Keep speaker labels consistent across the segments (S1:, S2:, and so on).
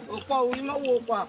S1: Opa, o irmão, opa.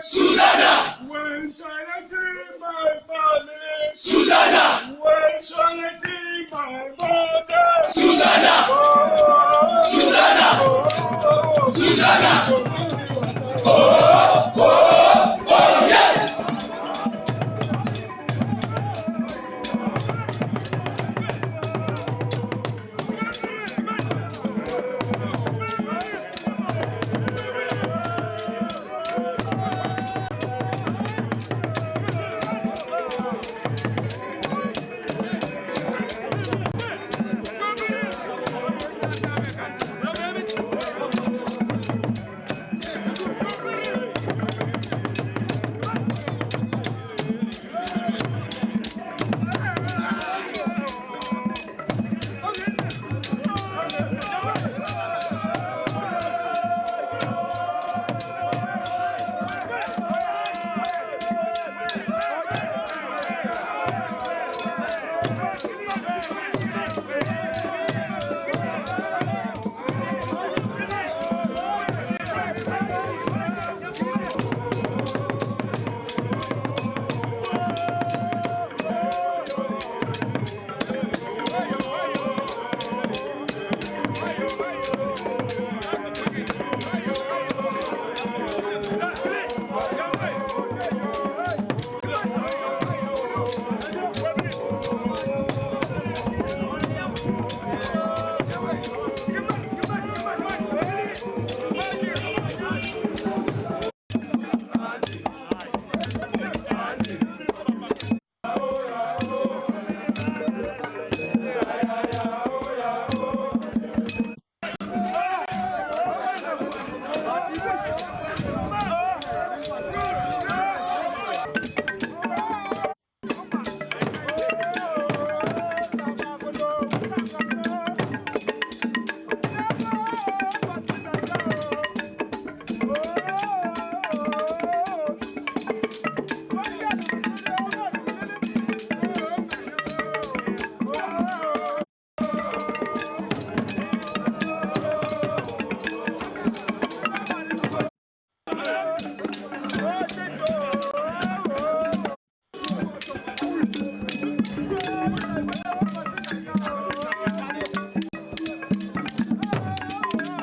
S2: Susanna. When shall I see my family? Susanna. When shall I see my mother? Susanna. Oh, Susanna. Oh, Susanna. Oh, oh, oh, yes.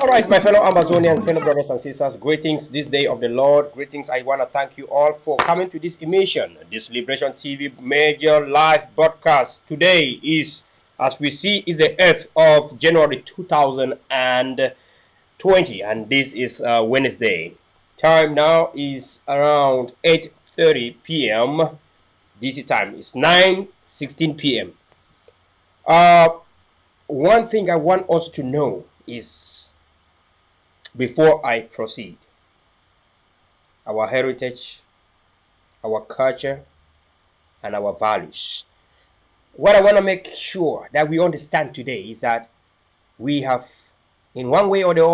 S3: All right, my fellow Amazonian fellow brothers and sisters, greetings this day of the Lord. Greetings. I want to thank you all for coming to this emission, this Liberation TV major live broadcast. Today is, as we see, is the 8th of January 2020, and this is Wednesday. Time now is around 8:30 p.m. DC time is 9:16 p.m. One thing I want us to know is, before I proceed, our heritage, our culture, and our values. What I want to make sure that we understand today is that we have, in one way or the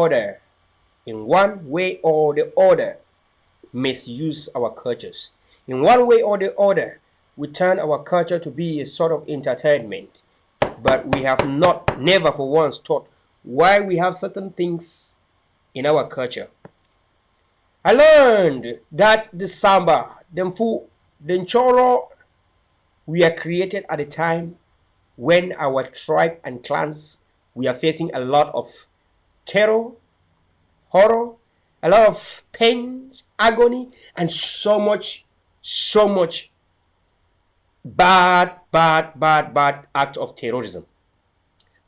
S3: other, misuse our cultures. In one way or the other, we turn our culture to be a sort of entertainment. But we have never for once thought why we have certain things in our culture. I learned that the Samba, the Mfu, the Nchoro were created at a time when our tribe and clans were facing a lot of terror, horror, a lot of pain, agony, and so much bad act of terrorism.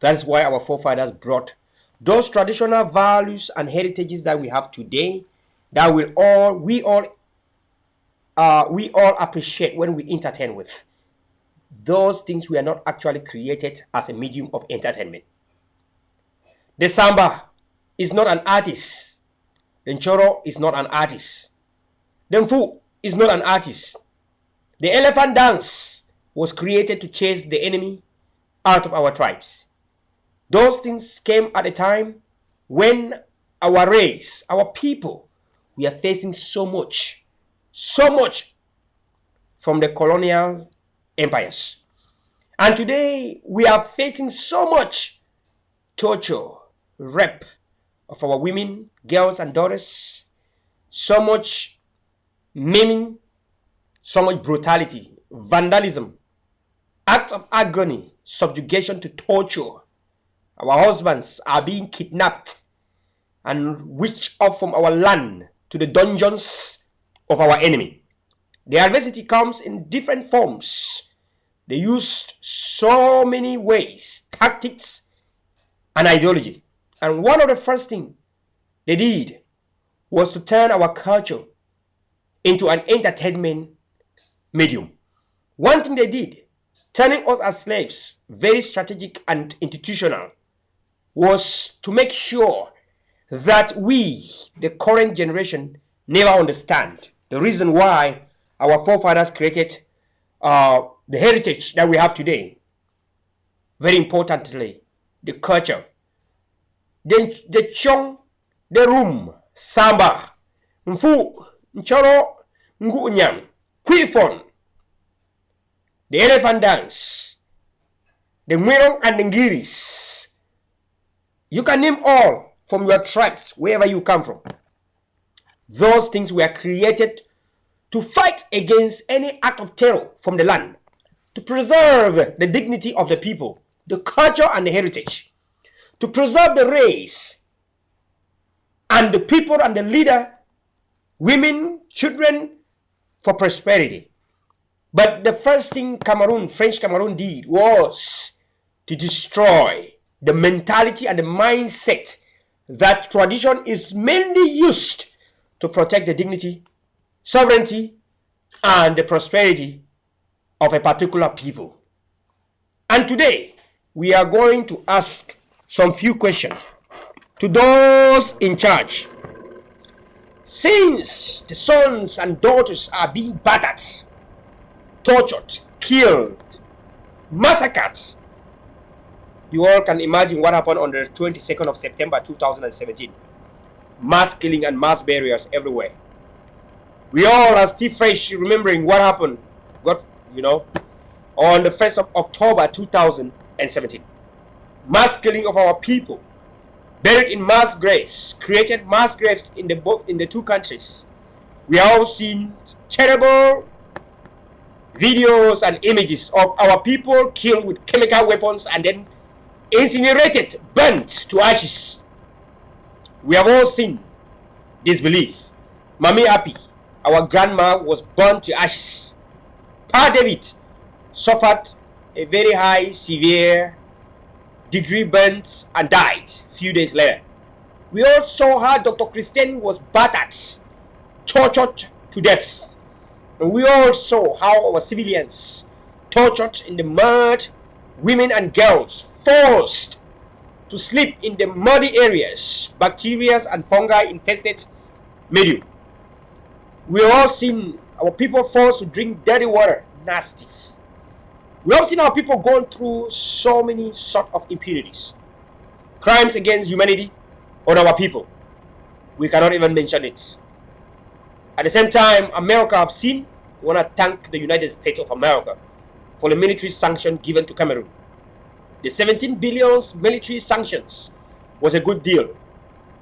S3: That is why our forefathers brought those traditional values and heritages that we have today, that we all appreciate when we entertain with. Those things were not actually created as a medium of entertainment. The Samba is not an artist. The Nchoro is not an artist. The Mfu is not an artist. The elephant dance was created to chase the enemy out of our tribes. Those things came at a time when our race, our people, we are facing so much from the colonial empires. And today we are facing so much torture, rape of our women, girls, and daughters, so much maiming, so much brutality, vandalism, acts of agony, subjugation to torture. Our husbands are being kidnapped and witched off from our land to the dungeons of our enemy. The adversity comes in different forms. They used so many ways, tactics, and ideology. And one of the first things they did was to turn our culture into an entertainment medium. One thing they did, turning us as slaves, very strategic and institutional, was to make sure that we, the current generation, never understand the reason why our forefathers created the heritage that we have today. Very importantly, the culture. The chong, the room, samba, mfu, nchoro, ngunyang, kwifon, the elephant dance, the mwirong and the ngiris. You can name all from your tribes, wherever you come from. Those things were created to fight against any act of terror from the land, to preserve the dignity of the people, the culture and the heritage, to preserve the race and the people and the leader, women, children, for prosperity. But the first thing French Cameroon did was to destroy the mentality and the mindset that tradition is mainly used to protect the dignity, sovereignty, and the prosperity of a particular people. And today, we are going to ask some few questions to those in charge. Since the sons and daughters are being battered, tortured, killed, massacred, you all can imagine what happened on the 22nd of September 2017. Mass killing and mass burials everywhere. We all are still fresh remembering what happened, on the 1st of October 2017. Mass killing of our people, buried in mass graves, created mass graves in the two countries. We have all seen terrible videos and images of our people killed with chemical weapons and then incinerated, burnt to ashes. We have all seen disbelief. Mami Api, our grandma, was burnt to ashes. Pa David suffered a very high, severe degree burns and died a few days later. We all saw how Dr. Christian was battered, tortured to death. And we all saw how our civilians tortured in the mud, women and girls forced to sleep in the muddy areas, bacteria and fungi infested medium. We all seen our people forced to drink dirty water, nasty. We have seen our people going through so many sort of impunities, crimes against humanity on our people. We cannot even mention it. At the same time, America have seen. We want to thank the United States of America for the military sanction given to Cameroon. The 17 billion military sanctions was a good deal.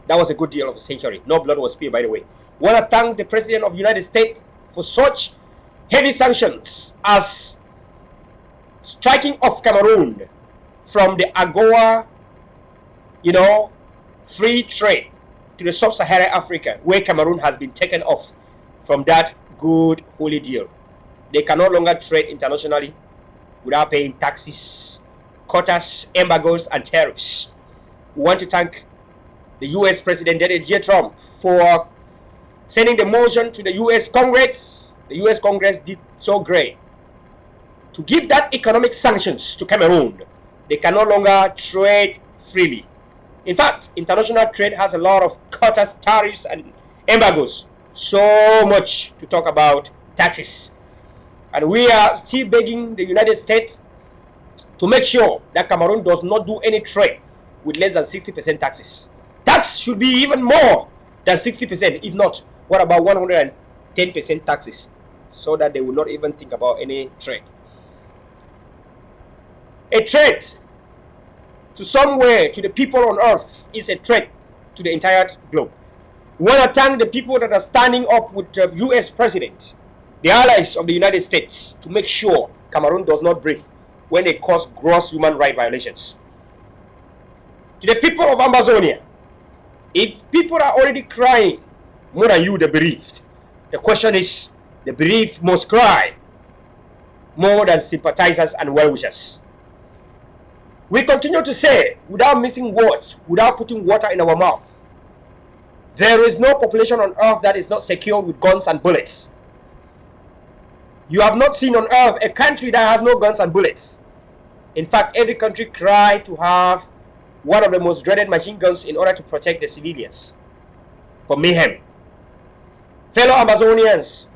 S3: That was a good deal of a century. No blood was spilled, by the way. We want to thank the President of the United States for such heavy sanctions as striking off Cameroon from the AGOA, free trade to the sub-Saharan Africa, where Cameroon has been taken off from that good holy deal. They can no longer trade internationally without paying taxes, quotas, embargoes, and tariffs. We want to thank the U.S. President Donald J. Trump for sending the motion to the U.S. Congress. The U.S. Congress did so great to give that economic sanctions to Cameroon. They can no longer trade freely. In fact, international trade has a lot of quotas, tariffs, and embargoes. So much to talk about taxes. And we are still begging the United States to make sure that Cameroon does not do any trade with less than 60% taxes. Tax should be even more than 60%. If not, what about 110% taxes? So that they will not even think about any trade. A threat to somewhere, to the people on earth, is a threat to the entire globe. We want to thank the people that are standing up with the U.S. President, the allies of the United States, to make sure Cameroon does not breathe when they cause gross human rights violations. To the people of Amazonia, if people are already crying more than you, the bereaved, the question is, the bereaved must cry more than sympathizers and well-wishers. We continue to say, without missing words, without putting water in our mouth, there is no population on earth that is not secured with guns and bullets. You have not seen on earth a country that has no guns and bullets. In fact, every country cries to have one of the most dreaded machine guns in order to protect the civilians from mayhem. Fellow Amazonians,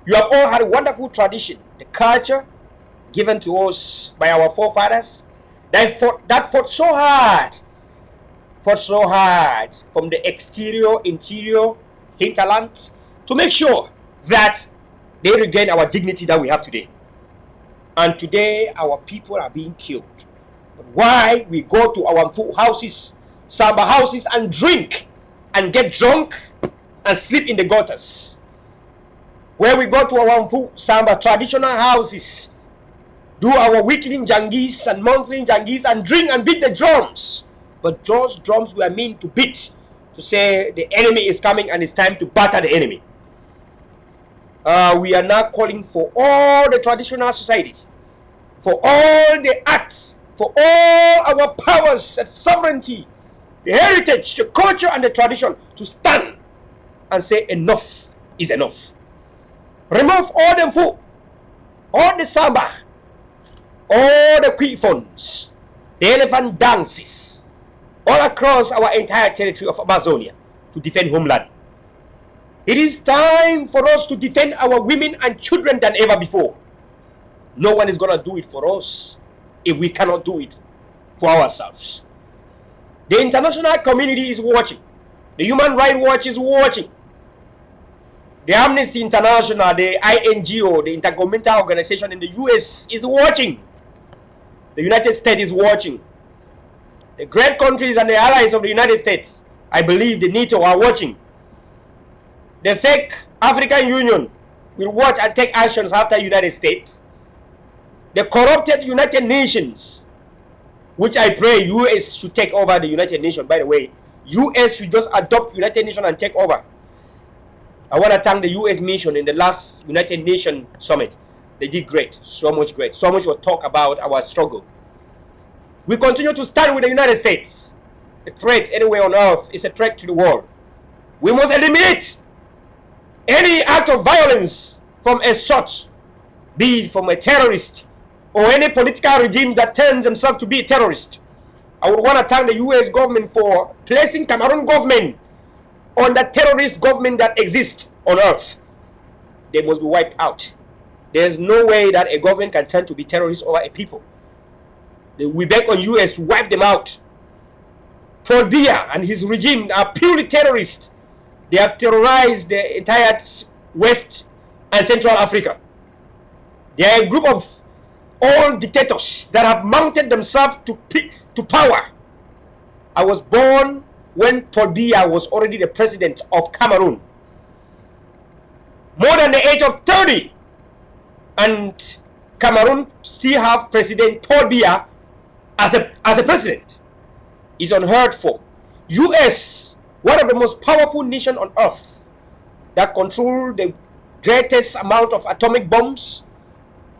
S3: you have all had a wonderful tradition, the culture given to us by our forefathers that fought so hard from the exterior, interior, hinterland to make sure that they regain our dignity that we have today. And today our people are being killed. But why we go to our houses, Samba houses, and drink and get drunk and sleep in the gutters? Where we go to our Samba traditional houses, do our weekly jangis and monthly jangis and drink and beat the drums. But those drums were meant to beat, to say the enemy is coming and it's time to batter the enemy. We are now calling for all the traditional society, for all the acts, for all our powers and sovereignty, the heritage, the culture and the tradition to stand and say enough is enough. Remove all the food, all the samba, all the quiffons, the elephant dances, all across our entire territory of Amazonia to defend homeland. It is time for us to defend our women and children than ever before. No one is going to do it for us if we cannot do it for ourselves. The international community is watching. The Human Rights Watch is watching. The Amnesty International, the INGO, the Intergovernmental Organization in the US is watching. The United States is watching. The great countries and the allies of the United States, I believe the NATO, are watching. The fake African Union will watch and take actions after the United States. The corrupted United Nations, which I pray US should take over the United Nations. By the way, US should just adopt United Nations and take over. I want to thank the US mission in the last United Nations summit. They did great, so much great. So much was talk about our struggle. We continue to stand with the United States. A threat anywhere on earth is a threat to the world. We must eliminate any act of violence from a sort, be it from a terrorist or any political regime that turns themselves to be a terrorist. I would want to thank the US government for placing Cameroon government on the terrorist government that exists on earth. They must be wiped out. There's no way that a government can turn to be terrorist over a people. We beg on US to wipe them out. Paul Biya and his regime are purely terrorists. They have terrorized the entire West and Central Africa. They are a group of old dictators that have mounted themselves to power. I was born when Paul Biya was already the president of Cameroon. More than the age of 30. And Cameroon still have President Paul Biya as a president. It's unheard of. US, one of the most powerful nations on earth that control the greatest amount of atomic bombs,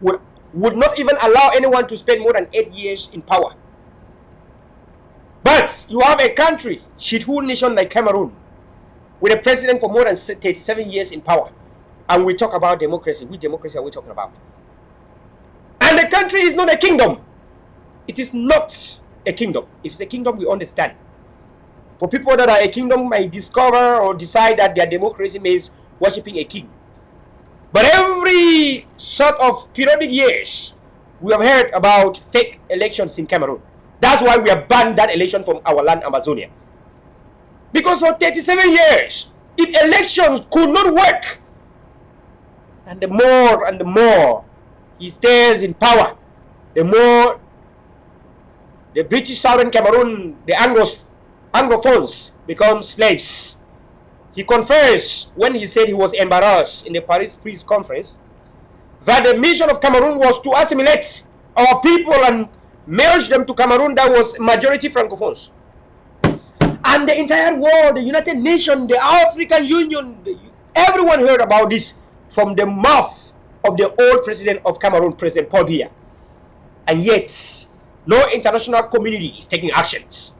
S3: would not even allow anyone to spend more than 8 years in power. But you have a country, shithole nation like Cameroon, with a president for more than 37 years in power. And we talk about democracy. Which democracy are we talking about? And the country is not a kingdom. It is not a kingdom. If it's a kingdom, we understand. For people that are a kingdom might discover or decide that their democracy means worshipping a king. But every sort of periodic years, we have heard about fake elections in Cameroon. That's why we have banned that election from our land, Amazonia. Because for 37 years, if elections could not work, and the more he stays in power, the more the British Southern Cameroon, the Anglophones, become slaves He confessed when he said he was embarrassed in the Paris Peace Conference that the mission of Cameroon was to assimilate our people and merge them to Cameroon that was majority Francophones. And the entire world, the United Nations, the African Union, everyone heard about this from the mouth of the old president of Cameroon, President Paul Biya. And yet, no international community is taking actions.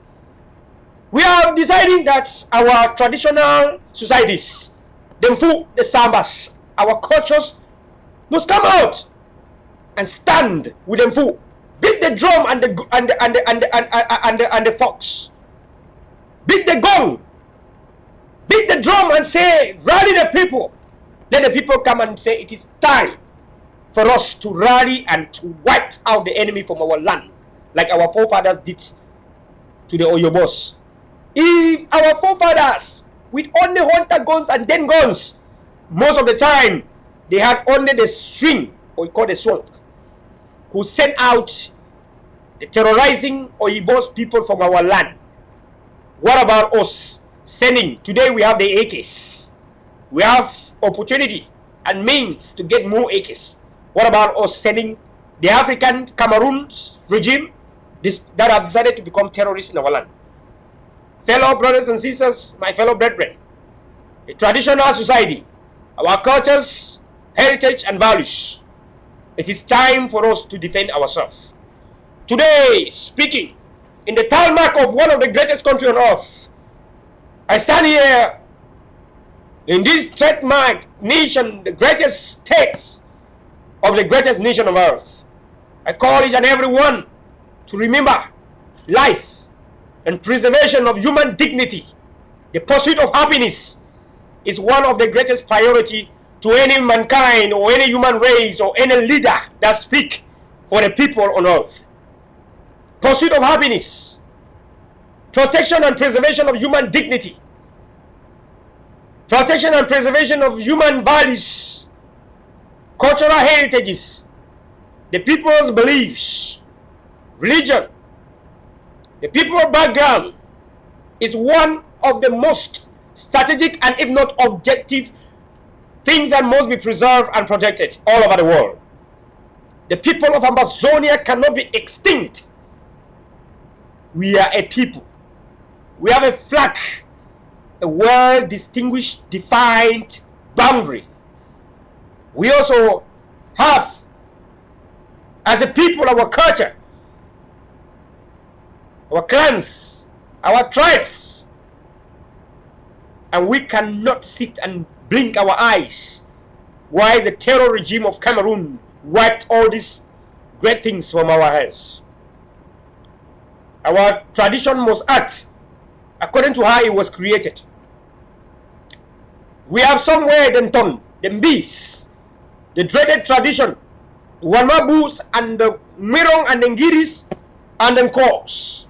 S3: We are deciding that our traditional societies, the Mfu, the Sambas, our cultures must come out and stand with the Mfu, beat the drum and the fox, beat the gong, beat the drum and say, rally the people. Let the people come and say it is time for us to rally and to wipe out the enemy from our land, like our forefathers did to the Oyobos. If our forefathers, with only hunter guns and den guns, most of the time, they had only the string, or we call the sword, who sent out the terrorizing Oyibos people from our land. What about us sending? Today we have the AKs. We have opportunity and means to get more AKs. What about us sending the African Cameroon regime that have decided to become terrorists in our land? Fellow brothers and sisters, my fellow brethren, the traditional society, our cultures, heritage and values, it is time for us to defend ourselves. Today, speaking in the tarmac of one of the greatest countries on earth, I stand here in this trademark nation, the greatest states of the greatest nation of earth. I call each and every one to remember life and preservation of human dignity. The pursuit of happiness is one of the greatest priority to any mankind or any human race or any leader that speak for the people on earth. Pursuit of happiness, protection and preservation of human dignity, protection and preservation of human values, cultural heritages, the people's beliefs, religion, the people's background is one of the most strategic and if not objective things that must be preserved and protected all over the world. The people of Amazonia cannot be extinct. We are a people. We have a flag, a well distinguished, defined boundary. We also have, as a people, our culture, our clans, our tribes, and we cannot sit and blink our eyes while the terror regime of Cameroon wiped all these great things from our hands. Our tradition must act according to how it was created. We have somewhere the Nton, the Mbis, the dreaded tradition, the Wanmabus and the Mirong and the Ngiris and the Nkos.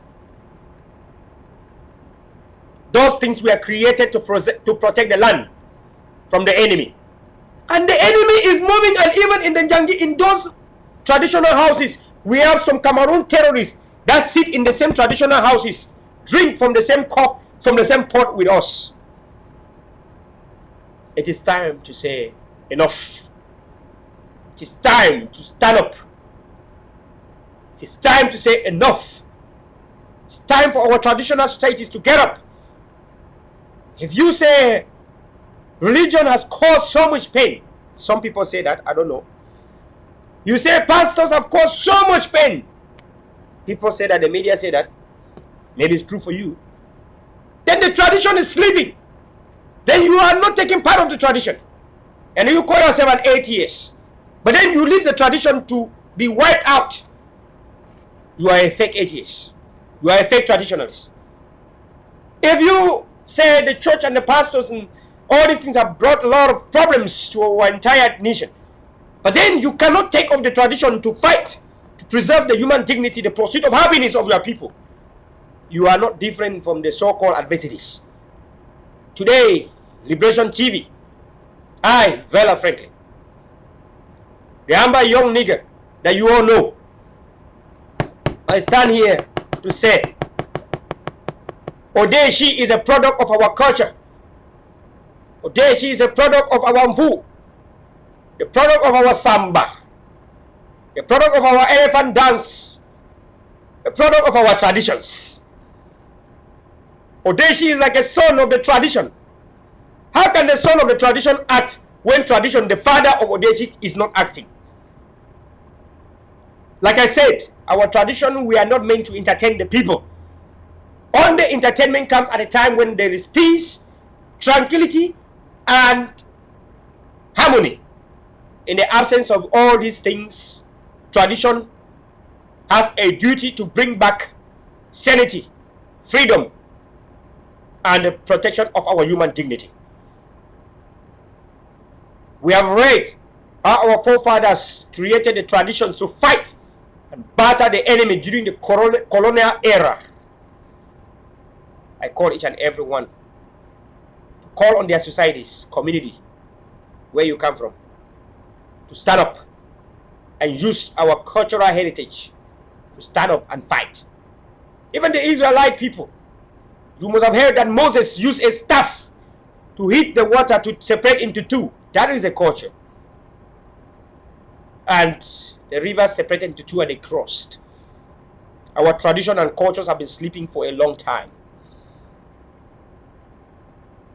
S3: Those things were created to protect the land from the enemy. And the enemy is moving, and even in the Njangi, in those traditional houses, we have some Cameroon terrorists that sit in the same traditional houses, drink from the same cup, from the same pot with us. It is time to say enough. It is time to stand up. It is time to say enough. It's time for our traditional societies to get up. If you say religion has caused so much pain, some people say that, I don't know. You say pastors have caused so much pain. People say that, the media say that. Maybe it's true for you. Then the tradition is sleeping. Then you are not taking part of the tradition. And you call yourself an atheist. But then you leave the tradition to be wiped out. You are a fake atheist. You are a fake traditionalist. If you say the church and the pastors and all these things have brought a lot of problems to our entire nation, but then you cannot take off the tradition to fight, to preserve the human dignity, the pursuit of happiness of your people, you are not different from the so-called adversities. Today, Liberation TV, I, Verla Franklin, the Amba young nigger that you all know, I stand here to say, Odeshi is a product of our culture. Odeshi is a product of our Mvu, the product of our Samba, the product of our elephant dance, the product of our traditions. Odeshi is like a son of the tradition. How can the son of the tradition act when tradition, the father of Odeshi, is not acting? Like I said, our tradition, we are not meant to entertain the people. Only entertainment comes at a time when there is peace, tranquility, and harmony. In the absence of all these things, tradition has a duty to bring back sanity, freedom, and the protection of our human dignity. We have read how our forefathers created the traditions to fight and batter the enemy during the colonial era. I call each and every one to call on their societies, community, where you come from, to stand up and use our cultural heritage to stand up and fight. Even the Israelite people, you must have heard that Moses used a staff to hit the water to separate into two. That is a culture. And the rivers separated into two and they crossed. Our tradition and cultures have been sleeping for a long time.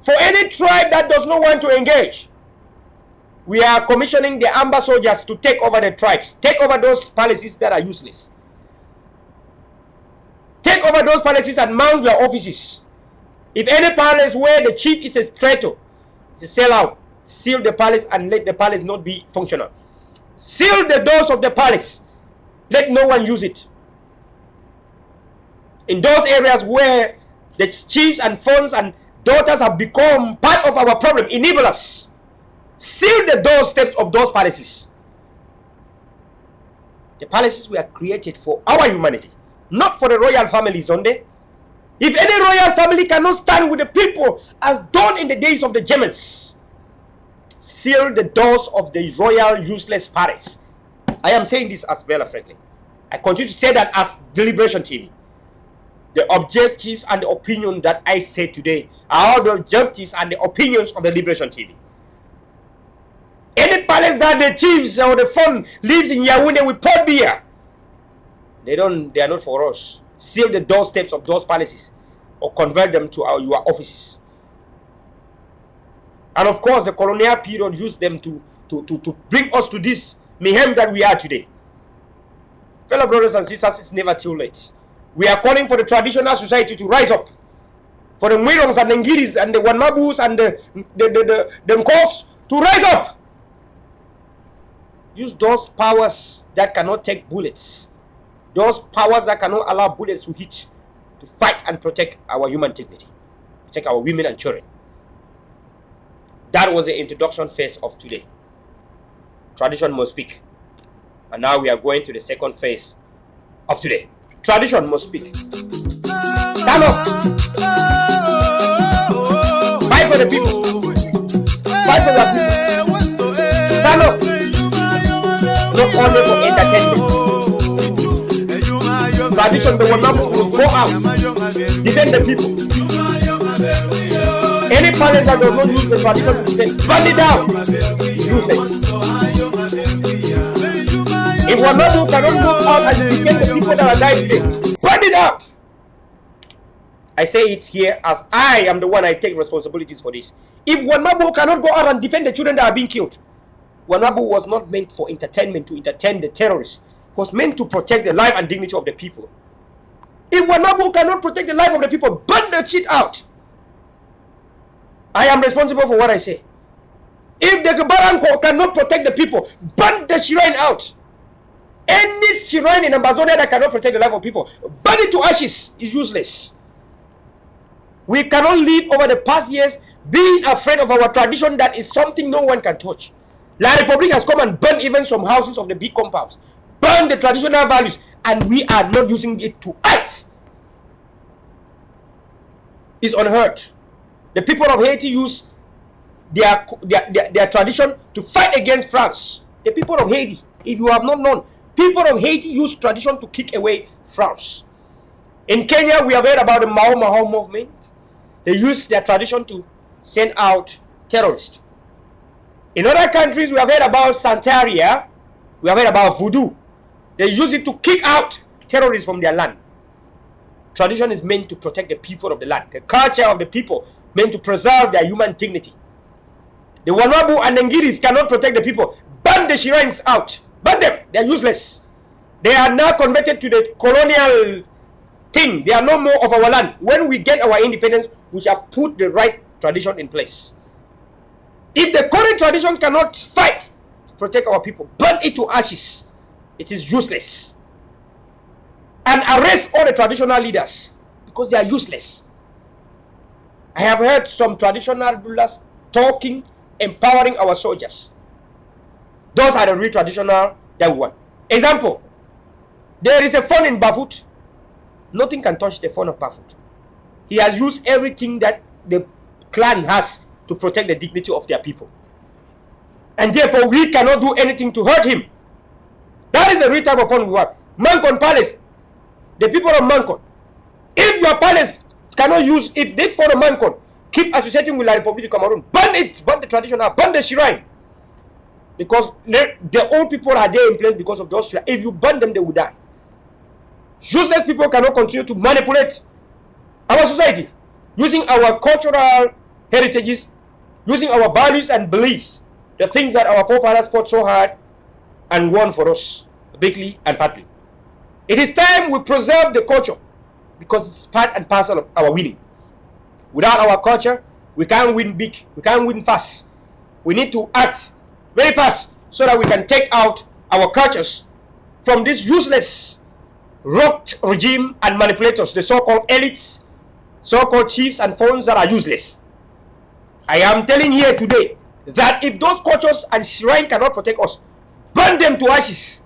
S3: For any tribe that does not want to engage, we are commissioning the Amba soldiers to take over the tribes. Take over those palaces that are useless. Take over those palaces and mount their offices. If any palace where the chief is a traitor, it's a sellout, seal the palace and let the palace not be functional. Seal the doors of the palace. Let no one use it. In those areas where the chiefs and sons and daughters have become part of our problem, enable us. Seal the doorsteps of those palaces. The palaces were created for our humanity, not for the royal families only. If any royal family cannot stand with the people as done in the days of the Germans, seal the doors of the royal useless palace. I am saying this as Verla friendly. I continue to say that as Deliberation TV. The objectives and the opinion that I say today are all the objectives and the opinions of the Liberation TV. Any palace that the chiefs or the fund lives in Yaoundé with pot beer, they are not for us. Seal the doorsteps of those palaces or convert them to your offices. And of course, the colonial period used them to bring us to this mayhem that we are today. Fellow brothers and sisters, it's never too late. We are calling for the traditional society to rise up. For the Mwirons and the Ngiris and the Wanmabus and the Nkos to rise up. Use those powers that cannot take bullets. Those powers that cannot allow bullets to hit. To fight and protect our human dignity. Protect our women and children. That was the introduction phase of today. Tradition must speak. And now we are going to the second phase of today. Tradition must speak. Stand up. Fight for the people. Fight for the people. Stand up. Not only for entertainment. Tradition, the one will go out. Defend the people. Any palace that does not use the tradition to defend, burn it down. Useless. If Wanabu cannot move out and defend the people that are dying today, burn it up. I say it here as I am the one I take responsibilities for this. If Wanabu cannot go out and defend the children that are being killed, Wanabu was not meant for entertainment to entertain the terrorists. It was meant to protect the life and dignity of the people. If Wanabu cannot protect the life of the people, burn the shit out. I am responsible for what I say. If the Baranko cannot protect the people, burn the shrine out. Any shrine in Amazonia that cannot protect the life of people, burn it to ashes. Is useless. We cannot live over the past years being afraid of our tradition that is something no one can touch. La Republic has come and burned even some houses of the big compounds. Burn the traditional values, and we are not using it to act. It's unheard. The people of Haiti use their tradition to fight against France. The people of Haiti, if you have not known, people of Haiti use tradition to kick away France. In Kenya, we have heard about the Mau Mau movement. They use their tradition to send out terrorist. In other countries, we have heard about Santeria, we have heard about voodoo. They use it to kick out terrorists from their land. Tradition is meant to protect the people of the land, the culture of the people, meant to preserve their human dignity. The Wanabu and Nengiris cannot protect the people. Burn the shrines out. Burn them. They are useless. They are now converted to the colonial thing. They are no more of our land. When we get our independence, we shall put the right tradition in place. If the current traditions cannot fight to protect our people, burn it to ashes. It is useless. And arrest all the traditional leaders because they are useless. I have heard some traditional rulers talking, empowering our soldiers. Those are the real traditional that we want. Example, there is a fund in Bafut. Nothing can touch the fund of Bafut. He has used everything that the clan has to protect the dignity of their people. And therefore, we cannot do anything to hurt him. That is the real type of fund we want. Mankon Palace, the people of Mankon. If your palace cannot use, if they follow Mankon, keep associating with La Republic of Cameroon, burn it, burn the traditional, burn the shrine. Because the old people are there in place because of those shrines. If you burn them, they will die. Useless people cannot continue to manipulate our society using our cultural heritages, using our values and beliefs, the things that our forefathers fought so hard and won for us, bigly and fatly. It is time we preserve the culture because it's part and parcel of our winning. Without our culture, we can't win big, we can't win fast. We need to act very fast so that we can take out our cultures from this useless rocked regime and manipulators, the so-called elites, so-called chiefs and phones that are useless. I am telling here today that if those cultures and shrine cannot protect us, burn them to ashes.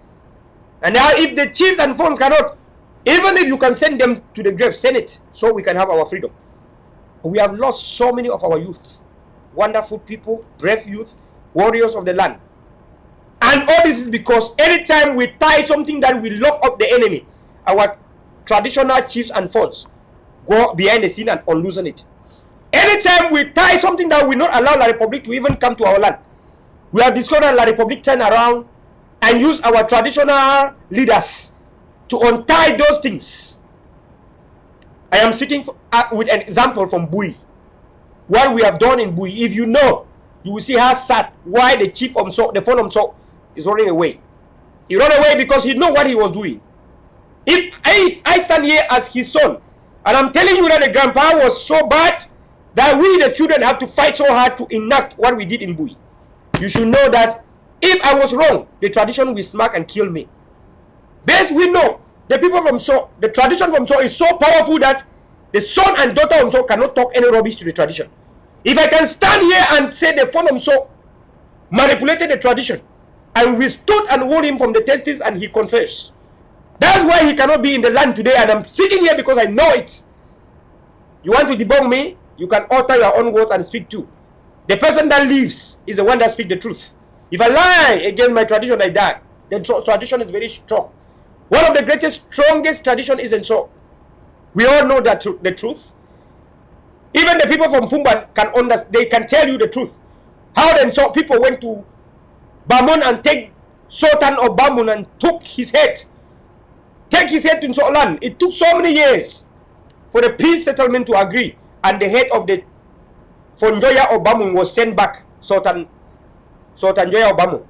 S3: And now if the chiefs and phones cannot, even if you can send them to the grave, send it so we can have our freedom. We have lost so many of our youth, wonderful people, brave youth, warriors of the land. And all this is because anytime we tie something that will lock up the enemy, our traditional chiefs and phones go behind the scene and unloosen it. Anytime we tie something that will not allow La Republic to even come to our land, we have discovered La Republic turn around and use our traditional leaders to untie those things. I am speaking with an example from Bui. What we have done in Bui, if you know, you will see how sad why the chief Omso, the phone Omso, is running away. He ran away because he knew what he was doing. If I stand here as his son, and I'm telling you that the grandpa was so bad that we, the children, have to fight so hard to enact what we did in Bui. You should know that if I was wrong, the tradition will smack and kill me. Best we know, the people from So, the tradition from So is so powerful that the son and daughter of So cannot talk any rubbish to the tradition. If I can stand here and say the phone of So manipulated the tradition, and we stood and hold him from the testes and he confessed. That's why he cannot be in the land today, and I'm speaking here because I know it. You want to debunk me? You can alter your own words and speak too. The person that lives is the one that speaks the truth. If I lie against my tradition, I die. The tradition is very strong. One of the greatest, strongest tradition is in So. We all know that the truth. Even the people from Fumban can understand. They can tell you the truth. How then So people went to Bamon and take Sultan of Bamon and took his head. Take his head to So land. It took so many years for the peace settlement to agree, and the head of the Fonjoya of Bamon was sent back. Sultan Joya of Bamon.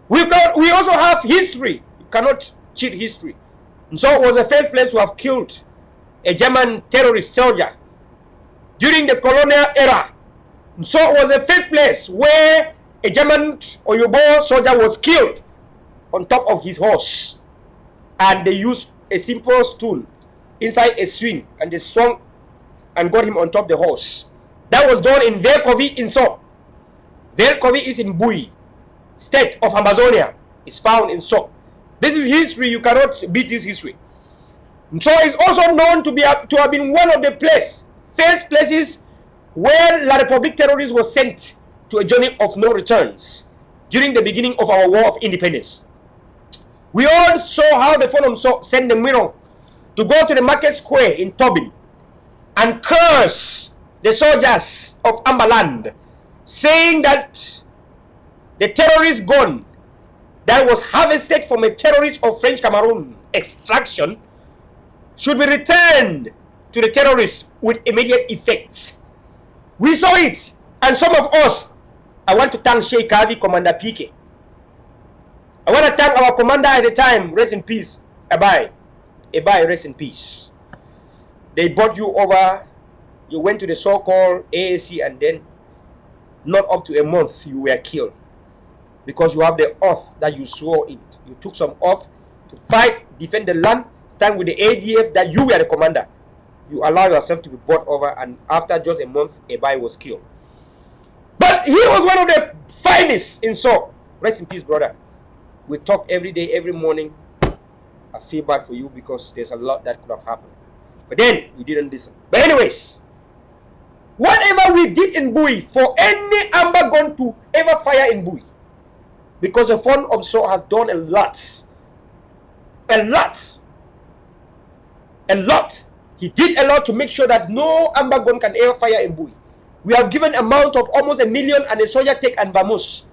S3: We also have history. You cannot cheat history. And So it was the first place to have killed a German terrorist soldier during the colonial era. And So it was the first place where a German Oyobo soldier was killed on top of his horse, and they used a simple stool inside a swing and they swung and got him on top of the horse. That was done in Verkovi in So. Verkovi is in Bui, state of Amazonia. It's found in So. This is history. You cannot beat this history. And So is also known to have been one of the first places where La Republic terrorists were sent to a journey of no returns during the beginning of our war of independence. We all saw how the Forum So sent the mirror to go to the market square in Tobin and curse the soldiers of Amba land saying that the terrorist gun that was harvested from a terrorist of French Cameroon extraction should be returned to the terrorists with immediate effects. We saw it, and some of us, I want to thank Sheikh Kavi, Commander PK. I want to thank our commander at the time, rest in peace, Abai. Abai, rest in peace. They brought you over, you went to the so-called AAC, and then not up to a month you were killed. Because you have the oath that you swore in. You took some oath to fight, defend the land, stand with the ADF that you were the commander. You allow yourself to be brought over, and after just a month, Abai was killed. But he was one of the finest in So. Rest in peace, brother. We talk every day, every morning. I feel bad for you because there's a lot that could have happened. But then, you didn't listen. But anyways, whatever we did in Bui, for any Amba gun to ever fire in Bui, because the fund of So has done a lot. A lot. A lot. He did a lot to make sure that no Amba gun can ever fire in Bui. We have given amount of almost 1 million and the soldier take and vamos.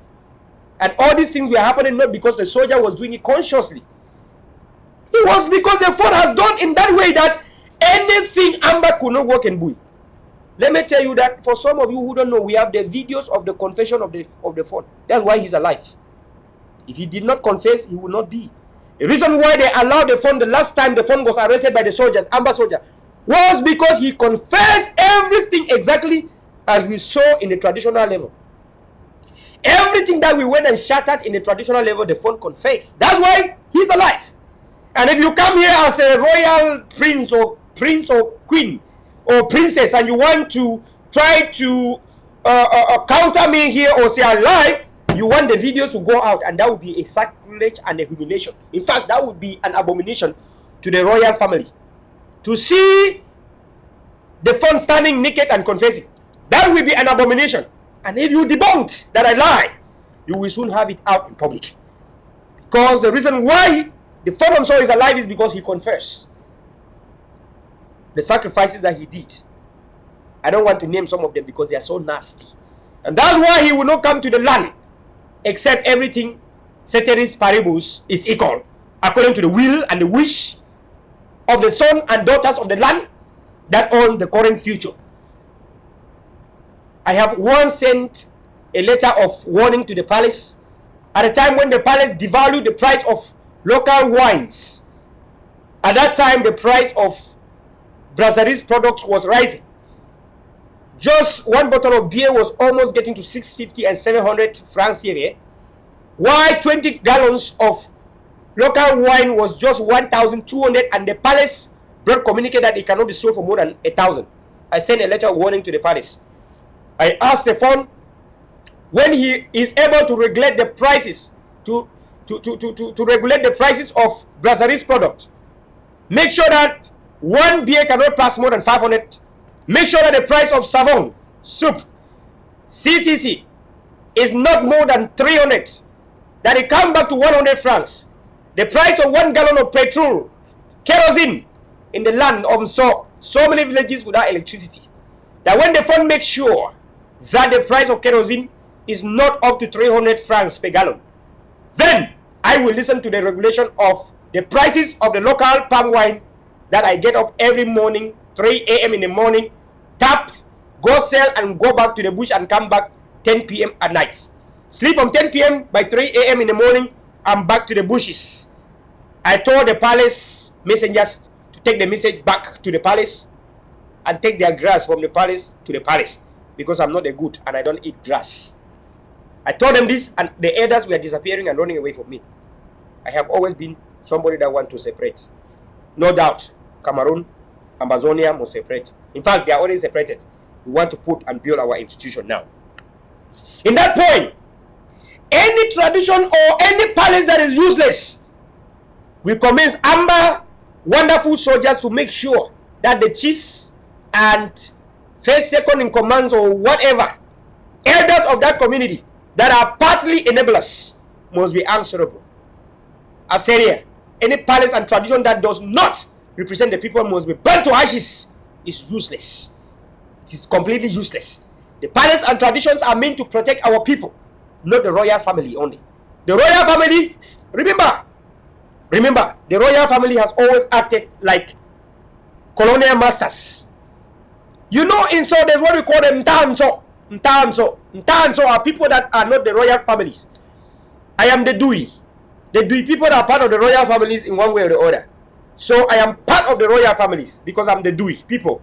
S3: And all these things were happening not because the soldier was doing it consciously. It was because the fund has done in that way that anything Amba could not work in Bui. Let me tell you that for some of you who don't know, we have the videos of the confession of the fund. That's why he's alive. If he did not confess, he would not be. The reason why they allowed the fund the last time the fund was arrested by the soldiers, Amba soldier, was because he confessed everything exactly as we saw in the traditional level. Everything that we went and shattered in the traditional level, the fund confessed. That's why he's alive. And if you come here as a royal prince or queen or princess and you want to try to counter me here or say I lie, you want the videos to go out, and that would be a sacrilege and a humiliation. In fact, that would be an abomination to the royal family. To see the fund standing naked and confessing, that will be an abomination. And if you debunked that I lie, you will soon have it out in public. Because the reason why the fund is alive is because he confessed the sacrifices that he did. I don't want to name some of them because they are so nasty. And that's why he will not come to the land except everything ceteris paribus is equal, according to the will and the wish of the sons and daughters of the land that own the current future. I have once sent a letter of warning to the palace at a time when the palace devalued the price of local wines. At that time, the price of brasseries products was rising. Just one bottle of beer was almost getting to 650 and 700 francs here, while 20 gallons of local wine was just 1,200, and the palace brought communicated that it cannot be sold for more than 1,000. I sent a letter of warning to the palace. I asked the fund when he is able to regulate the prices to regulate the prices of brasseries products. Make sure that one beer cannot pass more than 500. Make sure that the price of savon, soup, CCC is not more than 300. That it come back to 100 francs. The price of 1 gallon of petrol, kerosene in the land of so many villages without electricity. That when the fund makes sure that the price of kerosene is not up to 300 francs per gallon, then I will listen to the regulation of the prices of the local palm wine that I get up every morning, 3 a.m. in the morning, tap, go sell and go back to the bush and come back 10 p.m. at night. Sleep from 10 p.m. by 3 a.m. in the morning, I'm back to the bushes. I told the palace messengers to take the message back to the palace and take their grass from the palace to the palace, because I'm not a goat and I don't eat grass. I told them this, and the elders were disappearing and running away from me. I have always been somebody that wants to separate. No doubt, Cameroon, Amazonia must separate. In fact, they are already separated. We want to put and build our institution now. In that point, any tradition or any palace that is useless, we commence Amba, wonderful soldiers, to make sure that the chiefs and first, second in commands or whatever, elders of that community that are partly enablers must be answerable. I've said here, any palace and tradition that does not represent the people must be burnt to ashes. Is useless. It is completely useless. The palace and traditions are meant to protect our people, not the royal family only. The royal family, remember, the royal family has always acted like colonial masters. You know, in so there's what we call them Ntanso. Ntanso are people that are not the royal families. I am the Dui. The Dui people that are part of the royal families in one way or the other. So I am part of the royal families because I'm the Dui people.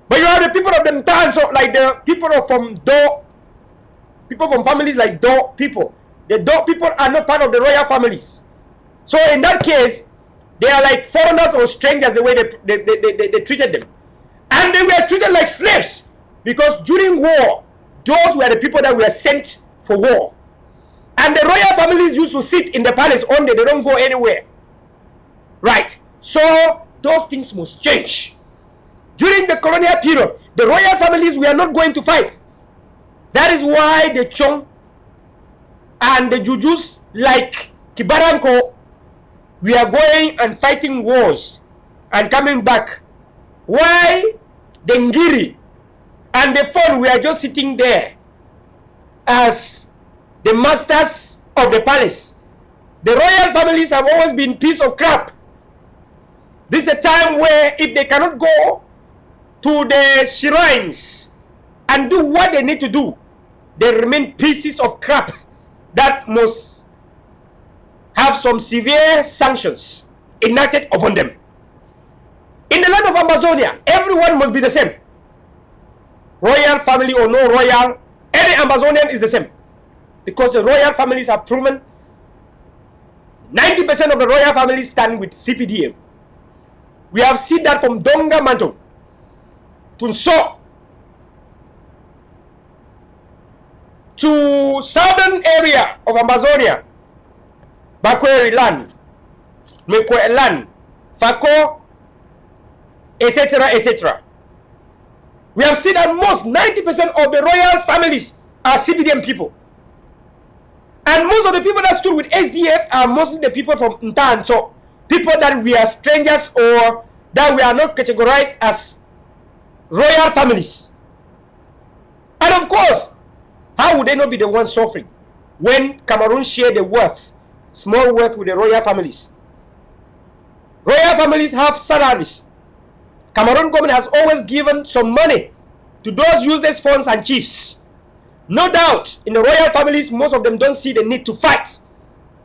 S3: But you have the people of the Ntanso, like the people from Do, people from families like Do people. The Do people are not part of the royal families. So in that case, they are like foreigners or strangers the way they treated them. And they were treated like slaves. Because during war, those were the people that were sent for war. And the royal families used to sit in the palace only. They don't go anywhere. Right. So those things must change. During the colonial period, the royal families were not going to fight. That is why the Chong and the Jujus like Kibaranko, we are going and fighting wars and coming back. Why the Ngiri and the Fon, we are just sitting there as the masters of the palace. The royal families have always been piece of crap. This is a time where if they cannot go to the shrines and do what they need to do, they remain pieces of crap that must have some severe sanctions enacted upon them. In the land of Amazonia, everyone must be the same. Royal family or no royal, any Amazonian is the same. Because the royal families have proven 90% of the royal families stand with CPDM. We have seen that from Donga Manto to Nso to southern area of Amazonia, Bakweri land, Mekwe land, Fako, etc., etc. We have seen that most 90% of the royal families are CPDM people. And most of the people that stood with SDF are mostly the people from Ntanso, people that we are strangers or that we are not categorized as royal families. And of course, how would they not be the ones suffering when Cameroon share the wealth, small wealth with the royal families? Royal families have salaries. Cameroon government has always given some money to those useless funds and chiefs. No doubt, in the royal families, most of them don't see the need to fight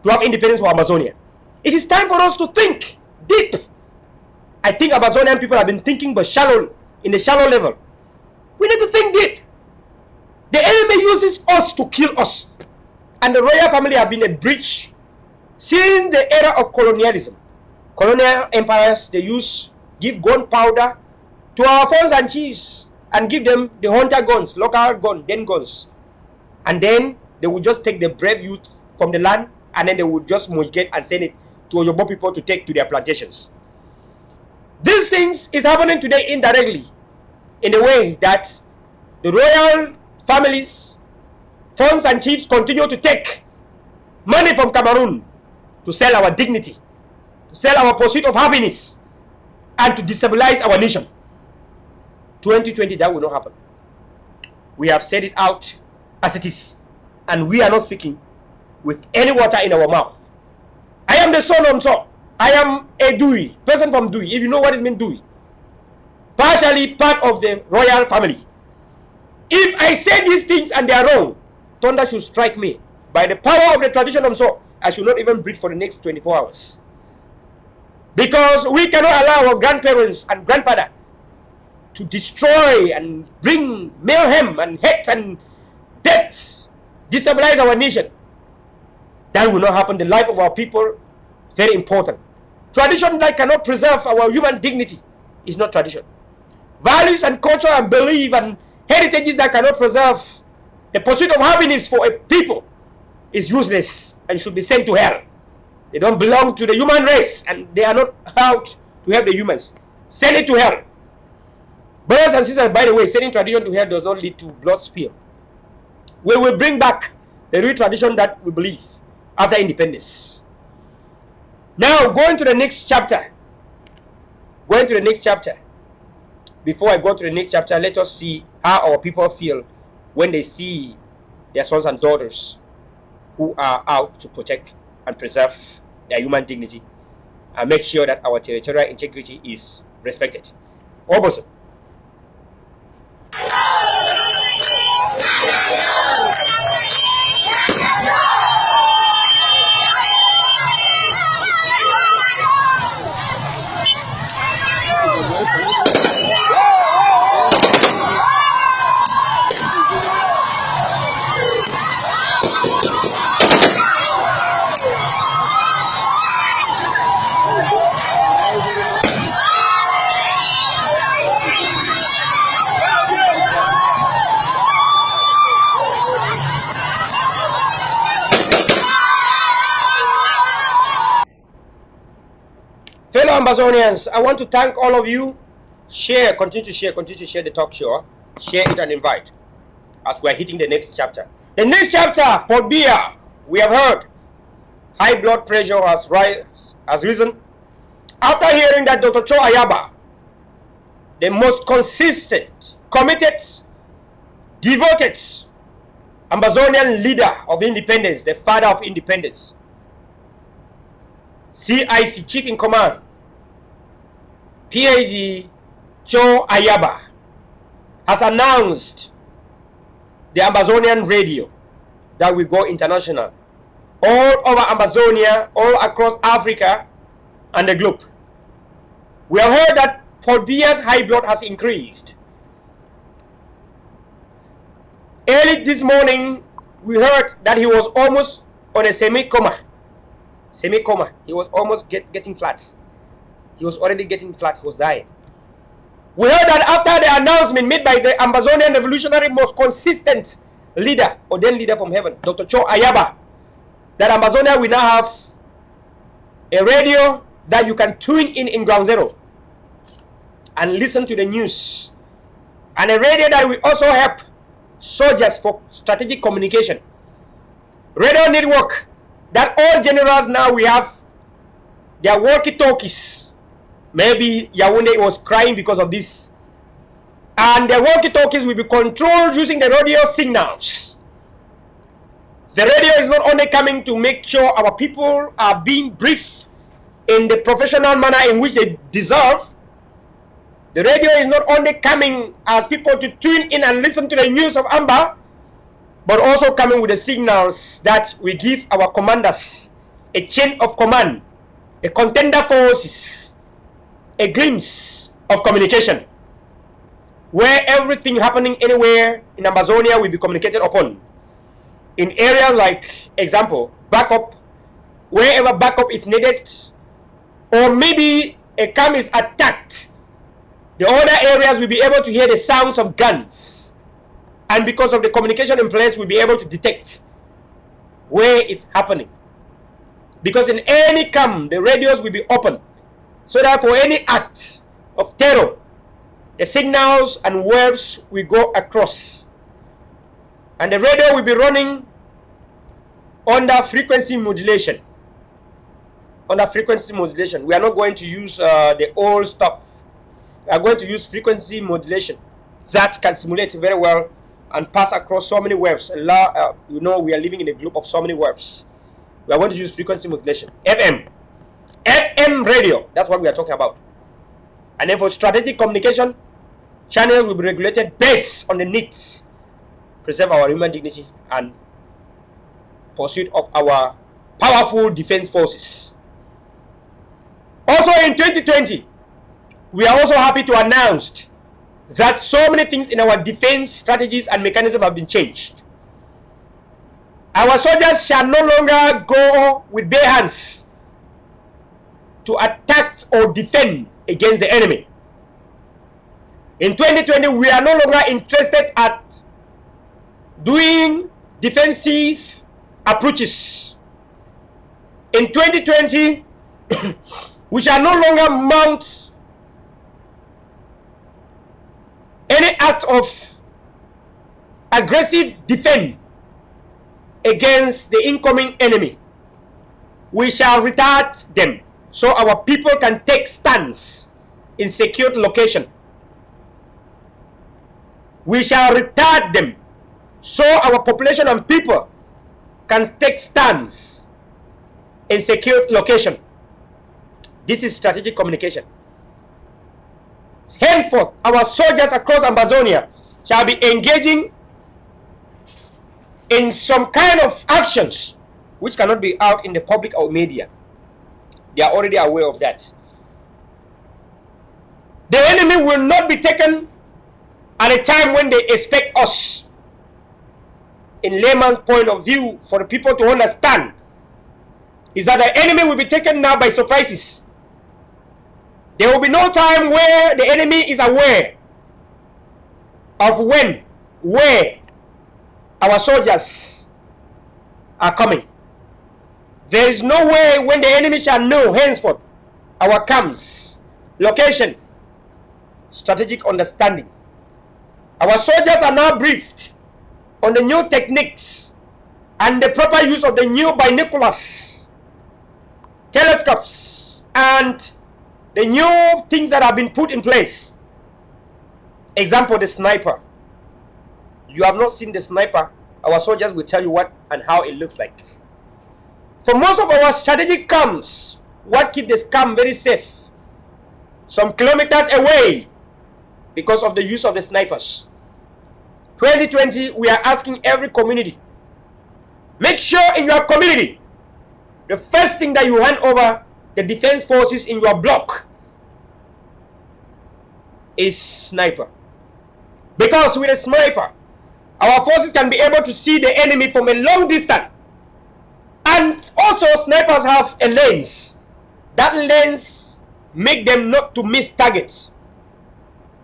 S3: to have independence for Amazonia. It is time for us to think deep. I think Amazonian people have been thinking but shallow, in the shallow level. We need to think deep. The enemy uses us to kill us. And the royal family have been a breach since the era of colonialism. Colonial empires, they give gunpowder to our funds and chiefs and give them the hunter guns, local guns, then guns. And then they would just take the brave youth from the land and then they would just multiply and send it to Yoruba people to take to their plantations. These things is happening today indirectly in the way that the royal families, funds and chiefs continue to take money from Cameroon to sell our dignity, to sell our pursuit of happiness, and to destabilize our nation. 2020, that will not happen. We have said it out as it is, and we are not speaking with any water in our mouth. I am the son of Nso. I am a Dui, person from Dui. If you know what it means, Dui, partially part of the royal family. If I say these things and they are wrong, thunder should strike me. By the power of the tradition of Nso, I should not even breathe for the next 24 hours. Because we cannot allow our grandparents and grandfather to destroy and bring mayhem and hate and death, destabilize our nation. That will not happen. The life of our people is very important. Tradition that cannot preserve our human dignity is not tradition. Values and culture and belief and heritages that cannot preserve the pursuit of happiness for a people is useless and should be sent to hell. They don't belong to the human race and they are not out to help the humans. Send it to hell. Brothers and sisters, by the way, sending tradition to hell does not lead to blood spill. We will bring back the real tradition that we believe after independence. Now, going to the next chapter. Before I go to the next chapter, let us see how our people feel when they see their sons and daughters who are out to protect and preserve their human dignity and make sure that our territorial integrity is respected. Oboso. Fellow Ambazonians, I want to thank all of you. Share, continue to share the talk show. Share it and invite as we are hitting the next chapter. The next chapter, Port Bia, we have heard high blood pressure has risen. After hearing that Dr. Cho Ayaba, the most consistent, committed, devoted Ambazonian leader of independence, the father of independence, CIC Chief in Command, PAG Cho Ayaba, has announced the Ambazonian radio that will go international all over Amazonia, all across Africa and the globe. We have heard that Port Bia's high blood has increased. Early this morning, we heard that he was almost on a semi-coma. He was almost getting flat. He was already getting flat. He was dying. We heard that after the announcement made by the Ambazonian revolutionary most consistent leader, or then leader from heaven, Dr. Cho Ayaba, that Amazonia will now have a radio that you can tune in ground zero and listen to the news, and a radio that will also help soldiers for strategic communication. Radio network that all generals now we have their walkie-talkies. Maybe Yaoundé was crying because of this. And the walkie-talkies will be controlled using the radio signals. The radio is not only coming to make sure our people are being briefed in the professional manner in which they deserve. The radio is not only coming as people to tune in and listen to the news of Amba, but also coming with the signals that we give our commanders a chain of command, a contender forces, a glimpse of communication, where everything happening anywhere in Amazonia will be communicated upon. In areas like, example, backup, wherever backup is needed, or maybe a camp is attacked, the other areas will be able to hear the sounds of guns. And because of the communication in place, we'll be able to detect where it's happening. Because in any camp, the radios will be open. So that for any act of terror, the signals and waves will go across. And the radio will be running under frequency modulation. Under frequency modulation. We are not going to use the old stuff. We are going to use frequency modulation that can simulate very well and pass across so many waves. You know, we are living in a globe of so many waves. We are going to use frequency modulation. FM radio, that's what we are talking about. And then for strategic communication, channels will be regulated based on the needs, preserve our human dignity and pursuit of our powerful defense forces. Also in 2020, we are also happy to announce that so many things in our defense strategies and mechanisms have been changed. Our soldiers shall no longer go with bare hands to attack or defend against the enemy. In 2020, we are no longer interested at doing defensive approaches. In 2020, we shall no longer mount any act of aggressive defense against the incoming enemy. We shall retard them so our people can take stands in secured location. We shall retard them so our population and people can take stands in secure location. This is strategic communication. Henceforth, our soldiers across Amazonia shall be engaging in some kind of actions which cannot be out in the public or media. They are already aware of that. The enemy will not be taken at a time when they expect us. In layman's point of view, for the people to understand, is that the enemy will be taken now by surprises. There will be no time where the enemy is aware of when, where our soldiers are coming. There is no way when the enemy shall know henceforth our camps, location, strategic understanding. Our soldiers are now briefed on the new techniques and the proper use of the new binoculars, telescopes, and the new things that have been put in place. Example, the sniper. You have not seen the sniper. Our soldiers will tell you what and how it looks like. For most of our strategic camps, what keeps this camp very safe? Some kilometers away, because of the use of the snipers. 2020, we are asking every community, make sure in your community, the first thing that you hand over the defense forces in your block is sniper. Because with a sniper, our forces can be able to see the enemy from a long distance. And also snipers have a lens. That lens make them not to miss targets.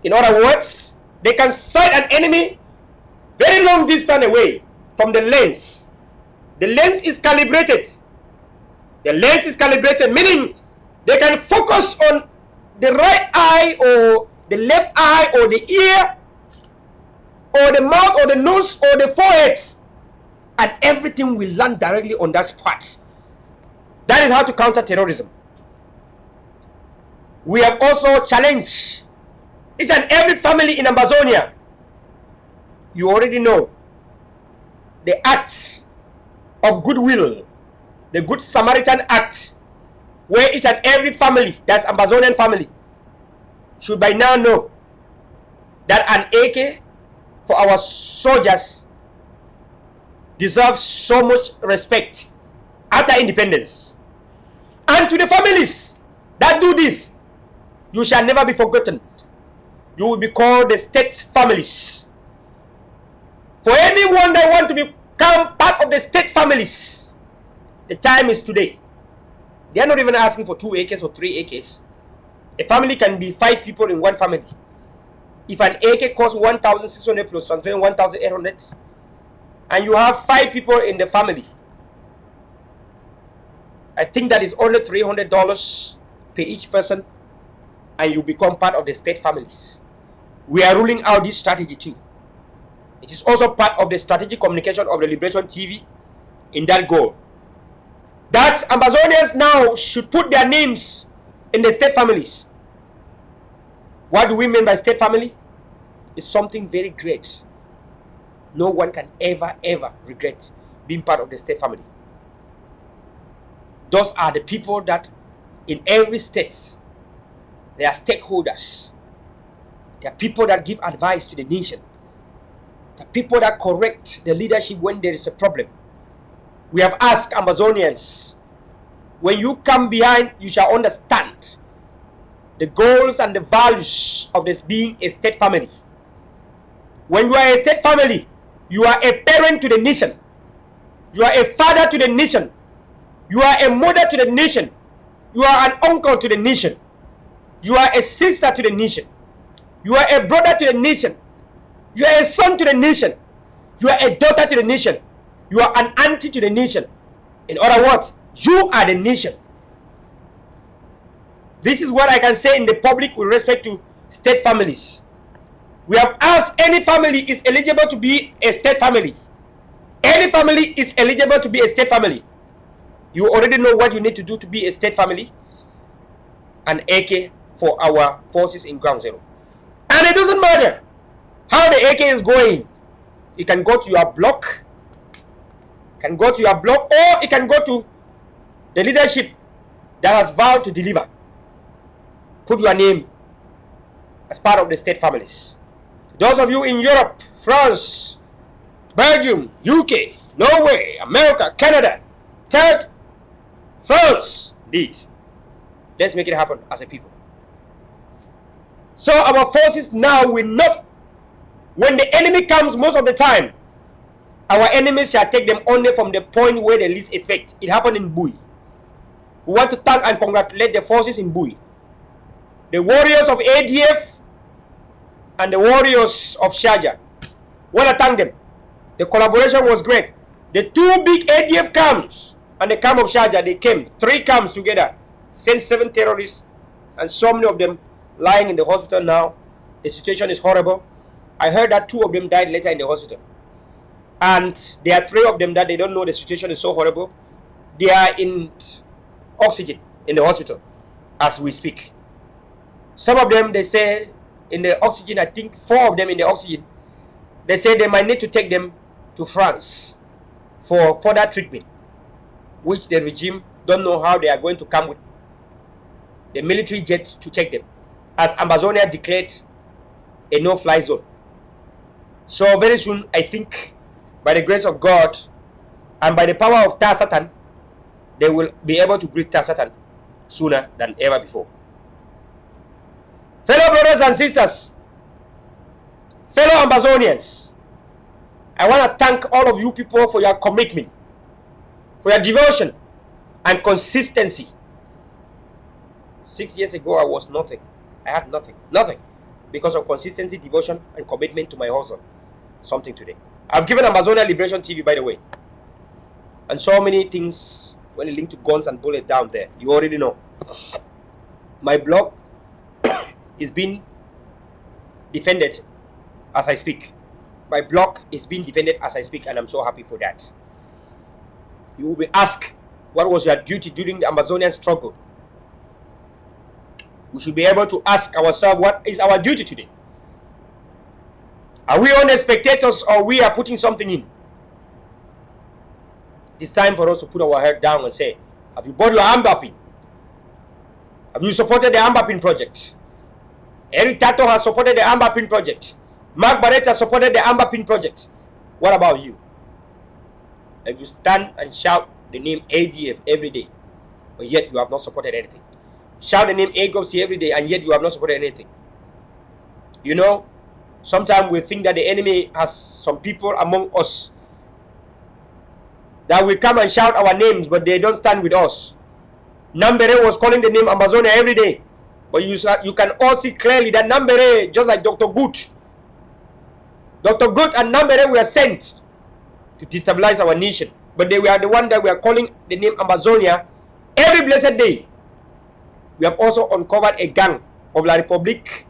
S3: In other words, they can sight an enemy very long distance away from the lens. The lens is calibrated. The lens is calibrated, meaning they can focus on the right eye or the left eye or the ear or the mouth or the nose or the forehead, and everything will land directly on that spot. That is how to counter terrorism. We have also challenged each and every family in Amazonia. You already know the act of goodwill, the Good Samaritan Act, where each and every family, that's Amazonian family, should by now know that an AK for our soldiers deserves so much respect after independence. And to the families that do this, you shall never be forgotten. You will be called the state families. For anyone that want to become part of the state families, the time is today. They are not even asking for 2 AKs or 3 AKs. A family can be 5 people in one family. If an AK costs 1,600 plus transferring 1,800, and you have 5 people in the family, I think that is only $300 per each person, and you become part of the state families. We are ruling out this strategy too. It is also part of the strategic communication of the Liberation TV in that goal. That Amazonians now should put their names in the state families. What do we mean by state family? It's something very great. No one can ever regret being part of the state family. Those are the people that in every state, they are stakeholders. They are people that give advice to the nation. The people that correct the leadership when there is a problem. We have asked Amazonians, when you come behind, you shall understand the goals and the values of this being a state family. When you are a state family, you are a parent to the nation. You are a father to the nation. You are a mother to the nation. You are an uncle to the nation. You are a sister to the nation. You are a brother to the nation. You are a son to the nation. You are a daughter to the nation. You are an auntie to the nation. In other words, you are the nation. This is what I can say in the public with respect to state families. We have asked any family is eligible to be a state family. Any family is eligible to be a state family. You already know what you need to do to be a state family. An AK for our forces in ground zero. And it doesn't matter how the AK is going. It can go to your block, or it can go to the leadership that has vowed to deliver. Put your name as part of the state families. Those of you in Europe, France, Belgium, UK, Norway, America, Canada, Turkey, France, indeed. Let's make it happen as a people. So our forces now will not, when the enemy comes most of the time, our enemies shall take them only from the point where they least expect. It happened in Bui. We want to thank and congratulate the forces in Bui. The warriors of ADF and the warriors of Sharjah. Want to thank them. The collaboration was great. The two big ADF camps and the camp of Sharjah, they came, 3 camps together, sent 7 terrorists, and so many of them lying in the hospital now. The situation is horrible. I heard that 2 of them died later in the hospital. And there are 3 of them that they don't know the situation is so horrible. They are in oxygen in the hospital as we speak. Some of them, they say, in the oxygen, I think 4 of them in the oxygen, they say they might need to take them to France for further treatment, which the regime don't know how they are going to come with the military jet to take them, as Amazonia declared a no-fly zone. So very soon, I think, by the grace of God and by the power of Tar Satan, they will be able to greet Tar Satan sooner than ever before. Fellow brothers and sisters, fellow Amazonians, I want to thank all of you people for your commitment, for your devotion and consistency. 6 years ago, I was nothing. I had nothing. Because of consistency, devotion, and commitment to my hustle. Something today. I've given Amazonia Liberation TV, by the way. And so many things when it linked to guns and bullets down there. You already know. My blog is being defended as I speak. My blog is being defended as I speak, and I'm so happy for that. You will be asked, what was your duty during the Amazonian struggle? We should be able to ask ourselves, what is our duty today? Are we only spectators, or we are putting something in? It's time for us to put our head down and say, have you bought your Amba pin? Have you supported the Amba pin project? Eric Tato has supported the Amba pin project. Mark Barrett has supported the Amba pin project. What about you? If you stand and shout the name ADF every day, but yet you have not supported anything. Shout the name AGOPC every day, and yet you have not supported anything. You know, sometimes we think that the enemy has some people among us that will come and shout our names, but they don't stand with us. Nambere was calling the name Amazonia every day, but you can all see clearly that Nambere, just like Dr. Gut and Nambere were sent to destabilize our nation, but they were the one that were calling the name Amazonia every blessed day. We have also uncovered a gang of La Republique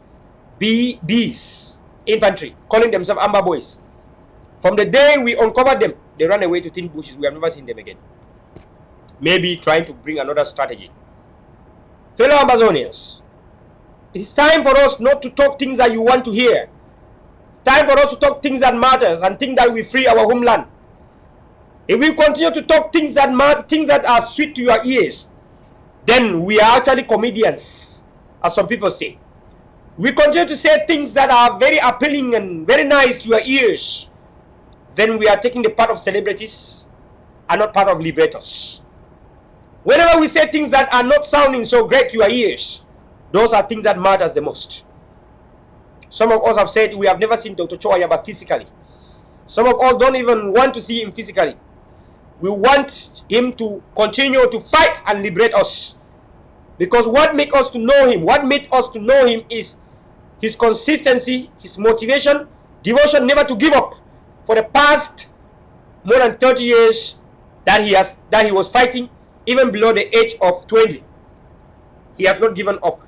S3: B's infantry, calling themselves Amba boys. From the day we uncovered them, they ran away to thin bushes. We have never seen them again. Maybe trying to bring another strategy. Fellow Amazonians, it's time for us not to talk things that you want to hear. It's time for us to talk things that matters and things that will free our homeland. If we continue to talk things that are sweet to your ears, then we are actually comedians, as some people say. We continue to say things that are very appealing and very nice to your ears, then we are taking the part of celebrities and not part of liberators. Whenever we say things that are not sounding so great to your ears, those are things that matters the most. Some of us have said we have never seen Dr. Choayaba physically. Some of us don't even want to see him physically. We want him to continue to fight and liberate us. Because what makes us to know him, is his consistency, his motivation, devotion never to give up. For the past more than 30 years that he was fighting, even below the age of 20, he has not given up.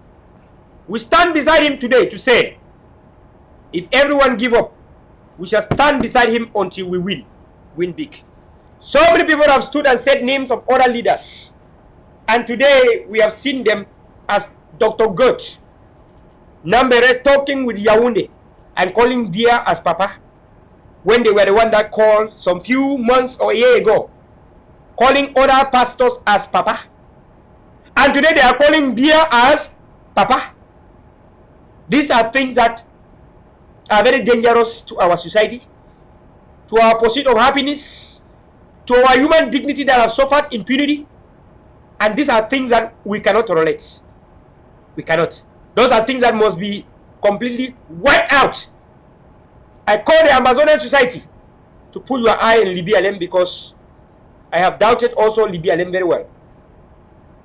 S3: We stand beside him today to say, if everyone give up, we shall stand beside him until we win big. So many people have stood and said names of other leaders, and today we have seen them as Dr. Gut, Nambere talking with Yaoundé and calling Bia as Papa. when they were the one that called some few months or a year ago, calling other pastors as Papa. And today they are calling Bia as Papa. These are things that are very dangerous to our society, to our pursuit of happiness, to our human dignity that have suffered impunity. And these are things that we cannot tolerate. We cannot. Those are things that must be completely wiped out. I call the Amazonian society to put your eye in Libya Lem, because I have doubted also Libya Lem very well.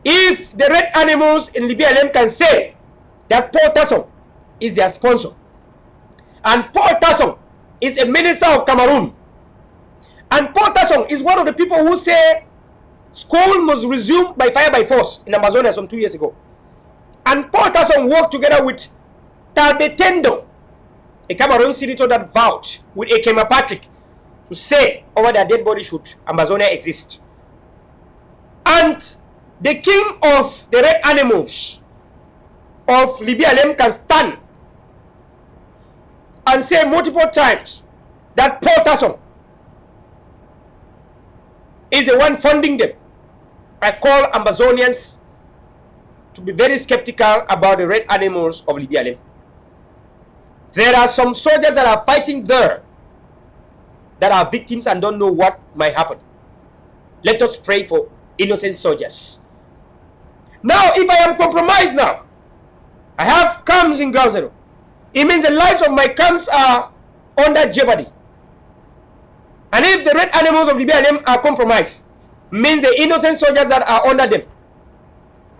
S3: If the red animals in Libya Lem can say that Paul Tasson is their sponsor, and Paul Tasson is a minister of Cameroon, and Paul Tasson is one of the people who say school must resume by fire by force in Amazonia some 2 years ago, and Paul Tasson worked together with Talbetendo, a Cameroon senator that vowed with Ekema Patrick to say over their dead body should Amazonia exist. And the king of the red animals of Libya Lem can stand and say multiple times that Paul Tasson is the one funding them. I call Amazonians to be very skeptical about the red animals of Libya Lem. There are some soldiers that are fighting there that are victims and don't know what might happen. Let us pray for innocent soldiers. Now, if I am compromised now, I have camps in Ground Zero. It means the lives of my camps are under jeopardy. And if the red animals of Libya Lem are compromised, means the innocent soldiers that are under them,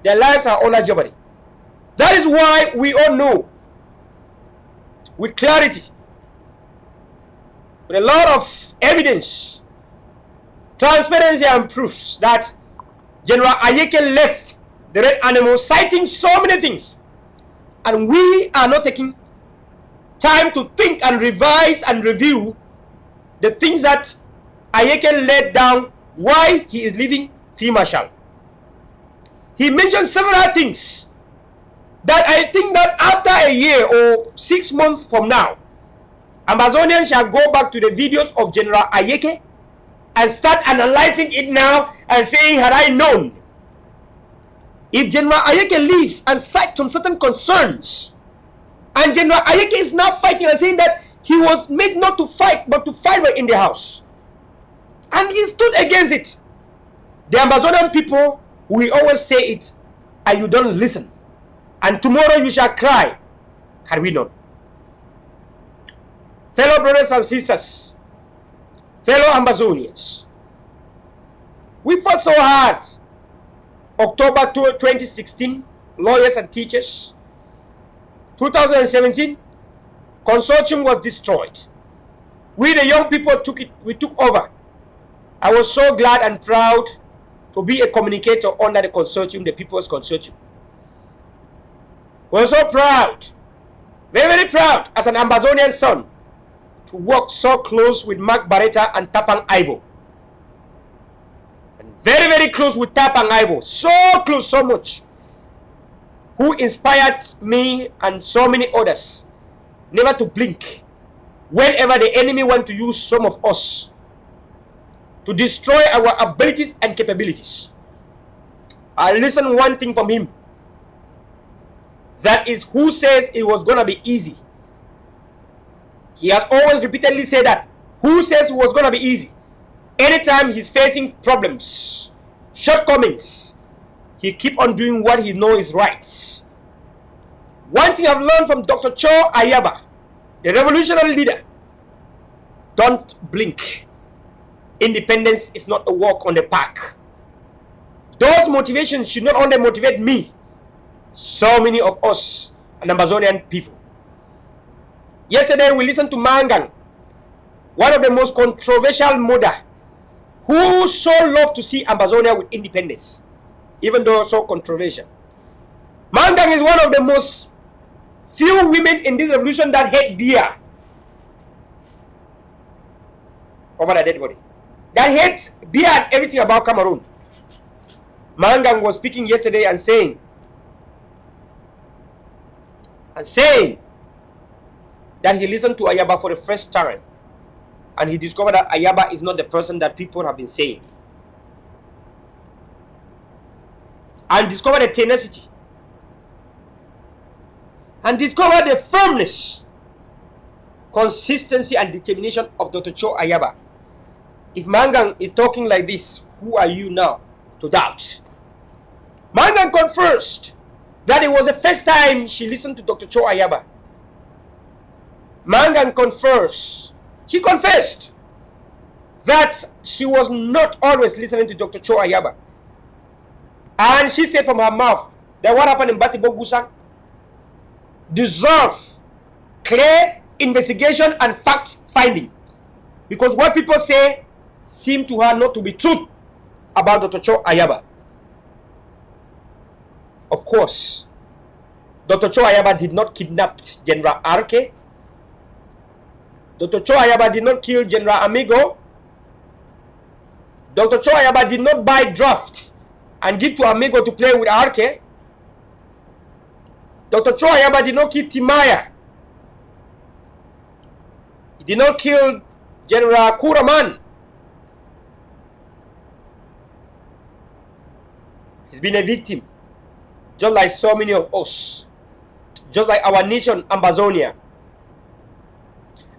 S3: their lives are under jeopardy. That is why we all know with clarity, with a lot of evidence, transparency and proofs that General Ayeke left the red animals, citing so many things. And we are not taking time to think and revise and review the things that Ayeke laid down why he is leaving Field Marshal. He mentioned several things that I think that after a year or 6 months from now, Amazonians shall go back to the videos of General Ayeke and start analyzing it now and saying, had I known. If General Ayeke leaves and cites some certain concerns, and General Ayeke is now fighting and saying that he was made not to fight, but to fight in the house, and he stood against it, the Amazonian people will always say it, and you don't listen. And tomorrow you shall cry, had we known. Fellow brothers and sisters, fellow Amazonians, we fought so hard. October 2016, lawyers and teachers. 2017, consortium was destroyed. We the young people we took over. I was so glad and proud to be a communicator under the consortium, the People's Consortium. We were so proud, very, very proud as an Amazonian son to work so close with Mark Barretta and Tapang Ivo. And very, very close with Tapang Ivo. So close, so much. Who inspired me and so many others never to blink whenever the enemy want to use some of us to destroy our abilities and capabilities. I listened one thing from him. That is, who says it was going to be easy? He has always repeatedly said that. Who says it was going to be easy? Anytime he's facing problems, shortcomings, he keep on doing what he knows is right. One thing I've learned from Dr. Cho Ayaba, the revolutionary leader, don't blink. Independence is not a walk on the park. Those motivations should not only motivate me, so many of us and Amazonian people. Yesterday we listened to Mangang, one of the most controversial mother, who so love to see Amazonia with independence, even though so controversial. Mangang is one of the most few women in this revolution that hate beer over the dead body. That hates beer and everything about Cameroon. Mangang was speaking yesterday and saying that he listened to Ayaba for the first time and he discovered that Ayaba is not the person that people have been saying. And discovered the tenacity. And discovered the firmness, consistency, and determination of Dr. Cho Ayaba. If Mangang is talking like this, who are you now to doubt? Mangang confessed that it was the first time she listened to Dr. Cho Ayaba. Mangang confessed. She confessed that she was not always listening to Dr. Cho Ayaba. And she said from her mouth that what happened in Batibo Gusang deserve clear investigation and fact finding. Because what people say seem to her not to be truth about Dr. Cho Ayaba. Of course, Dr. Cho Ayaba did not kidnap General RK. Dr. Cho Ayaba did not kill General Amigo. Dr. Cho Ayaba did not buy draft and give to Amigo to play with RK. Dr. Cho Ayaba did not kill Timaya. He did not kill General Kuraman. He's been a victim, just like so many of us, just like our nation, Ambazonia.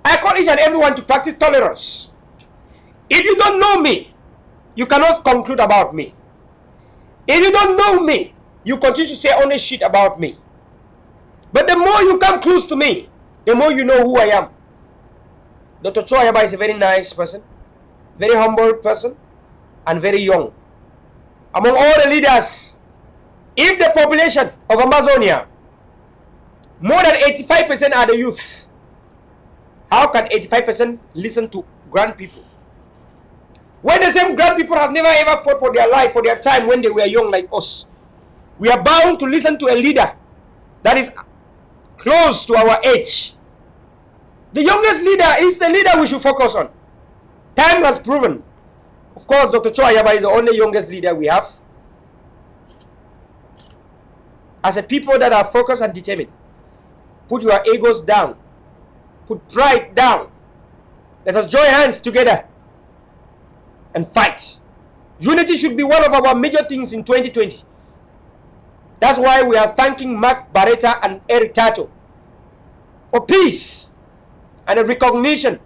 S3: I call each and everyone to practice tolerance. If you don't know me, you cannot conclude about me. If you don't know me, you continue to say only shit about me. But the more you come close to me, the more you know who I am. Dr. Cho Ayaba is a very nice person, very humble person, and very young. Among all the leaders, if the population of Amazonia, more than 85% are the youth, how can 85% listen to grand people? When the same grand people have never ever fought for their life, for their time when they were young like us. We are bound to listen to a leader that is close to our age. The youngest leader is the leader we should focus on. Time has proven. Of course, Dr. Cho Ayaba is the only youngest leader we have. As a people that are focused and determined, put your egos down. Put pride down. Let us join hands together and fight. Unity should be one of our major things in 2020. That's why we are thanking Mark Barretta and Eric Tato for peace and a recognition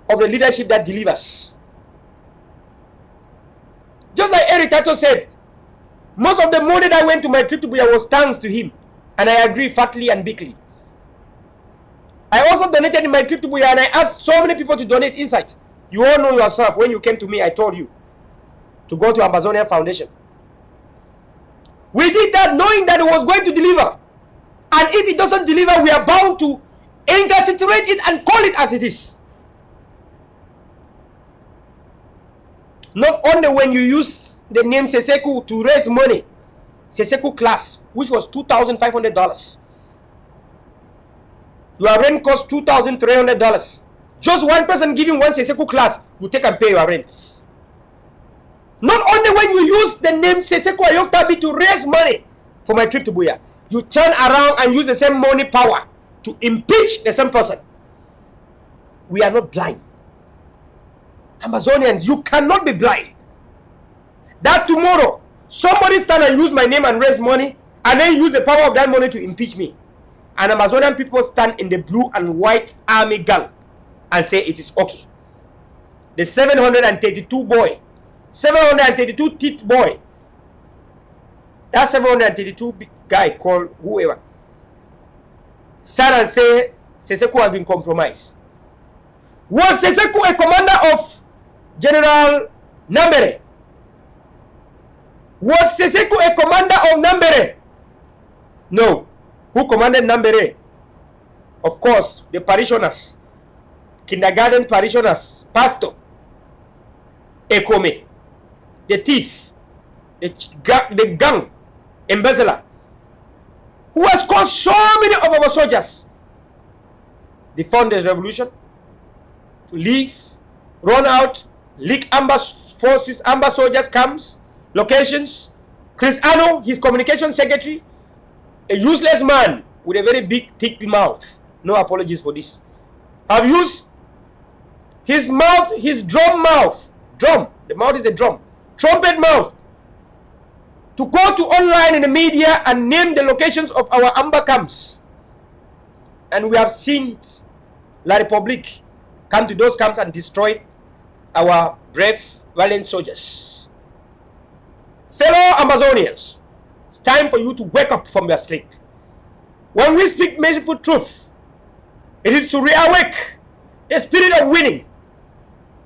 S3: of the leadership that delivers. Just like Eric Tato said, most of the money that went to my trip to Buya was thanks to him. And I agree fatly and bigly. I also donated in my trip to Buya, and I asked so many people to donate inside. You all know yourself, when you came to me, I told you to go to Amazonian Foundation. We did that knowing that it was going to deliver. And if it doesn't deliver, we are bound to incarcerate it and call it as it is. Not only when you use the name Seseku to raise money, Seseku class, which was $2,500. Your rent cost $2,300. Just one person giving one Seseku class, you take and pay your rents. Not only when you use the name Seseku Ayoktabi to raise money for my trip to Buya, you turn around and use the same money power to impeach the same person. We are not blind. Amazonians, you cannot be blind. That tomorrow, somebody stand and use my name and raise money, and then use the power of that money to impeach me. And Amazonian people stand in the blue and white army gang and say it is okay. The 732 boy, 732 teeth boy, that 732 big guy called whoever, stand and say Seseku has been compromised. Was Seseku a commander of General Nambere? Was Seseku a commander of Nambere? No. Who commanded Nambere? Of course, the parishioners, kindergarten parishioners, pastor, Ekome, the thief, the gang, embezzler, who has caused so many of our soldiers. They fund the revolution to leave, run out, leak Amba forces, Amba soldiers camps, locations. Chris Ano, his communication secretary, a useless man with a very big thick mouth. No apologies for this. Have used his mouth, his drum mouth, the mouth is a drum, trumpet mouth, to go to online in the media and name the locations of our Amba camps. And we have seen La Republique come to those camps and destroy our brave, valiant soldiers. Fellow Amazonians, it's time for you to wake up from your sleep. When we speak merciful truth, it is to reawake the spirit of winning,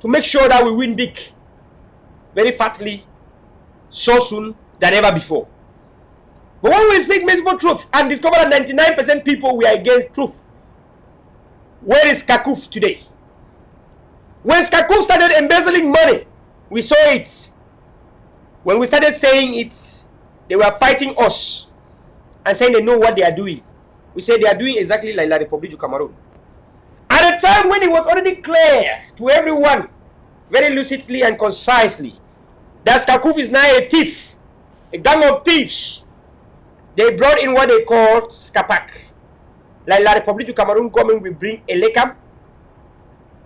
S3: to make sure that we win big, very fatly, so soon than ever before. But when we speak merciful truth and discover that 99% people we are against truth, where is Skakuf today? When Skakuf started embezzling money, we saw it. When we started saying it, they were fighting us and saying they know what they are doing. We said they are doing exactly like La République du Cameroon. At a time when it was already clear to everyone, very lucidly and concisely, that Skakuf is now a thief, a gang of thieves. They brought in what they called Skapak. Like La République du Cameroon government will bring a lekam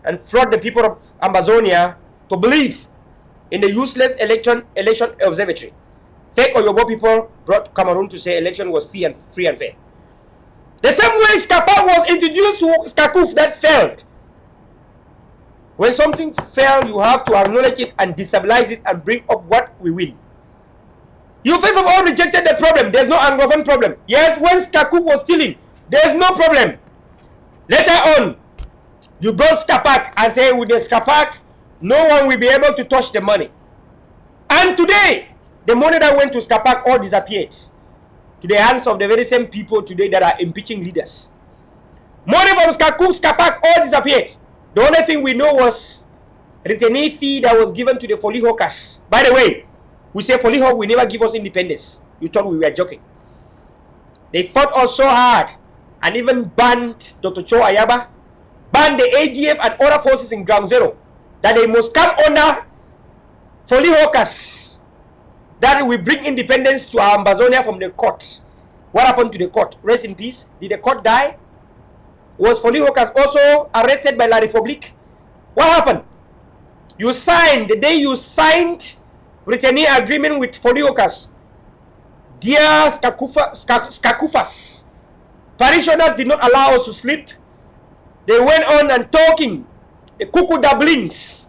S3: and fraud the people of Amazonia to believe in the useless election observatory. Fake Oyobo people brought Cameroon to say election was free and fair. The same way Skapak was introduced to Skakuf that failed. When something fails, you have to acknowledge it and destabilize it and bring up what we win. You first of all rejected the problem. There's no Anglophone problem. Yes, when Skakuf was stealing, there's no problem. Later on, you brought Skapak and say with the Skapak, no one will be able to touch the money. And today, the money that went to Skapak all disappeared to the hands of the very same people today that are impeaching leaders. Money from Skapak all disappeared. The only thing we know was retenue fee that was given to the Folly Hawkers. By the way, we say Folly Hawk will never give us independence. You thought we were joking. They fought us so hard and even banned Dr. Cho Ayaba, banned the ADF and other forces in Ground Zero, that they must come under Folly Hawkers, that we bring independence to our Amazonia from the court. What happened to the court? Rest in peace. Did the court die? Was Folly Hawkers also arrested by La République? What happened? You signed, the day you signed returning agreement with Folly Hawkers, dear Skakufas, parishioners did not allow us to sleep. They went on and talking. The Cuckoo Doublings,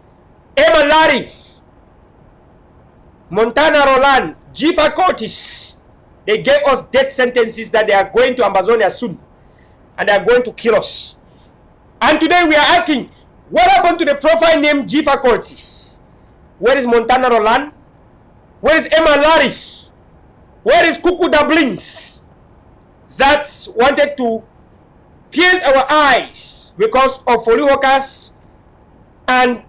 S3: Emma Larry, Montana Roland, Jifa Curtis, they gave us death sentences that they are going to Amazonia soon and they are going to kill us. And today we are asking, what happened to the profile named Jifa Curtis? Where is Montana Roland? Where is Emma Larry? Where is Cuckoo Doublings that wanted to pierce our eyes because of Folly Hawkers and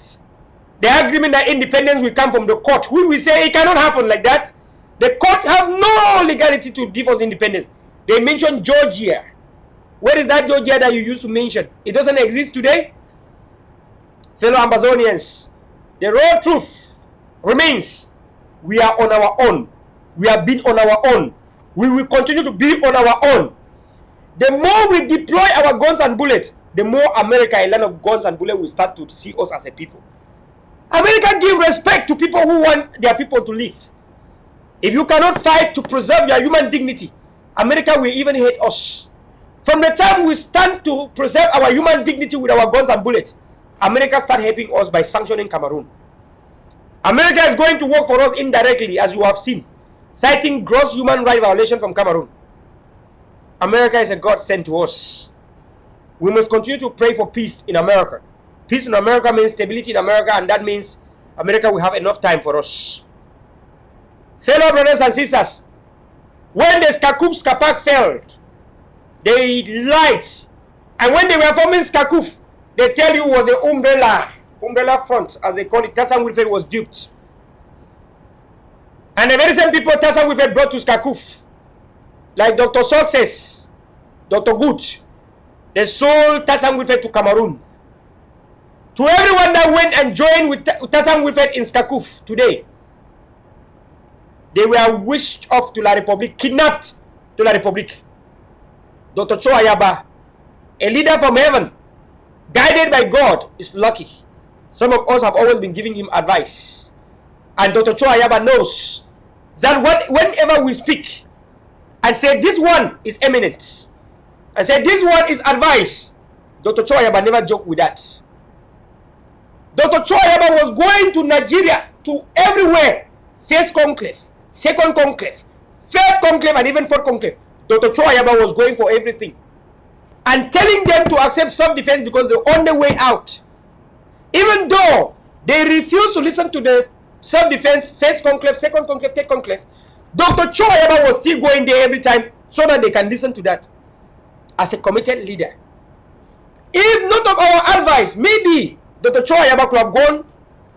S3: the agreement that independence will come from the court? We will say it cannot happen like that. The court has no legality to give us independence. They mentioned Georgia. Where is that Georgia that you used to mention? It doesn't exist today. Fellow Amazonians, the raw truth remains. We are on our own. We have been on our own. We will continue to be on our own. The more we deploy our guns and bullets, the more America, a land of guns and bullets, will start to see us as a people. America gives respect to people who want their people to live. If you cannot fight to preserve your human dignity, America will even hate us. From the time we stand to preserve our human dignity with our guns and bullets, America start helping us by sanctioning Cameroon. America is going to work for us indirectly, as you have seen, citing gross human rights violation from Cameroon. America is a God sent to us. We must continue to pray for peace in America. Peace in America means stability in America, and that means America will have enough time for us. Fellow brothers and sisters, when the Skapak failed, they lied. And when they were forming Skakuf, they tell you it was the umbrella front, as they call it. Tassan Wilfred was duped. And the very same people Tassan Wilfred brought to Skakuf, like Dr. Success, Dr. Good, they sold Tassan Wilfred to Cameroon. To everyone that went and joined with Tassan Wilfred in Skakuf today, they were wished off to La République, kidnapped to La République. Dr. Cho Ayaba, a leader from heaven, guided by God, is lucky. Some of us have always been giving him advice. And Dr. Cho Ayaba knows that whenever we speak and say this one is eminent, and say this one is advice, Dr. Cho Ayaba never joke with that. Dr. Cho Ayaba was going to Nigeria, to everywhere. First conclave, second conclave, third conclave, and even fourth conclave. Dr. Cho Ayaba was going for everything. And telling them to accept self-defense because they're on the way out. Even though they refused to listen to the self-defense, first conclave, second conclave, third conclave, Dr. Cho Ayaba was still going there every time so that they can listen to that as a committed leader. If not of our advice, maybe Dr. Cho Ayaba could have gone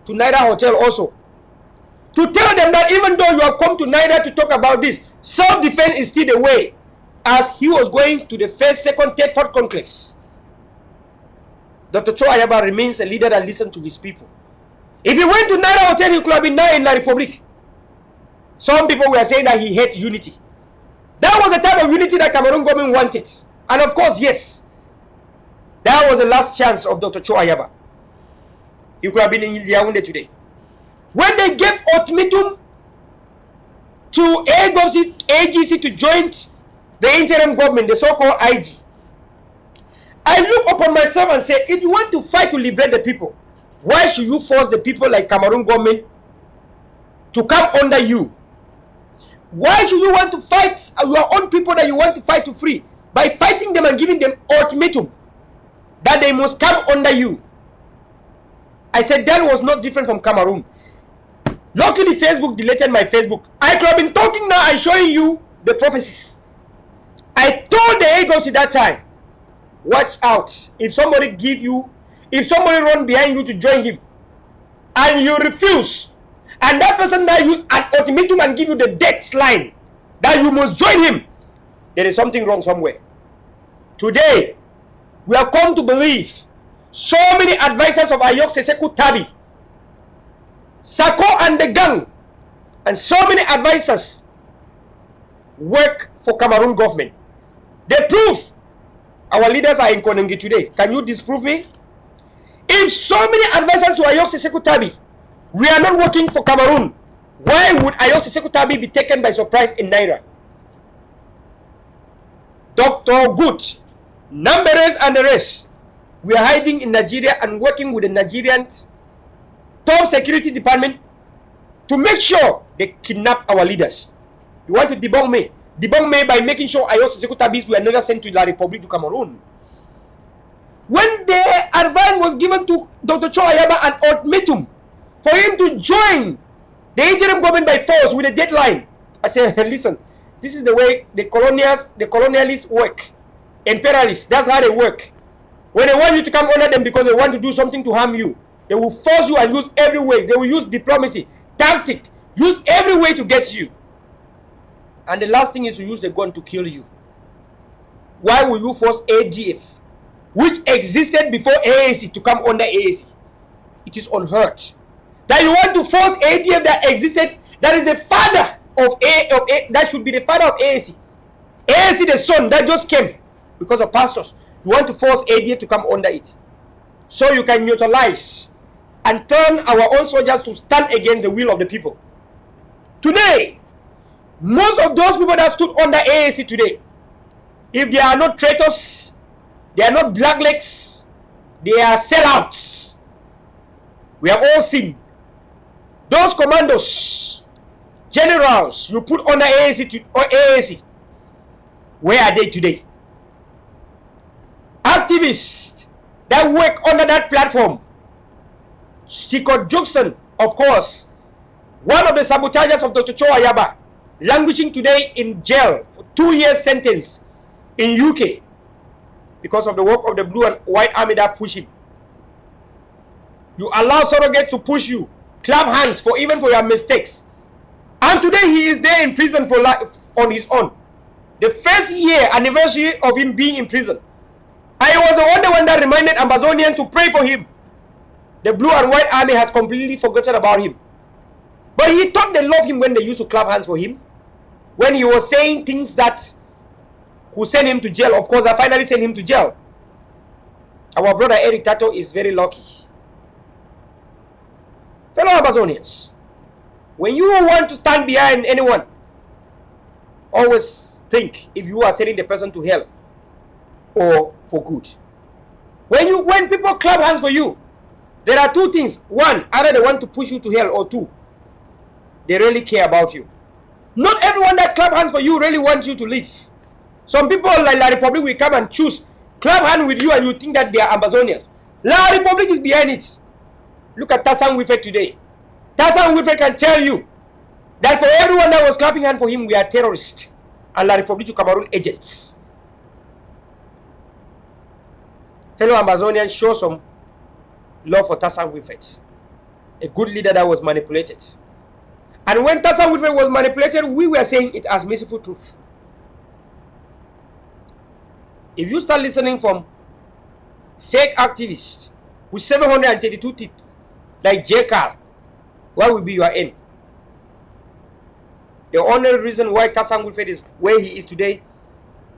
S3: to Naira Hotel also to tell them that even though you have come to Naira to talk about this, self-defense is still the way, as he was going to the first, second, third, fourth conclaves. Dr. Cho Ayaba remains a leader that listens to his people. If he went to Naira Hotel, he could have been now in La Republic. Some people were saying that he hates unity. That was the type of unity that Cameroon government wanted. And of course, yes, that was the last chance of Dr. Cho Ayaba. He could have been in Yaoundé today. When they gave ultimatum to AGC to join the interim government, the so-called IG, I look upon myself and say, if you want to fight to liberate the people, why should you force the people like Cameroon government to come under you? Why should you want to fight your own people that you want to fight to free by fighting them and giving them ultimatum that they must come under you? I said that was not different from Cameroon. Luckily, Facebook deleted my Facebook. I could have been talking now and showing you the prophecies. I told the agency that time, watch out. If somebody run behind you to join him, and you refuse, and that person now use an ultimatum and give you the death line that you must join him, there is something wrong somewhere. Today, we have come to believe so many advisors of Ayok Seseku Tabi, Sako and the gang, and so many advisors work for Cameroon government. They prove our leaders are in Konongi today. Can you disprove me? If so many advisors to Ayok Seseku Tabi, we are not working for Cameroon, why would Ayok Seseku Tabi be taken by surprise in Naira? Dr. Good, Namberes and the rest, we are hiding in Nigeria and working with the Nigerian top security department to make sure they kidnap our leaders. You want to debunk me? Debunk me by making sure Ayok Seseku Tabis were never sent to La Republic to Cameroon. When the advice was given to Dr. Cho Ayaba an ultimatum for him to join the interim government by force with a deadline, I said, listen, this is the way the colonialists work. Imperialists, that's how they work. When they want you to come under them because they want to do something to harm you, they will force you and use every way. They will use diplomacy, tactic, use every way to get you. And the last thing is to use the gun to kill you. Why will you force ADF, which existed before AAC, to come under AAC? It is unheard. That you want to force ADF that existed, that is the father of that should be the father of AAC. AAC, the son that just came because of pastors. You want to force ADF to come under it, so you can neutralize and turn our own soldiers to stand against the will of the people. Today, most of those people that stood under AAC today, if they are not traitors, they are not blacklegs, they are sellouts. We have all seen those commandos, generals you put under AAC, where are they today? Activists that work under that platform. Sikot Juxon, of course, one of the sabotagers of Dr. Cho Ayaba, languishing today in jail for 2 years sentence in UK because of the work of the Blue and White Army that push him. You allow surrogates to push you, clap hands for even for your mistakes, and today he is there in prison for life on his own. The first year anniversary of him being in prison, I was the only one that reminded Ambazonians to pray for him. The Blue and White Army has completely forgotten about him. But he thought they loved him when they used to clap hands for him. When he was saying things that could send him to jail. Of course, I finally sent him to jail. Our brother Eric Tato is very lucky. Amazonians, when you want to stand behind anyone, always think if you are sending the person to hell or for good. When people clap hands for you, there are two things. One, either they want to push you to hell, or two, they really care about you. Not everyone that clap hands for you really wants you to live. Some people like La Republic will come and choose, clap hand with you, and you think that they are Amazonians. La Republic is behind it. Look at Tassan Wifet today. Tassan Wifet can tell you that for everyone that was clapping hand for him, we are terrorists and La Republic to Cameroon agents. Fellow Amazonians, show some love for Tassan Wifet, a good leader that was manipulated. And when Tassan Wifet was manipulated, we were saying it as merciful truth. If you start listening from fake activists with 732 teeth, like J. Carl, what will be your end? The only reason why Tassan Wifet is where he is today,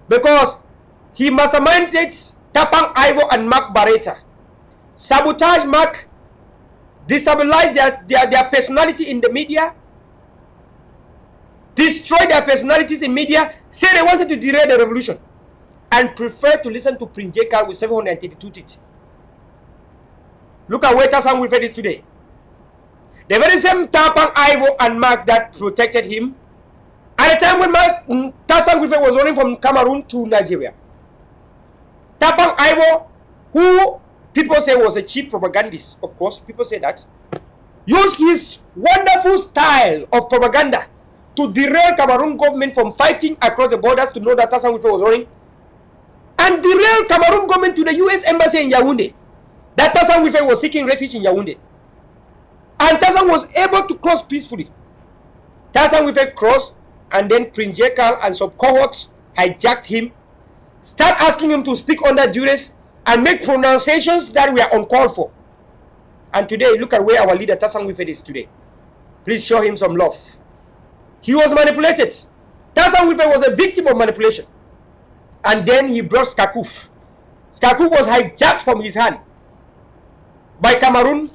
S3: because he masterminded Tapang Ivo and Mark Barreta, sabotage Mark, destabilize their personality in the media, destroy their personalities in media, say they wanted to derail the revolution, and prefer to listen to Prince J. Carl with 732 teeth. Look at where Tassan Wifet is today. The very same Tapang Ivo and Mark that protected him at the time when Tassan Wifet was running from Cameroon to Nigeria. Tapang Ivo, who people say was a chief propagandist, of course, people say that, used his wonderful style of propaganda to derail Cameroon government from fighting across the borders to know that Tassan Wifet was running, and derail Cameroon government to the US embassy in Yaoundé, that Tassan Wifet was seeking refuge in Yaoundé. And Tassan was able to cross peacefully. Tassan Wifet crossed, and then Prince J. Carl and some cohorts hijacked him, start asking him to speak under duress, and make pronunciations that were uncalled for. And today, look at where our leader Tassan Wifet is today. Please show him some love. He was manipulated. Tassan Wifet was a victim of manipulation. And then he brought Skakuf. Skakuf was hijacked from his hand by Cameroon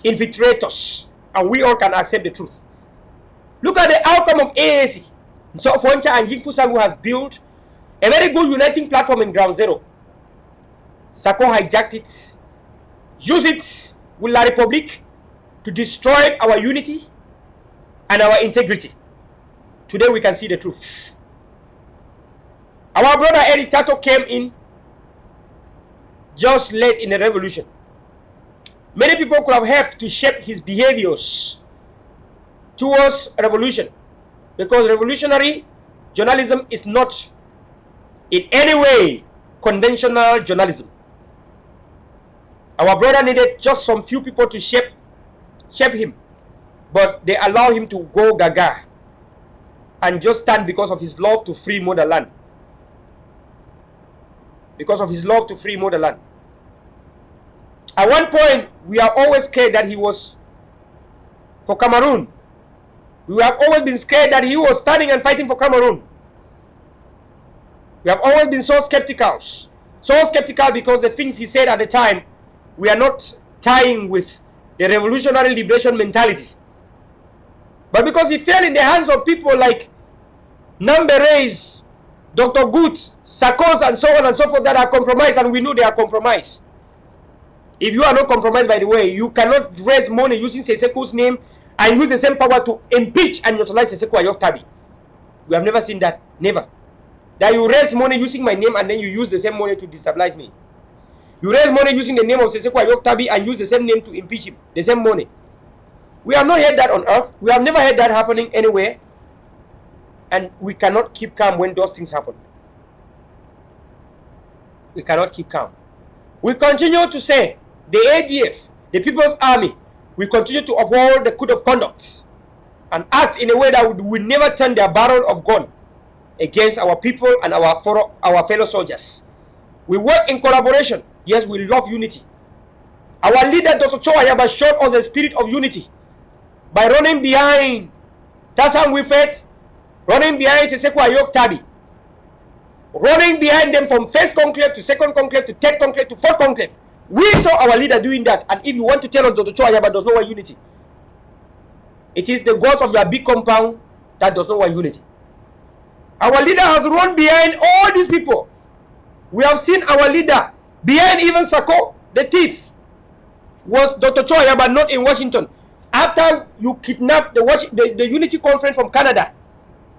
S3: infiltrators. And we all can accept the truth. Look at the outcome of AAC. So Foncha and Yingfu Sangu has built a very good uniting platform in Ground Zero. Sako hijacked it, used it with La Republique to destroy our unity and our integrity. Today we can see the truth. Our brother Eric Tato came in just late in the revolution. Many people could have helped to shape his behaviors towards revolution, because revolutionary journalism is not in any way conventional journalism. Our brother needed just some few people to shape him, but they allow him to go gaga and just stand because of his love to free motherland. Because of his love to free motherland. At one point, we are always scared that he was for Cameroon. We have always been scared that he was standing and fighting for Cameroon. We have always been so skeptical. So skeptical because the things he said at the time, we are not tying with the revolutionary liberation mentality. But because he fell in the hands of people like Namberes, Dr. Good, Sakos, and so on and so forth that are compromised, and we know they are compromised. If you are not compromised, by the way, you cannot raise money using Seseko's name and use the same power to impeach and neutralize Seseko Ayok Tabi. We have never seen that. Never. That you raise money using my name and then you use the same money to destabilize me. You raise money using the name of Seseko Ayok Tabi and use the same name to impeach him. The same money. We have not heard that on earth. We have never heard that happening anywhere. And we cannot keep calm when those things happen. We cannot keep calm. We continue to say the ADF, the People's Army, will continue to uphold the code of conduct and act in a way that will never turn their barrel of gun against our people and our fellow soldiers. We work in collaboration. Yes, we love unity. Our leader, Dr. Chowayaba, showed us the spirit of unity by running behind Tassan Wifet, running behind Seseko Ayok Tabi, running behind them from first conclave to second conclave to third conclave to fourth conclave. We saw our leader doing that, and if you want to tell us Dr. Chowayaba does not want unity, It is the gods of your big compound that does not want unity. Our leader has run behind all these people. We have seen our leader behind even Sako, the thief, was Dr. Cho Ayaba, not in Washington. After you kidnapped the Unity Conference from Canada,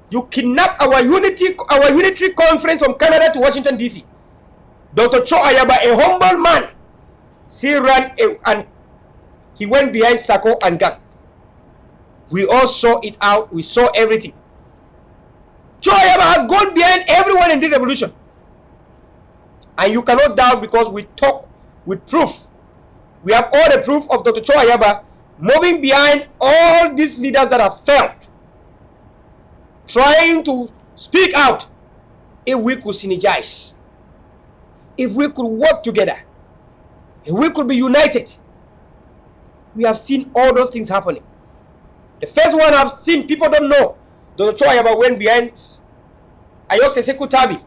S3: you kidnapped our unitary conference from Canada to Washington, D.C. Dr. Cho Ayaba, a humble man, and he went behind Sako and gang. We all saw it out. We saw everything. Cho Ayaba has gone behind everyone in the revolution. And you cannot doubt, because we talk with proof. We have all the proof of Dr. Cho Ayaba moving behind all these leaders that have failed, trying to speak out. If we could synergize, if we could work together, if we could be united. We have seen all those things happening. The first one I've seen, people don't know, Dr. Cho Ayaba went behind Ayok Seseku Tabi.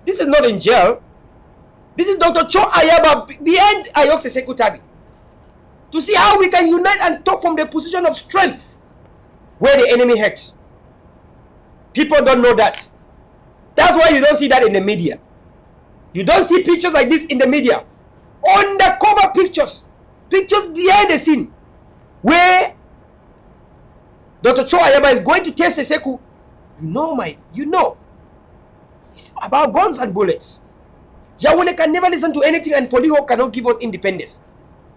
S3: This is not in jail. This is Dr. Cho Ayaba behind Ayok Seseku Tabi, to see how we can unite and talk from the position of strength where the enemy hurts. People don't know that. That's why you don't see that in the media. You don't see pictures like this in the media. Undercover pictures behind the scene, where Dr. Cho Ayaba is going to tell Seseku, you know, it's about guns and bullets. Yawone can never listen to anything, and Folihawk cannot give us independence.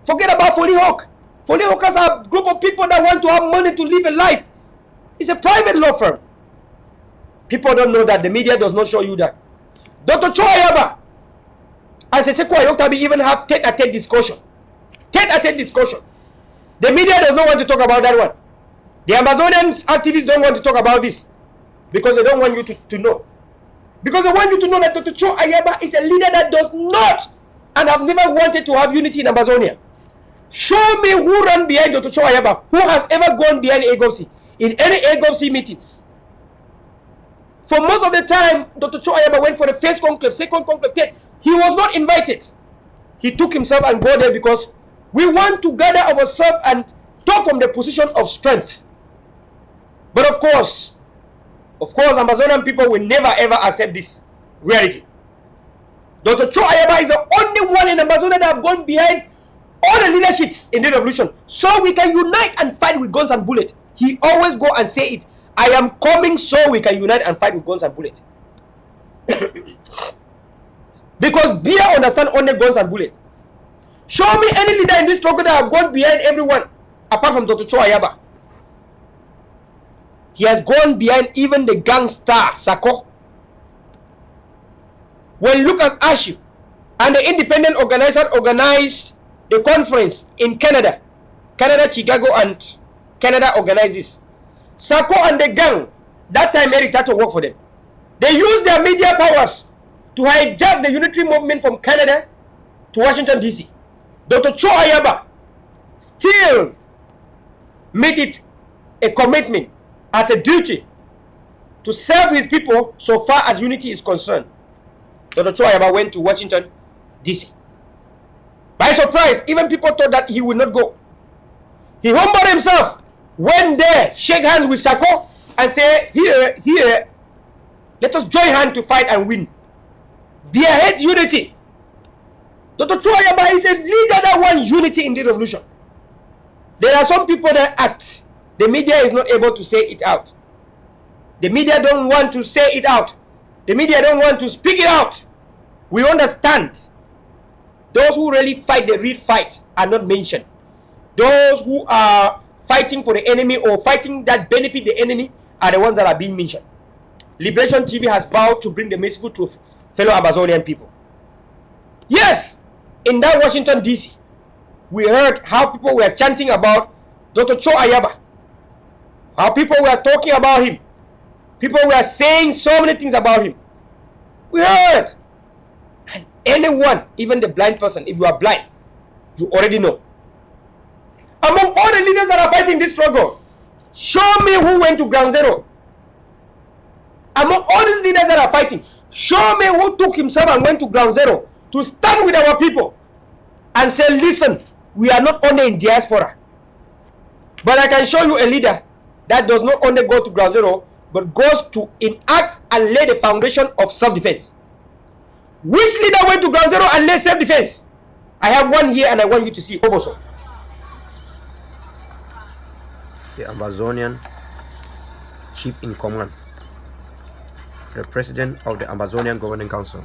S3: Forget about Folihawk. Folihawkers are a group of people that want to have money to live a life. It's a private law firm. People don't know that. The media does not show you that. Dr. Cho Ayaba and Seseku Ayoktabi even have tete-a-tete discussion. Tete-a-tete discussion. The media does not want to talk about that one. The Amazonian activists don't want to talk about this, because they don't want you to know. Because they want you to know that Dr. Cho Ayaba is a leader that does not and have never wanted to have unity in Amazonia. Show me who ran behind Dr. Cho Ayaba, who has ever gone behind AGOC in any AGOC meetings. For most of the time, Dr. Cho Ayaba went for the first conclave, second conclave, third. He was not invited. He took himself and go there because we want to gather ourselves and talk from the position of strength. But of course, Amazonian people will never ever accept this reality. Dr. Cho Ayaba is the only one in Amazonia that have gone behind all the leaderships in the revolution, so we can unite and fight with guns and bullets. He always go and say it. I am coming so we can unite and fight with guns and bullets. Because Bia understand only guns and bullets. Show me any leader in this struggle that have gone behind everyone apart from Dr. Cho Ayaba. He has gone behind even the gangster Sako. When Lucas Ashu and the independent organizers organized the conference in Canada, Chicago, and Canada organizes. Sako and the gang, that time Eric Tato worked for them. They used their media powers to hijack the unitary movement from Canada to Washington, D.C. Dr. Cho Ayaba still made it a commitment as a duty to serve his people so far as unity is concerned. Dr. Cho Ayaba went to Washington, D.C. By surprise, even people thought that he would not go. He humbled himself, went there, shake hands with Sako, and say, here, let us join hands to fight and win. There hates unity. Dr. Cho Ayaba is a leader that wants unity in the revolution. There are some people that act. The media is not able to say it out. The media don't want to say it out. The media don't want to speak it out. We understand. Those who really fight the real fight are not mentioned. Those who are fighting for the enemy or fighting that benefit the enemy are the ones that are being mentioned. Liberation TV has vowed to bring the merciful truth, fellow Amazonian people. Yes, in that Washington, D.C., we heard how people were chanting about Dr. Cho Ayaba. How people were talking about him. People were saying so many things about him. We heard. And anyone, even the blind person, if you are blind, you already know. Among all the leaders that are fighting this struggle, show me who went to ground zero. Among all these leaders that are fighting, show me who took himself and went to ground zero to stand with our people and say, listen, we are not only in diaspora. But I can show you a leader that does not only go to ground zero, but goes to enact and lay the foundation of self-defense. Which leader went to ground zero and laid self-defense? I have one here and I want you to see. Oboso. The Amazonian chief in command, the president of the Amazonian Governing Council,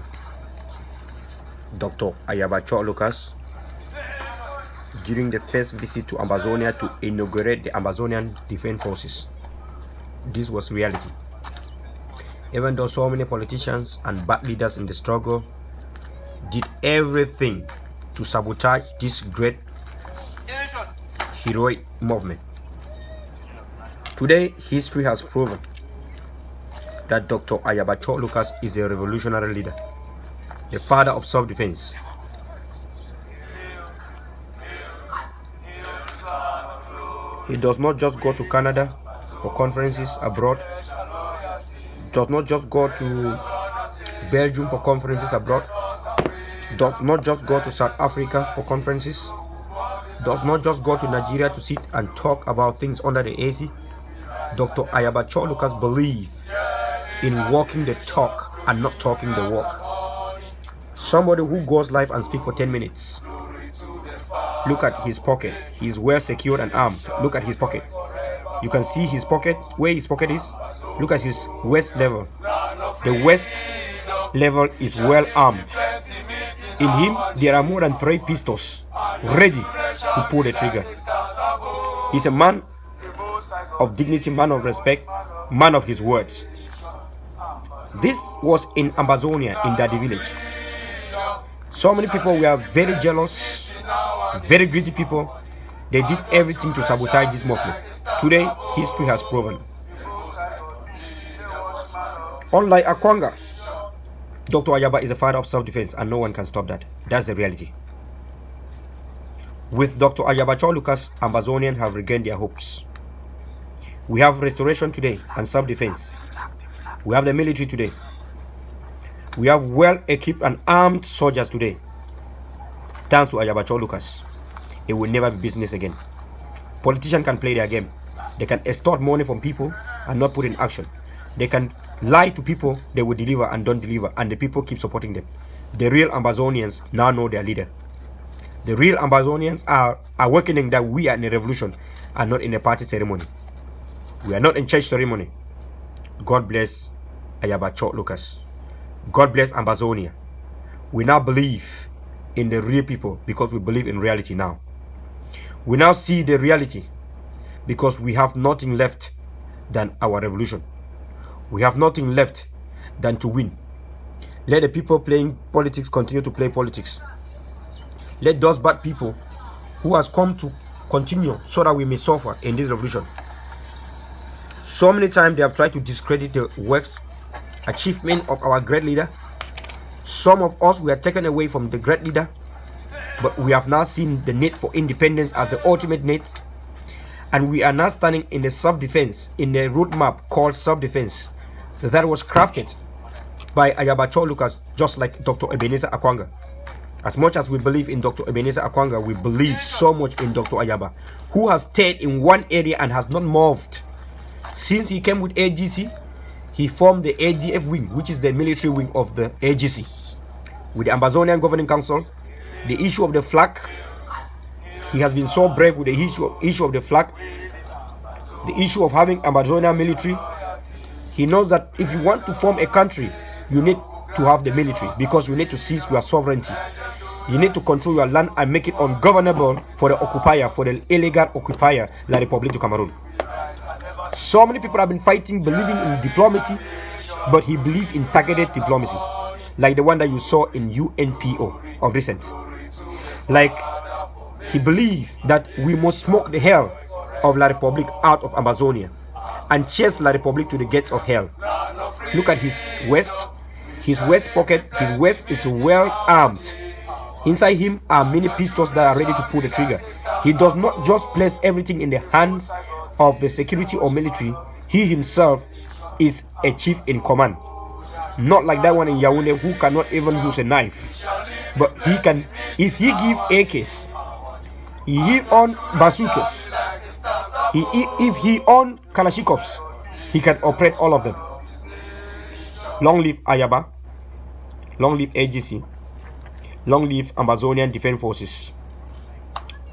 S3: Dr. Ayabacho Lucas, during the first visit to Amazonia to inaugurate the Amazonian Defense Forces. This was reality. Even though so many politicians and bad leaders in the struggle did everything to sabotage this great heroic movement. Today, history has proven that Dr. Ayabacho Lucas is a revolutionary leader, the father of self-defense. He does not just go to Canada for conferences abroad, does not just go to Belgium for conferences abroad, does not just go to South Africa for conferences, does not just go to Nigeria to sit and talk about things under the AC. Dr. Ayabacho Lucas believes in walking the talk and not talking the walk. Somebody who goes live and speaks for 10 minutes. Look at his pocket. He is well secured and armed. Look at his pocket. You can see his pocket, where his pocket is. Look at his waist level. The waist level is well armed. In him, there are more than 3 pistols ready to pull the trigger. He's a man of dignity, man of respect, man of his words. This was in Amazonia, in Daddy village. So many people were very jealous, very greedy people. They did everything to sabotage this movement. Today, history has proven. Unlike Akwanga, Dr. Ayaba is a father of self-defense and no one can stop that. That's the reality. With Dr. Ayabacho Lucas, Amazonians have regained their hopes. We have restoration today and self-defense. We have the military today. We have well-equipped and armed soldiers today. Thanks to Ayabacho Lucas. It will never be business again. Politicians can play their game. They can extort money from people and not put in action. They can lie to people, they will deliver and don't deliver, and the people keep supporting them. The real Amazonians now know their leader. The real Amazonians are awakening that we are in a revolution and not in a party ceremony. We are not in church ceremony. God bless Ayabacho Lucas. God bless Amazonia. We now believe in the real people because we believe in reality now. We now see the reality because we have nothing left than our revolution. We have nothing left than to win. Let the people playing politics continue to play politics. Let those bad people who has come to continue so that we may suffer in this revolution. So many times they have tried to discredit the works, achievement of our great leader. Some of us were taken away from the great leader, but we have now seen the need for independence as the ultimate need. And we are now standing in the self-defense, in the roadmap called self-defense that was crafted by Ayabacho Lucas, just like Dr. Ebenezer Akwanga. As much as we believe in Dr. Ebenezer Akwanga, we believe so much in Dr. Ayaba, who has stayed in one area and has not moved. Since he came with AGC, he formed the ADF wing, which is the military wing of the AGC. With the Amazonian Governing Council, the issue of the flag, he has been so brave with the issue of the flag, the issue of having Amazonian military. He knows that if you want to form a country, you need to have the military because you need to seize your sovereignty. You need to control your land and make it ungovernable for the occupier, for the illegal occupier, La République du Cameroon. So many people have been fighting, believing in diplomacy, but he believed in targeted diplomacy, like the one that you saw in UNPO of recent. Like, he believed that we must smoke the hell of La République out of Amazonia and chase La République to the gates of hell. Look at his waist pocket. His waist is well armed. Inside him are many pistols that are ready to pull the trigger. He does not just place everything in the hands of the security or military. He himself is a chief in command. Not like that one in Yaoundé who cannot even use a knife. But he can, if he give AKs, he give on bazookas, If he owned Kalashnikovs, he can operate all of them. Long live Ayaba. Long live AGC. Long live Amazonian Defense Forces.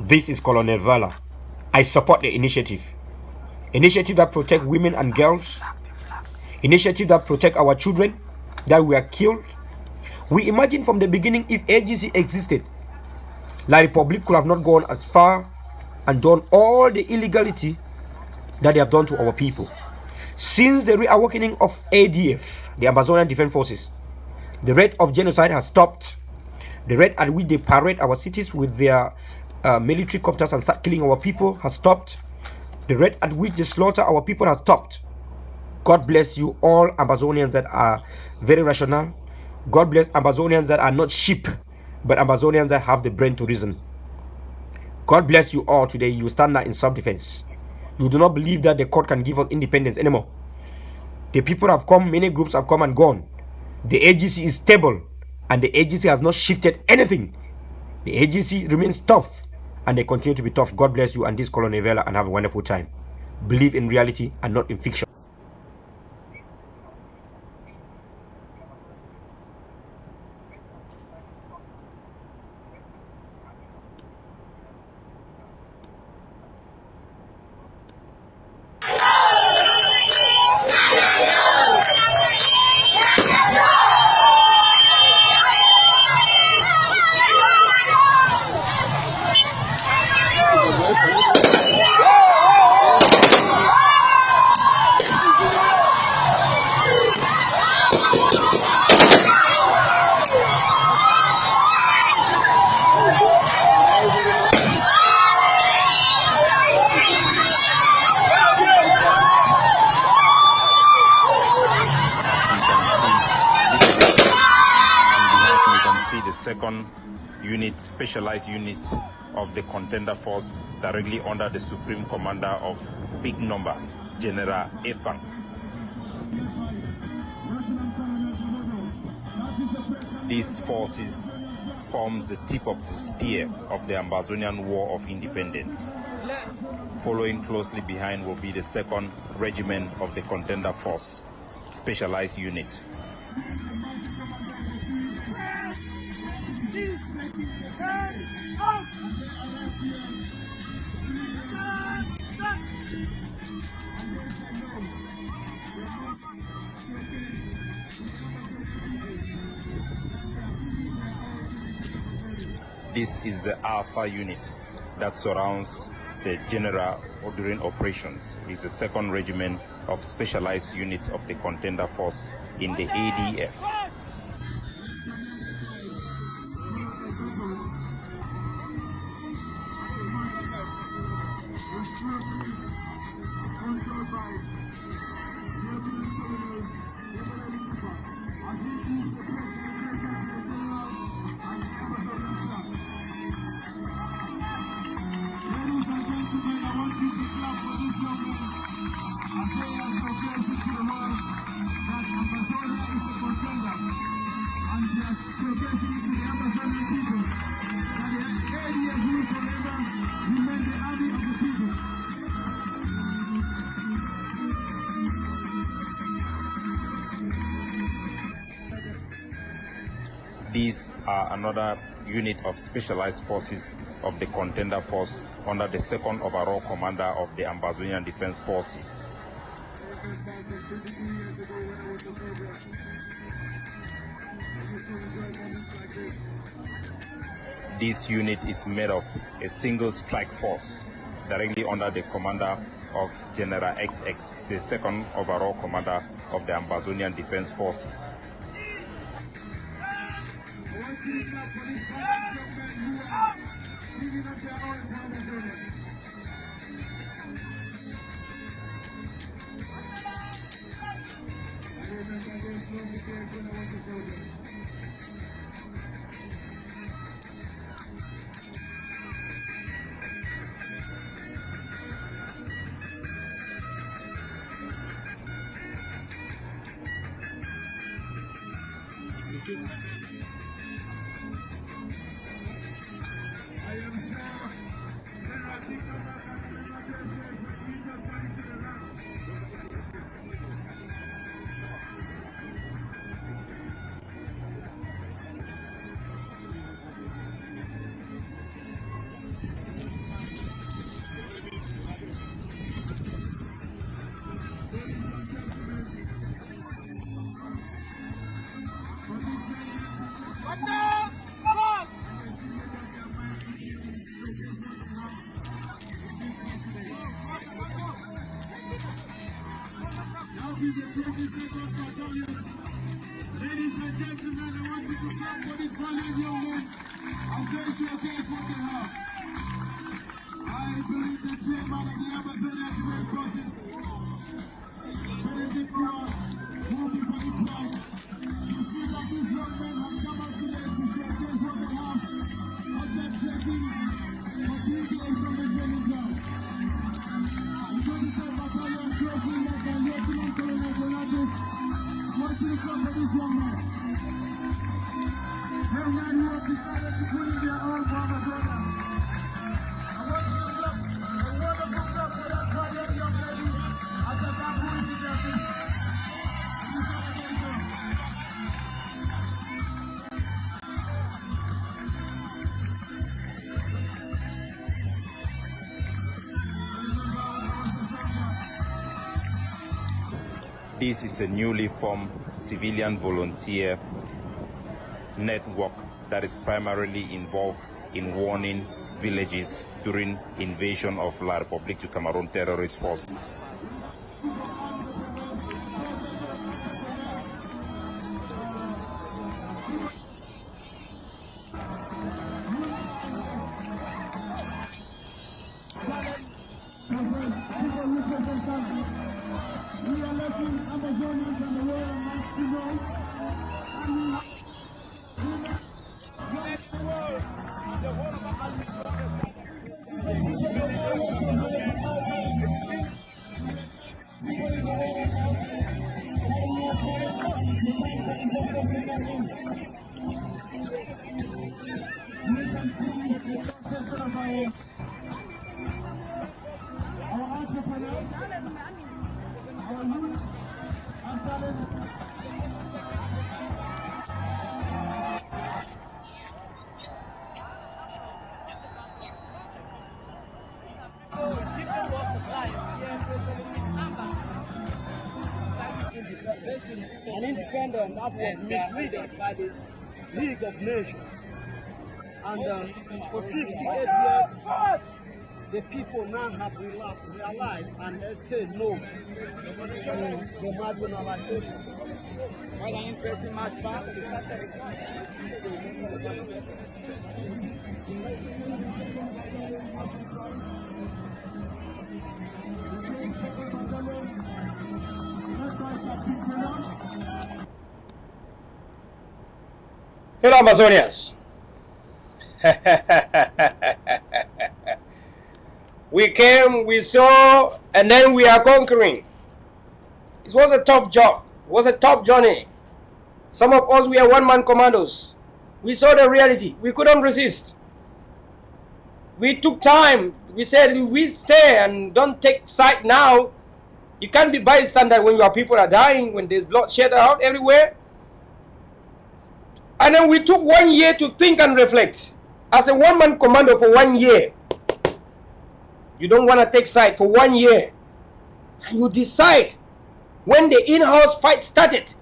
S3: This is Colonel Verla. I support the initiative. Initiative that protect women and girls. Initiative that protect our children that were killed. We imagine from the beginning, if AGC existed, La Republic could have not gone as far and done all the illegality that they have done to our people. Since the reawakening of ADF, the Amazonian Defense Forces, the rate of genocide has stopped. The rate at which they parade our cities with their military copters and start killing our people has stopped. The rate at which they slaughter our people has stopped. God bless you all Amazonians that are very rational. God bless Amazonians that are not sheep, but Amazonians that have the brain to reason. God bless you all today. You stand now in self-defense. You do not believe that the court can give us independence anymore. The people have come, many groups have come and gone. The AGC is stable, and the AGC has not shifted anything. The AGC remains tough, and they continue to be tough. God bless you and this Colonel Verla, and have a wonderful time. Believe in reality and not in fiction.
S4: The second unit, specialized unit of the contender force, directly under the supreme commander of big number, General Efang. These forces forms the tip of the spear of the Amazonian War of Independence. Following closely behind will be the second regiment of the contender force, specialized unit. This is the Alpha unit that surrounds the general during operations. It's the second regiment of specialized unit of the contender force in the ADF. These are another unit of specialized forces of the contender force under the second overall commander of the Amazonian Defense Forces. This unit is made of a single strike force directly under the commander of General XX, the second overall commander of the Amazonian Defense Forces.
S2: Ladies and gentlemen, I want you to clap for this valiant young man. I'm going to showcase what they have. I believe the chairman of the Amazonian Cement Forces, Benedict Ross, will be very proud to see that these young men have come out today to showcase what they have. And they're taking for privilege from the training ground. I'm going to tell Battalion Trophy like I'm Lieutenant Colonel Donatus. I want you to clap for this young man. Young man who have decided to put in their own for Amazonia. I want you to clap a wonderful clap for that valiant young lady at the back who is in their seat.
S4: This is a newly formed civilian volunteer network that is primarily involved in warning villages during invasion of La République du Cameroon terrorist forces.
S2: We are letting Amazonians and the world to know. You can see the concession of our entrepreneurs, our youth, and talent.
S1: An independent that was misleaded by the League of Nations. And for 58 years, the people now have realized and they say no to the marginalization. Quite an interesting match pass.
S3: Fellow Amazonians, we came, we saw, and then we are conquering. It was a tough job. It was a tough journey. Some of us were one-man commandos. We saw the reality. We couldn't resist. We took time. We said, if we stay and don't take side now, you can't be bystander when your people are dying, when there's bloodshed out everywhere. And then we took 1 year to think and reflect. As a one-man commando for 1 year, you don't want to take side for 1 year. And you decide when the in-house fight started.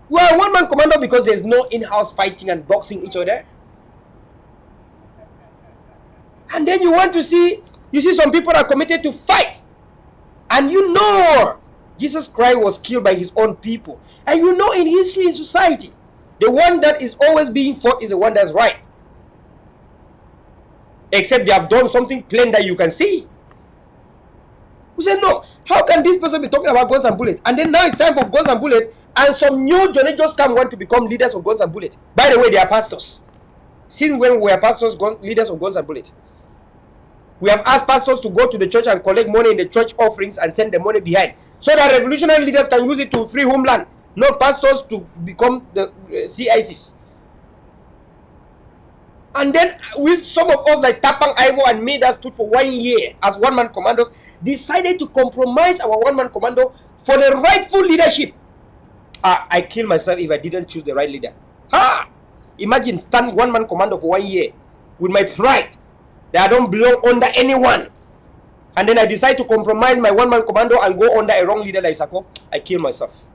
S3: We are one-man commando because there's no in-house fighting and boxing each other. And then you want to see, you see some people are committed to fight. And you know Jesus Christ was killed by his own people. And you know in history, in society, the one that is always being fought is the one that's right. Except they have done something plain that you can see. We say, no, how can this person be talking about guns and bullets? And then now it's time for guns and bullets, and some new Johnny just come want to become leaders of guns and bullets. By the way, they are pastors. Since when we are pastors, leaders of guns and bullets? We have asked pastors to go to the church and collect money in the church offerings and send the money behind, so that revolutionary leaders can use it to free homeland. Not pastors to become the CICs. And then with some of us like Tapang Ivo and me that stood for 1 year as one-man commandos, decided to compromise our one-man commando for the rightful leadership. I kill myself if I didn't choose the right leader. Ha! Imagine stand one-man commando for 1 year with my pride that I don't belong under anyone. And then I decide to compromise my one-man commando and go under a wrong leader like Sako. I kill myself.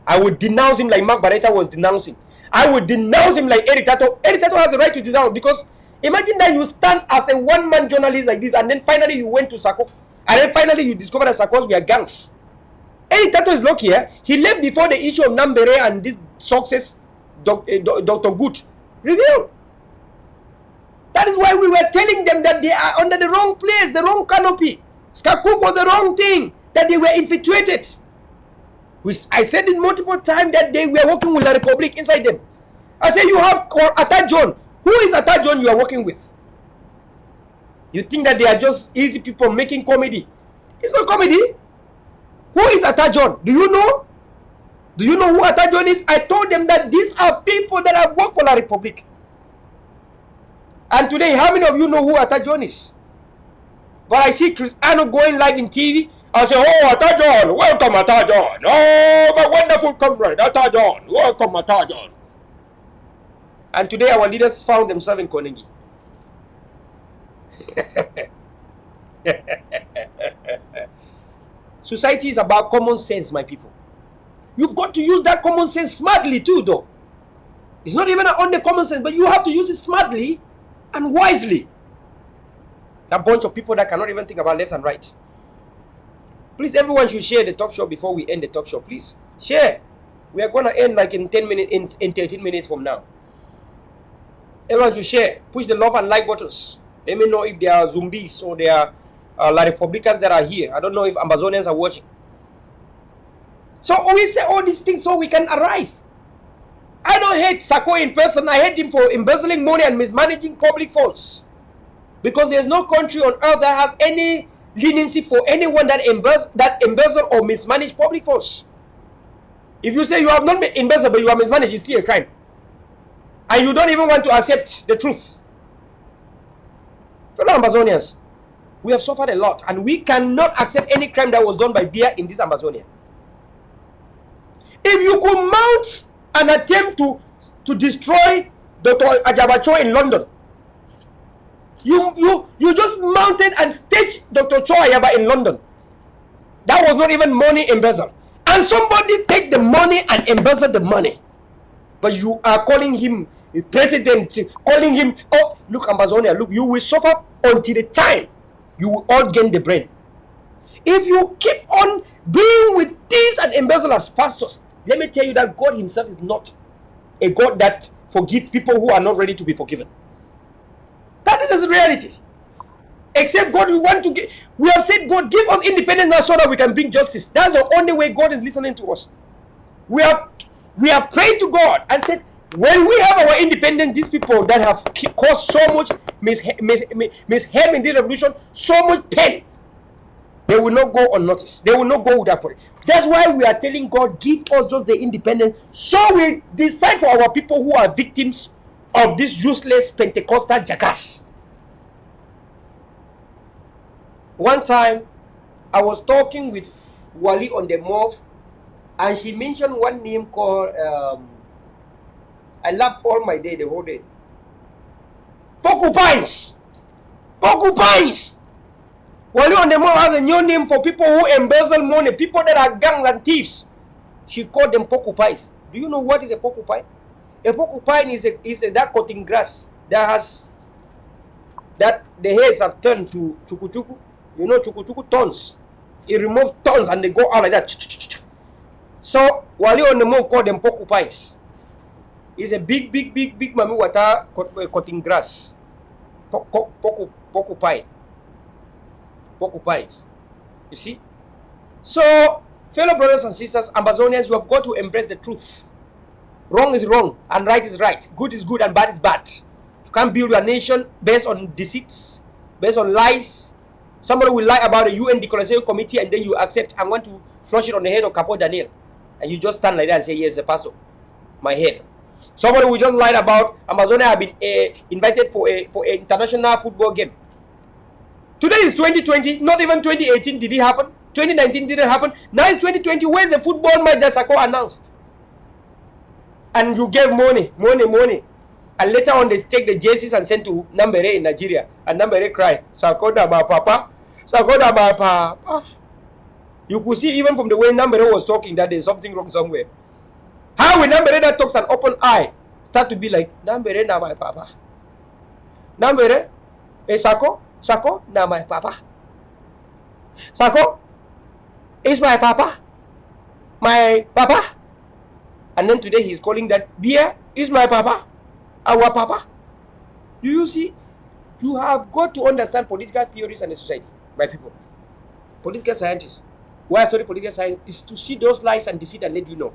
S3: I would denounce him like Mark Barretta was denouncing. I would denounce him like Eric Tato. Eric Tato has the right to denounce, because imagine that you stand as a one-man journalist like this, and then finally you went to Sako, and then finally you discover that Sakos were gangs. Eric Tato is lucky, eh? He left before the issue of Nambere and this success Dr. Good revealed. That is why we were telling them that they are under the wrong place, the wrong canopy. Skakuf was the wrong thing, that they were infiltrated. I said it multiple times that they were working with the Republic inside them. I said, you have Atta John. Who is Atta John you are working with? You think that they are just easy people making comedy? It's not comedy. Who is Atta John? Do you know? Do you know who Atta John is? I told them that these are people that have worked for the Republic. And today, how many of you know who Atta John is? But I see Cristiano going live in TV. I say, oh, Atta John, welcome, Atta John. Oh, my wonderful comrade, Atta John, welcome, Atta John. And today, our leaders found themselves in Konegi. Society is about common sense, my people. You've got to use that common sense smartly too, though. It's not even on the common sense, but you have to use it smartly and wisely. That bunch of people that cannot even think about left and right. Please, everyone should share the talk show before we end the talk show. Please, share. We are going to end like in 10 minutes, in 13 minutes from now. Everyone should share. Push the love and like buttons. Let me know if there are zombies or there are La Republicans that are here. I don't know if Ambazonians are watching. So we say all these things so we can arrive. I don't hate Sako in person. I hate him for embezzling money and mismanaging public funds. Because there's no country on earth that has any leniency for anyone that embezzle or mismanage public funds. If you say you have not embezzled but you have mismanaged, it's still a crime. And you don't even want to accept the truth. Fellow Ambazonians, we have suffered a lot, and we cannot accept any crime that was done by Bia in this Amazonia. If you could mount an attempt to destroy Dr. Ajabacho in London, you just mounted and staged Dr. Cho Ayaba in London. That was not even money embezzled. And somebody take the money and embezzle the money. But you are calling him a president, calling him, oh, look, Amazonia, look, you will suffer until the time you will all gain the brain. If you keep on being with thieves and embezzlers, pastors, let me tell you that God himself is not a God that forgives people who are not ready to be forgiven. That is the reality. Except God, we have said, God, give us independence now so that we can bring justice. That's the only way God is listening to us. We have prayed to God and said, when we have our independence, these people that have caused so much mishape in the revolution, so much pain, they will not go unnoticed. They will not go without prayer. That's why we are telling God, give us just the independence, so we decide for our people who are victims of this useless Pentecostal jackass. One time, I was talking with Wali on the move, and she mentioned one name called, I laughed all my day, the whole day. Porcupines! Porcupines! Wali on the move has a new name for people who embezzle money, people that are gangs and thieves. She called them porcupines. Do you know what is a porcupine? A porcupine is that cutting grass that the hairs have turned to chuku. You know chuku tons. It removes tons and they go out like that. So Wali on the move called them porcupines. It's a big mami water cutting grass. Porcupine. Porcupines. You see? So, fellow brothers and sisters, Ambazonians, you have got to embrace the truth. Wrong is wrong and right is right. Good is good and bad is bad. You can't build your nation based on deceits, based on lies. Somebody will lie about the UN Declaration Committee and then you accept and want to flush it on the head of Capo Daniel. And you just stand like that and say, yes, the pastor, my head. Somebody will just lied about Amazonia have been invited for a international football game. Today is 2020, not even 2018 did it happen. 2019 didn't happen. Now it's 2020. Where's the football match that Sako announced? And you gave money. And later on they take the jerseys and send to Nambere in Nigeria. And Nambere cry, Sako da ba papa. Sako da ba papa. You could see even from the way Nambere was talking that there's something wrong somewhere. How when Nambere that talks an open eye start to be like, Nambere na my papa. Nambere, Sako na my papa. Sako is my papa. My papa. And then today he's calling that beer is my papa. Our papa. Do you see? You have got to understand political theories and the society, my people. Political scientists. Why I study political science is to see those lies and deceit and let you know.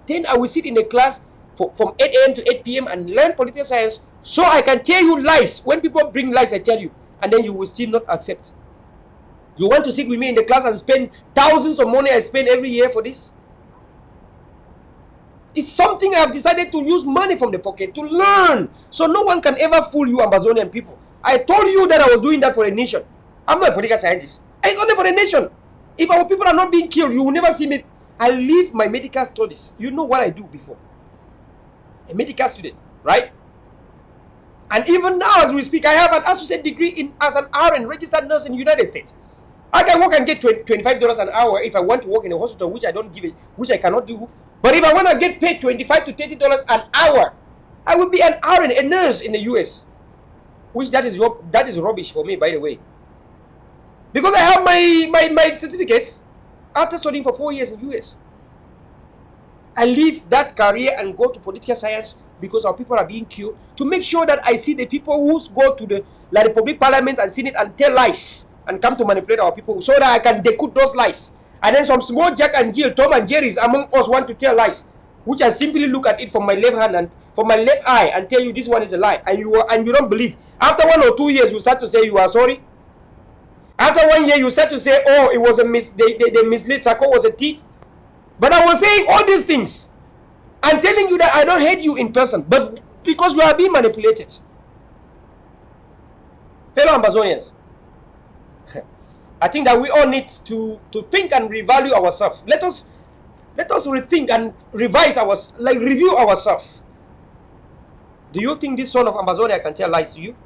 S3: Then I will sit in a class from 8 a.m. to 8 p.m. and learn political science so I can tell you lies. When people bring lies, I tell you. And then you will still not accept. You want to sit with me in the class and spend thousands of money I spend every year for this? It's something I have decided to use money from the pocket to learn. So no one can ever fool you Amazonian people. I told you that I was doing that for a nation. I'm not a political scientist. It's only for a nation. If our people are not being killed, you will never see me. I leave my medical studies. You know what I do before. A medical student, right? And even now as we speak, I have an associate degree as an RN, registered nurse in the United States. I can work and get $25 an hour if I want to work in a hospital, which I don't give it, which I cannot do. But if I want to get paid $25 to $30 an hour, I will be an RN, a nurse in the US. Which that is rubbish for me, by the way. Because I have my certificates after studying for 4 years in the US. I leave that career and go to political science because our people are being killed, to make sure that I see the people who go to the Republic Parliament and Senate and tell lies and come to manipulate our people so that I can decode those lies. And then some small Jack and Jill, Tom and Jerry's among us want to tell lies, which I simply look at it from my left hand and from my left eye and tell you this one is a lie, and you don't believe. After 1 or 2 years, you start to say you are sorry. After 1 year, you start to say, oh, it was they misled, Sako was a thief. But I was saying all these things. I'm telling you that I don't hate you in person, but because we are being manipulated. Fellow Amazonians, I think that we all need to think and revalue ourselves. Let us rethink and revise review ourselves. Do you think this son of Amazonia can tell lies to you?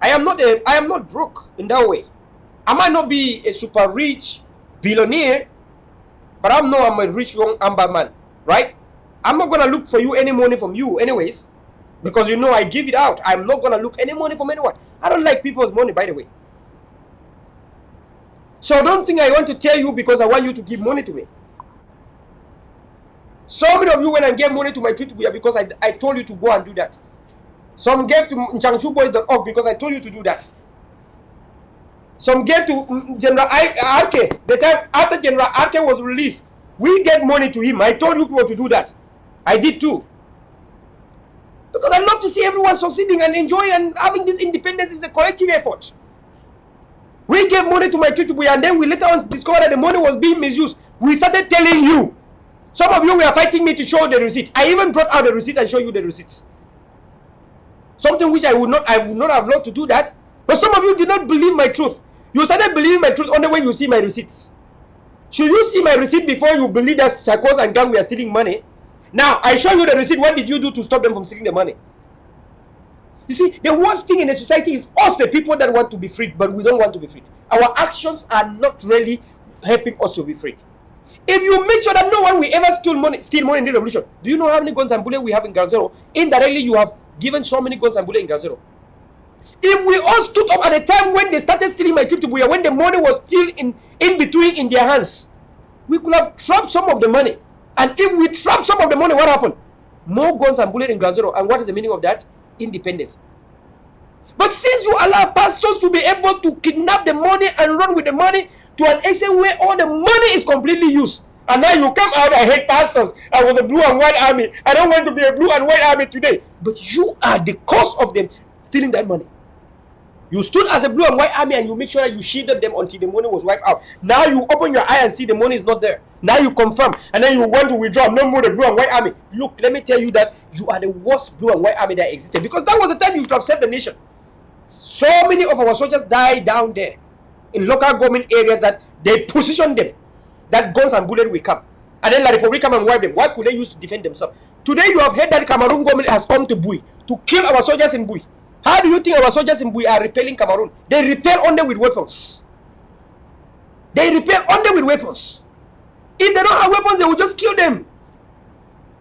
S3: I am not broke in that way. I might not be a super rich billionaire, but I'm a rich young Amba man, right? I'm not gonna look for you any money from you anyways, because you know I give it out. I'm not gonna look any money from anyone. I don't like people's money, by the way. So don't think I want to tell you because I want you to give money to me. So many of you when I gave money to my tweet because I told you to go and do that. Some gave to nchangshuboys.org because I told you to do that. Some gave to General Arke. The time after General Arke was released, we gave money to him. I told you people to do that. I did too. Because I love to see everyone succeeding and enjoy and having this independence is a collective effort. We gave money to my Tutubuya and then we later on discovered that the money was being misused. We started telling you. Some of you were fighting me to show the receipt. I even brought out the receipt and show you the receipts. Something which I would not have loved to do that. But some of you did not believe my truth. You started believing my truth only when you see my receipts. Should you see my receipt before you believe that Sakos and gang were stealing money? Now, I show you the receipt. What did you do to stop them from stealing the money? You see, the worst thing in the society is us, the people that want to be freed, but we don't want to be freed. Our actions are not really helping us to be freed. If you make sure that no one will ever steal money in the revolution, do you know how many guns and bullets we have in Ground Zero? Indirectly, you have given so many guns and bullets in Ground Zero. If we all stood up at the time when they started stealing my trip to Buya, when the money was still in between in their hands, we could have trapped some of the money. And if we trapped some of the money, what happened? More guns and bullets in Ground Zero. And what is the meaning of that? Independence. But since you allow pastors to be able to kidnap the money and run with the money to an extent where all the money is completely used, and now you come out, I hate pastors, I was a blue and white army, I don't want to be a blue and white army today. But you are the cause of them stealing that money. You stood as a blue and white army and you make sure that you shielded them until the money was wiped out. Now you open your eye and see the money is not there. Now you confirm, and then you want to withdraw. No more the Blue and White Army. Look, let me tell you that you are the worst Blue and White Army that existed, because that was the time you should have saved the nation. So many of our soldiers died down there in local government areas that they positioned them that guns and bullets will come, and then La Republic come and wipe them. What could they use to defend themselves? Today you have heard that Cameroon government has come to Bui to kill our soldiers in Bui. How do you think our soldiers in Bui are repelling Cameroon? They repel only with weapons. They repel only with weapons. If they don't have weapons, they will just kill them.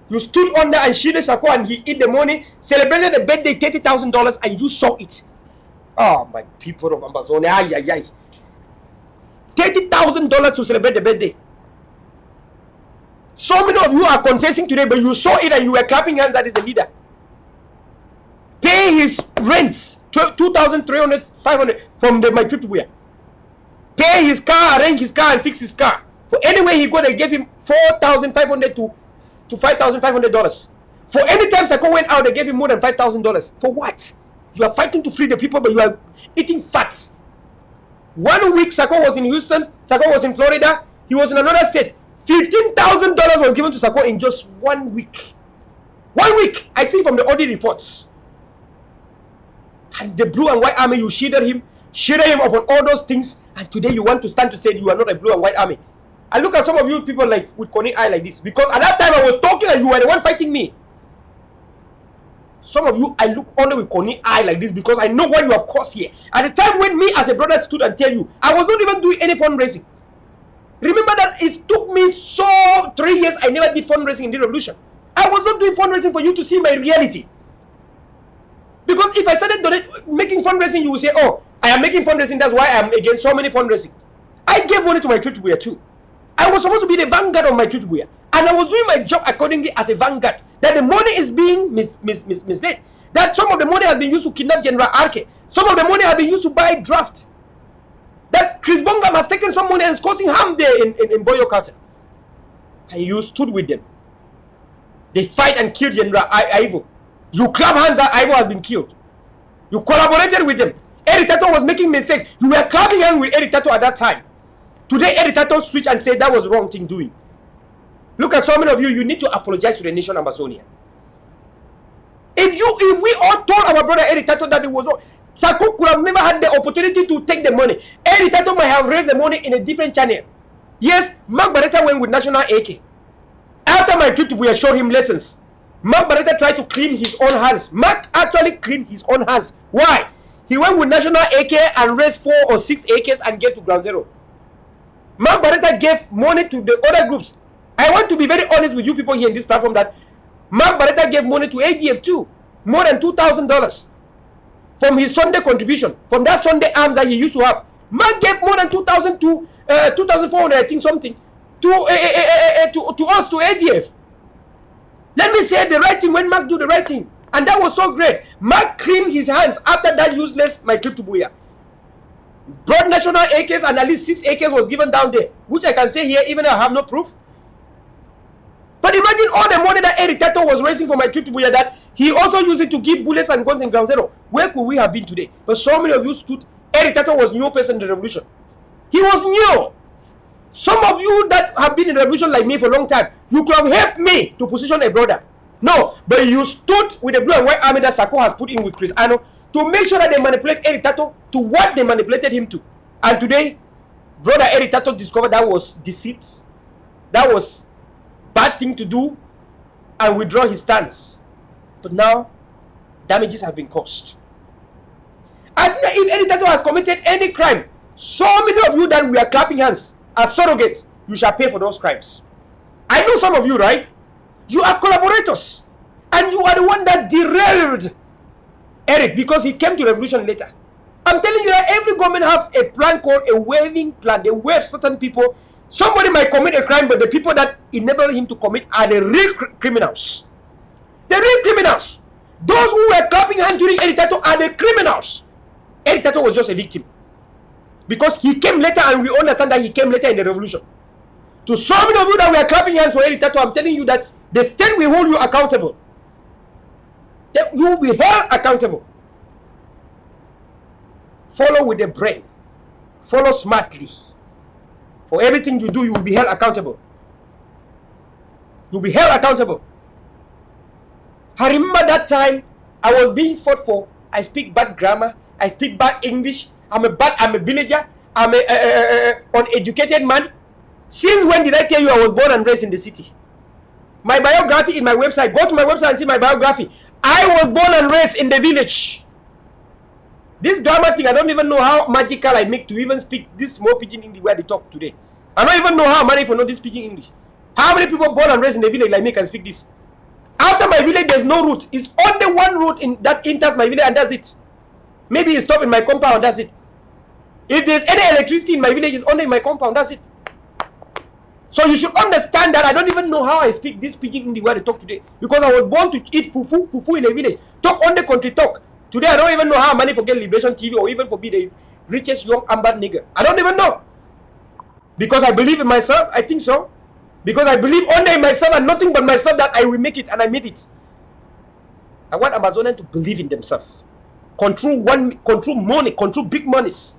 S3: You stood under and shielded Sako, and he eat the money, celebrated the birthday, $30,000, and you saw it. Oh, my people of Amazon, ay, ay, ay. $30,000 to celebrate the birthday. So many of you are confessing today, but you saw it and you were clapping hands. That is the leader. Pay his rents, 2,300, 500 from my trip to where. Pay his car, arrange his car, and fix his car. For anywhere he go, they gave him $4,500 to $5,500. For any time Sako went out, they gave him more than $5,000. For what? You are fighting to free the people, but you are eating fats. 1 week Sako was in Houston, Sako was in Florida, he was in another state. $15,000 was given to Sako in just 1 week. 1 week! I see from the audit reports. And the Blue and White Army, you shielded him upon all those things, and today you want to stand to say you are not a Blue and White Army. I look at some of you people like with Connie eye like this, because at that time I was talking and you were the one fighting me. Some of you, I look only with Connie eye like this because I know what you have caused here. At the time when me as a brother stood and tell you, I was not even doing any fundraising. Remember that it took me 3 years I never did fundraising in the revolution. I was not doing fundraising for you to see my reality. Because if I started making fundraising, you will say, oh, I am making fundraising, that's why I am against so many fundraising. I gave money to my trip too. I was supposed to be the vanguard of my trip, and I was doing my job accordingly as a vanguard. That the money is being misled. That some of the money has been used to kidnap General Arke. Some of the money has been used to buy draft. That Chris Bongam has taken some money and is causing harm there in Boyo Carter. And you stood with them. They fight and kill General Ivo. You clap hands that Ivo has been killed. You collaborated with them. Eric Tato was making mistakes. You were clapping hands with Eric Tato at that time. Today, Eric Tato switched and said that was the wrong thing doing. Look at so many of you, you need to apologize to the nation Amazonia. If we all told our brother Eric Tato that it was wrong, Sako could have never had the opportunity to take the money. Eric Tato might have raised the money in a different channel. Yes, Mark Barretta went with National AK. After my trip, we showed him lessons. Mark Barretta tried to clean his own hands. Mark actually cleaned his own hands. Why? He went with National AK and raised 4 or 6 AKs and gave to Ground Zero. Mark Barretta gave money to the other groups. I want to be very honest with you people here in this platform that Mark Barretta gave money to ADF too. More than $2,000 from his Sunday contribution. From that Sunday arms that he used to have. Mark gave more than 2,000 to 2,400, I think something, to us, to ADF. Let me say the right thing when Mark do the right thing. And that was so great. Mark cleaned his hands after that useless my trip to Buya. Brought National AKs and at least 6 AKs was given down there. Which I can say here even though I have no proof. But imagine all the money that Eric Tato was raising for my trip to Buya, that he also used it to give bullets and guns in Ground Zero. Where could we have been today? But so many of you stood. Eric Tato was new person in the revolution. He was new. Some of you that have been in the revolution like me for a long time, you could have helped me to position a brother. No, but you stood with the Blue and White Army that Sako has put in with Chris Ano to make sure that they manipulate Eric Tato to what they manipulated him to. And today, brother Eric Tato discovered that was deceit. That was bad thing to do and withdraw his stance. But now, damages have been caused. I think that if Eric Tato has committed any crime, so many of you that we are clapping hands as surrogates, you shall pay for those crimes. I know some of you, right? You are collaborators. And you are the one that derailed Eric because he came to revolution later. I'm telling you that every government have a plan called a waiving plan. They waive certain people. Somebody might commit a crime, but the people that enable him to commit are the real criminals. The real criminals. Those who were clapping hands during Eric Tato are the criminals. Eric Tato was just a victim. Because he came later and we understand that he came later in the revolution. To so many of you that were clapping hands for Eric Tato, I'm telling you that the state will hold you accountable. That you will be held accountable. Follow with the brain. Follow smartly. For everything you do, you will be held accountable. You'll be held accountable. I remember that time I was being fought for. I speak bad grammar. I speak bad English. I'm a villager. I'm a uneducated man. Since when did I tell you I was born and raised in the city? My biography in my website. Go to my website and see my biography. I was born and raised in the village. This grammar thing, I don't even know how magical I make to even speak this small pidgin English where they talk today. I don't even know how many people know this speaking English. How many people born and raised in the village like me can speak this? After my village, there's no route. It's only one route that enters my village, and that's it. Maybe it's stop in my compound, that's it. If there's any electricity in my village, it's only in my compound, that's it. So you should understand that I don't even know how I speak this pidgin English where they talk today. Because I was born to eat fufu in a village. Talk on the country talk. Today I don't even know how money for get Liberation TV or even for be the richest young Amba nigger. I don't even know. Because I believe in myself, I think so. Because I believe only in myself and nothing but myself that I will make it, and I made it. I want Amazonians to believe in themselves. Control money, control big monies.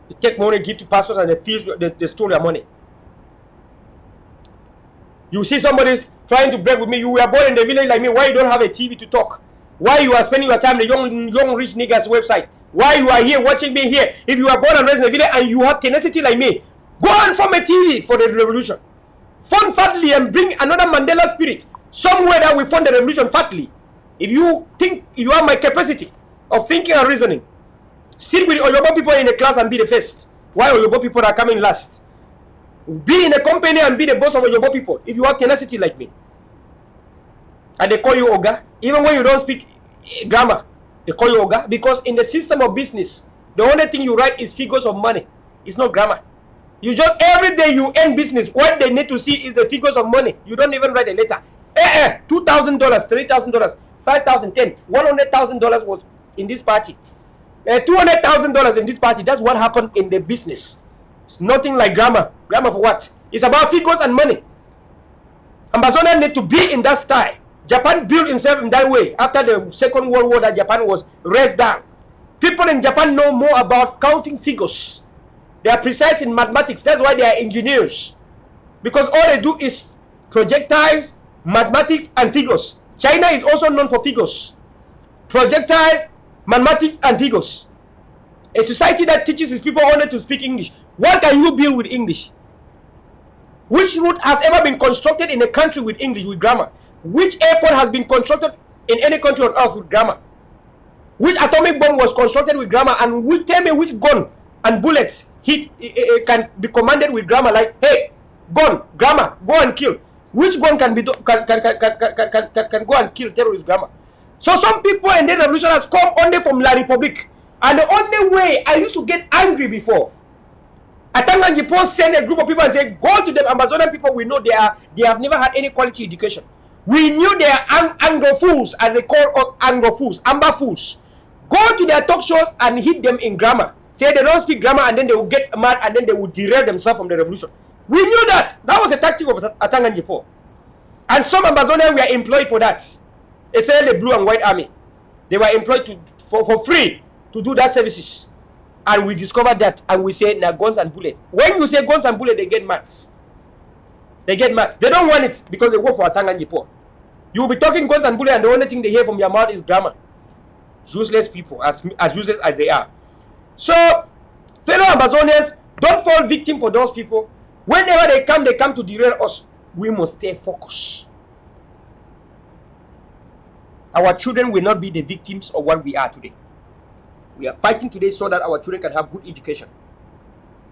S3: You take money, give to pastors, and they steal your money. You see somebody trying to break with me. You were born in the village like me. Why you don't have a TV to talk? Why you are spending your time on the young rich niggas website? Why you are here watching me here? If you are born and raised in the village and you have tenacity like me, go and form a TV for the revolution. Fund fatly and bring another Mandela spirit somewhere that we fund the revolution fatly. If you think you have my capacity of thinking and reasoning, sit with Oyobo people in the class and be the first. Why Oyobo people are coming last? Be in a company and be the boss of Oyobo people if you have tenacity like me. And they call you Oga. Even when you don't speak grammar, they call you Oga. Because in the system of business, the only thing you write is figures of money. It's not grammar. You just, every day you end business, what they need to see is the figures of money. You don't even write a letter. $2,000, $3,000, $5,000, $100,000 was in this party. $200,000 in this party. That's what happened in the business. It's nothing like grammar. Grammar for what? It's about figures and money. Amazonians need to be in that style. Japan built itself in that way after the Second World War that Japan was raised down. People in Japan know more about counting figures. They are precise in mathematics. That's why they are engineers. Because all they do is projectiles, mathematics, and figures. China is also known for figures. Projectile, mathematics, and figures. A society that teaches its people only to speak English. What can you build with English? Which route has ever been constructed in a country with English, with grammar? Which airport has been constructed in any country on earth with grammar? Which atomic bomb was constructed with grammar? And tell me which gun and bullets can be commanded with grammar? Like, hey, gun, grammar, go and kill. Which gun can go and kill terrorist grammar? So some people in the revolution has come only from La Republique. And the only way I used to get angry before, Atanganjipo sent a group of people and said, go to the Amazonian people. We know they have never had any quality education. We knew they are Anglo fools, as they call us Anglo fools, Amba fools. Go to their talk shows and hit them in grammar. Say they don't speak grammar and then they will get mad and then they will derail themselves from the revolution. We knew that. That was the tactic of Atanganjipo. And some Amazonians were employed for that. Especially the Blue and White Army. They were employed for free to do that services. And we discovered that and we say, now guns and bullets. When you say guns and bullets, they get mad. They get mad. They don't want it because they work for Atanganjipo. You will be talking guns and bullets and the only thing they hear from your mouth is grammar. Useless people, as useless as they are. So, fellow Amazonians, don't fall victim for those people. Whenever they come to derail us. We must stay focused. Our children will not be the victims of what we are today. We are fighting today so that our children can have good education.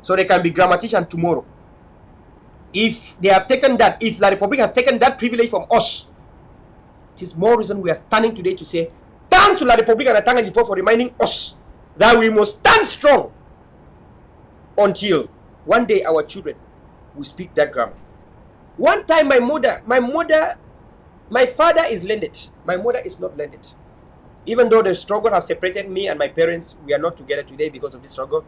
S3: So they can be grammaticians tomorrow. If they have taken that, if La Republic has taken that privilege from us, it is more reason we are standing today to say, thanks to La Republic and Atanganjipo for reminding us that we must stand strong until one day our children will speak that grammar. One time my father is learned. My mother is not learned. Even though the struggle has separated me and my parents, we are not together today because of this struggle.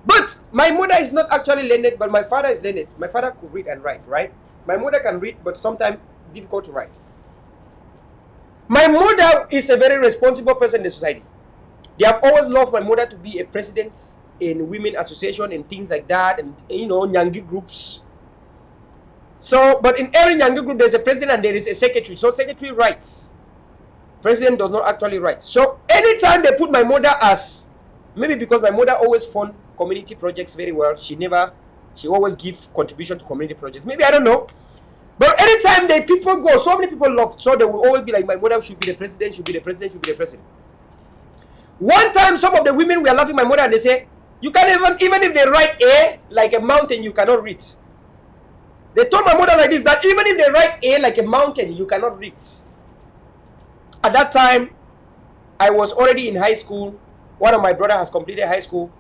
S3: But my mother is not actually learned, but my father is learned. My father could read and write, right? My mother can read, but sometimes difficult to write. My mother is a very responsible person in the society. They have always loved my mother to be a president in women association and things like that, and Nyangi groups. So, but in every younger group, there's a president and there is a secretary. So secretary writes. President does not actually write. So anytime they put my mother as, maybe because my mother always fund community projects very well, she always give contribution to community projects. Maybe, I don't know. But anytime the people go, so many people love, so they will always be like, my mother should be the president, should be the president, should be the president. One time, some of the women were laughing at my mother and they say, you can't even if they write A like a mountain, you cannot read. They told my mother like this, that even if they write A like a mountain, you cannot read. At that time, I was already in high school. One of my brother has completed high school.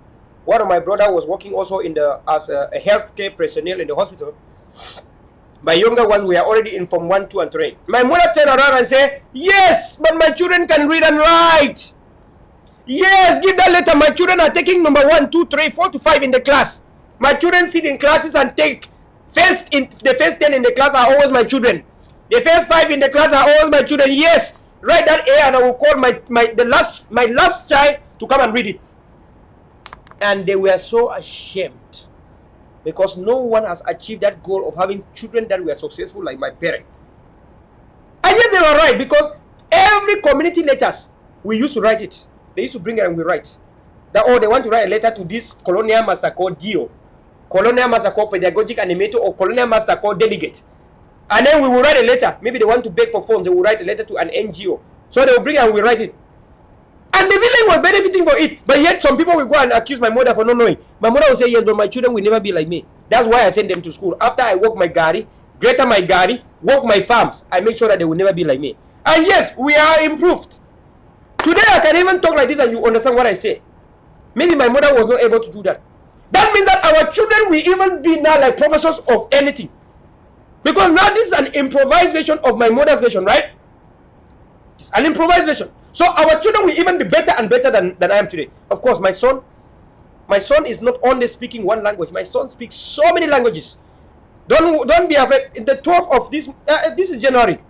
S3: One of my brother was working also as a healthcare personnel in the hospital. My younger ones were already in Form 1, 2, and 3. My mother turned around and said, yes, but my children can read and write. Yes, give that letter. My children are taking number 1, 2, 3, 4 to 5 in the class. My children sit in classes and take the first 10 in the class are always my children. The first 5 in the class are always my children. Yes, write that A and I will call my last child to come and read it. And they were so ashamed because no one has achieved that goal of having children that were successful like my parents. I guess they were right, because every community letters, we used to write it. They used to bring it and we write. That, oh, they want to write a letter to this colonial master called Dio, colonial master called pedagogic animator, or colonial master called delegate. And then we will write a letter. Maybe they want to beg for funds, they will write a letter to an NGO. So they will bring it and we write it. And the village was benefiting for it. But yet some people will go and accuse my mother for not knowing. My mother will say, yes, but my children will never be like me. That's why I send them to school. After I work my gari, greater my gari, work my farms, I make sure that they will never be like me. And yes, we are improved. Today I can even talk like this and you understand what I say. Maybe my mother was not able to do that. That means that our children will even be now like professors of anything. Because now this is an improvised version of my mother's version, right? It's an improvised version. So our children will even be better and better than I am today. Of course, my son is not only speaking one language. My son speaks so many languages. Don't be afraid. The 12th of this is January.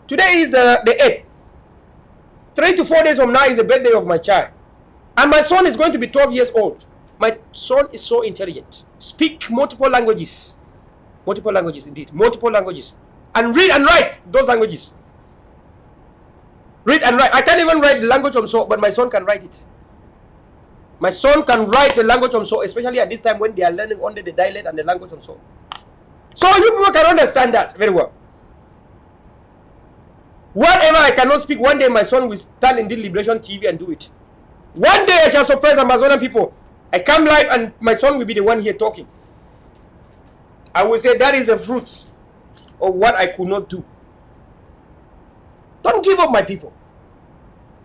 S3: Today is the 8th. 3 to 4 days from now is the birthday of my child. And my son is going to be 12 years old. My son is so intelligent. Speak multiple languages. Multiple languages indeed. Multiple languages. And read and write those languages. Read and write. I can't even write the language of so, but my son can write it. My son can write the language of so, especially at this time when they are learning only the dialect and the language of so. So you people can understand that very well. Whatever I cannot speak, one day my son will stand in the Liberation TV and do it. One day I shall surprise Amazonian people. I come live and my son will be the one here talking. I will say that is the fruit of what I could not do. Don't give up, my people.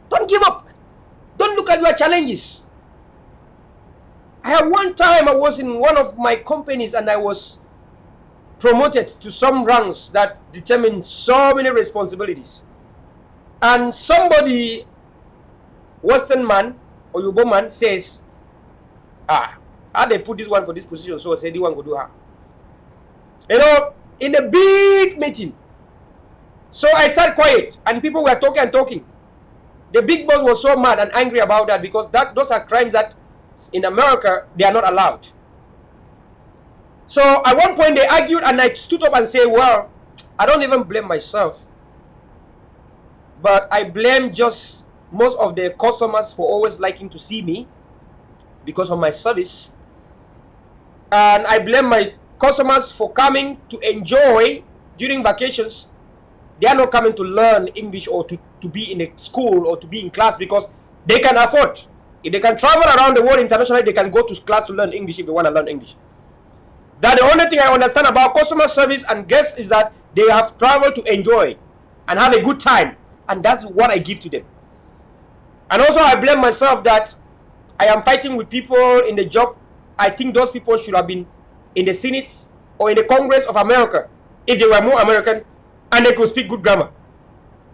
S3: Don't give up. Don't look at your challenges. I had one time I was in one of my companies and I was promoted to some ranks that determine so many responsibilities. And somebody, Western man or Yoruba man, says, how they put this one for this position, so I said, the one go do her. You know, in a big meeting. So I sat quiet and people were talking and talking. The big boss was so mad and angry about that, because those are crimes that in America they are not allowed. So at one point they argued and I stood up and said, well, I don't even blame myself, but I blame just most of the customers for always liking to see me because of my service. And I blame my customers for coming to enjoy during vacations. They are not coming to learn English or to be in a school or to be in class because they can afford. If they can travel around the world internationally, they can go to class to learn English if they want to learn English. That the only thing I understand about customer service and guests is that they have traveled to enjoy and have a good time. And that's what I give to them. And also I blame myself that I am fighting with people in the job. I think those people should have been in the Senate or in the Congress of America if they were more American and they could speak good grammar.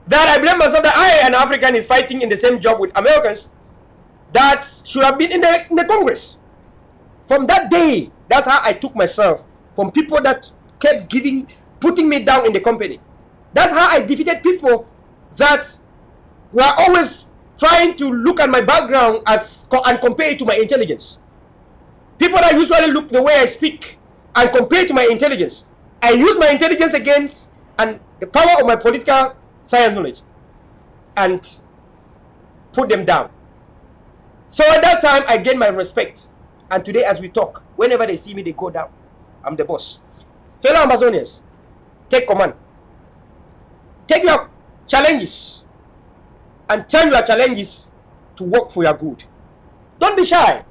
S3: That I blame myself that I, an African, is fighting in the same job with Americans that should have been in the Congress. From that day, that's how I took myself from people that kept putting me down in the company. That's how I defeated people that were always trying to look at my background and compare it to my intelligence. People that usually look the way I speak and compare it to my intelligence. I use my intelligence against and the power of my political science knowledge and put them down. So at that time, I gained my respect. And today, as we talk, whenever they see me, they go down. I'm the boss. Fellow Amazonians, take command. Take your challenges and turn your challenges to work for your good. Don't be shy.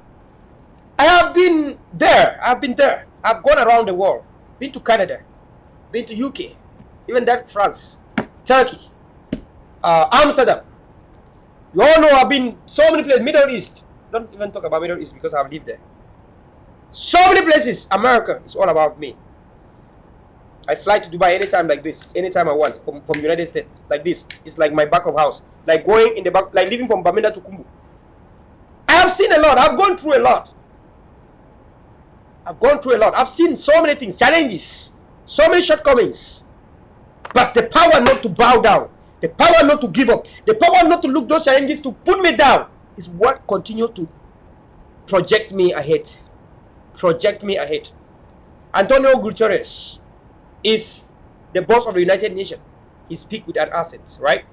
S3: I have been there. I've gone around the world. Been to Canada, been to UK, even that France, Turkey, Amsterdam. You all know I've been so many places. Middle East. Don't even talk about Middle East because I've lived there. So many places. America is all about me. I fly to Dubai anytime like this, anytime I want, from United States, like this. It's like my back of house. Like going in the back, like living from Bamenda to Kumbu. I have seen a lot. I've gone through a lot. I've seen so many things, challenges, so many shortcomings. But the power not to bow down, the power not to give up, the power not to look those challenges to put me down is what continues to project me ahead. Antonio Guterres is the boss of the United Nations. He speaks with an accent, right?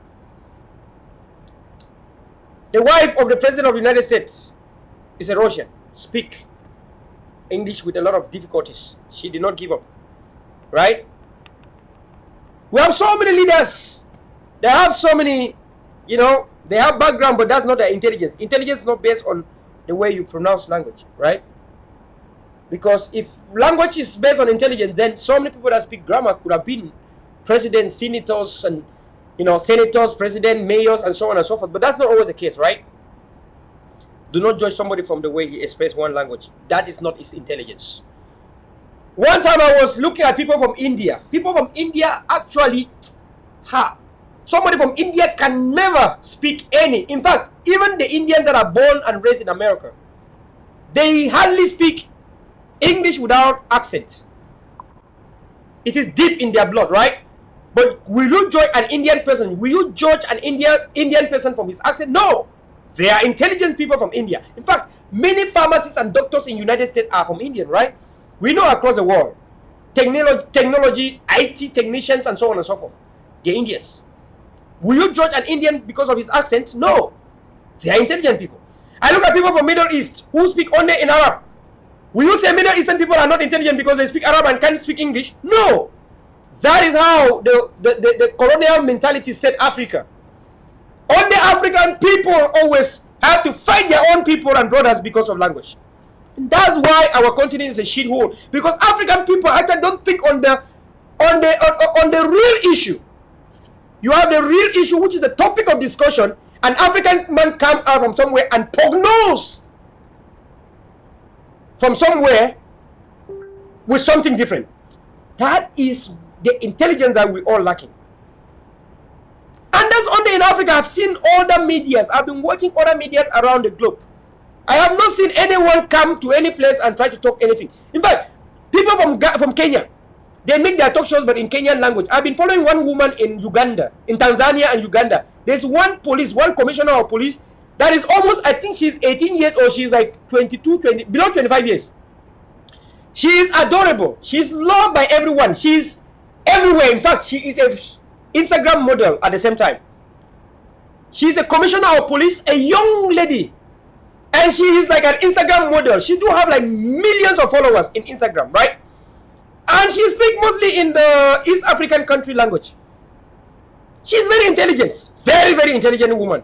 S3: The wife of the President of the United States is a Russian. Speak English with a lot of difficulties. She did not give up, right? We have so many leaders. They have so many, they have background, but that's not their intelligence. Intelligence is not based on the way you pronounce language, right? Because if language is based on intelligence, then so many people that speak grammar could have been presidents, senators, and senators, president, mayors, and so on and so forth. But that's not always the case, right? Do not judge somebody from the way he expresses one language. That is not his intelligence. One time I was looking at people from India. People from India actually, somebody from India can never speak any. In fact, even the Indians that are born and raised in America, they hardly speak English without accent. It is deep in their blood, right? But will you judge an Indian person? Will you judge an Indian person from his accent? No. They are intelligent people from India. In fact, many pharmacists and doctors in the United States are from India, right? We know across the world. Technology, IT technicians, and so on and so forth. They're Indians. Will you judge an Indian because of his accent? No. They are intelligent people. I look at people from Middle East who speak only in Arab. Will you say Middle Eastern people are not intelligent because they speak Arab and can't speak English? No. That is how the colonial mentality set Africa. Only African people always have to fight their own people and brothers because of language. And that's why our continent is a shithole. Because African people actually don't think on the real issue. You have the real issue, which is the topic of discussion. An African man comes out from somewhere and prognose from somewhere with something different. That is the intelligence that we're all lacking. And that's only in Africa. I've seen other medias. I've been watching other medias around the globe. I have not seen anyone come to any place and try to talk anything. In fact, people from Kenya, they make their talk shows but in Kenyan language. I've been following one woman in Uganda, in Tanzania and Uganda. There's one commissioner of police that is almost, I think she's 18 years or she's like 22, below 25 years. She is adorable. She's loved by everyone. She's everywhere. In fact, she is a Instagram model at the same time. She's a commissioner of police, a young lady. And she is like an Instagram model. She do have like millions of followers in Instagram, right? And she speaks mostly in the East African country language. She's very intelligent. Very, very intelligent woman.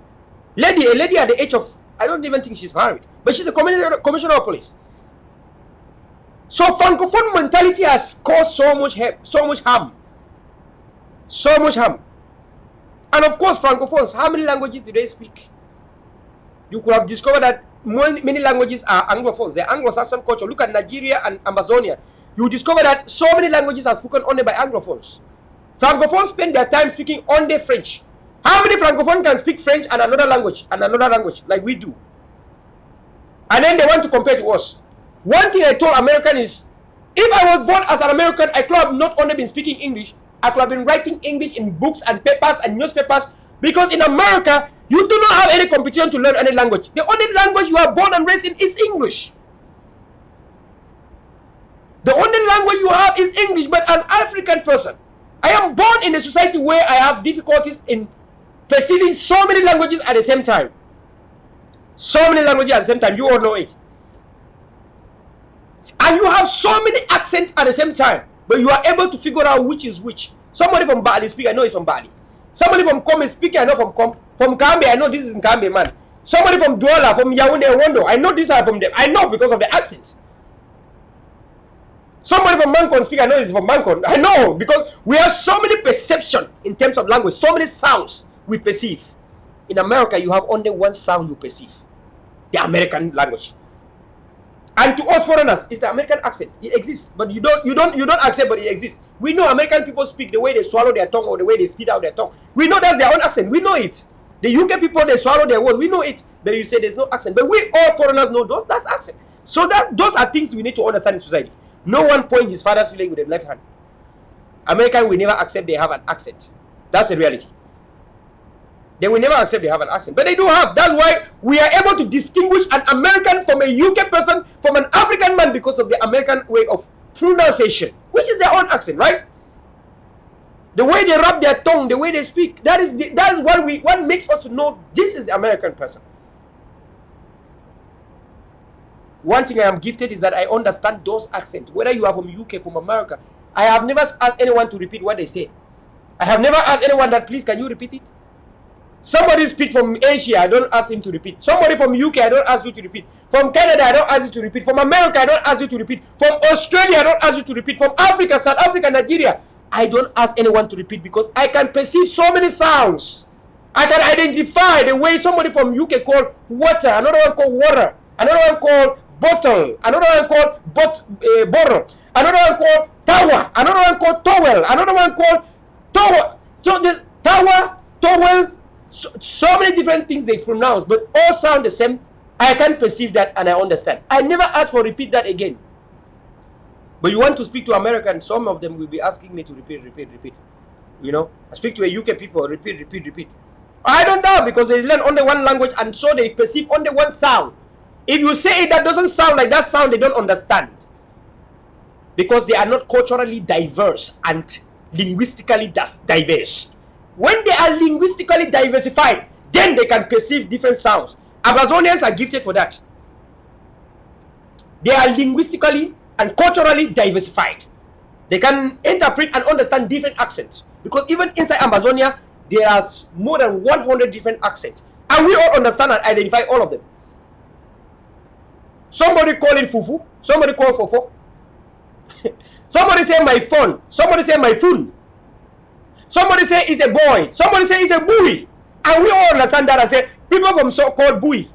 S3: A lady at the age of, I don't even think she's married. But she's a commissioner of police. So Francophone mentality has caused so much harm. So much harm. And of course, Francophones, how many languages do they speak? You could have discovered that many languages are Anglophones. They're Anglo-Saxon culture. Look at Nigeria and Amazonia. You discover that so many languages are spoken only by Anglophones. Francophones spend their time speaking only French. How many Francophones can speak French and another language like we do? And then they want to compare to us. One thing I told Americans is, if I was born as an American, I could have not only been speaking English, I could have been writing English in books and papers and newspapers, because in America, you do not have any competition to learn any language. The only language you are born and raised in is English. The only language you have is English, but an African person. I am born in a society where I have difficulties in perceiving so many languages at the same time. So many languages at the same time, you all know it. And you have so many accents at the same time, but you are able to figure out which is which. Somebody from Bali speak, I know it's from Bali. Somebody from Kom is speaking, I know from Kom. From Kambe, I know this is Kambe, man. Somebody from Douala, from Yaoundé, Wondo, I know these are from them. I know because of the accent. Somebody from Mancon speak, I know it's from Mancon. I know because we have so many perception in terms of language, so many sounds we perceive. In America, you have only one sound you perceive, the American language. And to us foreigners, it's the American accent. It exists, but you don't accept, but it exists. We know American people speak the way they swallow their tongue or the way they spit out their tongue. We know that's their own accent. We know it. The UK people, they swallow their words. We know it. But you say there's no accent. But we all foreigners know that's accent. So those are things we need to understand in society. No one points his father's flag with the left hand. American will never accept they have an accent. That's the reality. They will never accept they have an accent. But they do have. That's why we are able to distinguish an American from a UK person from an African man because of the American way of pronunciation, which is their own accent, right? The way they rub their tongue, the way they speak, that is what makes us know this is the American person. One thing I am gifted is that I understand those accents. Whether you are from UK, from America, I have never asked anyone to repeat what they say. I have never asked anyone that, please, can you repeat it? Somebody speak from Asia, I don't ask him to repeat. Somebody from UK, I don't ask you to repeat. From Canada, I don't ask you to repeat. From America, I don't ask you to repeat. From Australia, I don't ask you to repeat. From Africa, South Africa, Nigeria, I don't ask anyone to repeat because I can perceive so many sounds. I can identify the way somebody from UK called water, another one called water, another one called bottle, another one called bottle, another one called tower, another one called towel, another one called tower. So this tower, towel, so many different things they pronounce, but all sound the same. I can perceive that and I understand. I never ask for repeat that again. But you want to speak to Americans, some of them will be asking me to repeat. You know, I speak to a UK people, repeat. I don't know because they learn only one language and so they perceive only one sound. If you say it that doesn't sound like that sound, they don't understand. Because they are not culturally diverse and linguistically diverse. When they are linguistically diversified, then they can perceive different sounds. Amazonians are gifted for that. They are linguistically and culturally diversified. They can interpret and understand different accents. Because even inside Amazonia, there are more than 100 different accents. And we all understand and identify all of them. Somebody call it fufu. Somebody call fofo. Somebody say my phone. Somebody say my phone. Somebody say it's a boy. Somebody say it's a buoy. And we all understand that and say, people from so-called buoy.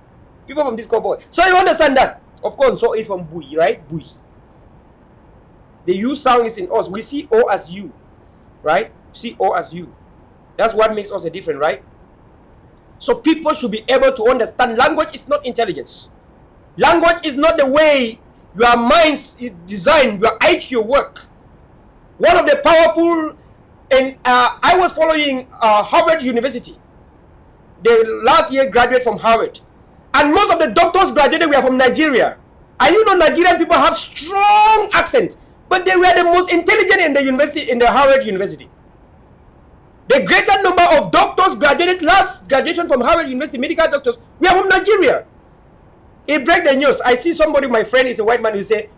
S3: People from this called boy. So you understand that. Of course, so is from buoy, right? Buoy. The U sound is in us. We see O as U, right? See O as U. That's what makes us a different, right? So people should be able to understand. Language is not intelligence. Language is not the way your mind is designed, your IQ work. One of the powerful, and I was following Harvard University. The last year graduate from Harvard. And most of the doctors graduated were from Nigeria. And you know Nigerian people have strong accent. But they were the most intelligent in the university, in the Harvard University. The greater number of doctors graduated last graduation from Harvard University, medical doctors, were from Nigeria. It break the news. I see somebody, my friend is a white man, who say,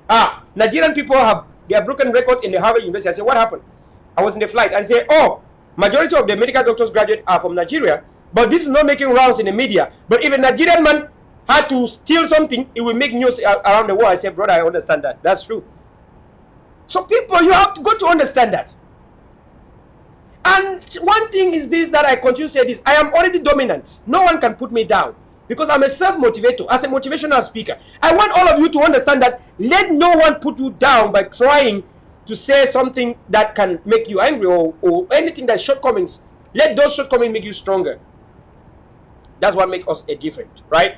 S3: Nigerian people have their broken records in the Harvard University. I say, what happened? I was in the flight and say, oh, majority of the medical doctors graduate are from Nigeria, but this is not making rounds in the media. But if a Nigerian man had to steal something, it will make news around the world. I said, brother, I understand that. That's true. So people, you have to go to understand that. And one thing is this that I continue to say this. I am already dominant. No one can put me down. Because I'm a self-motivator, as a motivational speaker. I want all of you to understand that let no one put you down by trying to say something that can make you angry or anything that's shortcomings. Let those shortcomings make you stronger. That's what makes us a different, right?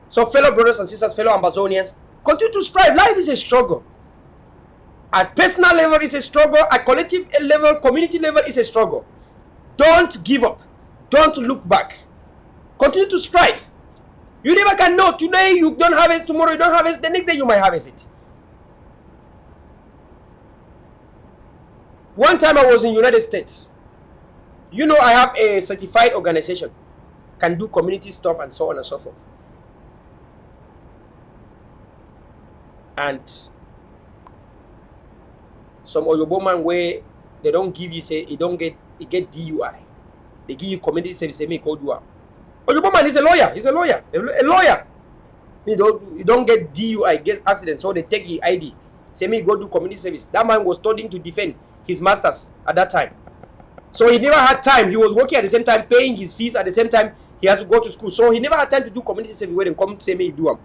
S3: So fellow brothers and sisters, fellow Amazonians, continue to strive. Life is a struggle. At personal level, it's a struggle. At collective level, community level, it's a struggle. Don't give up. Don't look back. Continue to strive. You never can know. Today you don't harvest, tomorrow you don't harvest, the next day you might harvest it. One time I was in United States. You know, I have a certified organization, can do community stuff and so on and so forth. And some Oyobo man where they don't give you, say, you get DUI. They give you community service, say, me code you. Oyobo man is a lawyer. He's a lawyer. A lawyer. You don't get DUI, get accident, so they take your ID. Say, me go do community service. That man was studying to defend his masters at that time. So he never had time. He was working at the same time, paying his fees at the same time. He has to go to school. So he never had time to do community service where they come to say, me do them.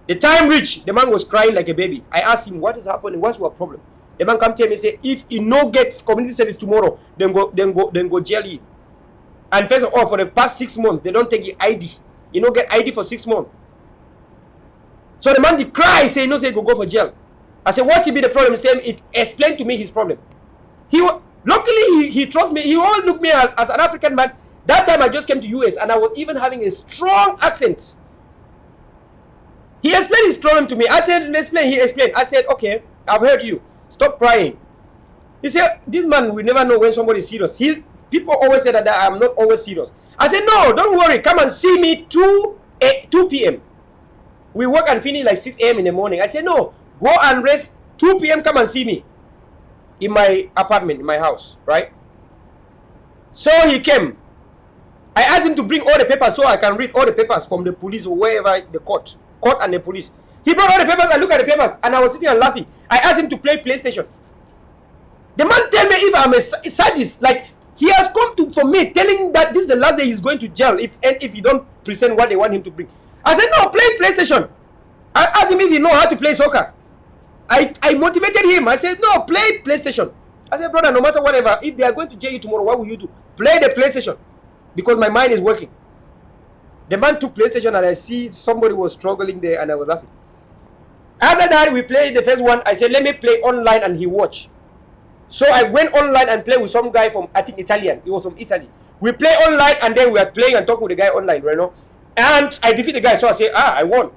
S3: The time reached, the man was crying like a baby. I asked him, what is happening? What's your problem? The man come tell me, say, if he no gets community service tomorrow, then go jail you. And first of all, for the past 6 months, they don't take your ID. You don't get ID for 6 months. So the man did cry, say, no, say, go for jail. I said, what will be the problem? He said, it explained to me his problem. Luckily, he trusts me. He always looked me as an African man. That time I just came to US and I was even having a strong accent. He explained his problem to me. I said, explain. He explained. I said, okay, I've heard you. Stop crying. He said, this man will never know when somebody is serious. People always say that I'm not always serious. I said, no, don't worry. Come and see me 2 p.m. We work and finish like 6 a.m. in the morning. I said, no, go and rest. 2 p.m. come and see me in my apartment, in my house, right? So he came. I asked him to bring all the papers so I can read all the papers from the police or wherever, the court and the police. He brought all the papers. I look at the papers and I was sitting and laughing. I asked him to play PlayStation. The man tell me if I'm a sadist, like he has come for me telling that this is the last day he's going to jail if he don't present what they want him to bring. I said, no, play PlayStation. I asked him if he know how to play soccer. I motivated him. I said, no, play PlayStation. I said, brother, no matter whatever, if they are going to jail you tomorrow, what will you do? Play the PlayStation. Because my mind is working. The man took PlayStation and I see somebody was struggling there and I was laughing. After that, we played the first one. I said, let me play online and he watched. So I went online and played with some guy from, I think, Italian. He was from Italy. We play online and then we are playing and talking with the guy online, right now. And I defeat the guy. So I say, I won.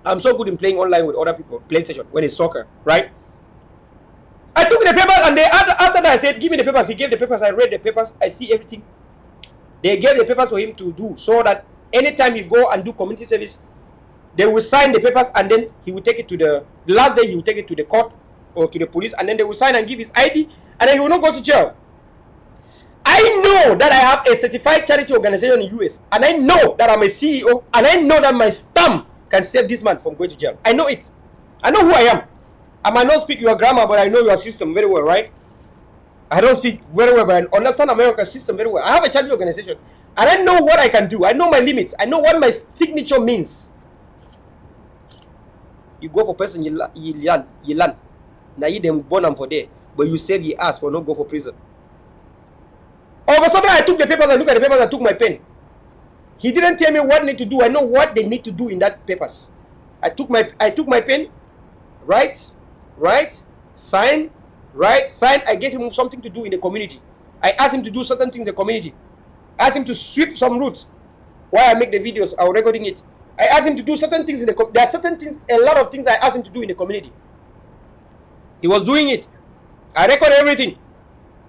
S3: I'm so good in playing online with other people, PlayStation, when it's soccer, right? I took the papers and after that I said, give me the papers. He gave the papers. I read the papers. I see everything. They gave the papers for him to do so that anytime he go and do community service, they will sign the papers and then he will take it to the last day he will take it to the court or to the police and then they will sign and give his ID and then he will not go to jail. I know that I have a certified charity organization in the US and I know that I'm a CEO and I know that my stamp can save this man from going to jail. I know it. I know who I am. I might not speak your grammar, but I know your system very well, right? I don't speak very well, but I understand America's system very well. I have a charity organization and I know what I can do. I know my limits. I know what my signature means. You go for person, you learn. Now you them born them for there, but you save your ass for not go for prison. All of a sudden, I took the papers, I look at the papers, I took my pen. He didn't tell me what need to do. I know what they need to do in that papers. I took my pen, write, sign. I gave him something to do in the community. I asked him to do certain things in the community. I asked him to sweep some routes. While I make the videos, I was recording it. I asked him to do certain things in the there are certain things, a lot of things I asked him to do in the community. He was doing it. I record everything.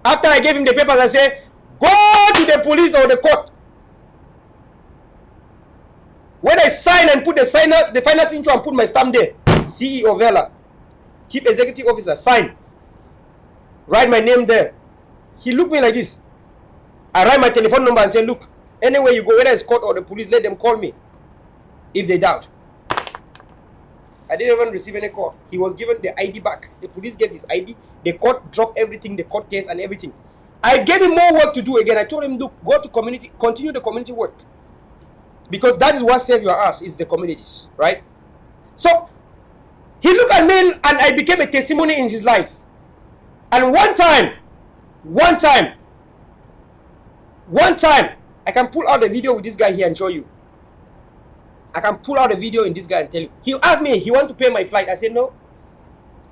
S3: After I gave him the papers, I said, go to the police or the court. When I sign and put the final signature and put my stamp there, CEO Verla, Chief Executive Officer, sign. Write my name there. He looked me like this. I write my telephone number and say, look, anywhere you go, whether it's court or the police, let them call me if they doubt. I didn't even receive any call. He was given the ID back. The police gave his ID. The court dropped everything, the court case and everything. I gave him more work to do again. I told him, look, go to community, continue the community work. Because that is what saves your ass, is the communities, right? So, he looked at me and I became a testimony in his life. And one time, I can pull out the video with this guy here and show you. I can pull out a video in this guy and tell you. He asked me, he want to pay my flight. I said, no.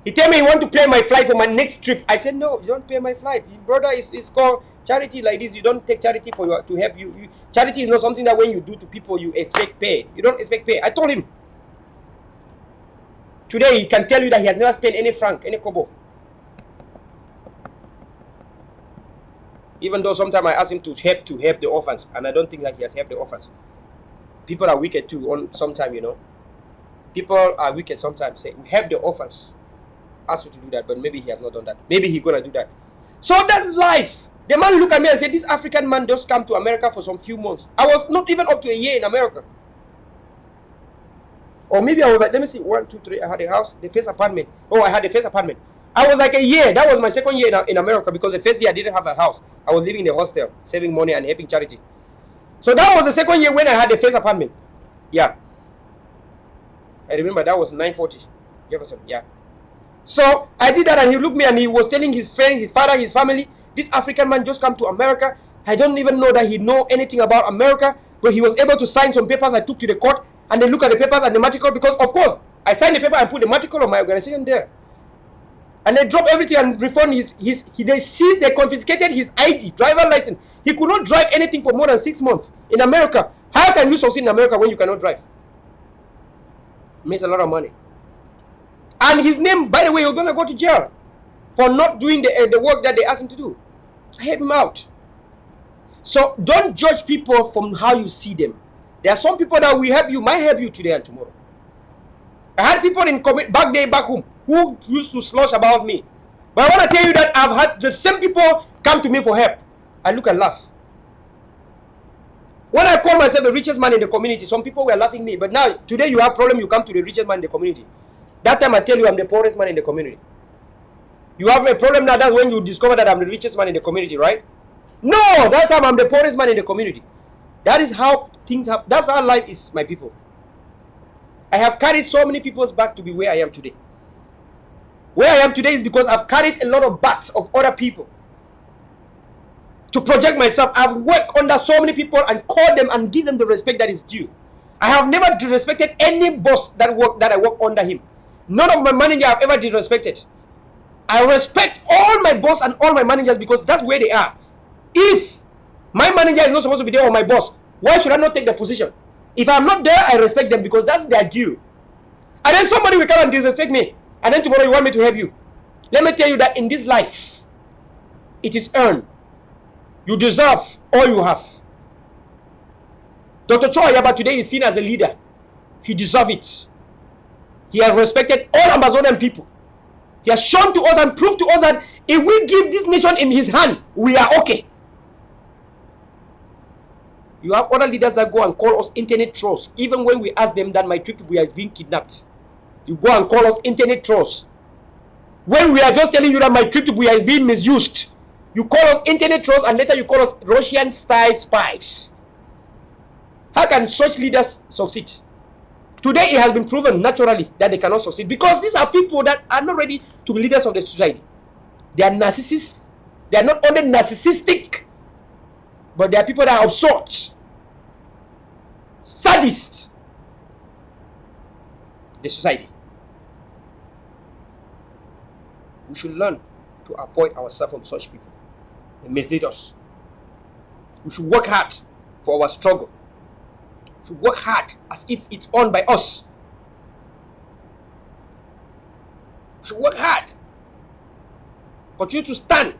S3: He tell me he want to pay my flight for my next trip. I said, no, you don't pay my flight. Brother, it's called charity like this. You don't take charity to help you. Charity is not something that when you do to people, you expect pay. You don't expect pay. I told him. Today, he can tell you that he has never spent any franc, any kobo. Even though sometimes I ask him to help the orphans, and I don't think that he has helped the orphans. People are wicked too. Sometimes, you know, people are wicked sometimes. Say we help the orphans, ask you to do that, but maybe he has not done that. Maybe he's gonna do that. So that's life. The man looked at me and said, "This African man just come to America for some few months." I was not even up to a year in America. Or maybe I was like, let me see, 1, 2, 3. I had a house, the first apartment. Oh, I had the first apartment. I was like a year. That was my second year in America, because the first year I didn't have a house. I was living in the hostel, saving money and helping charity. So that was the second year when I had the first apartment. Yeah. I remember that was 940 Jefferson. Yeah. So I did that, and he looked at me and he was telling his friend, his father, his family, this African man just come to America. I don't even know that he know anything about America, but he was able to sign some papers I took to the court. And they look at the papers and the matricle, because of course I signed the paper and put the matricle of my organization there. And they drop everything and refund they seized, they confiscated his ID, driver license. He could not drive anything for more than 6 months in America. How can you succeed in America when you cannot drive? Makes a lot of money. And his name, by the way, you're gonna go to jail for not doing the work that they asked him to do. I help him out. So don't judge people from how you see them. There are some people that will help you, might help you today and tomorrow. I had people back home who used to slush about me. But I want to tell you that I've had the same people come to me for help. I look and laugh. When I call myself the richest man in the community, some people were laughing at me. But now, today you have problem, you come to the richest man in the community. That time I tell you I'm the poorest man in the community. You have a problem now, that's when you discover that I'm the richest man in the community, right? No, that time I'm the poorest man in the community. That is how things happen. That's how life is, my people. I have carried so many people's back to be where I am today. Where I am today is because I've carried a lot of backs of other people to project myself. I've worked under so many people and called them and give them the respect that is due. I have never disrespected any boss that I work under him. None of my managers have ever disrespected. I respect all my boss and all my managers because that's where they are. If my manager is not supposed to be there or my boss, why should I not take the position? If I'm not there, I respect them because that's their due. And then somebody will come and disrespect me, and then tomorrow you want me to help you. Let me tell you that in this life, it is earned. You deserve all you have. Dr. Choayaba today is seen as a leader. He deserves it. He has respected all Amazonian people. He has shown to us and proved to us that if we give this nation in his hand, we are okay. You have other leaders that go and call us internet trolls. Even when we ask them that my people we are being kidnapped, you go and call us internet trolls. When we are just telling you that my trip to Buya is being misused, you call us internet trolls and later you call us Russian-style spies. How can such leaders succeed? Today it has been proven naturally that they cannot succeed because these are people that are not ready to be leaders of the society. They are narcissists. They are not only narcissistic, but they are people that are absurd, sadists, the society. We should learn to avoid ourselves from such people. They mislead us. We should work hard for our struggle. We should work hard as if it's owned by us. We should work hard. Continue to stand.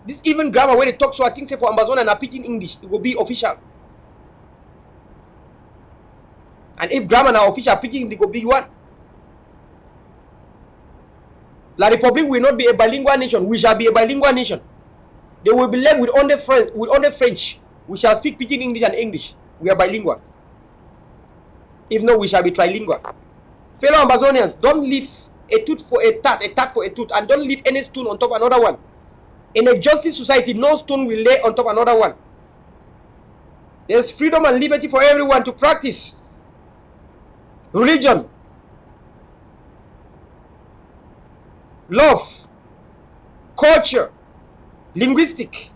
S3: This even grammar when they talk, so I think say for Amazon and are pidgin English, it will be official. And if grammar are official, pidgin it will be one. La Republic will not be a bilingual nation. We shall be a bilingual nation. They will be left with only French. We shall speak pidgin English and English. We are bilingual. If not, we shall be trilingual. Fellow Amazonians, don't leave a tooth for a tat for a tooth, and don't leave any stone on top of another one. In a justice society, no stone will lay on top of another one. There's freedom and liberty for everyone to practice religion, love, culture, linguistic.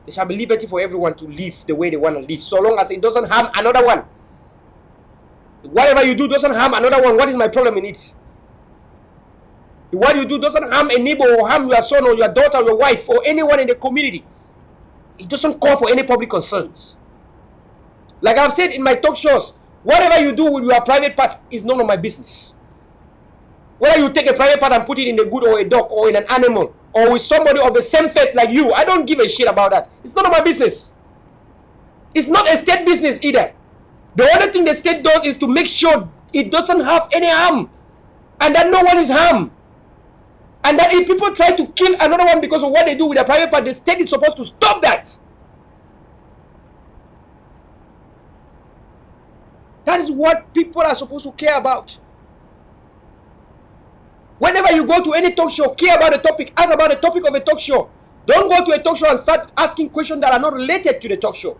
S3: There shall be liberty for everyone to live the way they want to live, so long as it doesn't harm another one. Whatever you do doesn't harm another one. What is my problem in it? What you do doesn't harm a neighbor or harm your son or your daughter or your wife or anyone in the community. It doesn't call for any public concerns. Like I've said in my talk shows, whatever you do with your private part is none of my business. Whether you take a private part and put it in a goat or a dog or in an animal or with somebody of the same faith like you. I don't give a shit about that. It's none of my business. It's not a state business either. The only thing the state does is to make sure it doesn't have any harm, and that no one is harmed. And that if people try to kill another one because of what they do with their private part, the state is supposed to stop that. That is what people are supposed to care about. Whenever you go to any talk show, care about the topic, ask about the topic of a talk show. Don't go to a talk show and start asking questions that are not related to the talk show.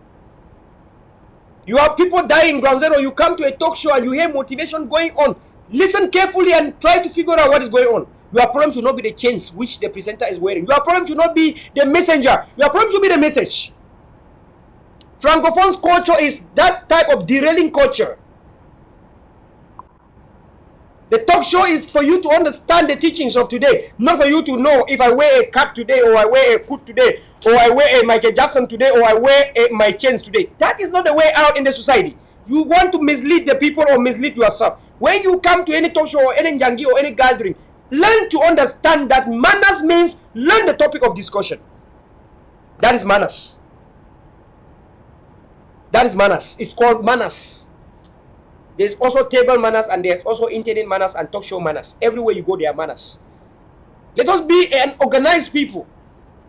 S3: You have people dying in ground zero, you come to a talk show and you hear motivation going on. Listen carefully and try to figure out what is going on. Your problem should not be the chains which the presenter is wearing. Your problem should not be the messenger. Your problem should be the message. Francophone's culture is that type of derailing culture. The talk show is for you to understand the teachings of today, not for you to know if I wear a cap today, or I wear a coat today, or I wear a Michael Jackson today, or I wear my chains today. That is not the way out in the society. You want to mislead the people or mislead yourself. When you come to any talk show or any jangi or any gathering, learn to understand that manners means learn the topic of discussion. That is manners. That is manners. It's called manners. There's also table manners, and there's also internet manners and talk show manners. Everywhere you go, there are manners. Let us be an organized people.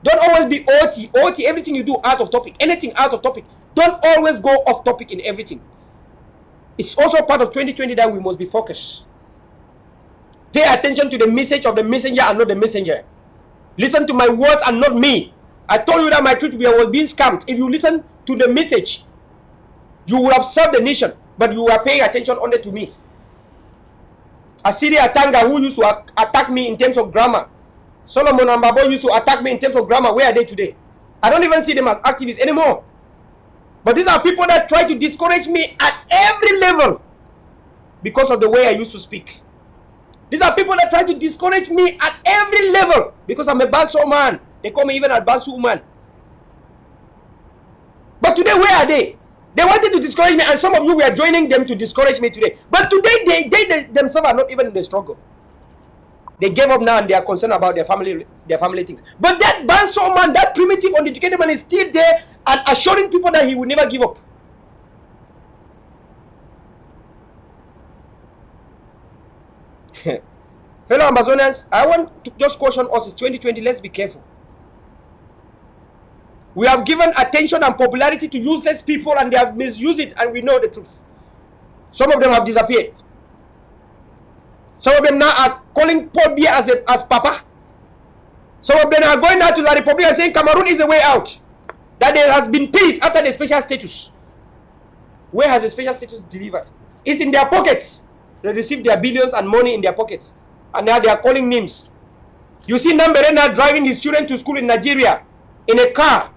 S3: Don't always be OT. OT, everything you do out of topic. Anything out of topic. Don't always go off topic in everything. It's also part of 2020 that we must be focused. Pay attention to the message of the messenger and not the messenger. Listen to my words and not me. I told you that my truth was being scammed. If you listen to the message, you would have served the nation, but you are paying attention only to me. Asiri Atanga, who used to attack me in terms of grammar. Solomon and Babo used to attack me in terms of grammar. Where are they today? I don't even see them as activists anymore. But these are people that try to discourage me at every level because of the way I used to speak. These are people that try to discourage me at every level because I'm a Banso man. They call me even a Bansu man. But today, where are they? They wanted to discourage me, and some of you were joining them to discourage me today. But today, they themselves are not even in the struggle. They gave up now and they are concerned about their family things. But that Banso man, that primitive, uneducated man is still there and assuring people that he will never give up. Fellow Amazonians, I want to just caution us, it's 2020, let's be careful. We have given attention and popularity to useless people and they have misused it, and we know the truth. Some of them have disappeared. Some of them now are calling Paul Biya as Papa. Some of them are going out to the Republic and saying Cameroon is the way out. That there has been peace after the special status. Where has the special status delivered? It's in their pockets. They received their billions and money in their pockets. And now they are calling names. You see Nambere now driving his children to school in Nigeria in a car.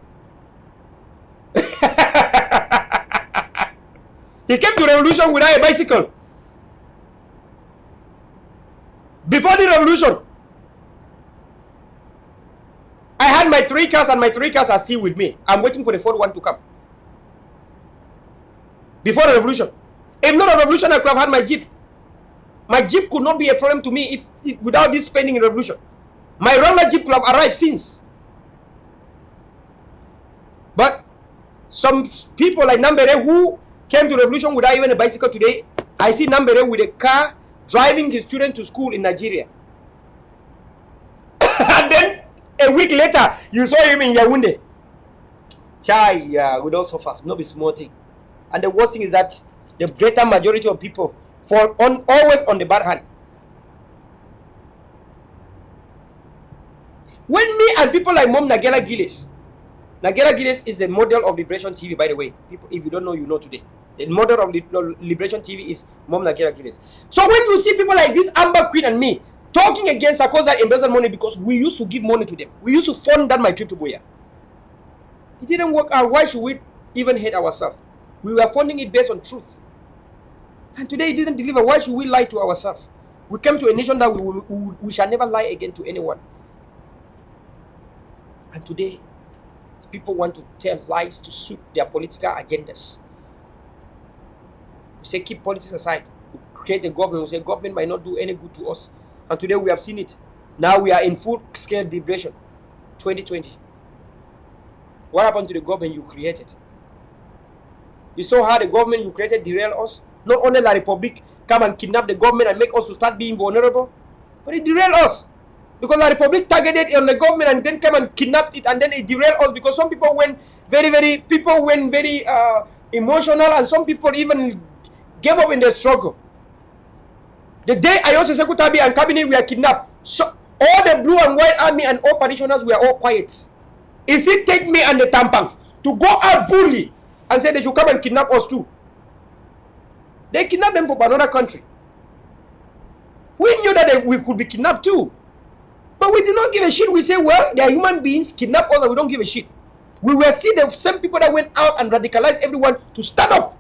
S3: He came to revolution without a bicycle. Before the revolution, I had my 3 cars and my 3 cars are still with me. I'm waiting for the 4th one to come. Before the revolution. If not a revolution, I could have had my Jeep. My Jeep could not be a problem to me if without this spending in revolution. My Verla Jeep could have arrived since. But some people like Nambere who came to revolution without even a bicycle today, I see Nambere with a car driving his children to school in Nigeria. And then a week later, you saw him in Yaoundé. Chai, with all suffers, not be small thing. And the worst thing is that the greater majority of people fall always on the bad hand. When me and people like Mom Nagela Gillis is the model of Liberation TV, by the way. People, if you don't know, you know today. The model of Liberation TV is Mom Nagela Gillis. So when you see people like this Amba Queen and me talking against Sarkozy embezzle money because we used to give money to them. We used to fund that my trip to Boya. It didn't work out. Why should we even hate ourselves? We were funding it based on truth. And today it didn't deliver. Why should we lie to ourselves? We came to a nation that we shall never lie again to anyone. And today, people want to tell lies to suit their political agendas. We say keep politics aside. We create a government. We say government might not do any good to us. And today we have seen it. Now we are in full-scale liberation. 2020. What happened to the government you created? You saw how the government you created derailed us? Not only La Republic come and kidnap the government and make us to start being vulnerable, but it derailed us. Because La Republic targeted on the government and then come and kidnap it, and then it derailed us because some people went very emotional, and some people even gave up in the struggle. The day Ayose Sekutabi and cabinet were kidnapped, so all the blue and white army and all parishioners were all quiet. Is it take me and the Tampangs to go out bully and say they should come and kidnap us too? They kidnapped them from another country. We knew that we could be kidnapped too. But we did not give a shit. We say, well, they are human beings, kidnap us, and we don't give a shit. We were still the same people that went out and radicalized everyone to stand up.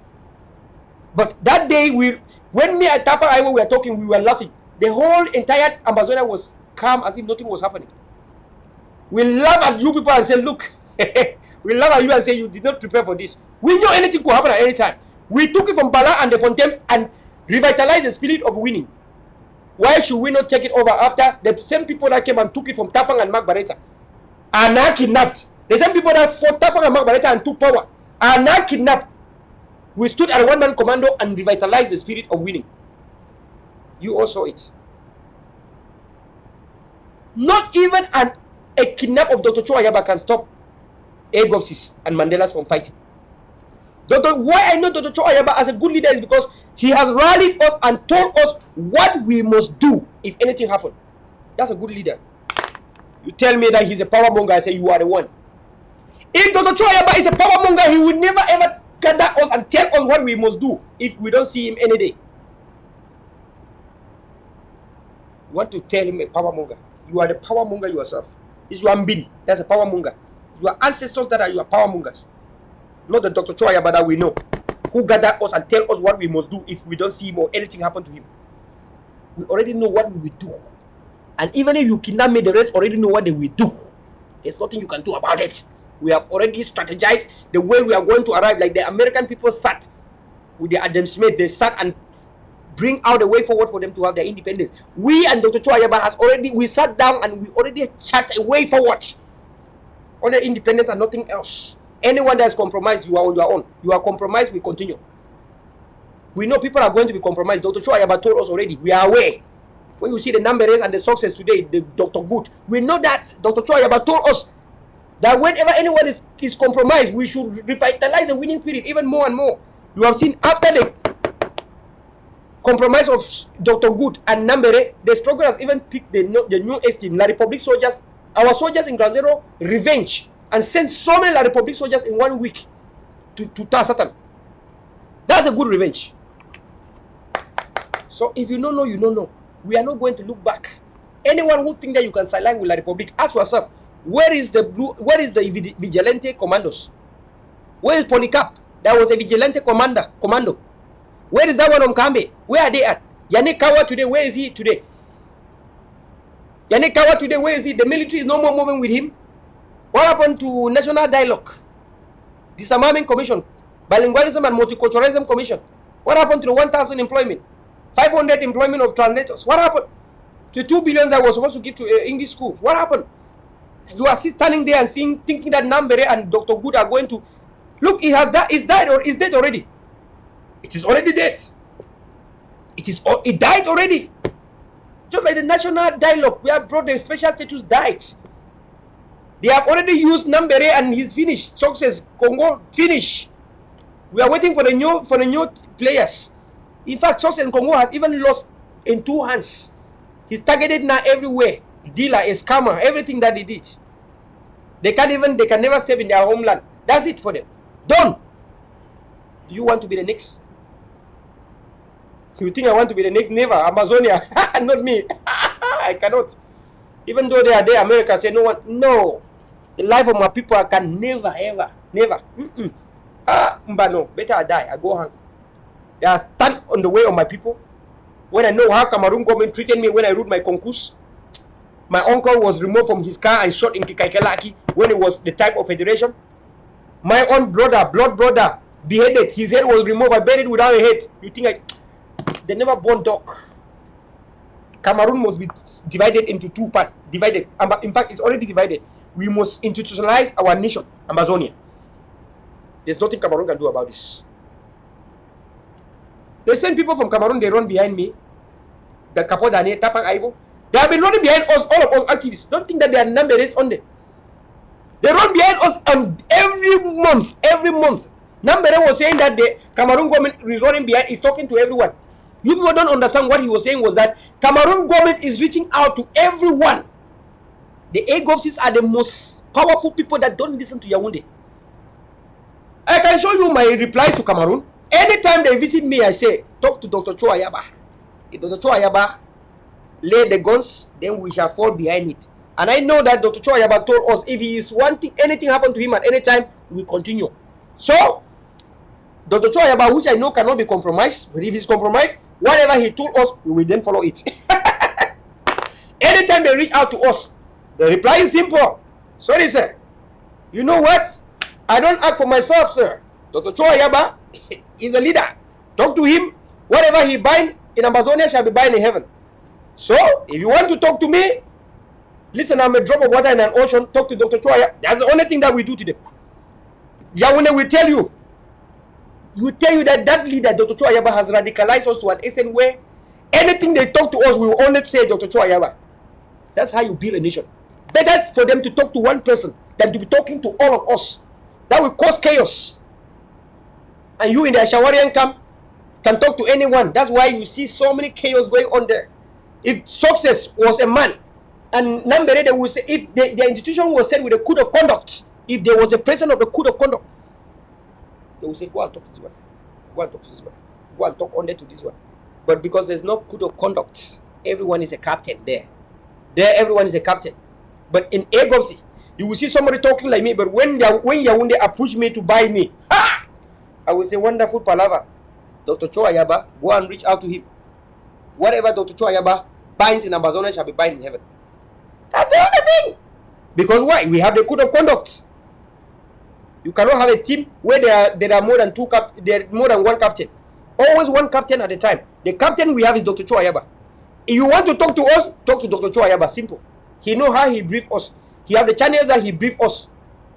S3: But that day, when me and Tapa Iwo were talking, we were laughing. The whole entire Amazonia was calm as if nothing was happening. We laugh at you people and say, look, we laugh at you and say, you did not prepare for this. We knew anything could happen at any time. We took it from Bala and the Fontaines and revitalized the spirit of winning. Why should we not take it over after the same people that came and took it from Tapang and Mark Barretta are now kidnapped? The same people that fought Tapang and Mark Barretta and took power are now kidnapped. We stood at a one-man commando and revitalized the spirit of winning. You all saw it. Not even a kidnap of Dr. Cho Ayaba can stop Egofsis and Mandela's from fighting. Why I know Dr. Cho Ayaba as a good leader is because he has rallied us and told us what we must do if anything happens. That's a good leader. You tell me that he's a power monger, I say you are the one. If Dr. Cho Ayaba is a power monger, he will never ever gather us and tell us what we must do if we don't see him any day. You want to tell him a power monger? You are the power monger yourself. It's your Ambin. That's a power monger. Your ancestors that are your power mongers. Not the Dr. Cho Ayaba that we know, who gather us and tell us what we must do if we don't see him or anything happen to him. We already know what we will do. And even if you kidnap me, the rest already know what they will do. There's nothing you can do about it. We have already strategized the way we are going to arrive. Like the American people sat with the Adam Smith, they sat and bring out a way forward for them to have their independence. We and Dr. Cho Ayaba has already, we sat down and we already chart a way forward on the independence and nothing else. Anyone that is compromised, you are on your own. You are compromised, we continue. We know people are going to be compromised. Dr. Cho Ayaba told us already. We are aware. When you see the numbers and the success today, the Dr. Good, we know that Dr. Cho Ayaba told us that whenever anyone is compromised, we should revitalize the winning spirit even more and more. You have seen after the compromise of Dr. Good and Nambere, the struggle has even picked the new esteem. La Republic soldiers, our soldiers in Ground Zero, revenge, and sent so many La Republic soldiers in 1 week to Satan. That's a good revenge. So if you don't know, you don't know. We are not going to look back. Anyone who think that you can sideline with La Republic, ask yourself, where is the vigilante commandos? Where is Polycarp? That was a vigilante commando. Where is that one on Kambe? Where are they at? Yannick Kawa today, where is he today? Yannick Kawa today, where is he? The military is no more moving with him. What happened to National Dialogue? Disarmament Commission, Bilingualism and Multiculturalism Commission? What happened to the 1,000 employment? 500 employment of translators? What happened to 2 billion that was supposed to give to English schools? What happened? You are still standing there and thinking that Nambere and Dr. Good are going to look. It's died or is dead already. It is already dead. It died already. Just like the National Dialogue, we have brought the special status died. They have already used Nambere and he's finished. Success Congo finish. We are waiting for the new players. In fact, Success Congo has even lost in 2 hands. He's targeted now everywhere. Dealer, a scammer, everything that he did. They can never stay in their homeland. That's it for them. Done. Do you want to be the next? You think I want to be the next? Never. Amazonia. Not me. I cannot. Even though they are there, America say no one. No. The life of my people, I can never, ever, never. No. Better I die. I go hang. They are stand on the way of my people. When I know how Cameroon government treated me when I wrote my concurs. My uncle was removed from his car and shot in Kikaikelaki when it was the type of federation. My own brother, blood brother, beheaded. His head was removed. I buried without a head. You think they never born dog. Cameroon must be divided into 2 parts. Divided. In fact, it's already divided. We must institutionalize our nation, Amazonia. There's nothing Cameroon can do about this. The same people from Cameroon, they run behind me. The Capo Dane, Tapak Ivo. They have been running behind us, all of us activists. Don't think that their number is on there. They run behind us every month. Every month. Nambere was saying that the Cameroon government is running behind, is talking to everyone. You people don't understand what he was saying was that Cameroon government is reaching out to everyone. The AGOVs are the most powerful people that don't listen to Yaoundé. I can show you my replies to Cameroon. Anytime they visit me, I say, talk to Dr. Cho Ayaba. If Dr. Cho Ayaba lay the guns, then we shall fall behind it. And I know that Dr. Cho Ayaba told us if he is wanting anything happen to him at any time, we continue. So, Dr. Cho Ayaba, which I know cannot be compromised, but if he's compromised, whatever he told us, we will then follow it. Anytime they reach out to us, the reply is simple. Sorry, sir. You know what? I don't act for myself, sir. Dr. Cho Ayaba is a leader. Talk to him. Whatever he bind in Amazonia shall be bind in heaven. So, if you want to talk to me, listen, I'm a drop of water in an ocean. Talk to Dr. Cho Ayaba. That's the only thing that we do to them. Yaoundé will tell you. He will tell you that that leader, Dr. Cho Ayaba, has radicalized us to an extent where anything they talk to us, we will only say Dr. Cho Ayaba. That's how you build a nation. Better for them to talk to one person than to be talking to all of us. That will cause chaos. And you in the Ashawarian camp can talk to anyone. That's why you see so many chaos going on there. If success was a man, and Nambere, they will say, if the institution was set with a code of conduct, if there was the president of the code of conduct, they will say, go and talk to this one. Go and talk to this one. Go and talk only to this one. But because there's no code of conduct, everyone is a captain there. There, everyone is a captain. But in AGOVC, you will see somebody talking like me, but when Yaoundé approach me to buy me, ha! I will say, wonderful palaver. Dr. Cho Ayaba, go and reach out to him. Whatever Dr. Cho Ayaba binds in Amazonia shall be bind in heaven. That's the only thing. Because why? We have the code of conduct. You cannot have a team where there are more than more than one captain. Always one captain at a time. The captain we have is Dr. Cho Ayaba. If you want to talk to us, talk to Dr. Cho Ayaba. Simple. He knows how he brief us. He have the channels that he brief us.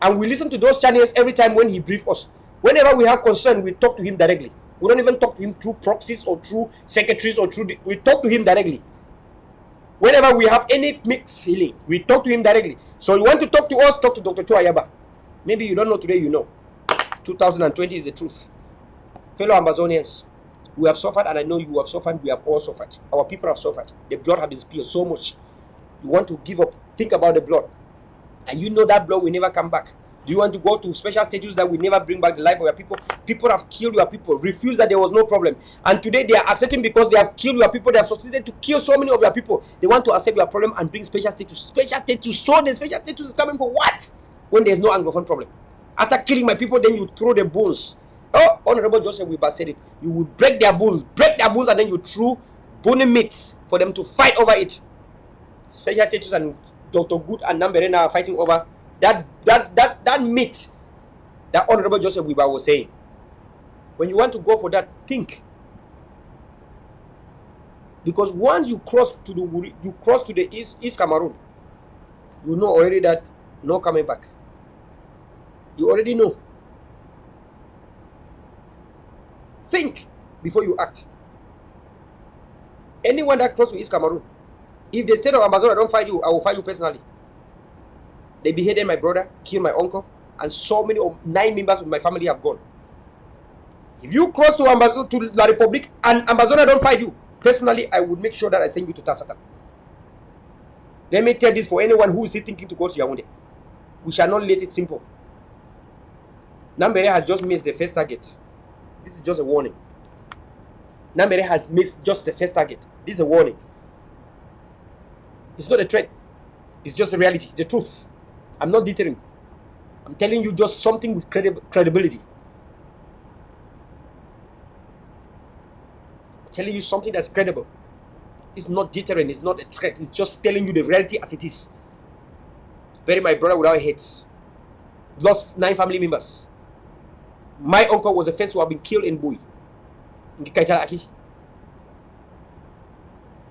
S3: And we listen to those channels every time when he brief us. Whenever we have concern, we talk to him directly. We don't even talk to him through proxies or through secretaries or through... we talk to him directly. Whenever we have any mixed feeling, we talk to him directly. So you want to talk to us, talk to Dr. Cho Ayaba. Maybe you don't know today, you know. 2020 is the truth. Fellow Amazonians, we have suffered, and I know you have suffered. We have all suffered. Our people have suffered. The blood has been spilled so much. You want to give up. Think about the blood. And you know that blood will never come back. Do you want to go to special status that will never bring back the life of your people? People have killed your people. Refuse that there was no problem. And today they are accepting because they have killed your people. They have succeeded to kill so many of your people. They want to accept your problem and bring special status. Special status. So the special status is coming for what? When there's no Anglophone problem. After killing my people, then you throw the bones. Oh, Honorable Joseph Weber said it. You will break their bones, and then you throw bony meats for them to fight over it. Special status and Dr. Good and Namberena are fighting over that meat that Honorable Joseph Weber was saying. When you want to go for that, think. Because once you cross to the East Cameroon, you know already that no coming back. You already know. Think before you act. Anyone that crosses to East Cameroon, if the state of Amazonia don't fight you, I will fight you personally. They beheaded my brother, killed my uncle, and so many of 9 members of my family have gone. If you cross to La Republic and Amazonia don't fight you, personally, I would make sure that I send you to Tasaka. Let me tell this for anyone who is thinking to go to Yaoundé. We shall not let it simple. Nambere has just missed the first target. This is just a warning. Nambere has missed just the first target. This is a warning. It's not a threat. It's just a reality, the truth. I'm not deterring. I'm telling you just something with credibility. I'm telling you something that's credible. It's not deterring. It's not a threat. It's just telling you the reality as it is. Bury my brother without heads. Lost 9 family members. My uncle was the first to have been killed in Bui. In Kaikalaki.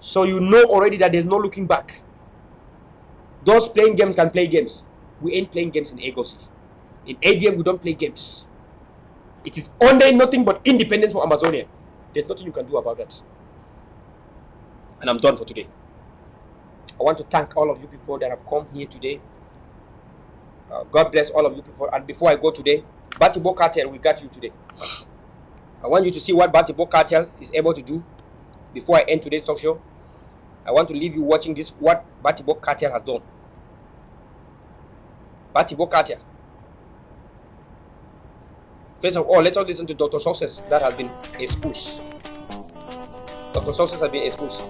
S3: So you know already that there's no looking back. Those playing games can play games. we ain't playing games in AGOC. In ADM, we don't play games. It is only nothing but independence for Amazonia. There's nothing you can do about that. And I'm done for today. I want to thank all of you people that have come here today. God bless all of you people. And before I go today, Batibo Cartel, we got you today. I want you to see what Batibo Cartel is able to do before I end today's talk show. I want to leave you watching this, what Batibo Cartel has done. Batibo Cartel. First of all, let us listen to Dr. Success that has been exposed. Dr. Success has been exposed.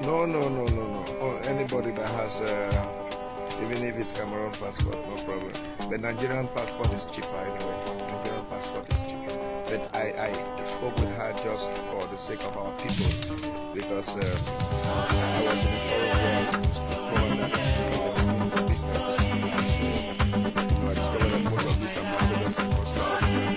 S2: No. Anybody that has, even if it's Cameroon passport, no problem. But Nigerian passport is cheaper anyway. Nigerian passport is cheaper. But I spoke with her just for the sake of our people, because I was in a forum where Poland that was business. I discovered that most of these ambassadors and consular officers.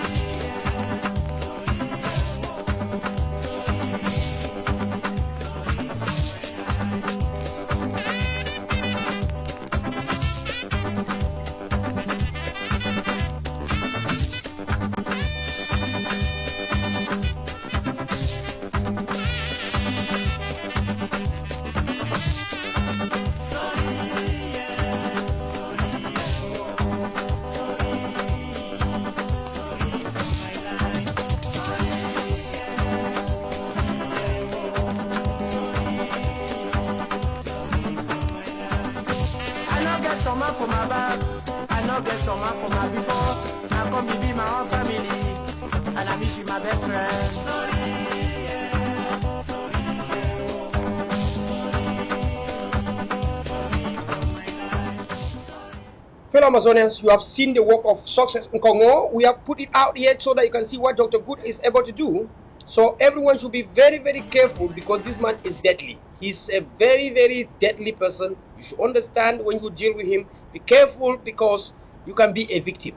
S3: Fellow Amazonians, you have seen the work of Success in Congo. We have put it out here so that you can see what Dr. Good is able to do. So everyone should be very, very careful, because this man is deadly. He's a very, very deadly person. You should understand when you deal with him. Be careful, because you can be a victim.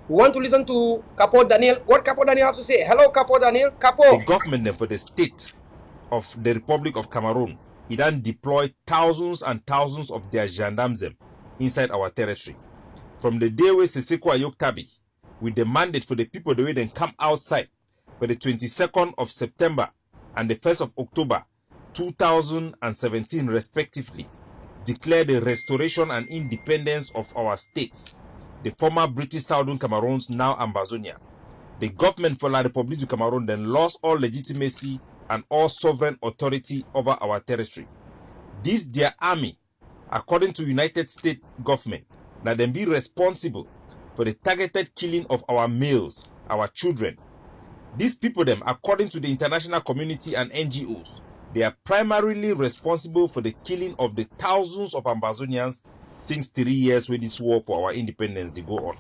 S3: We want to listen to Capo Daniel. What Capo Daniel has to say? Hello, Capo Daniel. Capo.
S4: The government for the state of the Republic of Cameroon, it then deployed thousands and thousands of their gendarmes inside our territory. from the day we Siseko Ayoktabi, with the mandate for the people the way they come outside for the 22nd of September and the 1st of October 2017 respectively, declare the restoration and independence of our states, the former British Southern Cameroons, now Ambazonia. The government for La République du Cameroon then lost all legitimacy and all sovereign authority over our territory. This their army, according to United States government, that then be responsible for the targeted killing of our males, our children. These people them, according to the international community and NGOs, they are primarily responsible for the killing of the thousands of Ambazonians since 3 years with this war for our independence they go on.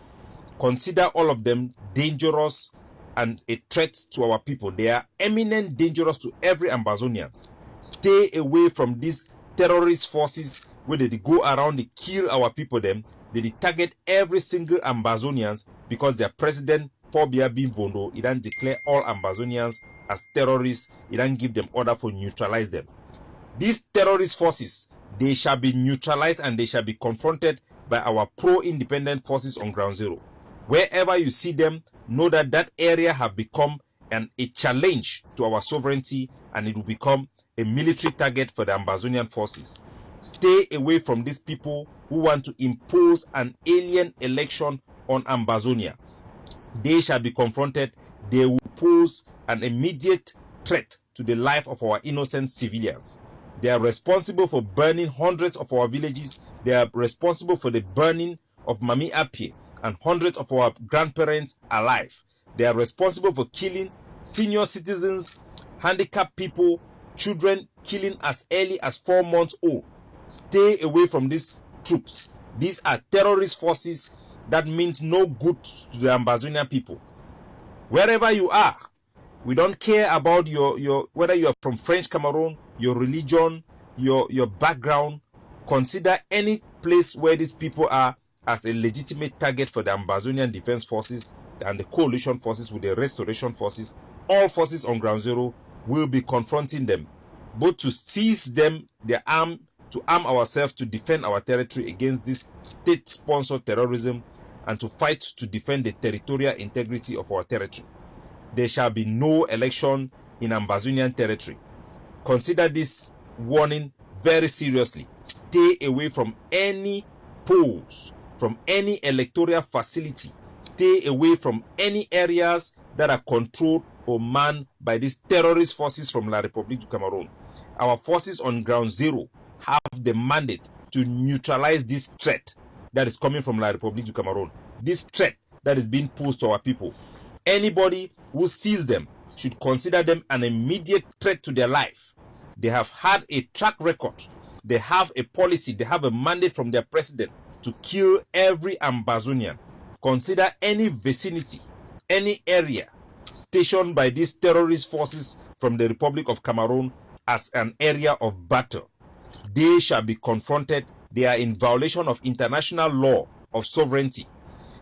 S4: Consider all of them dangerous and a threat to our people. They are eminent dangerous to every Ambazonians. Stay away from these terrorist forces where they go around, they kill our people them. They target every single Ambazonians because their president, Paul Biya Bimvondo, he don't declare all Ambazonians as terrorists. He don't give them order for neutralize them. These terrorist forces, they shall be neutralized and they shall be confronted by our pro-independent forces on ground zero. Wherever you see them, know that that area have become a challenge to our sovereignty and it will become a military target for the Ambazonian forces. Stay away from these people who want to impose an alien election on Ambazonia. They shall be confronted. They will pose an immediate threat to the life of our innocent civilians. They are responsible for burning hundreds of our villages. They are responsible for the burning of Mami Apie and hundreds of our grandparents alive. They are responsible for killing senior citizens, handicapped people, children, killing as early as 4 months old. Stay away from these troops. These are terrorist forces that means no good to the Ambazonian people. Wherever you are, we don't care about your whether you are from French Cameroon, your religion, your background. Consider any place where these people are as a legitimate target for the Ambazonian Defense Forces and the coalition forces with the restoration forces. All forces on ground zero will be confronting them, both to seize them, their arm, to arm ourselves to defend our territory against this state-sponsored terrorism and to fight to defend the territorial integrity of our territory. There shall be no election in Ambazonian territory. Consider this warning very seriously. Stay away from any polls, from any electoral facility. Stay away from any areas that are controlled or manned by these terrorist forces from La République du Cameroon. Our forces on ground zero have the mandate to neutralize this threat that is coming from La République du Cameroon. This threat that is being posed to our people. Anybody who sees them should consider them an immediate threat to their life. They have had a track record. They have a policy. They have a mandate from their president to kill every Ambazonian. Consider any vicinity, any area stationed by these terrorist forces from the Republic of Cameroon as an area of battle. They shall be confronted. They are in violation of international law of sovereignty.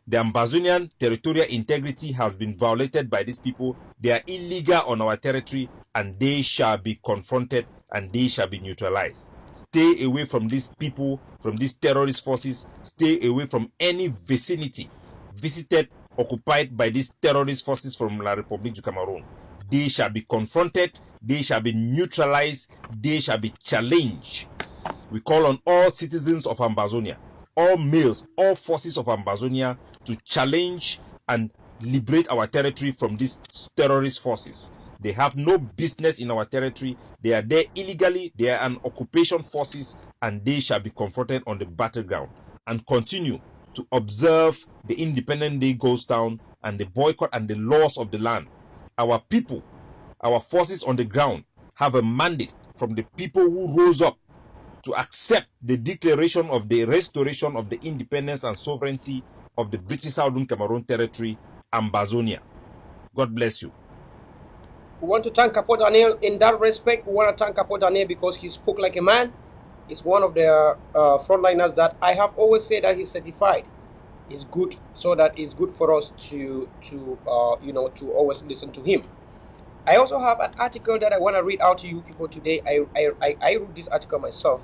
S4: The Ambazonian territorial integrity has been violated by these people. They are illegal on our territory and they shall be confronted and they shall be neutralized. Stay away from these people, from these terrorist forces. Stay away from any vicinity visited, occupied by these terrorist forces from La République du Cameroon. They shall be confronted. They shall be neutralized. They shall be challenged. We call on all citizens of Ambazonia, all males, all forces of Ambazonia to challenge and liberate our territory from these terrorist forces. They have no business in our territory. They are there illegally. They are an occupation forces and they shall be confronted on the battleground and continue to observe the Independence Day goes down and the boycott and the laws of the land. Our people, our forces on the ground have a mandate from the people who rose up to accept the declaration of the restoration of the independence and sovereignty of the British Southern Cameroon territory, Ambazonia. God bless you.
S3: We want to thank Capo Daniel in that respect. We want to thank Capo Daniel because he spoke like a man. He's one of the frontliners that I have always said that he's certified. It's good, so that it's good for us to always listen to him. I also have an article that I want to read out to you people today. I wrote this article myself,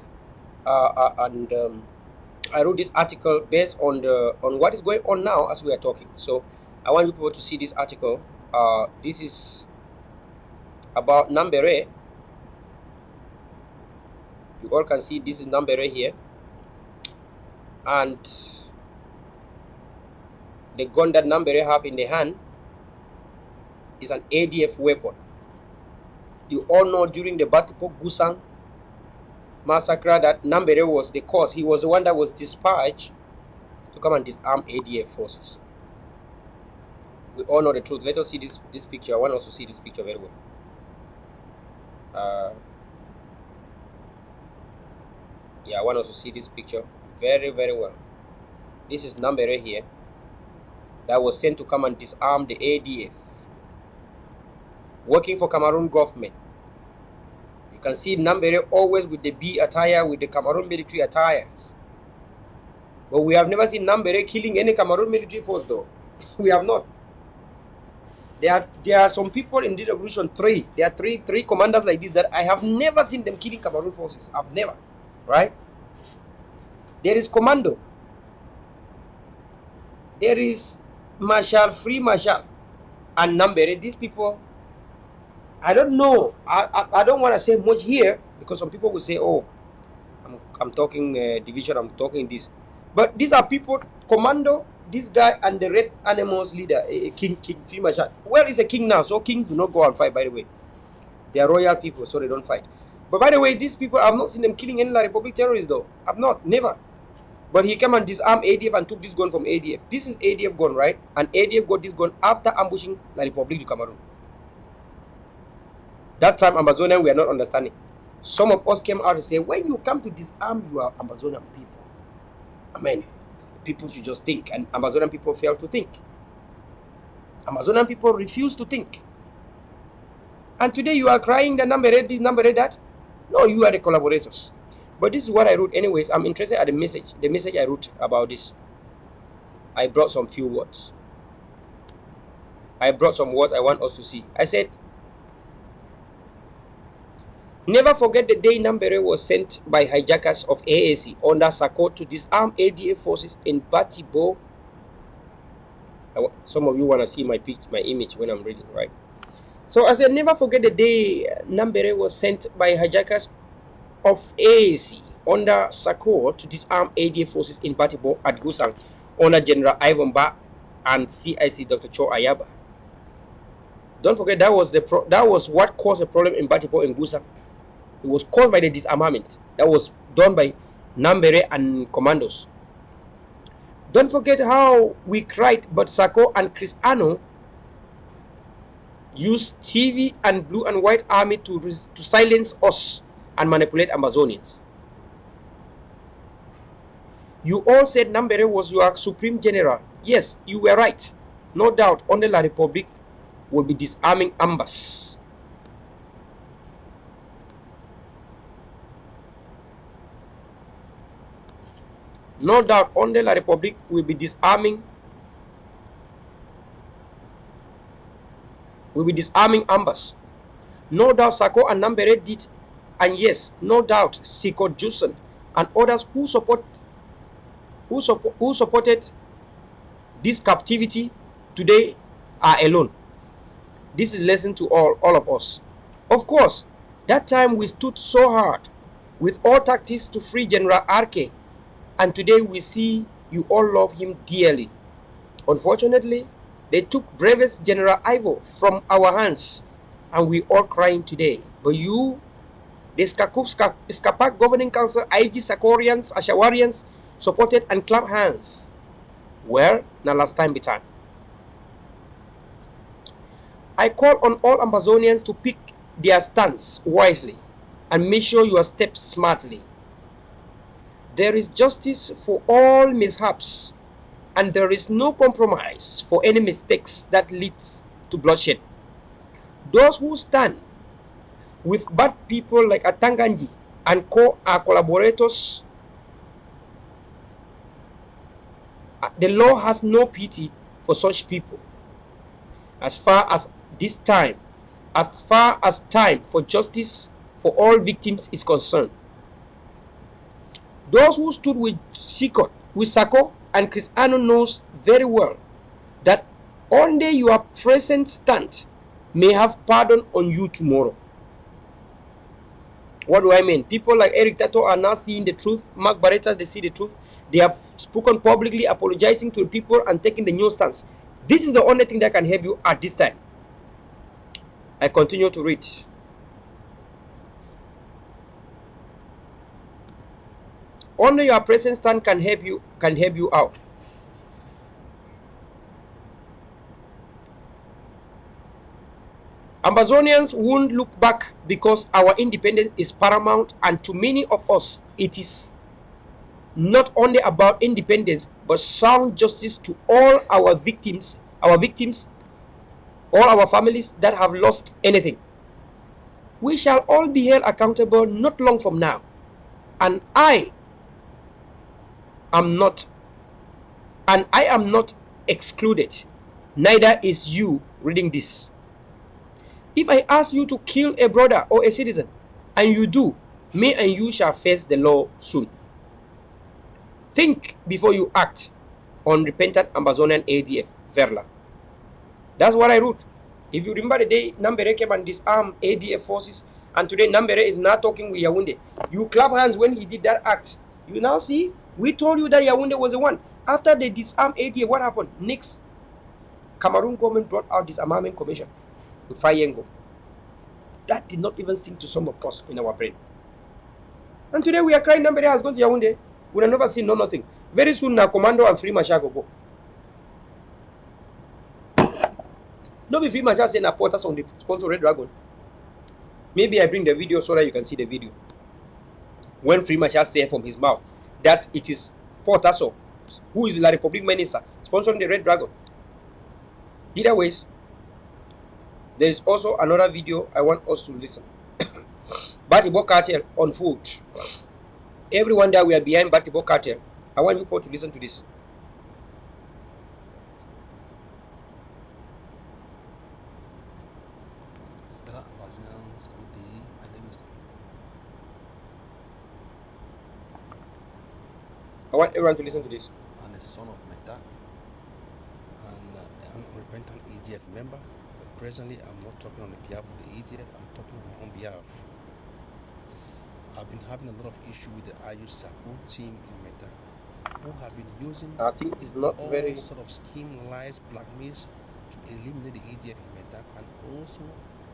S3: and I wrote this article based on what is going on now as we are talking. So I want you people to see this article. This is about Nambere. You all can see this is Nambere here, and the gun that Nambere have in the hand is an ADF weapon. You all know during the Batipo Gusang massacre that Nambere was the cause. He was the one that was dispatched to come and disarm ADF forces. We all know the truth. Let us see this picture. I want us to see this picture very well. Yeah, I want us to see this picture very, very well. This is Nambere here that was sent to come and disarm the ADF, working for Cameroon government. You can see Nambere always with the B attire, with the Cameroon military attires. But we have never seen Nambere killing any Cameroon military force though. We have not. There are some people in the revolution, there are three commanders like this that I have never seen them killing Cameroon forces. I've never. Right? There is Commando. There is Marshal, Free Marshal, and Nambere. These people, I don't know. I don't want to say much here because some people will say, "Oh, I'm talking division. I'm talking this," but these are people. Commando, this guy, and the Red Animals leader, King Free Marshal. Well, he's a king now, so kings do not go and fight. By the way, they are royal people, so they don't fight. But by the way, these people, I've not seen them killing any La Republic terrorists though. I've not, never. But he came and disarmed ADF and took this gun from ADF. This is ADF gun, right? And ADF got this gun after ambushing La Republic du Cameroon. That time, Amazonian, we are not understanding. Some of us came out and say, when you come to disarm your Amazonian people, I mean, people should just think. And Amazonian people fail to think. Amazonian people refuse to think. And today you are crying the number this, number that. No, you are the collaborators. But this is what I wrote anyways. I'm interested at the message I wrote about this. I brought some few words. I brought some words I want us to see. I said, never forget the day Nambere was sent by hijackers of AAC under Sako to disarm ADF forces in Batibo. Some of you want to see my image when I'm reading, right? So I said, never forget the day Nambere was sent by hijackers of AAC under Sako to disarm ADF forces in Batibo at Gusang under General Amba and CIC Dr. Cho Ayaba. Don't forget that was what caused the problem in Batibo and Gusang. It was caused by the disarmament that was done by Nambere and commandos. Don't forget how we cried, but Sako and Chris Ano used TV and Blue and White Army to silence us and manipulate Amazonians. You all said Nambere was your supreme general. Yes, you were right. No doubt, only La Republic will be disarming Ambas. No doubt, only La Republic will be disarming Ambas. No doubt Sako and Nambere did, and yes, no doubt Siko Jusen and others who supported this captivity today are alone. This is a lesson to all of us. Of course, that time we stood so hard with all tactics to free General Arke, and today we see you all love him dearly. Unfortunately, they took bravest General Ivo from our hands, and we all crying today. But you, the Skapak Governing Council, IG Sakorians, Ashawarians, supported and clapped hands. Well, now last time be time. I call on all Amazonians to pick their stance wisely and measure your steps smartly. There is justice for all mishaps, and there is no compromise for any mistakes that leads to bloodshed. Those who stand with bad people like Atanganji and our collaborators, the law has no pity for such people. As far as time for justice for all victims is concerned, Those who stood with Sako and Cristiano knows very well that only your present stand may have pardon on you tomorrow. What do I mean? People like Eric Tato are now seeing the truth. Mark Barretta, they see the truth. They have spoken publicly, apologizing to the people and taking the new stance. This is the only thing that can help you at this time. I continue to read. Only your present stand can help you out. Ambazonians won't look back because our independence is paramount, and to many of us it is not only about independence but sound justice to all our victims, all our families that have lost anything. We shall all be held accountable not long from now, and I am not excluded. Neither is you reading this. If I ask you to kill a brother or a citizen, and you do, me and you shall face the law soon. Think before you act. Unrepentant Ambazonian ADF, Verla. That's what I wrote. If you remember the day Nambere came and disarmed ADF forces, and today Nambere is now talking with Yaoundé. You clap hands when he did that act. You now see, we told you that Yaoundé was the one. After they disarmed ADF, what happened? Next, Cameroon government brought out disarmament commission with Fayengo. That did not even sink to some of us in our brain. And today we are crying Nambere has gone to Yaoundé. We have never seen nothing. Very soon now, Commando and Free Machar go. No be Free Machar saying a porters on the sponsor Red Dragon. Maybe I bring the video so that you can see the video. When Free Machar said from his mouth that it is Portaso, who is the Republic Minister, sponsoring the Red Dragon. Either ways, there is also another video I want us to listen. Batibo cartel on foot. Everyone that we are behind Batibo cartel, I want you all to listen to this. I want everyone to listen to this.
S5: I'm a son of Meta and an unrepentant EGF member, but presently I'm not talking on the behalf of the EGF, I'm talking on my own behalf. I've been having a lot of issue with the IU Sako team in Meta, who have been using
S3: I think it's not
S5: all
S3: very
S5: sort of scheme, lies, blackmails to eliminate the EGF in Meta and also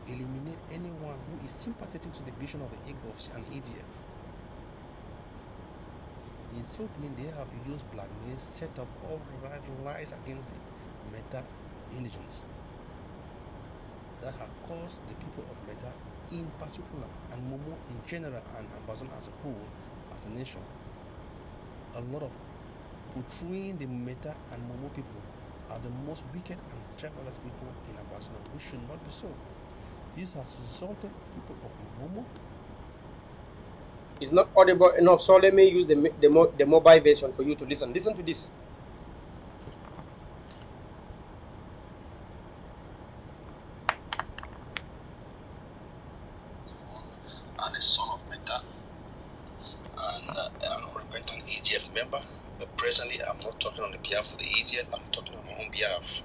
S5: eliminate anyone who is sympathetic to the vision of the EGOFs and EGF. In so doing, they have used blackmail, set up all right lies against the Meta indigents that have caused the people of Meta in particular and Momo in general and Amazon as a whole, as a nation, a lot of portraying the Meta and Momo people as the most wicked and tribalist people in Amazon, which should not be so. This has resulted in people of Momo.
S3: It's not audible enough, so let me use the mobile version for you to listen. Listen to this.
S5: And a son of Meta and an unrepentant EGF member, but presently I'm not talking on the behalf of the EGF, I'm talking on my own behalf.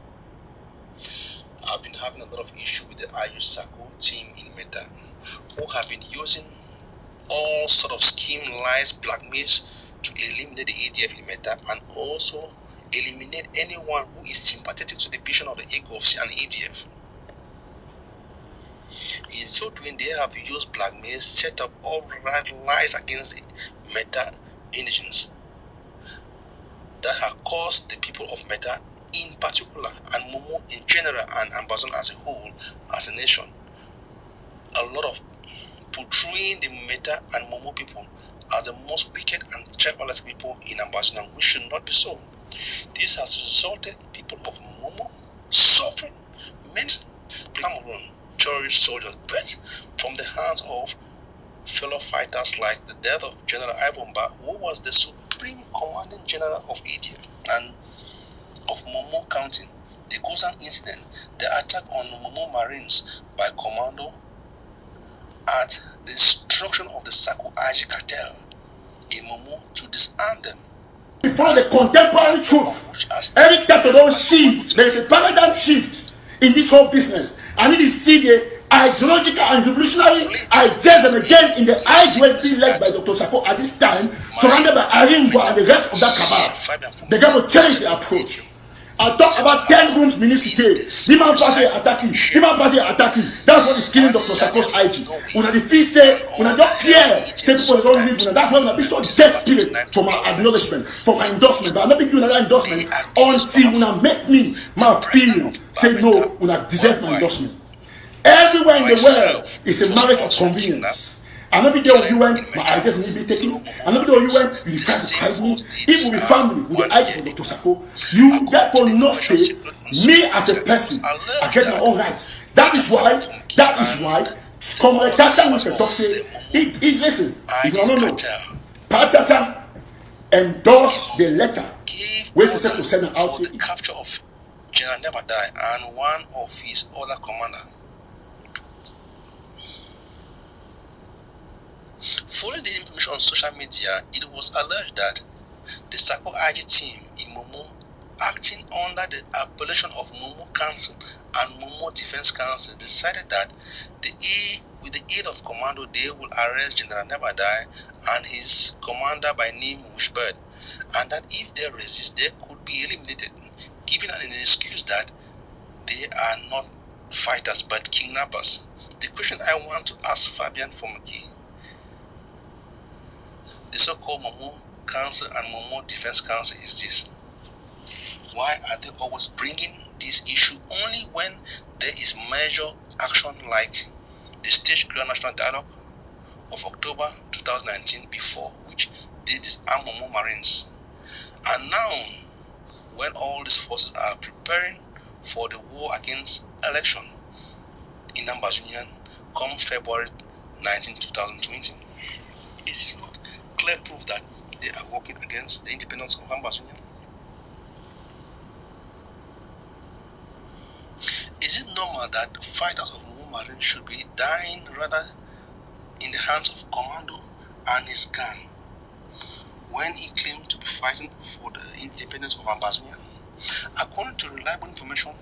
S5: I've been having a lot of issue with the IU Sako team in Meta, who have been using all sort of scheme, lies, blackmails to eliminate the ADF in Meta and also eliminate anyone who is sympathetic to the vision of the EGOFs and ADF. In so doing, they have used blackmail, set up all right lies against the Meta indigents that have caused the people of Meta in particular and Momo in general and Amazon as a whole, as a nation, a lot of portraying the Meta and Momo people as the most wicked and tribalist people in Amazon, which should not be so. This has resulted in people of Momo suffering many Cameroon terrorist soldiers, but from the hands of fellow fighters like the death of General Amba, who was the supreme commanding general of ADF and of Momo County, the Gozan incident, the attack on Momo Marines by Commando at the destruction of the Sako IG cartel. in Momo to disarm them.
S2: Follow the contemporary truth. Every time you don't shift, there is a paradigm shift in this whole business. I need to see the ideological and revolutionary ideas and again in the eyes will be led by Dr. Sako at this time, surrounded by Arimbo and the rest of that cabal. They're going to change the approach. I talk about 10 rooms ministry. Demand passé attacking. Demand passé attacking. That's what is killing Dr. Sako's IG. When the fee say, when I don't clear, say people don't live. That's why I'm be so desperate for my acknowledgement, for my endorsement. But I'm not making you another endorsement until when I make me my feel say no when I deserve my endorsement. Everywhere in the world is a marriage of convenience. I'm not be there with you when my ideas need to be taken. I'm not be there with you when you try to hide me. If we be family with the idea of Dr. Sako, you therefore not say me as a person, I get my own right. That is why, Comrade Tassan with the talk say, listen, if you don't know, Tassan endorsed the letter. Where's the set to send out
S5: for the capture of General Nebadai and one of his other commander. Following the information on social media, it was alleged that the Sako IG team in Momo, acting under the appellation of Momo Council and Momo Defense Council, decided that with the aid of commando, they will arrest General Nebadai and his commander by name Wishbird, and that if they resist, they could be eliminated, giving an excuse that they are not fighters but kidnappers. The question I want to ask Fabian Fomaki, the so-called Momo Council and Momo Defense Council, is this: why are they always bringing this issue only when there is major action like the Stage Grand National Dialogue of October 2019, before which they disarmed Momo Marines, and now when all these forces are preparing for the war against election in Amba come February 19, 2020? Is this not clear proof that they are working against the independence of Amba? Is it normal that fighters of Momo Marine should be dying rather in the hands of Commando and his gang when he claimed to be fighting for the independence of Amba? According to reliable information,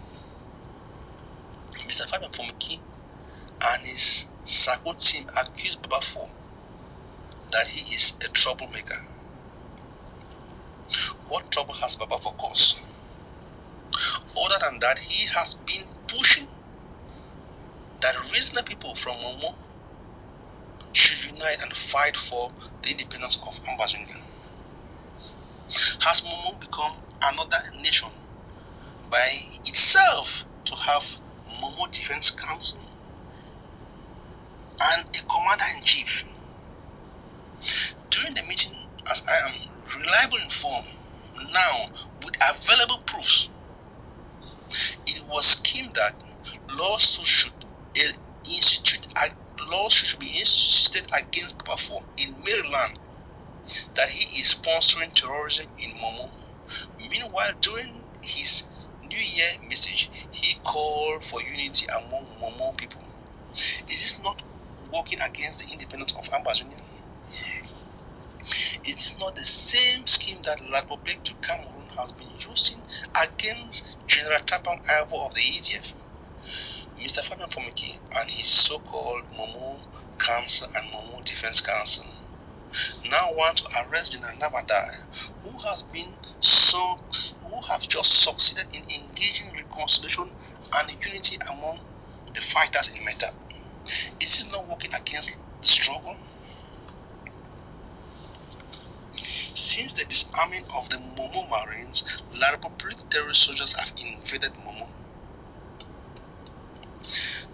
S5: Mr. Fabian Fomaki and his Sako team accused Baba Fo that he is a troublemaker. What trouble has Baba Fo caused? Other than that, he has been pushing that reasonable people from Momo should unite and fight for the independence of Amba. Has Momo become another nation by itself to have Momo Defense Council and a commander-in-chief? During the meeting, as I am reliably informed now with available proofs, it was schemed that lawsuits should be instituted against Papa Fo in Maryland, that he is sponsoring terrorism in Momo. Meanwhile, during his New Year message, he called for unity among Momo people. Is this not working against the independence of Amba? Is this not the same scheme that La Republique du Cameroon has been using against General Tapang Ivor of the ADF? Mr. Fabian Fomaki and his so-called Momo Council and Momo Defense Council now want to arrest General Nebadai, who have just succeeded in engaging reconciliation and unity among the fighters in Meta. Is this not working against the struggle? Since the disarming of the Momo Marines, La Republique terrorist soldiers have invaded Momo.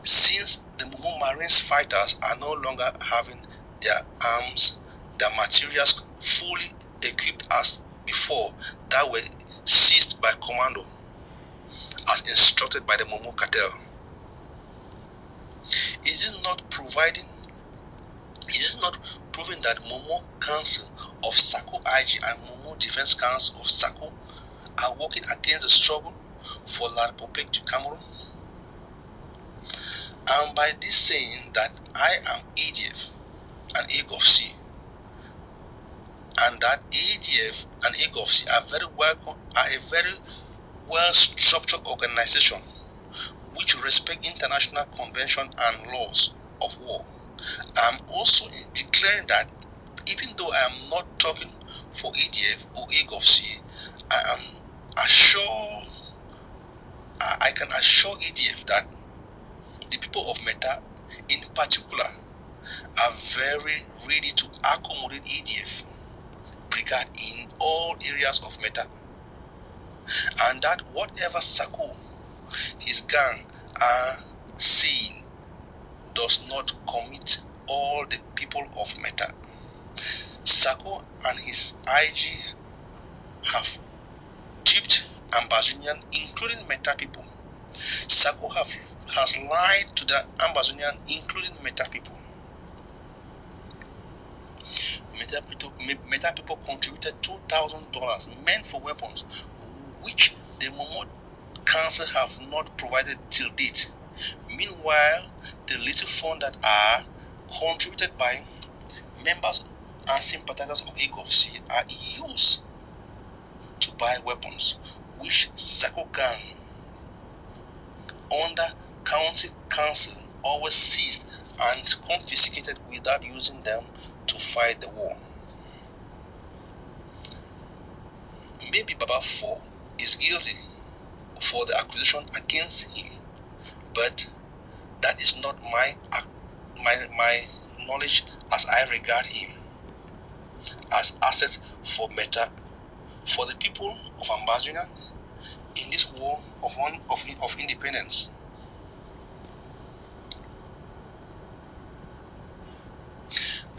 S5: Since the Momo Marines fighters are no longer having their arms, their materials fully equipped as before, that were seized by commando as instructed by the Momo cartel. Is this not proving that Momo Council of Sako IG and Momo Defense Council of Sako are working against the struggle for La Republique du Cameroon? And by this saying that I am ADF and AGOFC, and that ADF and AGOVC are a very well structured organization which respect international convention and laws of war. I'm also declaring that even though I am not talking for ADF or AGOVC, I am I can assure ADF that the people of Meta in particular are very ready to accommodate ADF brigade in all areas of Meta, and that whatever Sako, his gang are saying does not commit all the people of Meta. Sako and his IG have duped Ambazonian, including Meta people. Sako has lied to the Ambazonian, including Meta people. Meta people contributed $2,000 meant for weapons, which the Momo Council have not provided till date. Meanwhile, the little funds that are contributed by members and sympathizers of AGOVC are used to buy weapons, which Sako gang under county council always seized and confiscated without using them to fight the war. Maybe Baba 4 is guilty for the accusation against him, but that is not my knowledge, as I regard him as asset for Meta, for the people of Ambazonia in this war of independence.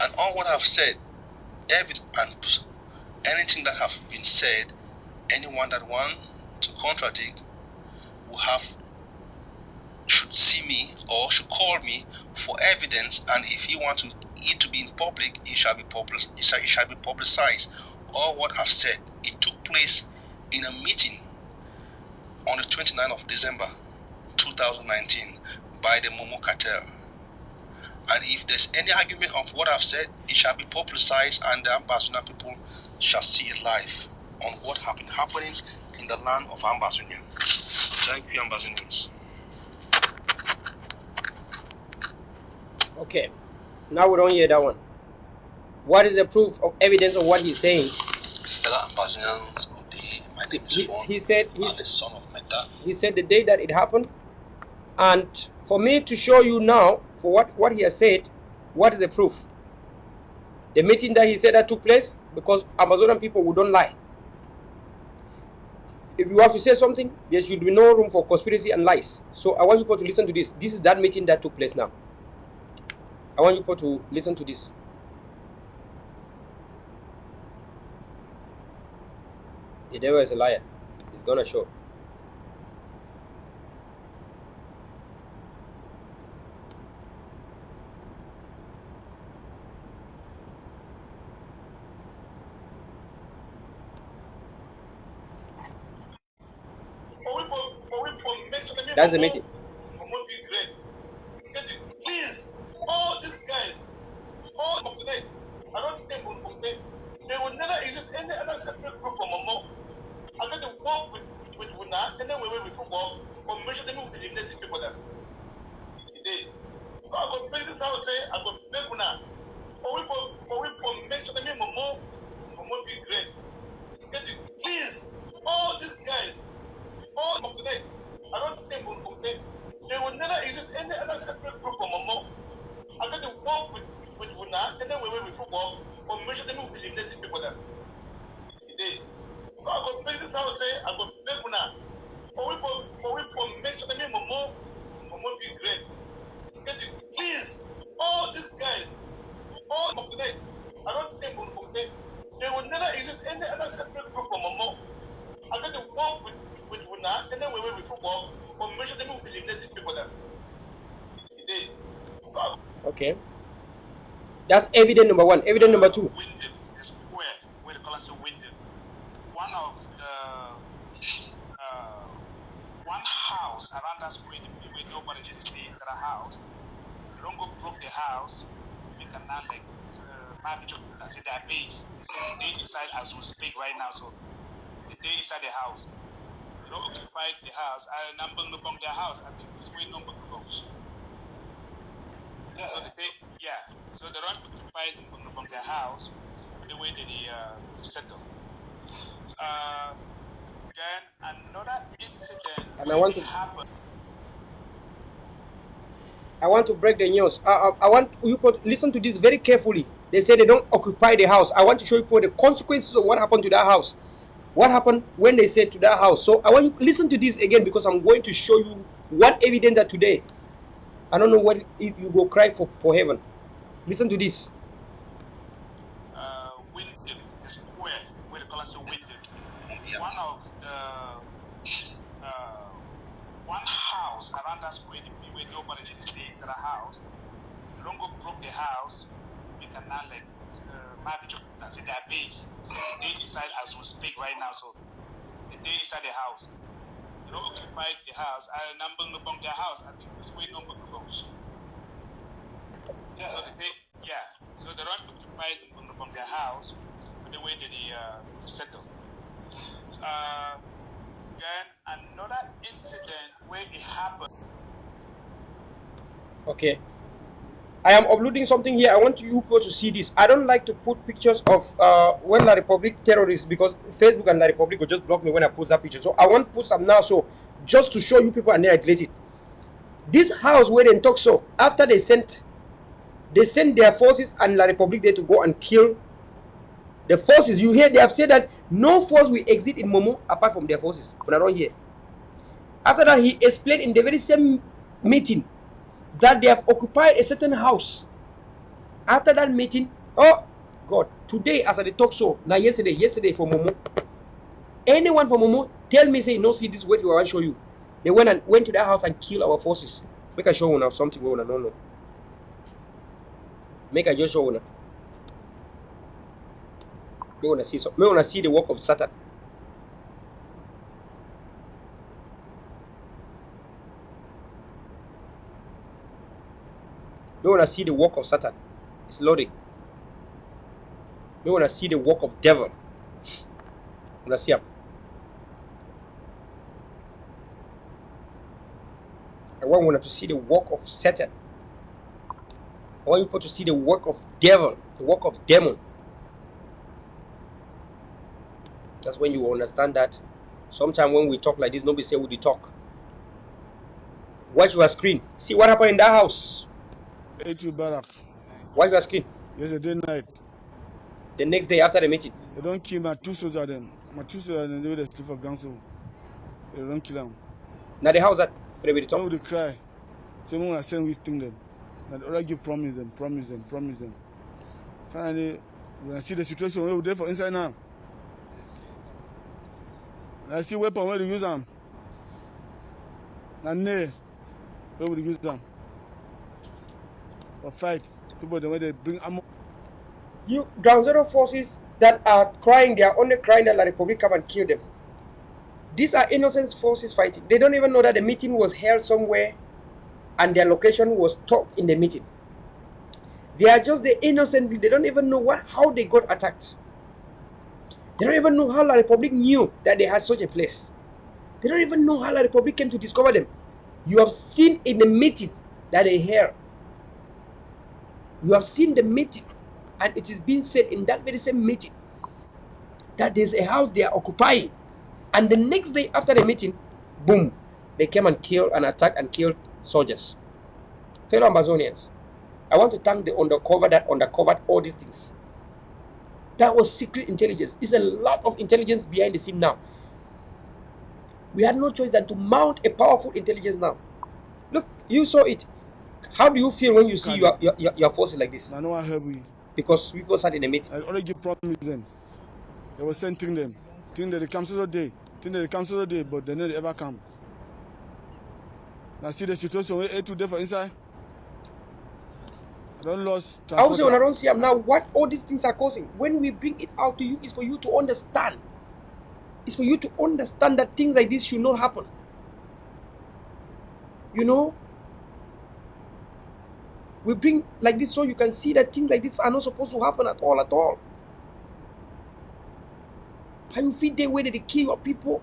S5: And all what I've said, and anything that have been said, anyone that want to contradict should see me or should call me for evidence, and if he wants it to be in public, it shall be publicized. All what I've said, it took place in a meeting on the 29th of December 2019 by the Momo cartel. And if there's any argument of what I've said, it shall be publicized, and the Ambazonia people shall see it live on what happening in the land of Ambazonia. Thank you, Ambazonians.
S3: Okay, now we don't hear that one. What is the proof of evidence of what he's saying?
S5: Fellow Ambazonians, my name is Fon.
S3: He said
S5: I'm the son of Meta.
S3: He said the day that it happened, and for me to show you now for what he has said, what is the proof? The meeting that he said that took place, because Amazonian people who don't lie. If you have to say something, there should be no room for conspiracy and lies. So I want you people to listen to this. This is that meeting that took place now. I want you people to listen to this. The devil is a liar. He's gonna show. That's the meeting.
S2: Please, all these guys, all of today, I don't think they will never exist any other separate group from Momo. I'm going to work with Wuna, and then we will with football, or measure them with the eliminate people there. Today, so I got to this house say, I got to beg Wuna. For mention them in Momo be great. Please, all these guys, all of today, I don't think they will never exist any other separate group from Momo. I'm going to work with Wuna, and then we will with football, or measure them with the eliminate people there. Today, so I got to this house say, I got to beg Wuna. For mention them in Momo be great. Please, all these guys, all of today, I don't think they will never exist any other separate group from Momo. I'm going to work with Wuna, and then we will with football, or measure them with the eliminate people there. Today,
S3: Okay. That's evidence number one. Evidence number two.
S2: Winded, the square, where the colors are winded. One of one house around that square, where nobody just stays at a house. Longo broke the house, make a like
S6: say their base. They inside as we speak right now. So they inside the house. They don't occupy the house. I number no bong their house. I think it's way number no bongs. So so they don't occupy no bong their house. The way they settle. Then another incident
S3: And I
S6: happened.
S3: want to break the news. I want you to listen to this very carefully. They say they don't occupy the house. I want to show you the consequences of what happened to that house. What happened when they said to that house. So I want you to listen to this again, because I'm going to show you one evidence that today, I don't know what if you go cry for heaven. Listen to this.
S6: Winded, the square, where they call it Winded. One of the one house around that square, where nobody stays at a house. Longo broke the house. We can now like say their base. So they inside as we speak right now. So they inside the house. They don't occupy the house. I number no bong their house. I think it's way number close. So so they don't occupy no bong their house. But the way they settle. Then another incident where it happened.
S3: Okay. I am uploading something here. I want you people to see this. I don't like to put pictures of when La Republic terrorists, because Facebook and La Republic will just block me when I post that picture. So I want to put some now, so just to show you people, and then I delete it. This house where they talk, so after they sent their forces and La Republic there to go and kill the forces. You hear they have said that no force will exit in Momo apart from their forces. But I don't hear. After that, he explained in the very same meeting that they have occupied a certain house. After that meeting, oh God, today as I talk show, now yesterday for Momo, anyone from Momo tell me, say, no, see this what we want to show you. They went to that house and killed our forces. Make a show now something we don't know. Make a just show now. We want to see the work of Satan. We want to see the work of Satan. It's loading. We want to see the work of devil. We want to see him. I want to see the work of Satan. I want people to see the work of devil, the work of demon. That's when you understand that. Sometimes when we talk like this, nobody say would you talk. Watch your screen. See what happened in that house.
S2: A2 Barak.
S3: Watch your screen.
S2: Yesterday night.
S3: The next day after the meeting.
S2: They don't kill my two soldiers then. My two soldiers then they will sleep for Gansu. They don't kill them.
S3: Now the house that they will talk.
S2: They would cry. Say when I send we sting them. And the other give promise them. Finally, when I see the situation, we will there for inside now. And I see weapon where to use them. And where would use them? Or fight. People the way they bring ammo.
S3: You ground zero forces that are crying, they are only crying that La Republic come and kill them. These are innocent forces fighting. They don't even know that the meeting was held somewhere and their location was talked in the meeting. They are just the innocent. They don't even know how they got attacked. They don't even know how La Republic knew that they had such a place. They don't even know how La Republic came to discover them. You have seen in the meeting that they hear. You have seen the meeting, and it is being said in that very same meeting that there's a house they are occupying. And the next day after the meeting, boom, they came and killed and attacked and killed soldiers. Fellow Amazonians, I want to thank the undercover that undercovered all these things. That was secret intelligence. There's a lot of intelligence behind the scene now. We had no choice than to mount a powerful intelligence now. Look, you saw it. How do you feel when you see your forces like this?
S2: I know I heard we.
S3: Because people sat in a meeting.
S2: I already give promise them. They were sending them. Think that they come so day. But they never ever come. Now see the situation where A2 there for inside. I don't lose.
S3: I would say when I don't see them now, what all these things are causing. When we bring it out to you, is for you to understand. It's for you to understand that things like this should not happen. You know? We bring like this so you can see that things like this are not supposed to happen at all, at all. How you feel the way that they kill your people?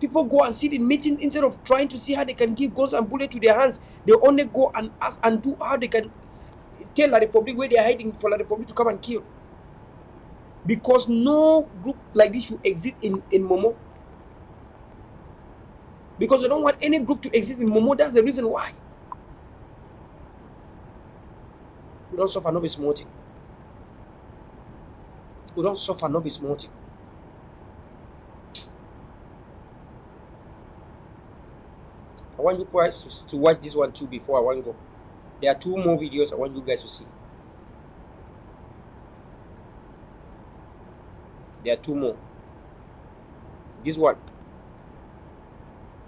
S3: People go and sit in meetings instead of trying to see how they can give guns and bullets to their hands. They only go and ask and do how they can tell the Republic where they are hiding for the Republic to come and kill. Because no group like this should exist in Momo. Because they don't want any group to exist in Momo. That's the reason why. We don't suffer no be smarting. We don't suffer no be smarting. I want you guys to watch this one too before I want to go. There are 2 more videos I want you guys to see. There are 2 more. This one.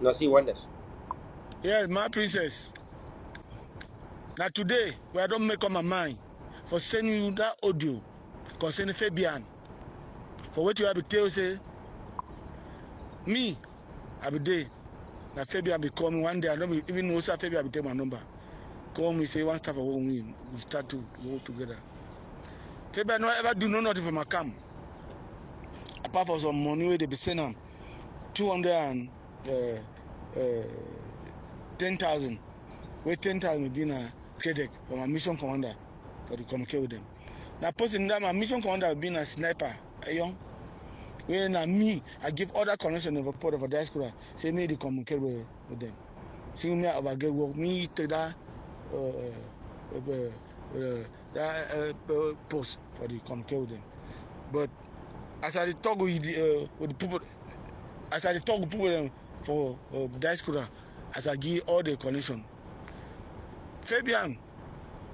S3: Now see wonders.
S2: Yes, my princess. Now today, we don't make up my mind for sending you that audio concerning Fabian. For what you have to tell, say, me, I be there. Now Fabian be call me one day. I don't even know say Fabian be take my number. Call me, say, one stuff I want we start to work together. Fabian not ever do nothing for my camp. Apart from some money where they be sending 210,000. Where 10,000 will be in a credit for my mission commander for the communicate with them. Now posting that my mission commander will be a sniper, a young. When me, I give other connection of a port of a diaspora, say me the communicate with them. See me over get work, me take that post for the communicate with them. But as I talk with the people, as I talk with people for diaspora, as I give all the connection. Fabian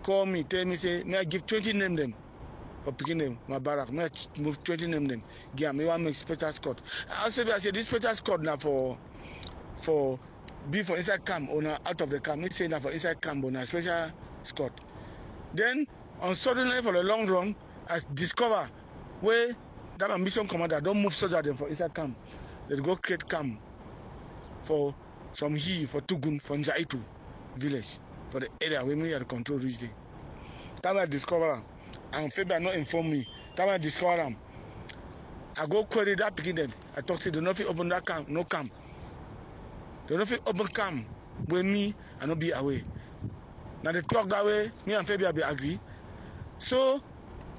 S2: call me, tell me, say, may I give 20 name them for picking them, my barrack. May I move 20 name them. Yeah, me want make special squad. I say, this special squad now for be for inside camp or now out of the camp. Me say now for inside camp or now special squad. Then on suddenly for the long run, I discover where that my mission commander don't move soldier them for inside camp. They go create camp for some here for Tugun for Njaitu village for the area where me had control reach there. Time I discover them, and Fabian not inform me. Time I discover them, I go query that picking them. I talk to the no fit open that camp, no camp. The no fit open camp with me and not be away. Now they talk that way, me and Fabian be agree. So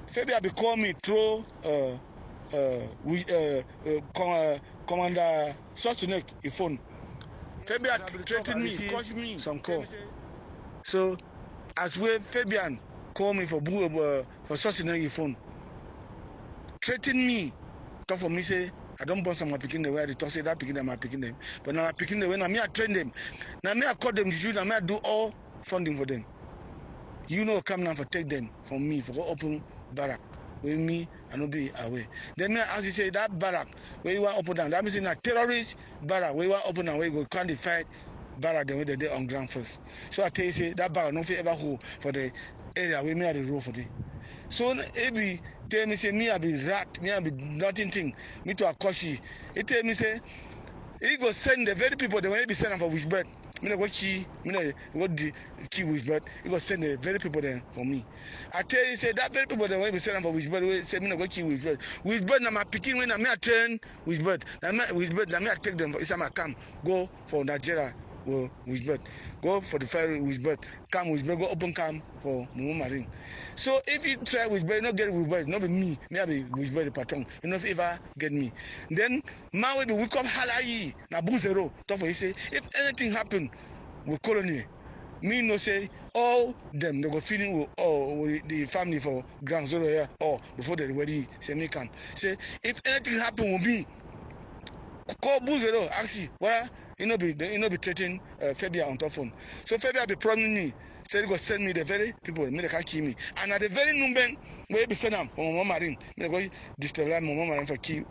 S2: Fabian be call me through Commander Sotunek a phone. Fabian threatened me, cost me some call. So as well Fabian call me for Sotunek a phone. Threaten me. Talk for me say I don't burn some my picking the way they talk say that picking them, I picking them. But now I picking the way now me I train them. Now me I call them to you, now me I do all funding for them. You know come now for take them from me for go open barrack with me and not be away. Then me as you say that barrack where you want open down, that means in a terrorist barrack where you want open down where you go can't fight barrack the way they did on ground first. So I tell you say that barrack no fit ever hold for the area where me I the road for them. So every tell me say me I be rat, me I be nothing thing, me to a koshi. He tell me say he go send the very people they want to be sending for which bird. Me not what key, me not what the key which bird. He go send the very people there for me. I tell you say that very people they want to be sending for which bird. We say me not what key which bird. Which bird na my picking when I me I train which bird. Na me which bird na me I take them for inside my camp go for Nigeria. Well, which bird? Go for the fire with bird. Come with bird. Go open camp for Mumu Marine. So if you try with bird, not get with bird, not be me. Me I be with bird the patron. You know if ever get me. Then man will be wake up halayi na buzero. Talk for you say if anything happen with colony. Me no say all them they go feeding with all with the family for ground zero here or before they ready say me come. Say if anything happen with me, call Buzero, actually, well, you know be threatening Fabia on top phone. So Fabia be promising me, said he go send me the very people, me they can't kill me. And at the very numben where be send them from Mama Marine, me they go destabilize Mama Marine for kill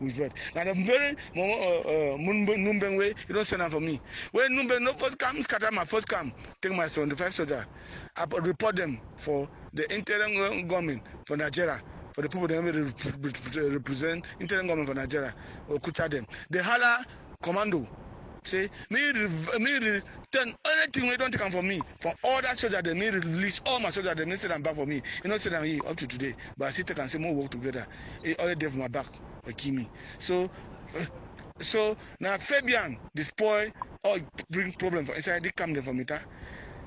S2: with bird. Now the very numben way, you don't send them for me. When numben no first come, scatter my first come, take my 75 soldier. I report them for the interim government for Nigeria. For the people that represent interim government for Nigeria, or Kucha them. The Hala commando
S6: Say, me return anything we don't take for me. For all that soldier, they may release all my soldiers, they may say them back for me. You know, say them here up to today. But I still take and say more work together. It already there for my back, for me. So now Fabian, the spoil, or bring problem for inside, they come there for me.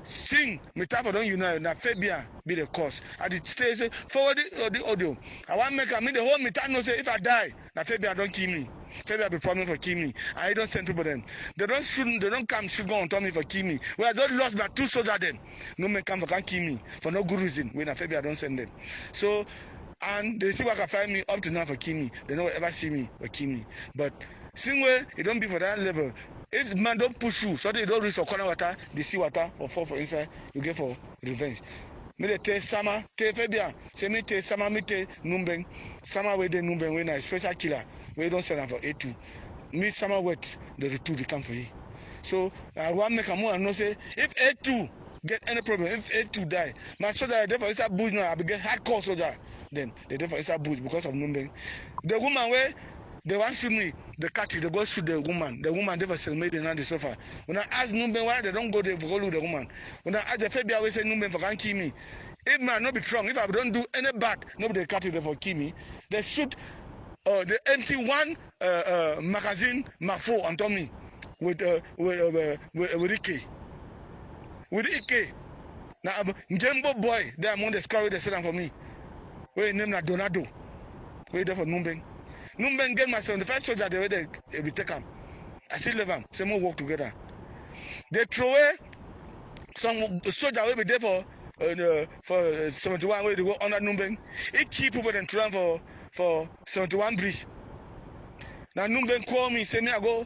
S6: Sing, me tap don't you know, now Fabian be the cause. I did say, forward the audio. I want to make a me the whole me time no say if I die, now Fabian don't kill me. Fabian be problem for kill me. I don't send people them. They don't shoot, they don't come shoot go on me for kill me. Well, I don't lost my 2 soldiers then. No man come for can kill me for no good reason. When I Fabian don't send them. So and they see what can find me up to now for kill me. They don't ever see me for kill me. But same way, it don't be for that level. If man don't push you, so they don't reach for corner water, they see water or fall for inside, you get for revenge. Me de te sama, te Fabian, say me te sama, me te numbeng, sama we de numbeng when I special killer, we don't send them for A2. Me sama wet, the 2 they come for you. So I want make a more and no say if A2 get any problem, if A2 die, my soldier therefore inside bush now, I be get hardcore soldier. Then they therefore inside bush because of numbeng. The woman where they want shoot me, the catch they go shoot the woman. The woman never celebrate and they suffer. When I ask Numben why they don't go there for follow the woman. When I ask the Fabia we say Numben for can kill me. If man not be strong, if I don't do any bad, nobody catch it for kill me. They shoot the empty one magazine Mafo on me with Ike. With Ike. Now Jumbo boy, they among the scout they sit down for me. We name na Donado. We there for Numben. Numben get my 75 soldiers the way they be taken. I still live them. Say more work together. They throw away some soldier will be there for 71 where they go under Numben. It keep people then trying for 71 bridge. Now Numben call me, say me I go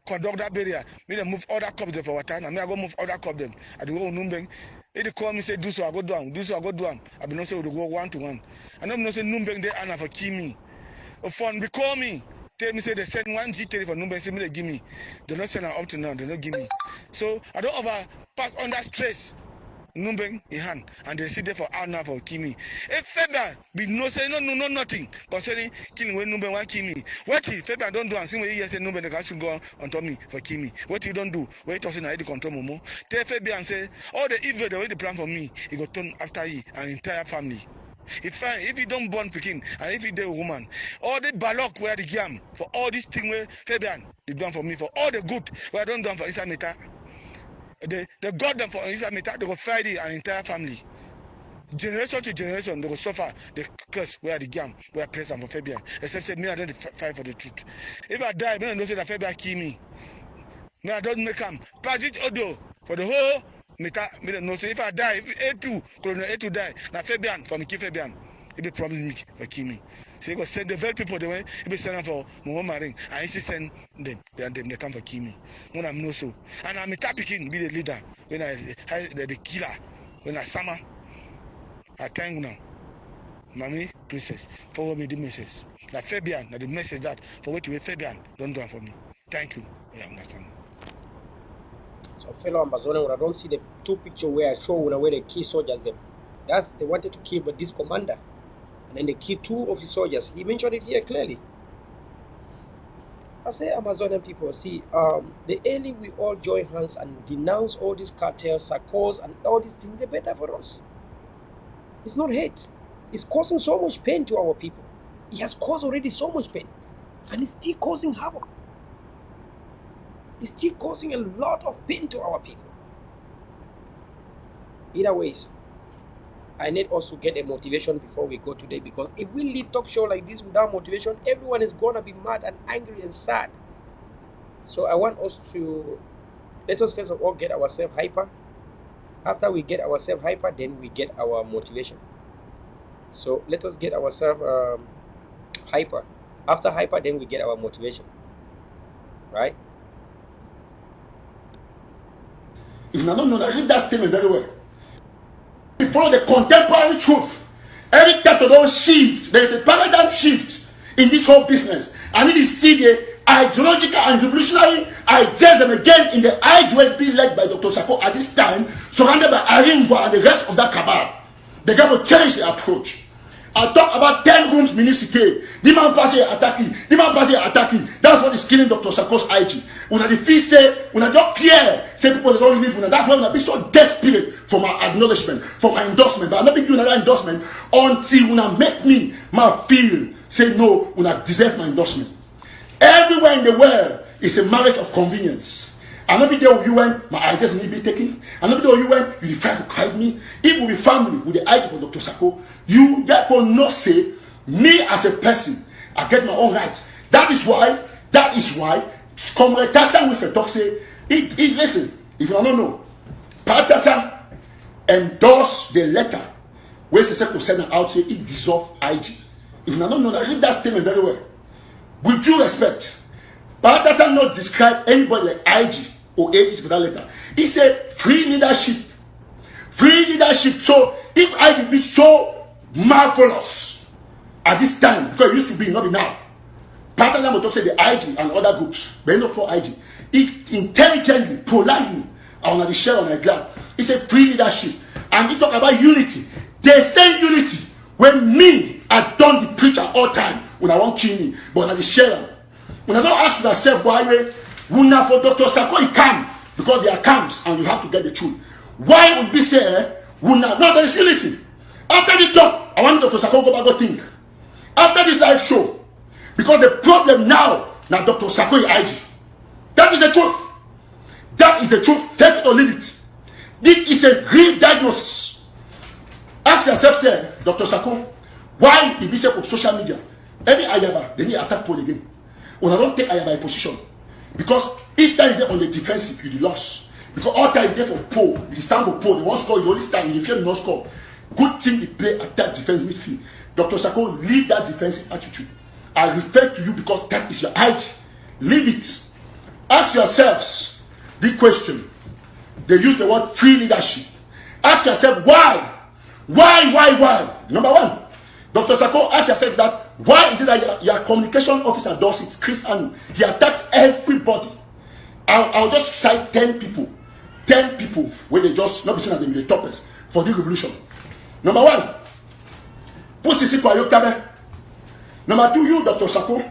S6: conduct that barrier. Me they move other cops there for water. Now me I go move other cops them. I do go Numben. If they call me say do so I go do am, do so I go do am. I be not say we go 1 to 1. I know say Numben they Anna for kill me. Fun be call me. Tell me say they send 1 G3 for Numben, say me they give me. They not send up to now, they not give me. So I don't pass under stress. Numben in hand and they sit there for hour now for kill me. If Fabian be no say no nothing concerning killing when Numben want kill me. What if Fabian don't do and see when you say Numben they can should go on top me for kill me. What he don't do, wait to say na the control Momo. Tell Fabian say all the evil the way they plan for me, he go turn after he and entire family. If he don't born picking and if he dey woman, all the balok where the yam for all this thing where Fabian they done for me for all the good where I don't done for inside Meta. They got them for inside Meta, they go fight an entire family. Generation to generation, they will suffer the curse where the yam where I place them for Fabian. Except say me I don't fight for the truth. If I die, me I know say that Fabian kill me. Me I don't make him pass it audio for the whole Meta. Me don't know say if I die, if A2, Colonel A2 die, now Fabian for me kill Fabian. He be promise me for kill me. So he go send the very people the way he be send them for Muhammad Marine and he send them they come for kill me. When I'm no so. And I'm a tapping be the leader when I the killer when I summer. I thank you now. Mommy, princess, forward me the message. Like Fabian, the message that for what you wait Fabian, don't do it for me. Thank you. Yeah, I understand.
S3: So fellow Amazonian, when I don't see the 2 pictures where I show where the key soldiers them. That's they wanted to kill but this commander. And then they killed 2 of his soldiers. He mentioned it here clearly. I say Amazonian people, see, the early we all join hands and denounce all these cartels, SACOs, and all these things, the better for us. It's not hate. It's causing so much pain to our people. It has caused already so much pain. And it's still causing havoc. It's still causing a lot of pain to our people. Either ways, I need us to get a motivation before we go today, because if we leave talk show like this without motivation, everyone is gonna be mad and angry and sad. So I want us to let us first of all get ourselves hyper. After we get ourselves hyper, then we get our motivation. So let us get ourselves hyper. After hyper, then we get our motivation. Right?
S2: If you don't know that, read that statement very well. We follow the contemporary truth. Every title don't shift. There is a paradigm shift in this whole business. I need to see the ideological and revolutionary ideas them again in the IGLB led by Dr. Sako at this time, surrounded by Arimbo and the rest of that cabal. They got to change the approach. I talk about 10 rooms municipality. The man passing attacking. The man passing attacking. That's what is killing Dr. Sako's IG. When the fee say, when I just clear, say people that don't live, that's why I be so desperate for my acknowledgement, for my endorsement. But I'm not be doing another endorsement until when I make me my feel say no, when I deserve my endorsement. Everywhere in the world is a marriage of convenience. I'm not be there with you when my ideas need to be taken. I'm not be there with you when you try to guide me. It will be family with the idea for Dr. Sako. You therefore not say, me as a person, I get my own rights. That is why, Comrade Tassan with a talk say, listen, if you don't know, Pat Tassan endorsed the letter where the secretary sent out say it dissolved IG. If you don't know that, read that statement very well. With due respect, Pat Tassan not describe anybody like IG or AGs for that letter. He said free leadership. Free leadership. So if IG be so marvelous at this time, because it used to be, not be now. Pat Tassan will talk say the IG and other groups, but not for IG. It intelligently, politely, on the share on the ground. He said free leadership. And he talk about unity. They say unity when me, I done the preacher all time when I want kill me, but on the share. When I don't ask myself why Wuna for Dr. Sako he come because there are camps and you have to get the truth. Why would we say Wuna? No, there is unity. After the talk, I want Dr. Sako go back and think. After this live show, because the problem now Dr. Sako is IG. That is the truth. That is the truth. Take it or leave it. This is a real diagnosis. Ask yourself, say, Dr. Sako, why the bishop of social media? Every Ayaba, they need attack Paul again. When I don't take Ayaba a position. Because each time you're on the defensive, you lost. Because all time you're there for Paul, you stand for Paul, you won't score, you only stand, you fear you not score. Good team they play attack defense midfield. Dr. Sako, leave that defensive attitude. I refer to you because that is your IG. Leave it. Ask yourselves the question. They use the word free leadership. Ask yourself why? Why? Number one, Dr. Sako, ask yourself that why is it that your communication officer does it, Chris Anu? He attacks everybody. I'll just cite 10 people. 10 people where they just not be seen as the toppers for the revolution. Number one, Pusisi Kwayokabe. Number two, you, Dr. Sako.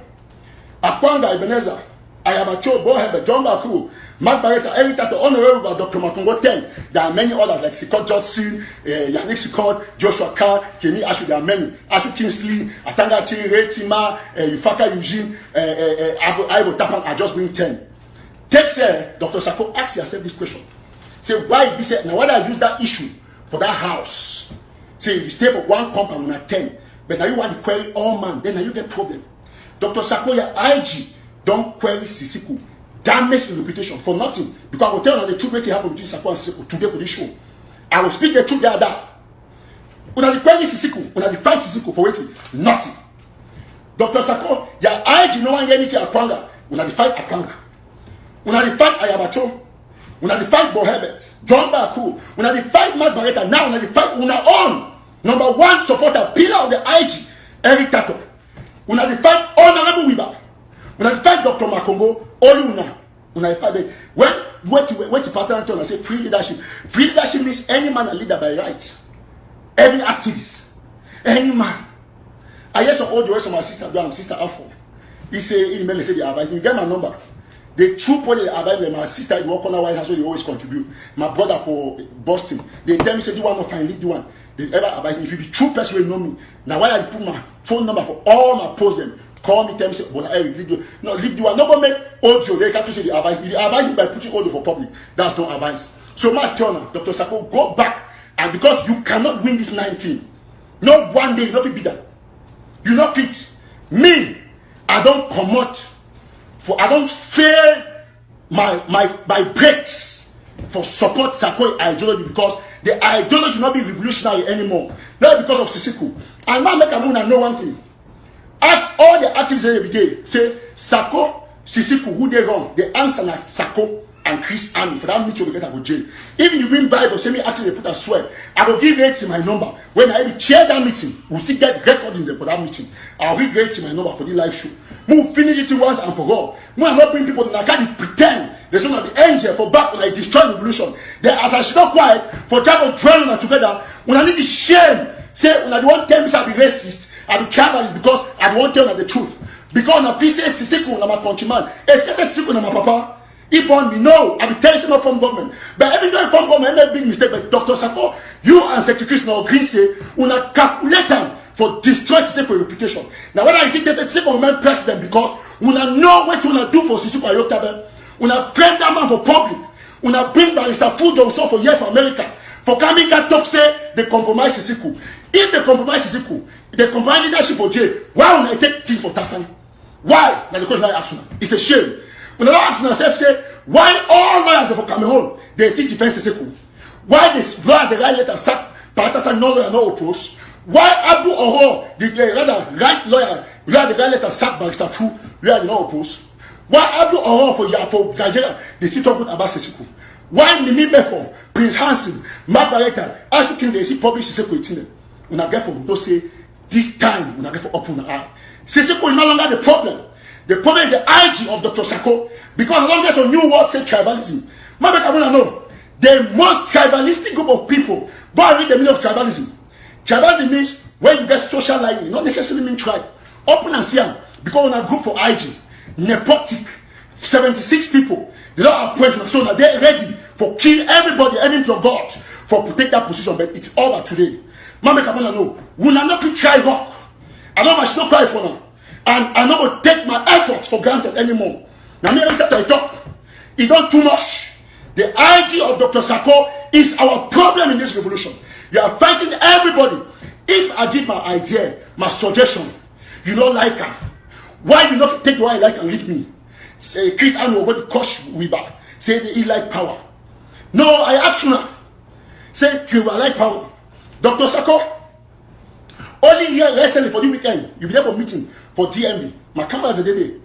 S2: Akwanga Ebenezer. Ayabacho, Bohebe, John Baku, Mark Barretta, every time the honorable Dr. Makongo 10. There are many others like Sikot Johnson, Yannick Sikot, Joshua Carr, Kenny Ashu, there are many. Ashu Kingsley, Atanga Chi, Retima, Yufaka Eugene, Ivo Tapan are just bring 10. Take Dr. Sako, ask yourself this question. Say, why be said, now why I use that issue for that house? Say, you stay for one compound at 10, but now you want to query all man, then now you get problem. Dr. Sako, your IG, don't query Sisiku. Damage the reputation for nothing. Because I will tell you the truth what happened between Sako and Sisiku today for this show. I will speak the truth the other. When I query Sisiku, when I fight Sisiku for waiting, nothing. Dr. Sako, your IG no one get anything Akwanga. When I fight Akwanga. When I fight Ayabacho. When I fight Bohebet. John Baku. When I fight Mark Barretta. Now when I fight Una on. Number one supporter, pillar of the IG, Eric Tato. When I fight Honorable Weaver. When I fight Dr. Makongo, only when I fight them, when to partner and say free leadership. Free leadership means any man a leader by right. Every activist, any man. I hear some audio from my sister, sister Afro. He say, he say they advise me, get my number. The true point they advise me, my sister in Wakona White House, so they always contribute. My brother for Boston, they tell me, say, do one not find, lead the one. They ever advise me, if you be true person, you know me. Now why I put my phone number for all my posts them. Call me, tell me, say, well, hey, leave the one. No one make audio. They can't say the advice. The advice me by putting audio for public. That's no advice. So my turn, Dr. Sako, go back. And because you cannot win this 19, not one day, you not fit be that. You not fit. Me, I don't commot. I don't fail my breaks for support Sako ideology because the ideology not be revolutionary anymore. Not because of Sisiku. And now make a moon and know one thing. Ask all the activists every day. Say Sako, Sisiku, who they wrong? The answer is Sako and Chris Anu. For that meeting, you get to go jail. Even you bring Bible, say me actually put a swear. I will give it my number. When I will chair that meeting, we'll still get recording there for that meeting. I'll give it my number for the live show. Move finish it once and for all. When I'm not bring people that can't pretend there's not the angel for back when I destroy revolution. Then as I should not quiet for trying to join us together, when I need the shame. say una the one tell me say I be racist, I be tribalist because I don't want to tell the truth. Because na fi say Sisiku na my countryman, especially Sisiku na my papa. He born me, no, I be telling you not from government. But every time from government, I made a big mistake. But Dr. Sako, you and Secretary Chris now agree say, una calculate them for destroy Sisiku reputation. Now when I see that Sisiku remain president because una know what una do for Sisiku Ayotabe, una frame that man for public, una bring Barrister Food also for year for America. For coming can talk say they compromise Sisiku. If they compromise Sisiku, they compromise leadership for jail. Why would I take things for Tasani? Why? Now the question I ask you now. It's a shame. When I ask myself, say, why all lawyers for Cameroon, they still defend Sisiku? Why this lawyer, the right letter sack, Paratasa, no lawyer, no oppose? Why Abu Oro, the rather right lawyer, the right letter sack, Barrister Fu, lawyer, no oppose? Why Abu Oro for Nigeria, they still talk about Sisiku? Why Mimi Mefo, Prince Hansen, Mark Barretta, Ashu King, they see publish Sisiku 18? When I get for don't say, this time, when I get for open the eye. Sisiku is no longer the problem. The problem is the IG of Dr. Sako, because as long as a new word say tribalism, maybe I want to know the most tribalistic group of people. Go and read the meaning of tribalism. Tribalism means when you get social lining, not necessarily mean tribe. Open and see them, because on a group for IG, nepotic, 76 people, they don't appoint, so that they're ready for kill everybody, even to God, for protect that position. But it's over today. Maybe I want to know, will not be try rock? I know I should not cry for now. And I'm not going to take my efforts for granted anymore. Now, every time I talk, it's not too much. The idea of Dr. Sako is our problem in this revolution. You are fighting everybody. If I give my idea, my suggestion, you don't like her. Why you not take the way I like and leave me? Say, Chris, I know what the coach we buy. Say they like power. No, I ask you now. Say, you like power. Dr. Sako, only here recently for the weekend, you be there for meeting for DMB. My cameras are there.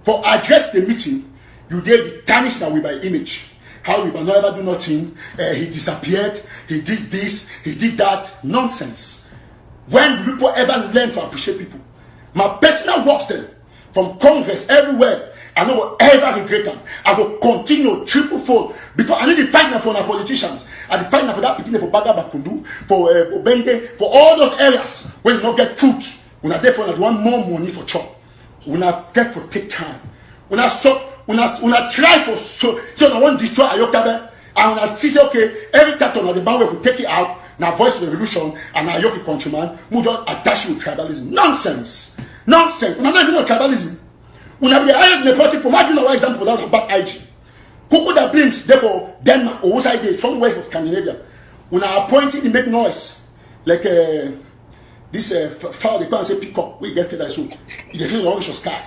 S2: For address the meeting, you did tarnish that way by image. How we will never do nothing. He disappeared. He did this. He did that. Nonsense. When people ever learn to appreciate people? My personal works there, from Congress everywhere, I don't will ever regret them. I will continue triple fold because I need to fight now for our politicians. I need to fight now for that people for Baga Bakundu, for Bende, for all those areas where you not get fruit. When I therefore want more money for chop. When I get for take time. When I try for so I want to destroy Ayokabe, and when I see okay, every time on the boundary will take it out, now voice revolution and now Ayoki countryman, we don't attach you with tribalism. Nonsense. Nonsense. When I don't even know tribalism. When I be the highest nepotic for my one example without a back IG. Kuku that blinks, therefore, Denmark or outside there, somewhere from Scandinavia. When I appointed, they make noise. Like this fowl, they can't say peacock, we get that so. They feel the orange sky.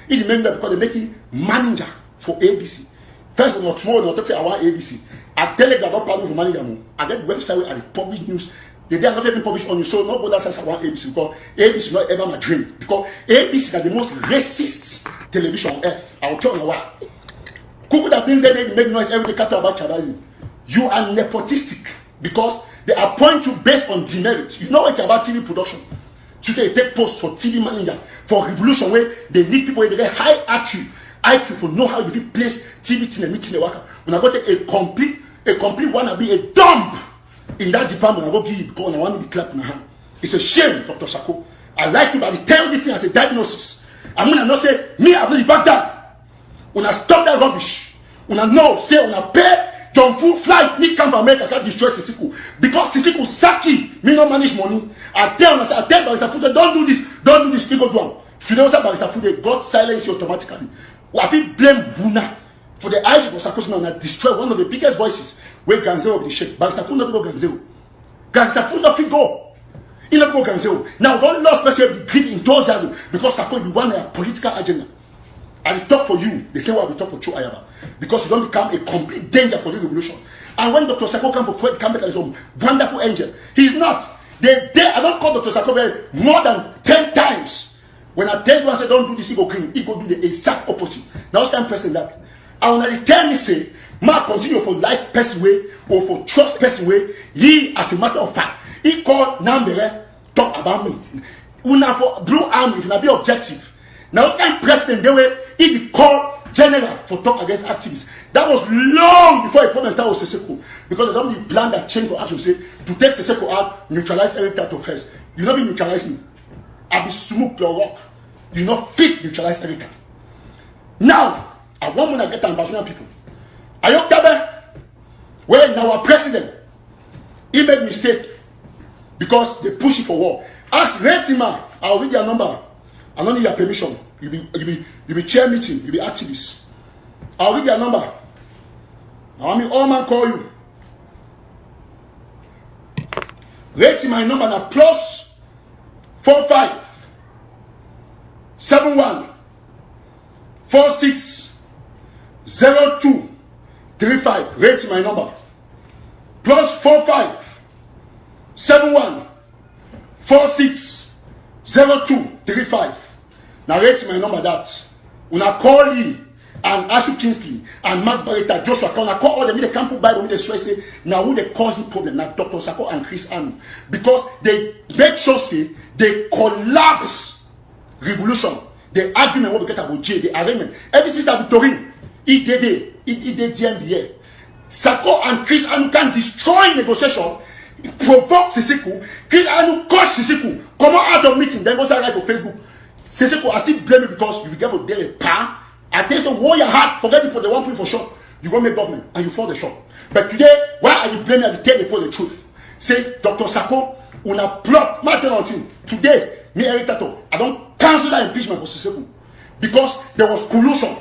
S2: It means that because they make it manager for ABC. First of all, tomorrow, they'll say I want ABC. I tell them that I'm part of the manager. I get the website where I publish news. They are not even published on you, so nobody says I want ABC because ABC is not ever my dream. Because ABC is the most racist television on earth. I will tell you why. Kuku that means they make noise every day cut about tribalism. You are nepotistic because they appoint you based on demerit. You know it's about TV production. Today they take posts for TV manager for revolution where they need people where they get high IQ for know how to place TV in a meeting the worker. When I go take a complete wanna be a dump. In that department, I go give you because I want me to clap in my hand. It's a shame, Dr. Sako. I like you, but I tell this thing as a diagnosis. I'm gonna not say me, I really back down. When I stop that rubbish, when I know, say when I pay John Full flight, me come from America, I can't destroy Sisiku. Because Sisiku saki, me not manage money. I tell Barrister Food, don't do this, he go down. Today also Barrister Food, God silence you automatically. I feel blame Huna for the IG for Sako's man and destroy one of the biggest voices. Where Ganzero will be shake. Barrister Food not go Ganzero. Barrister Food not fit go. He not go Ganzero. Now don't lost person will grief enthusiasm because Sako will want a political agenda. And they talk for you. They say what we talk for Chu Ayaba. Because you don't become a complete danger for the revolution. And when Dr. Sako come for come back as a wonderful angel, he's not. I don't call Dr. Sako more than 10 times. When I tell you I say don't do this, he go green. He go do the exact opposite. Now I'm pressing that. And when they tell me say ma continue for like person way or for trust person way, he as a matter of fact, he called Nambere talk about me. Una for Blue Army, if not be objective. Now what kind of president they way he call general for talk against activists. That was long before a problem started with Seseko, because they don't be plan that change for action. Say to take Seseko out, neutralize Eric Tato first. You don't be neutralize me. I be smoke your rock. You not fit neutralize Eric Tato. Now, I want to get ambassador people. Ayok Tabe, when our president, he made mistake because they push it for war. Ask Retima, I'll read your number. I don't need your permission. You be chair meeting, you be activist. I'll read your number. I mean, all man call you. Rate my number now plus 45 71 46 02 35. Rate my number plus 45 71 46 02 35. Now rate my number that. Una call Lee and Ashu Kingsley and Mark Barretta, Joshua Kona, call all them, they can't put Bible, they swear say, now who they causing problem, now Dr. Sako and Chris Anu. Because they make sure say, they collapse revolution, the argument what we get about J, the arraignment. Every sister Victorine, it did DMBA. Sako and Chris Anu can destroy negotiation, provoke Sisiku, Chris Anu coach Sisiku, come out of meeting, then go start write for Facebook. Sisiku, I still blame you because you get for daily power. I tell you, so war your heart, forget people, they want people for sure. You go make government and you fall the shot. But today, why are you blaming me to tell the truth? Say, Dr. Sako, una plot, matter on thing. Today, me, Eric Tato, I don't cancel that impeachment for Sisiku because there was collusion.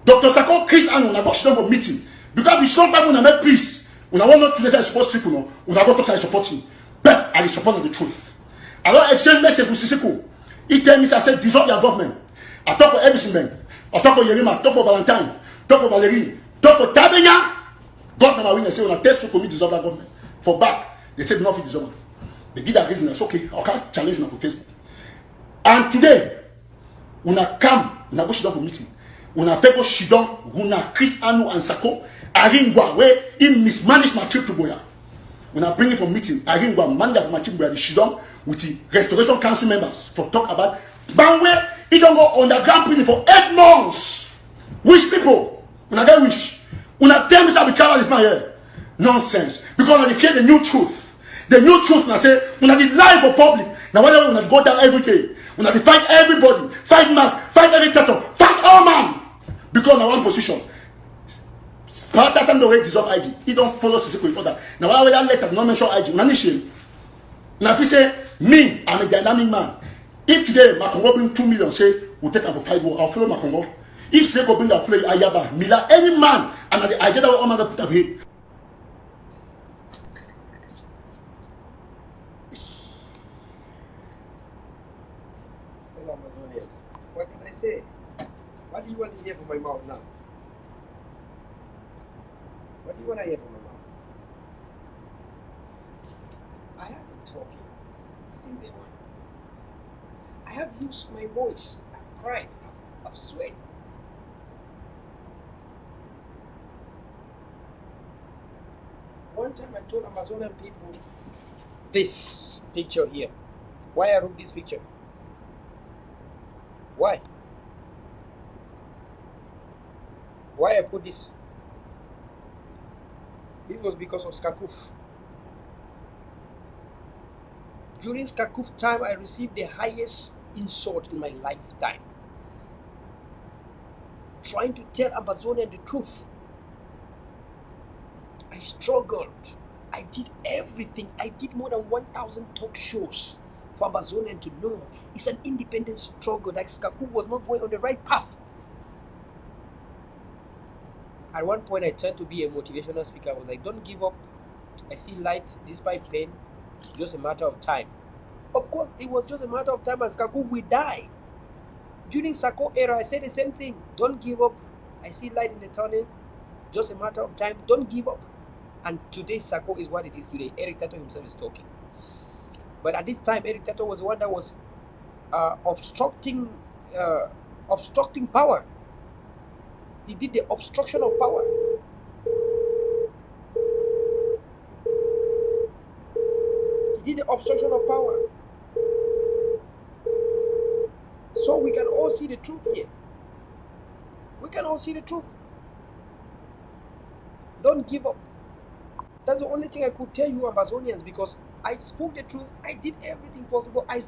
S2: Dr. Sako, Chris and una go shit for meeting because we strong people una make peace. Una want not to say support people, no, una go talk like supporting. But I support the truth. I don't exchange message with Sisiku. He tell me, I said, dissolve your government. I talk for everything, man. I talk for Yerima, talk for Valentine, talk for Valerie, talk for Tabenya. God never win and say, when I test to commit dissolve that government. For back, they said nothing dissolve. They give that reason, it's okay, I can't challenge them for Facebook. And today, when I come, when I go Shidon for meeting, when I go Shidon, when I Chris Anu and Sako, Aringwa, where he mismanaged my trip to Boya. When I bring it for meeting, Aringwa, Manda for my trip to Boya, the Shidon, with the Restoration Council members, for talk about Banwe. He don't go underground prison for 8 months. Which people? When I get wish. When I tell me I be careful this man here. Nonsense. Because when they fear the new truth. The new truth when I say, when I did lie for public. Now when I go down every day. When I fight everybody. Fight man. Fight every tattoo. Fight all man. Because I one position. Sparta stand already dissolve IG. He don't follow Sisiko for that. Now why would I let not mention IG? Nanishi. Now if you say, me, I'm a dynamic man. If today Makongo bring 2 million, say we'll take about 5 more, I'll follow Makongo. If say go bring that play Ayaba, Mila, any man, and the idea that all man put up here.
S3: Fellow Amazonians, what can I say? What do you want to hear from my mouth now? What do you want to hear from my mouth? I have been talking since day one. I have used my voice. I've cried. I've sweat. One time I told Amazonian people this picture here. Why I wrote this picture? Why? Why I put this? It was because of Skakuf. During Skakuf time, I received the highest insult in my lifetime. Trying to tell Amazonian the truth. I struggled. I did everything. I did more than 1,000 talk shows for Amazonian to know it's an independent struggle. That Skakuf was not going on the right path. At one point, I turned to be a motivational speaker. I was like, don't give up. I see light despite pain. Just a matter of time. Of course, it was just a matter of time and Skakuf will die. During Sako era, I said the same thing. Don't give up. I see light in the tunnel. Just a matter of time. Don't give up. And today, Sako is what it is today. Eric Tato himself is talking. But at this time, Eric Tato was the one that was obstructing power. He did the obstruction of power. He did the obstruction of power. So we can all see the truth here. We can all see the truth. Don't give up. That's the only thing I could tell you, Amazonians, because I spoke the truth. I did everything possible. I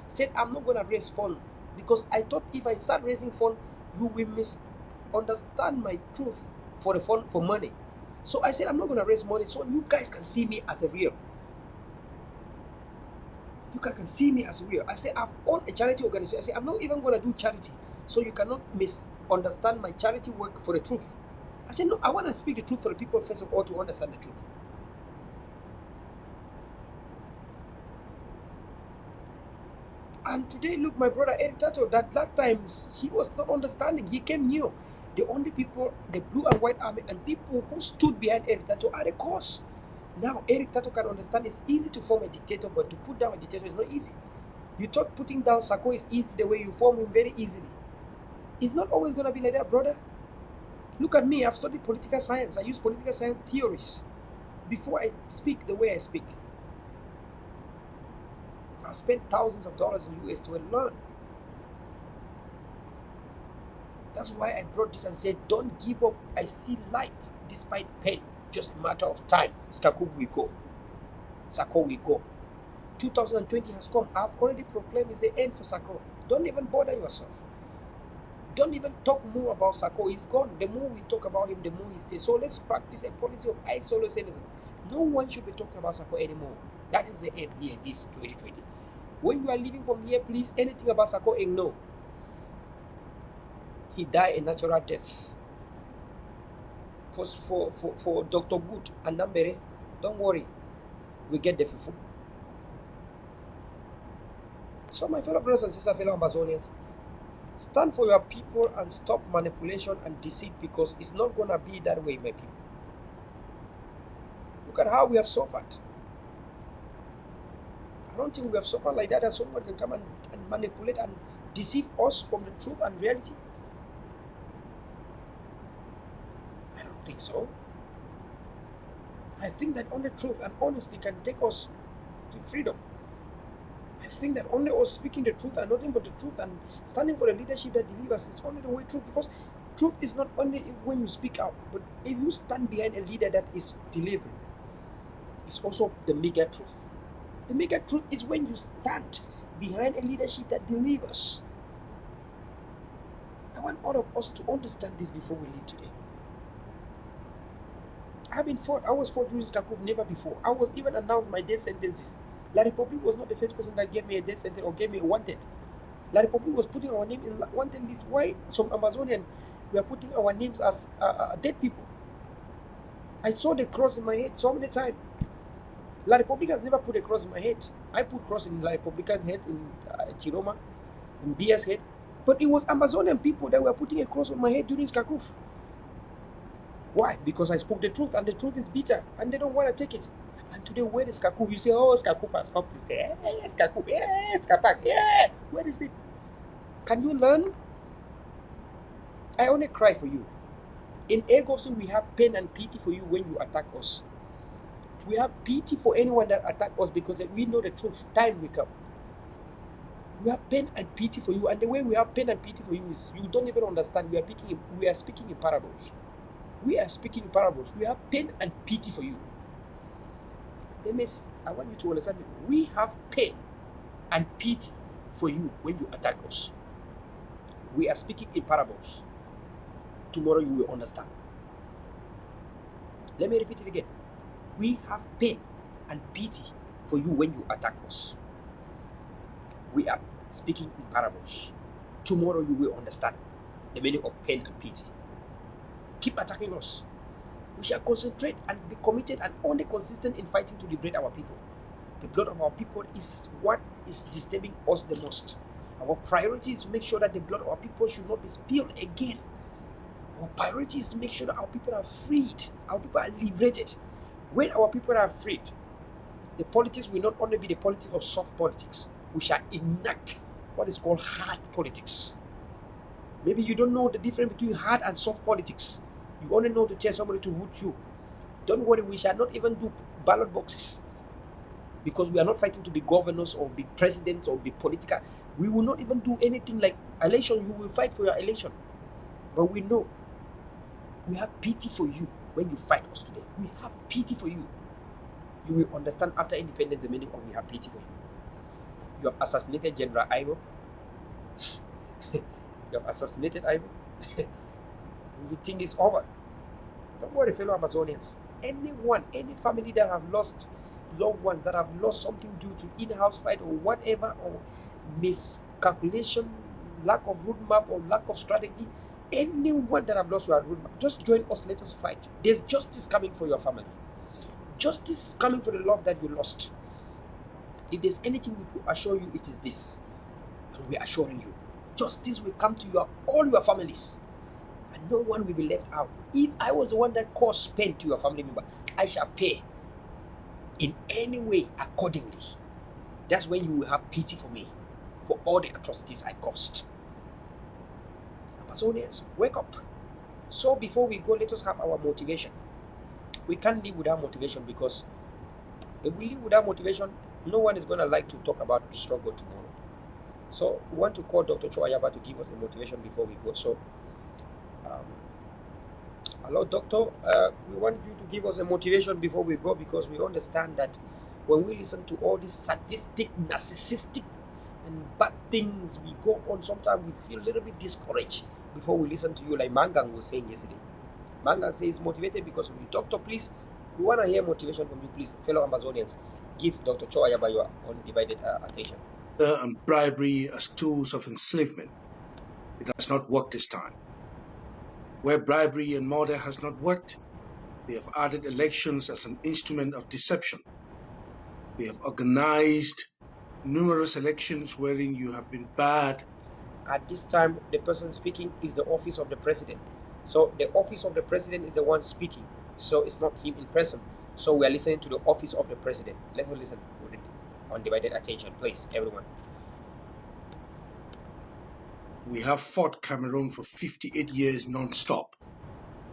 S3: said I'm not gonna raise fund because I thought if I start raising fund, you will misunderstand my truth for the fund for money. So I said I'm not gonna raise money so you guys can see me as a real. You guys can see me as real. I said I've owned a charity organization. I said I'm not even gonna do charity, so you cannot misunderstand my charity work for the truth. I said no, I want to speak the truth for the people first of all to understand the truth. And today, look, my brother Eric Tato, that time he was not understanding. He came new. The only people, the blue and white army, and people who stood behind Eric Tato are the cause. Now, Eric Tato can understand it's easy to form a dictator, but to put down a dictator is not easy. You thought putting down Sako is easy the way you form him very easily. It's not always going to be like that, brother. Look at me. I've studied political science. I use political science theories before I speak the way I speak. I spent thousands of dollars in US to learn. That's why I brought this and said, don't give up. I see light despite pain. Just a matter of time. Sako will go. Sako will go. 2020 has come. I've already proclaimed it's the end for Sako. Don't even bother yourself. Don't even talk more about Sako. He's gone. The more we talk about him, the more he stays. So let's practice a policy of isolationism. No one should be talking about Sako anymore. That is the end here, this 2020. When you are leaving from here, please, anything about Sako, ignore. He died a natural death. For Dr. Good and Nambere, don't worry. We get the fufu. So my fellow brothers and sisters, fellow Amazonians, stand for your people and stop manipulation and deceit, because it's not going to be that way, my people. Look at how we have suffered. I don't think we have suffered like that, that someone can come and manipulate and deceive us from the truth and reality. I don't think so. I think that only truth and honesty can take us to freedom. I think that only us speaking the truth and nothing but the truth and standing for the leadership that delivers is only the way truth, because truth is not only when you speak out, but if you stand behind a leader that is delivering, it's also the mega truth. The mega truth is when you stand behind a leadership that delivers. I want all of us to understand this before we leave today. I was fought during Kakov, never before. I was even announced my death sentences. La Republic was not the first person that gave me a death sentence or gave me a wanted. La Republic was putting our name in wanted list. Why some Amazonian we are putting our names as dead people? I saw the cross in my head so many times. La Republic has never put a cross in my head. I put cross in La Republica's head, in Chiroma, in Bia's head. But it was Amazonian people that were putting a cross on my head during Skakuf. Why? Because I spoke the truth, and the truth is bitter, and they don't want to take it. And today, where is Skakuf? You say, oh, Skakuf has come to say, yeah, Skakuf, yeah, Skapak, yeah. Where is it? Can you learn? I only cry for you. In Egofson, we have pain and pity for you when you attack us. We have pity for anyone that attacks us because we know the truth. Time will come. We have pain and pity for you, and the way we have pain and pity for you is you don't even understand. We are speaking in parables. We are speaking in parables. We have pain and pity for you. That means I want you to understand. We have pain and pity for you when you attack us. We are speaking in parables. Tomorrow you will understand. Let me repeat it again. We have pain and pity for you when you attack us. We are speaking in parables. Tomorrow you will understand the meaning of pain and pity. Keep attacking us. We shall concentrate and be committed and only consistent in fighting to liberate our people. The blood of our people is what is disturbing us the most. Our priority is to make sure that the blood of our people should not be spilled again. Our priority is to make sure that our people are freed, our people are liberated. When our people are freed, the politics will not only be the politics of soft politics. We shall enact what is called hard politics. Maybe you don't know the difference between hard and soft politics. You only know to tell somebody to vote you. Don't worry, we shall not even do ballot boxes, because we are not fighting to be governors or be presidents or be political. We will not even do anything like election. You will fight for your election. But we know we have pity for you when you fight us today. We have pity for you. You will understand after independence the meaning of we have pity for you. You have assassinated General Ivo. You have assassinated Ivo. And you think it's over. Don't worry, fellow Amazonians. Anyone, any family that have lost loved ones, that have lost something due to in-house fight or whatever, or miscalculation, lack of roadmap or lack of strategy, anyone that have lost your roadmap, just join us, let us fight. There's justice coming for your family. Justice is coming for the love that you lost. If there's anything we could assure you, it is this. And we're assuring you, justice will come to all your families. And no one will be left out. If I was the one that caused pain to your family member, I shall pay in any way accordingly. That's when you will have pity for me, for all the atrocities I caused. Amazonians, wake up. So before we go, let us have our motivation. We can't live without motivation, because if we live without motivation, no one is going to like to talk about struggle tomorrow. So we want to call Dr. Choayaba to give us a motivation before we go. So, hello, Doctor. We want you to give us a motivation before we go, because we understand that when we listen to all these sadistic, narcissistic, and bad things we go on, sometimes we feel a little bit discouraged before we listen to you, like Mangang was saying yesterday. Mangang says motivated because of you. Doctor, please, we want to hear motivation from you, please. Fellow Amazonians, give Dr. Choayaba your undivided attention.
S2: And bribery as tools of enslavement. It has not worked this time. Where bribery and murder has not worked, they have added elections as an instrument of deception. They have organized numerous elections wherein you have been bad.
S3: At this time, the person speaking is the office of the president. So the office of the president is the one speaking. So it's not him in person. So we are listening to the office of the president. Let us listen with undivided attention, please, everyone.
S2: We have fought Cameroon for 58 years non-stop.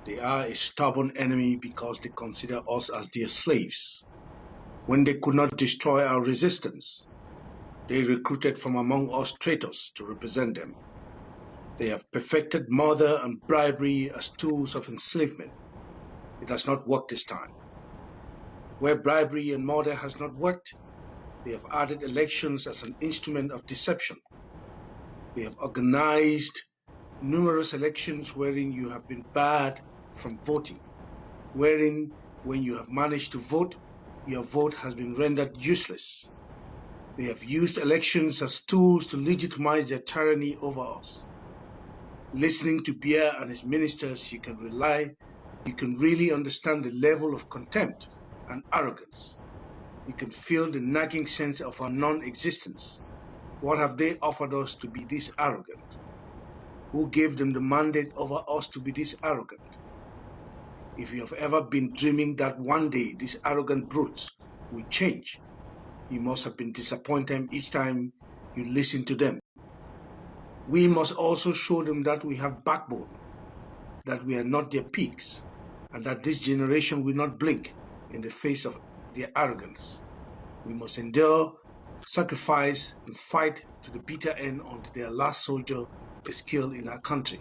S2: They are a stubborn enemy because they consider us as their slaves. When they could not destroy our resistance, they recruited from among us traitors to represent them. They have perfected murder and bribery as tools of enslavement. It has not worked this time. Where bribery and murder has not worked, they have added elections as an instrument of deception. They have organized numerous elections wherein you have been barred from voting, wherein when you have managed to vote, your vote has been rendered useless. They have used elections as tools to legitimize their tyranny over us. Listening to Biya and his ministers, you can really understand the level of contempt and arrogance. You can feel the nagging sense of our non-existence. What have they offered us to be this arrogant? Who gave them the mandate over us to be this arrogant? If you have ever been dreaming that one day these arrogant brutes will change, you must have been disappointed each time you listen to them. We must also show them that we have backbone, that we are not their pigs, and that this generation will not blink in the face of their arrogance. We must endure, sacrifice, and fight to the bitter end until their last soldier is killed in our country.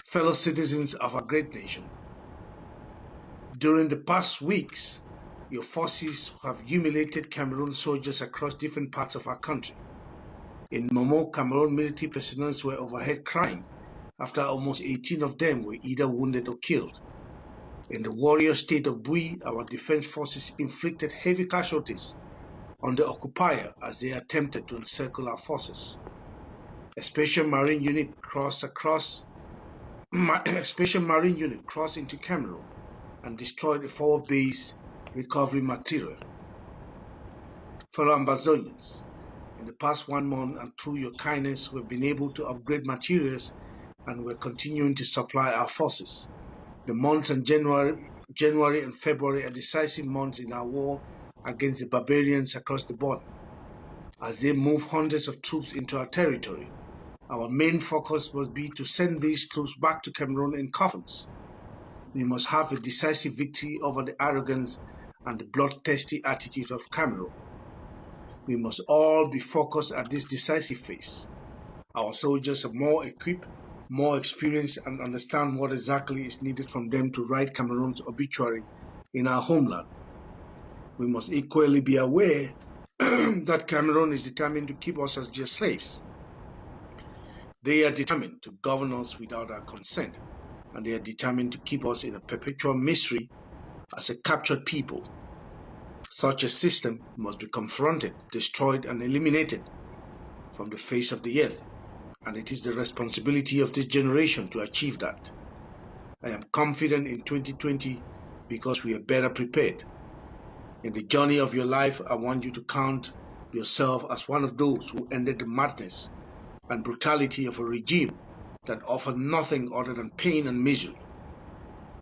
S2: Fellow citizens of our great nation, during the past weeks, your forces have humiliated Cameroon soldiers across different parts of our country. In Momo, Cameroon military personnel were overheard crying after almost 18 of them were either wounded or killed. In the warrior state of Bui, our defense forces inflicted heavy casualties on the occupier as they attempted to encircle our forces. A special marine unit crossed into Cameroon and destroyed the forward base recovery material. Fellow Ambazonians, in the past 1 month and through your kindness, we've been able to upgrade materials and we're continuing to supply our forces. The months in January and February are decisive months in our war against the barbarians across the border. As they move hundreds of troops into our territory, our main focus must be to send these troops back to Cameroon in coffins. We must have a decisive victory over the arrogance and the bloodthirsty attitude of Cameroon. We must all be focused at this decisive phase. Our soldiers are more equipped, more experienced, and understand what exactly is needed from them to write Cameroon's obituary in our homeland. We must equally be aware that Cameroon is determined to keep us as their slaves. They are determined to govern us without our consent, and they are determined to keep us in a perpetual misery as a captured people. Such a system must be confronted, destroyed, and eliminated from the face of the earth, and it is the responsibility of this generation to achieve that. I am confident in 2020 because we are better prepared. In the journey of your life, I want you to count yourself as one of those who ended the madness and brutality of a regime that offered nothing other than pain and misery.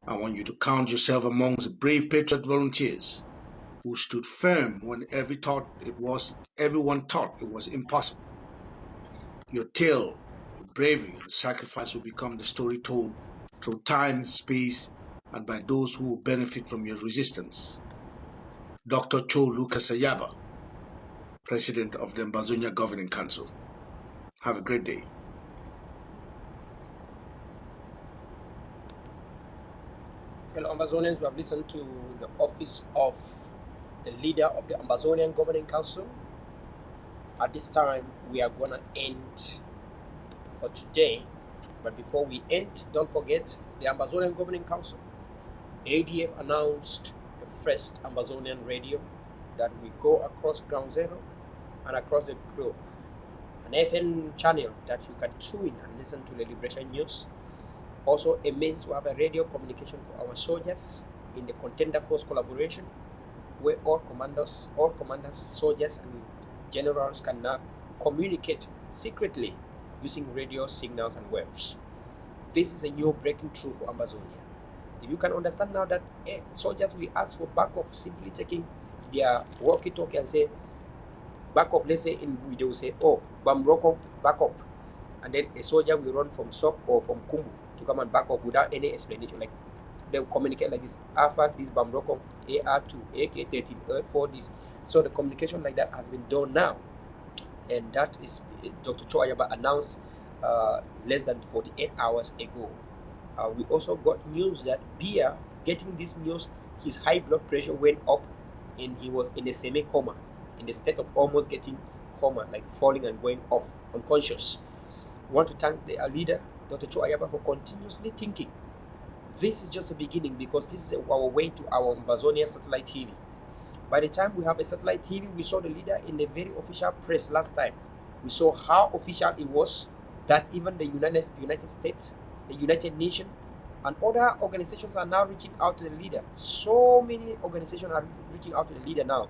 S2: I want you to count yourself amongst the brave patriot volunteers who stood firm when everyone thought it was impossible. Your tale, your bravery, and sacrifice will become the story told through time, space, and by those who will benefit from your resistance. Dr. Cho Lucas Ayaba, President of the Ambazonia Governing Council. Have a great day.
S3: Fellow Ambazonians, we have listened to the office of the leader of the Ambazonian Governing Council. At this time, we are going to end for today. But before we end, don't forget the Ambazonian Governing Council. ADF announced the first Ambazonian radio that will go across Ground Zero and across the globe. An FM channel that you can tune in and listen to the Liberation News. Also a means to have a radio communication for our soldiers in the Contender Force collaboration, where all commanders, soldiers and generals can now communicate secretly using radio signals and waves. This is a new breaking through for Ambazonia. If you can understand now that soldiers will ask for backup, simply taking their walkie-talkie and say, backup, let's say they will say, oh, Bambroko, backup. And then a soldier will run from Sok or from Kumbu to come and back up without any explanation. Like they will communicate like this: Alpha, this Bambroko, AR2, AK13, A4, this. So the communication like that has been done now, and that is Dr. Cho Ayaba announced less than 48 hours ago. We also got news that Bia, getting this news, his high blood pressure went up, and he was in a semi-coma, in the state of almost getting coma, like falling and going off unconscious. We want to thank our leader, Dr. Cho Ayaba, for continuously thinking. This is just the beginning, because this is our way to our Ambazonia satellite TV. By the time we have a satellite TV, we saw the leader in the very official press last time. We saw how official it was that even the United States, the United Nations, and other organizations are now reaching out to the leader. So many organizations are reaching out to the leader now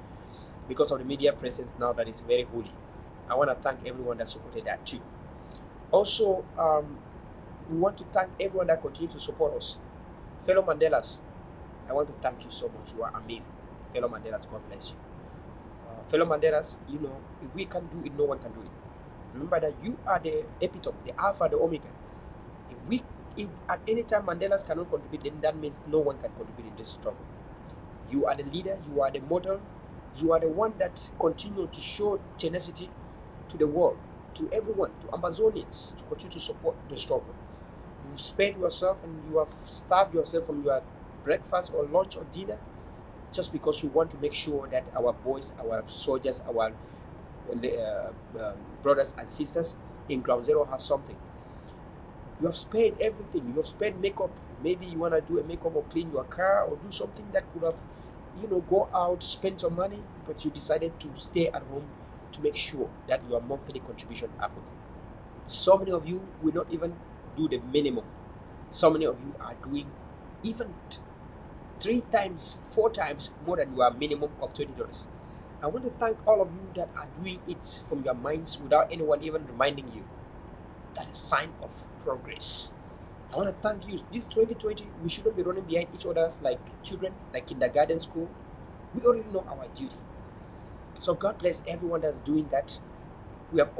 S3: because of the media presence now that is very holy. I want to thank everyone that supported that too. Also, we want to thank everyone that continues to support us. Fellow Mandelas, I want to thank you so much. You are amazing. Fellow Mandelas, God bless you. Fellow Mandelas, you know, if we can do it, no one can do it. Remember that you are the epitome, the alpha, the omega. If at any time Mandelas cannot contribute, then that means no one can contribute in this struggle. You are the leader, you are the model, you are the one that continue to show tenacity to the world, to everyone, to Ambazonians, to continue to support the struggle. You've spared yourself and you have starved yourself from your breakfast or lunch or dinner just because you want to make sure that our boys, our soldiers, our brothers and sisters in Ground Zero have something. You have spared everything. You have spared makeup. Maybe you want to do a makeup or clean your car or do something that could have, go out, spend some money, but you decided to stay at home to make sure that your monthly contribution happened. So many of you will not even do the minimum. So many of you are doing even 3 times, 4 times more than your minimum of $20. I want to thank all of you that are doing it from your minds without anyone even reminding you. That is a sign of progress. I want to thank you. This 2020, we shouldn't be running behind each other like children, like kindergarten school. We already know our duty. So God bless everyone that's doing that. We have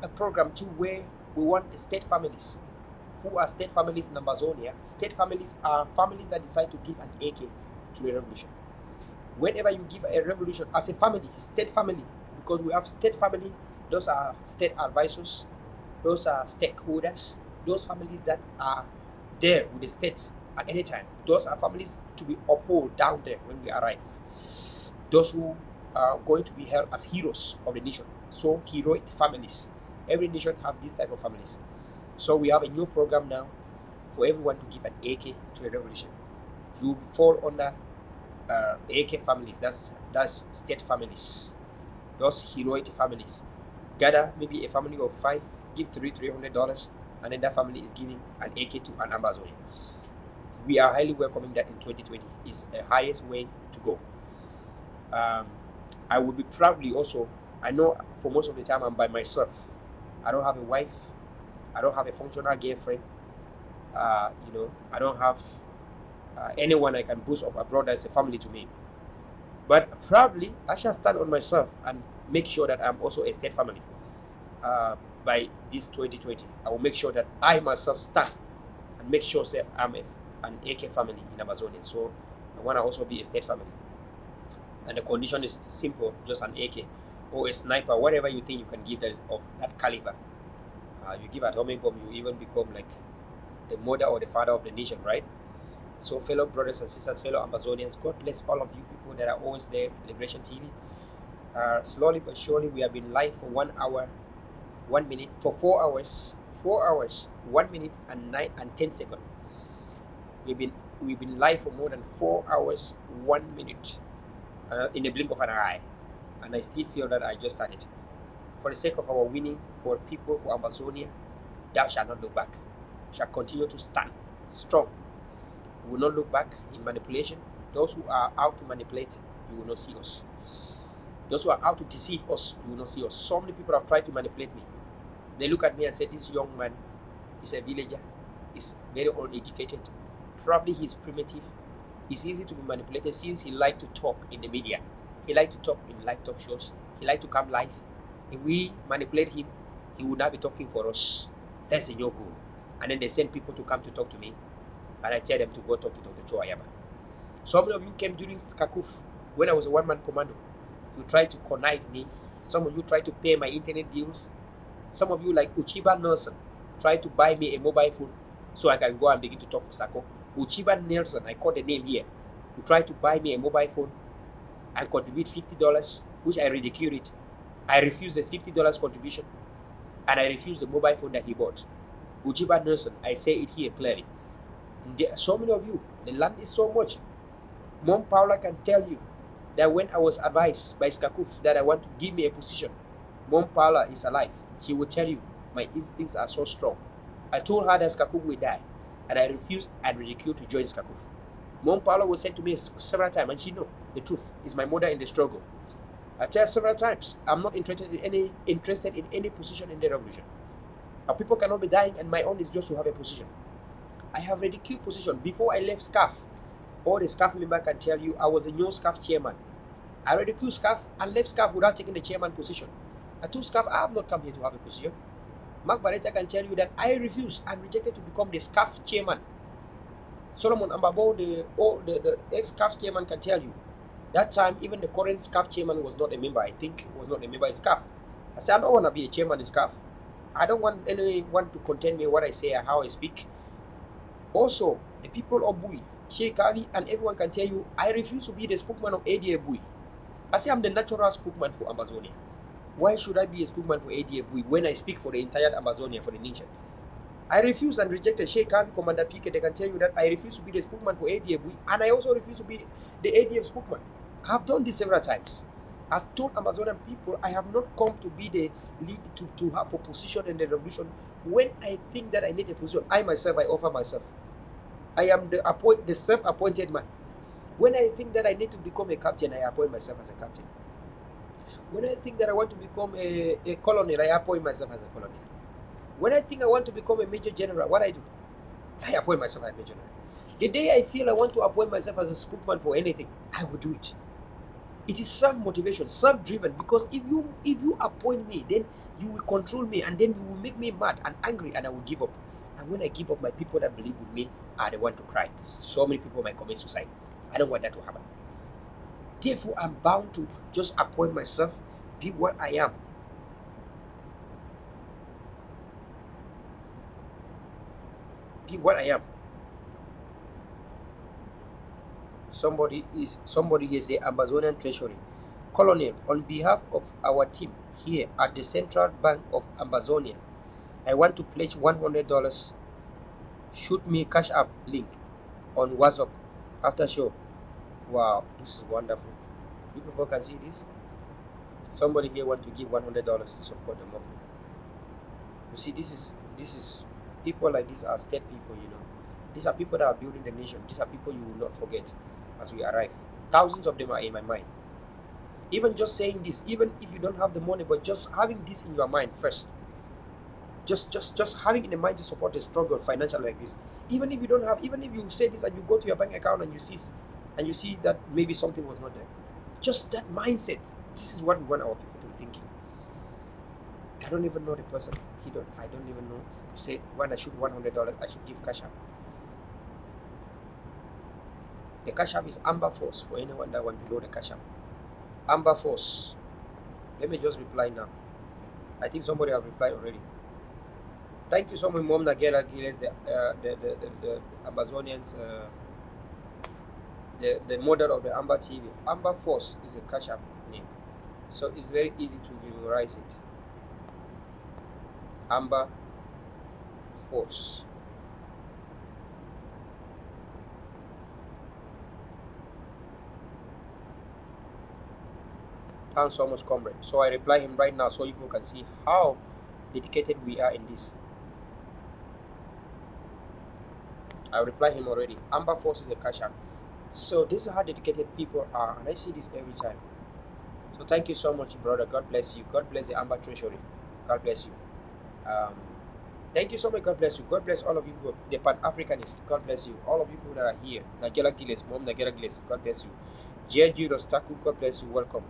S3: a program too where we want the state families. Who are state families in Ambazonia? State families are families that decide to give an AK to a revolution. Whenever you give a revolution as a family, state family, because we have state family, those are state advisors, those are stakeholders, those families that are there with the state at any time. Those are families to be upheld down there when we arrive. Those who are going to be held as heroes of the nation. So heroic families. Every nation have this type of families. So we have a new program now for everyone to give an AK to the revolution. You fall under AK families. That's state families. Those heroic families. Gather maybe a family of 5, give $300, and then that family is giving an AK to an Amazonian. We are highly welcoming that in 2020. It's the highest way to go. I will be proudly also, I know for most of the time I'm by myself. I don't have a wife. I don't have a functional girlfriend. You know, I don't have anyone I can boast of abroad as a family to me. But proudly, I shall stand on myself and make sure that I'm also a state family. By this 2020, I will make sure that I myself stand and make sure that I'm an AK family in Amazonia. So I want to also be a state family. And the condition is simple, just an AK or a sniper, whatever you think you can give that is of that caliber. You give atomic bomb, you even become like the mother or the father of the nation, right? So fellow brothers and sisters, fellow Amazonians, God bless all of you people that are always there, Liberation TV. Slowly but surely, we have been live for 1 hour, 1 minute, for 4 hours, 1 minute and 10 seconds. We've been live for more than 4 hours, 1 minute, in the blink of an eye, and I still feel that I just started. For the sake of our winning, for people, for Amazonia, thou shalt not look back. Shall continue to stand strong. We will not look back in manipulation. Those who are out to manipulate, you will not see us. Those who are out to deceive us, you will not see us. So many people have tried to manipulate me. They look at me and say, this young man is a villager, is very uneducated, probably he's primitive. It's easy to be manipulated since he likes to talk in the media. He likes to talk in live talk shows. He likes to come live. If we manipulate him, he will not be talking for us. That's a no go. And then they send people to come to talk to me, and I tell them to go talk to Dr. Cho Ayaba. Some of you came during Kakuf when I was a one-man commando. You tried to connive me. Some of you tried to pay my internet bills. Some of you, like Uchiba Nelson, tried to buy me a mobile phone so I can go and begin to talk for Sako. Uchiba Nelson, I call the name here, who tried to buy me a mobile phone and contribute $50, which I ridiculed it. I refused the $50 contribution, and I refused the mobile phone that he bought. Uchiba Nelson, I say it here clearly. There are so many of you. The land is so much. Mom Paula can tell you that when I was advised by Skakuf that I want to give me a position, Mom Paula is alive. She will tell you my instincts are so strong. I told her that Skakuf will die, and I refused and ridiculed to join Skakuf. Mom Paula was said to me several times, and she know the truth is my mother in the struggle. I tell her several times, I'm not interested in any position in the revolution. Our people cannot be dying, and my own is just to have a position. I have ridiculed position. Before I left SCAF, all the SCAF member can tell you I was the new SCAF chairman. I ridiculed SCAF and left SCAF without taking the chairman position. I told SCAF I have not come here to have a position. Mark Barretta can tell you that I refused and rejected to become the SCAF chairman. Solomon Ambabo, the ex-SCAF chairman, can tell you that time even the current SCAF chairman was not a member. I think was not a member in SCAF. I said I don't want to be a chairman in SCAF. I don't want anyone to contend me what I say and how I speak. Also, the people of Bui, Sheikh Avi, and everyone can tell you I refuse to be the spokesman of ADA Bui. I say I'm the natural spokesman for Amazonia. Why should I be a spokesman for ADA Bui when I speak for the entire Amazonia, for the nation? I refuse and rejected. Sheikh Avi, Commander PK, they can tell you that I refuse to be the spokesman for ADA Bui, and I also refuse to be the ADF spokesman. I have done this several times. I've told Amazonian people I have not come to be the lead to have a position in the revolution. When I think that I need a position, I myself, I offer myself. I am the self-appointed man. When I think that I need to become a captain, I appoint myself as a captain. When I think that I want to become a colonel, I appoint myself as a colonel. When I think I want to become a major general, what I do? I appoint myself as a major general. The day I feel I want to appoint myself as a spokesman for anything, I will do it. It is self-motivation, self-driven, because if you appoint me, then you will control me, and then you will make me mad and angry, and I will give up. And when I give up, my people that believe with me are the one to cry. So many people might commit suicide. I don't want that to happen. Therefore, I'm bound to just appoint myself, be what I am. be what I am. Somebody here say Ambazonian Treasury. Colonel, on behalf of our team here at the Central Bank of Ambazonia, I want to pledge $100. Shoot me Cash App link on WhatsApp after show. Wow, this is wonderful. You people can see this. Somebody here want to give $100 to support the movement. You see, this is people like this are state people, you know. These are people that are building the nation. These are people you will not forget as we arrive. Thousands of them are in my mind. Even just saying this, even if you don't have the money, but just having this in your mind first, just having in the mind to support the struggle financially like this. Even if you don't have, even if you say this and you go to your bank account and you see that maybe something was not there, just that mindset. This is what we want our people to be thinking. I don't even know the person. I don't even know. Say when I shoot $100, I should give Cash App. The Cash App is Amba Force for anyone that want to know the Cash App. Amba Force. Let me just reply now. I think somebody have replied already. Thank you so much, Mom Nagera Giles, the Ambazonians, the model of the Amba TV. Amba Force is a Cash App name, so it's very easy to memorize it. Amba Force. Thanks so much, comrade. So I reply him right now so you people can see how dedicated we are in this. I reply him already. Amba Force is a Cash App. So this is how dedicated people are, and I see this every time. So thank you so much, brother. God bless you. God bless the Amba Treasury. God bless you. Thank you so much. God bless you. God bless all of you, the Pan-Africanists. God bless you. All of you that are here. Nagela Giles, Mom Nagela Giles. God bless you. J.G. Rostaku, God bless you. Welcome.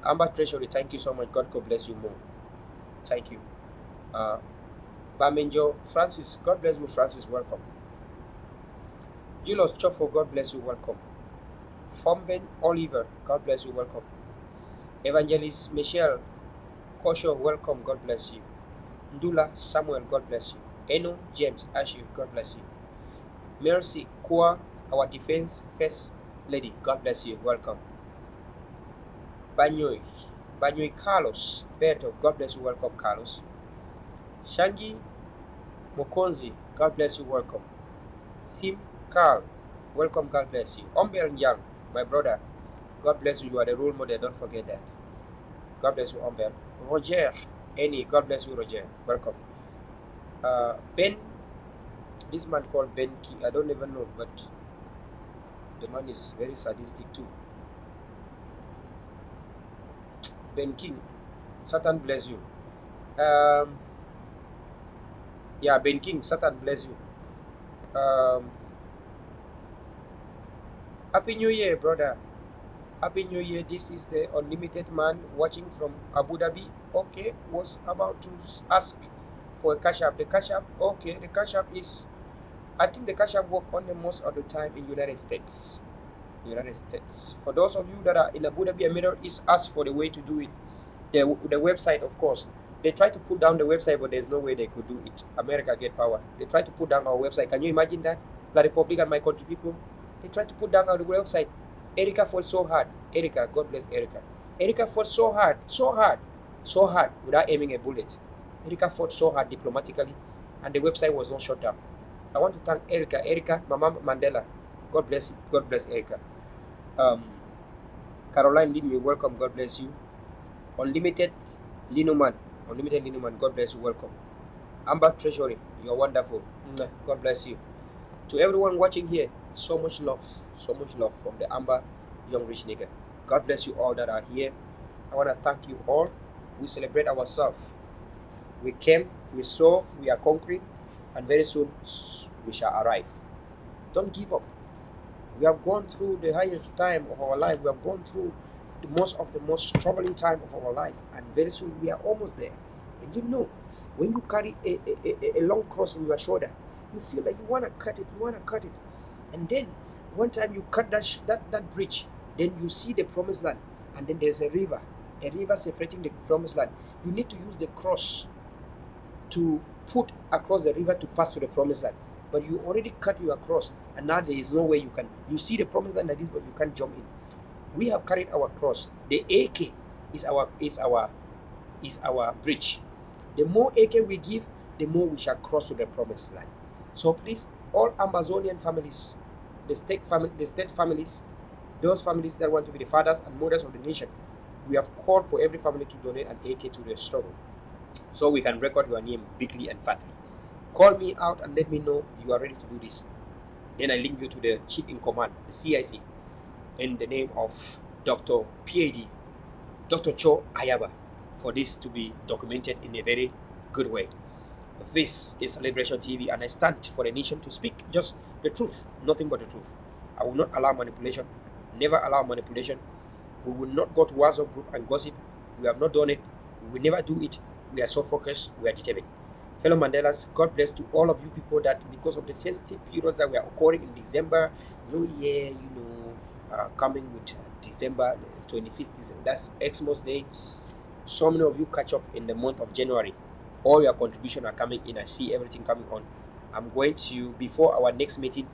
S3: Amba Treasury, thank you so much. God bless you more. Thank you. Bamenjo Francis, God bless you. Francis, welcome. Julius Chofo, God bless you. Welcome. Fomben Oliver, God bless you. Welcome. Evangelist Michelle Kosho, welcome. God bless you. Ndula Samuel, God bless you. Eno James Ashu, God bless you. Mercy Kwa, our defense first lady, God bless you. Welcome. Banyoy Carlos Beto, God bless you. Welcome, Carlos. Shangi Mokonzi, God bless you. Welcome. Sim Carl, welcome. God bless you. Umber Young, my brother, God bless you. You are the role model. Don't forget that. God bless you, Umber. Roger Annie, God bless you, Roger. Welcome. Ben, this man called Ben Key, I don't even know, but the man is very sadistic too. Ben King, Satan bless you. Yeah, Ben King, Satan bless you. Happy New Year, brother. Happy New Year. This is the Unlimited Man watching from Abu Dhabi. Okay, was about to ask for a Cash App. The Cash App, okay, the Cash App is, I think the Cash App work on the most of the time in United States. For those of you that are in Abu Dhabi and Middle East, ask for the way to do it. The website, of course. They try to put down the website, but there's no way they could do it. America get power. They try to put down our website. Can you imagine that? La Republic and my country people. They try to put down our website. Erica fought so hard. Erica, God bless Erica. Erica fought so hard, without aiming a bullet. Erica fought so hard diplomatically, and the website was not shut down. I want to thank Erica. Erica, Mama Mandela. God bless you. God bless Erica. Caroline Lim, welcome. God bless you. Unlimited Linuman, God bless you. Welcome. Amba Treasury, you're wonderful. God bless you. To everyone watching here, so much love from the Amba Young Rich Nigga. God bless you all that are here. I want to thank you all. We celebrate ourselves. We came, we saw, we are conquering, and very soon we shall arrive. Don't give up. We have gone through the highest time of our life. We have gone through the most troubling time of our life, and very soon we are almost there. And you know, when you carry a long cross on your shoulder, you feel like you want to cut it, and then one time you cut that bridge, then you see the promised land, and then there's a river separating the promised land. You need to use the cross to put across the river to pass to the promised land. But you already cut you across, and now there is no way you can. You see the promised land like this, but you can't jump in. We have carried our cross. The AK is our bridge. The more AK we give, the more we shall cross to the promised land. So please, all Ambazonian families, the state families, those families that want to be the fathers and mothers of the nation, we have called for every family to donate an AK to the struggle, so we can record your name bigly and fatly. Call me out and let me know you are ready to do this. Then I link you to the chief in command, the CIC, in the name of Dr. PAD, Dr. Cho Ayaba, for this to be documented in a very good way. This is Celebration TV, and I stand for the nation to speak just the truth, nothing but the truth. I will not allow manipulation, never allow manipulation. We will not go to WhatsApp group and gossip. We have not done it. We will never do it. We are so focused. We are determined. Fellow Mandelas, God bless to all of you people that because of the festive periods that we are occurring in December, New Year, coming with December 25th, that's Xmas Day. So many of you catch up in the month of January. All your contributions are coming in. I see everything coming on. I'm going to, before our next meeting,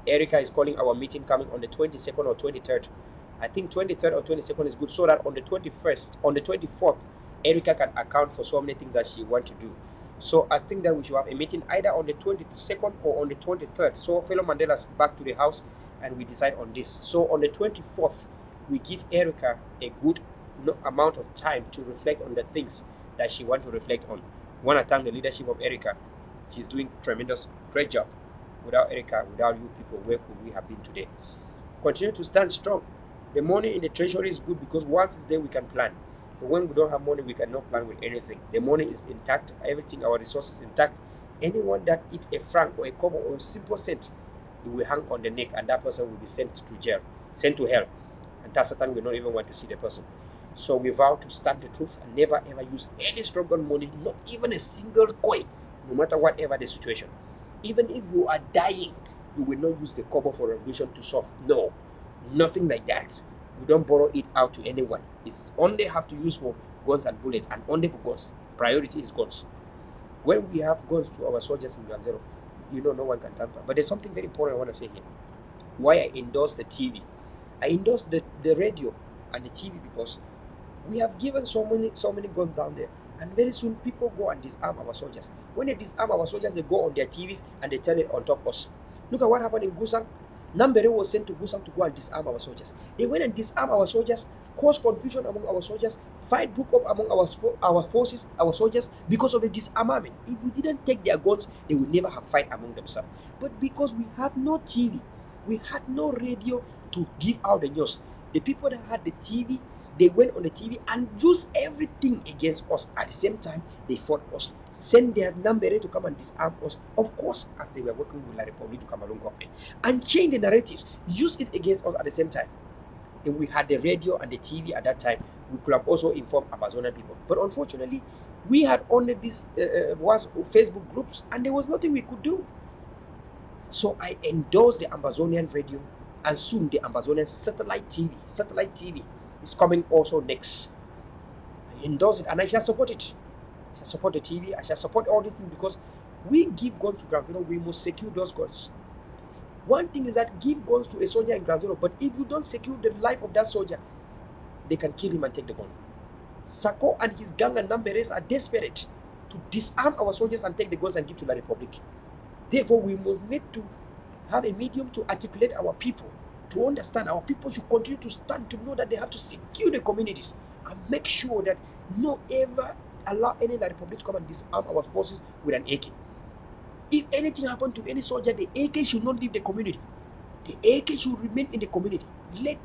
S3: Erica is calling our meeting coming on the 22nd or 23rd. I think 23rd or 22nd is good, so that on the 21st, on the 24th, Erica can account for so many things that she wants to do. So I think that we should have a meeting either on the 22nd or on the 23rd. So fellow Mandelas, back to the house and we decide on this. So on the 24th, we give Erica a good amount of time to reflect on the things that she wants to reflect on. I want to thank the leadership of Erica. She's doing tremendous, great job. Without Erica, without you people, where could we have been today? Continue to stand strong. The money in the treasury is good because once it's there, we can plan. But when we don't have money, we cannot plan with anything. The money is intact, everything, our resources intact. Anyone that eats a franc or a kobo or a simple cent, it will hang on the neck, and that person will be sent to jail, sent to hell. And that Satan will not even want to see the person. So we vow to stand the truth and never ever use any struggle money, not even a single coin, no matter whatever the situation. Even if you are dying, you will not use the kobo for revolution to solve. No, nothing like that. We don't borrow it out to anyone. It's only have to use for guns and bullets, and only for guns. Priority is guns. When we have guns to our soldiers in Ground Zero, no one can tamper. But there's something very important I want to say here. Why I endorse the TV. I endorse the radio and the TV because we have given so many guns down there, and very soon people go and disarm our soldiers. When they disarm our soldiers, they go on their TVs and they turn it on top of us. Look at what happened in Gusang. Nambere was sent to Gusang to go and disarm our soldiers. They went and disarmed our soldiers, caused confusion among our soldiers, fight broke up among our forces, our soldiers, because of the disarmament. If we didn't take their guns, they would never have fight among themselves. But because we had no TV, we had no radio to give out the news. The people that had the TV, they went on the TV and used everything against us. At the same time, they fought us, sent their number to come and disarm us, of course, as they were working with the Republic to Cameroon government, and change the narratives, use it against us at the same time. If we had the radio and the TV at that time, we could have also informed Amazonian people. But unfortunately, we had only this Facebook groups, and there was nothing we could do. So I endorse the Amazonian radio, and soon the Amazonian satellite TV. Satellite TV is coming also next. I endorse it, and I shall support it. I shall support the TV. I shall support all these things because we give guns to Ground Zero. We must secure those guns. One thing is that give guns to a soldier in Ground Zero, but if you don't secure the life of that soldier, they can kill him and take the gun. Sako and his gang and Namberes are desperate to disarm our soldiers and take the guns and give to the Republic. Therefore, we must need to have a medium to articulate our people, to understand our people should continue to stand, to know that they have to secure the communities and make sure that no ever allow any Republic to come and disarm our forces with an AK. If anything happened to any soldier, the AK should not leave the community. The AK should remain in the community.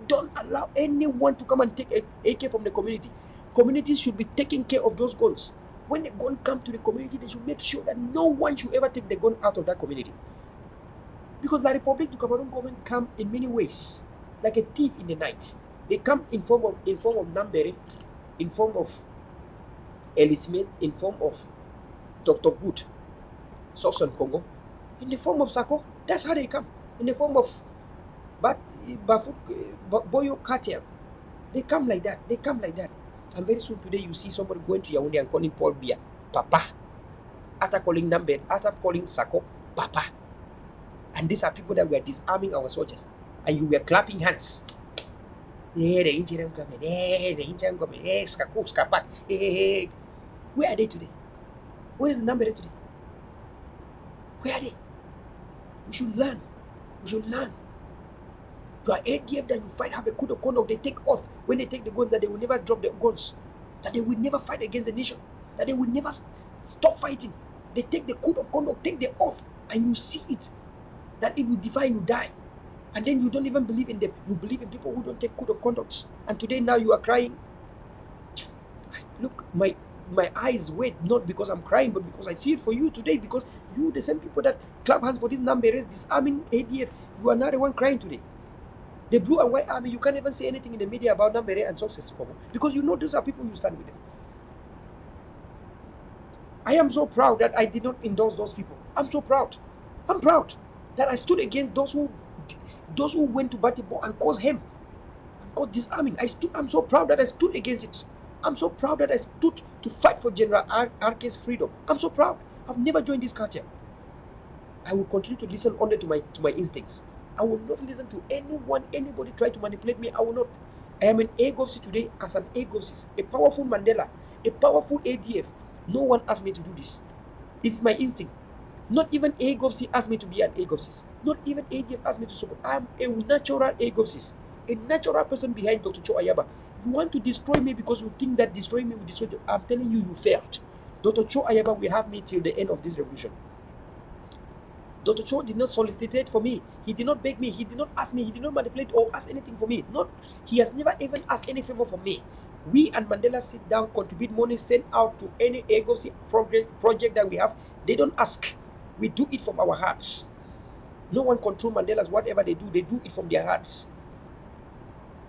S3: Don't allow anyone to come and take an AK from the community. Communities should be taking care of those guns. When the gun comes to the community, they should make sure that no one should ever take the gun out of that community. Because the Republic to Cameroon government come in many ways, like a thief in the night. They come in form of Nambere, in form of Ellie Smith, in form of Dr. Good, Soxon Congo, in the form of Sako. That's how they come. In the form of Boyo Cartel. They come like that. They come like that. And very soon today you see somebody going to Yaoundé and calling Paul Biya Papa. after calling Nambe, after calling Sako Papa. And these are people that were disarming our soldiers. And you were clapping hands. Yeah, the interim government. Hey, the interim government. Hey, Skaku, Skapak. Hey. Where are they today? Where is the Nambe today? Where are they? We should learn. We should learn. You are ADF that you fight, have a code of conduct. They take oath when they take the guns that they will never drop their guns, that they will never fight against the nation, that they will never stop fighting. They take the code of conduct, take the oath, and you see it, that if you defy, you die. And then you don't even believe in them. You believe in people who don't take code of conducts. And today now you are crying. Look, my eyes wet, not because I'm crying, but because I feel for you today, because you, the same people that clap hands for this numbers, disarming ADF, you are not the one crying today. The blue and white army, you can't even say anything in the media about Nambere and success, because you know those are people you stand with them. I am so proud that I did not endorse those people. I'm so proud. I'm proud that I stood against those who went to Batibo and caused him and caused disarming. I'm so proud that I stood against it. I'm so proud that I stood to fight for General Arke's freedom. I'm so proud. I've never joined this cartel. I will continue to listen only to my instincts. I will not listen to anybody try to manipulate me. I will not. I am an AGOVC today as an AGOVC, a powerful Mandela, a powerful ADF. No one asked me to do this. This is my instinct. Not even AGOVC asked me to be an AGOVC. Not even ADF asked me to support. I am a natural AGOVC, a natural person behind Dr. Cho Ayaba. You want to destroy me because you think that destroying me will destroy you. I'm telling you, you failed. Dr. Cho Ayaba will have me till the end of this revolution. Dr. Cho did not solicit for me. He did not beg me. He did not ask me. He did not manipulate or ask anything for me. He has never even asked any favor from me. We and Mandela sit down, contribute money, send out to any AGOVC project that we have. They don't ask. We do it from our hearts. No one control Mandela's whatever they do it from their hearts.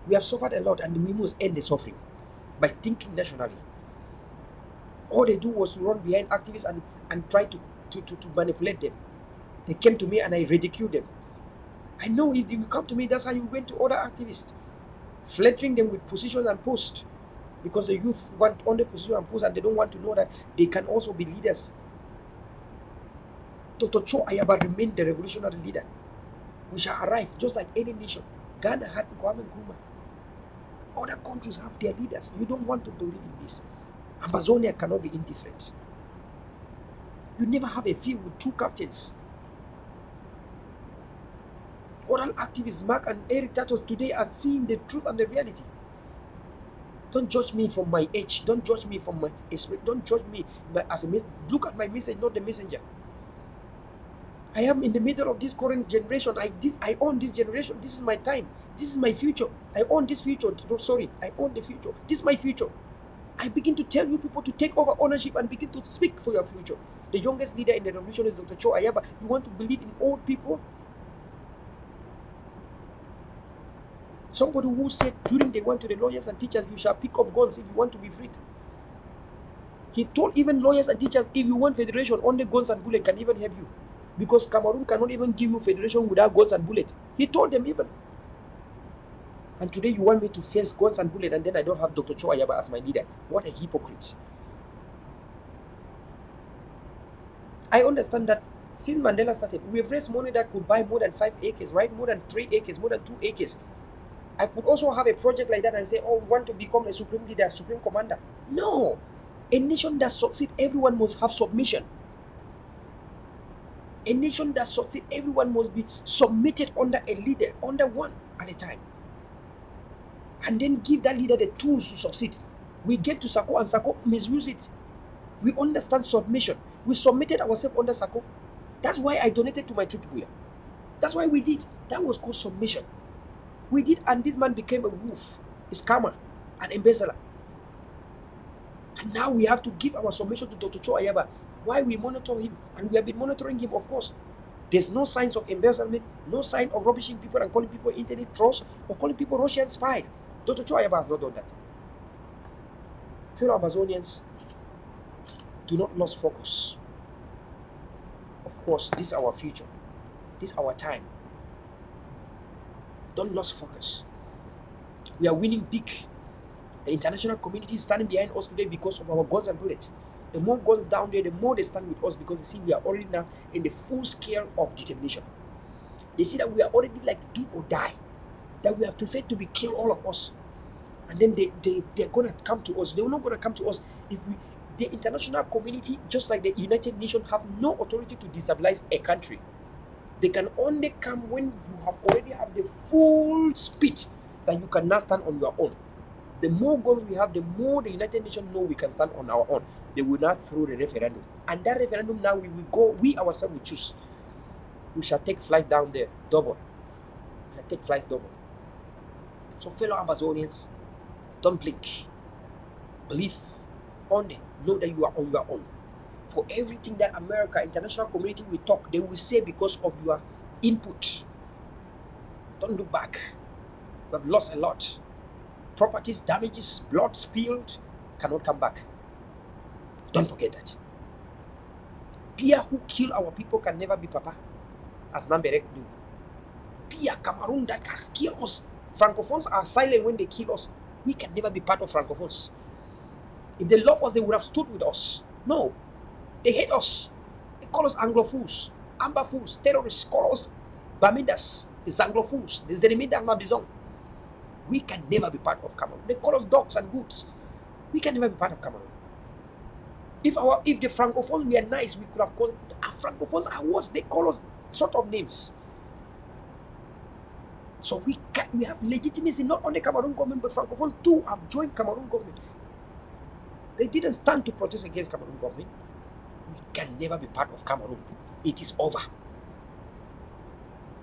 S3: We have suffered a lot and we must end the suffering by thinking nationally. All they do was to run behind activists and try to manipulate them. They came to me and I ridiculed them. I know if you come to me, that's how you went to other activists, flattering them with positions and posts, because the youth want only position and post and they don't want to know that they can also be leaders. Dr. Cho Ayaba remained the revolutionary leader. We shall arrive just like any nation. Ghana had Kwame Nkrumah. Other countries have their leaders. You don't want to believe in this. Amazonia cannot be indifferent. You never have a field with two captains. Oral activists Mark and Eric Tatos today are seeing the truth and the reality. Don't judge me from my age. Don't judge me from my experience. Don't judge me as a messenger. Look at my message, not the messenger. I am in the middle of this current generation. I own this generation. This is my time. This is my future. I own this future. Sorry, I own the future. This is my future. I begin to tell you people to take over ownership and begin to speak for your future. The youngest leader in the revolution is Dr. Cho Ayaba. You want to believe in old people? Somebody who said during they went to the lawyers and teachers, you shall pick up guns if you want to be freed. He told even lawyers and teachers, if you want federation, only guns and bullets can even help you. Because Cameroon cannot even give you federation without guns and bullets. He told them even. And today you want me to face guns and bullets and then I don't have Dr. Cho Ayaba as my leader. What a hypocrite. I understand that since Mandela started, we've raised money that could buy more than 5 acres, right? More than 3 acres, more than 2 acres. I could also have a project like that and say, oh, we want to become a supreme leader, supreme commander. No. A nation that succeeds, everyone must have submission. A nation that succeeds, everyone must be submitted under a leader, under one at a time. And then give that leader the tools to succeed. We gave to Sako and Sako misused it. We understand submission. We submitted ourselves under Sako. That's why I donated to my Tutubuya. That's why we did. That was called submission. We did, and this man became a wolf, a scammer, an embezzler. And now we have to give our submission to Dr. Cho Ayaba. Why we monitor him, and we have been monitoring him, of course. There's no signs of embezzlement, no sign of rubbishing people and calling people internet trolls or calling people Russian spies. Dr. Cho Ayaba has not done that. Fellow Amazonians, do not lose focus. Of course, this is our future. This is our time. Don't lose focus. We are winning big. The international community is standing behind us today because of our guns and bullets. The more guns down there, the more they stand with us, because they see we are already now in the full scale of determination. They see that we are already like do or die, that we have preferred to be killed, all of us. And then they're going to come to us. They're not going to come to us if we, the international community, just like the United Nations, have no authority to destabilize a country. They can only come when you have already have the full speed that you can now stand on your own. The more guns we have, the more the United Nations know we can stand on our own. They will not throw the referendum. And that referendum now we will go, we ourselves will choose. We shall take flight down there, double. We shall take flights double. So fellow Amazonians, don't blink. Believe on it. Know that you are on your own. For everything that America, international community will talk, they will say because of your input. Don't look back. We have lost a lot. Properties, damages, blood spilled, cannot come back. Don't forget that. Pia who kill our people can never be Papa, as Namberek do. Pia Cameroon that has killed us. Francophones are silent when they kill us. We can never be part of Francophones. If they love us, they would have stood with us. No. They hate us. They call us Anglophones, Amba fools, terrorists, call us Bamindas, the Zanglophones, the Zenimida Mabizon. We can never be part of Cameroon. They call us dogs and goods. We can never be part of Cameroon. If the Francophones were nice, we could have called our Francophones are worse. They call us sort of names. So we have legitimacy not only Cameroon government, but Francophones too have joined Cameroon government. They didn't stand to protest against Cameroon government. We can never be part of Cameroon. It is over.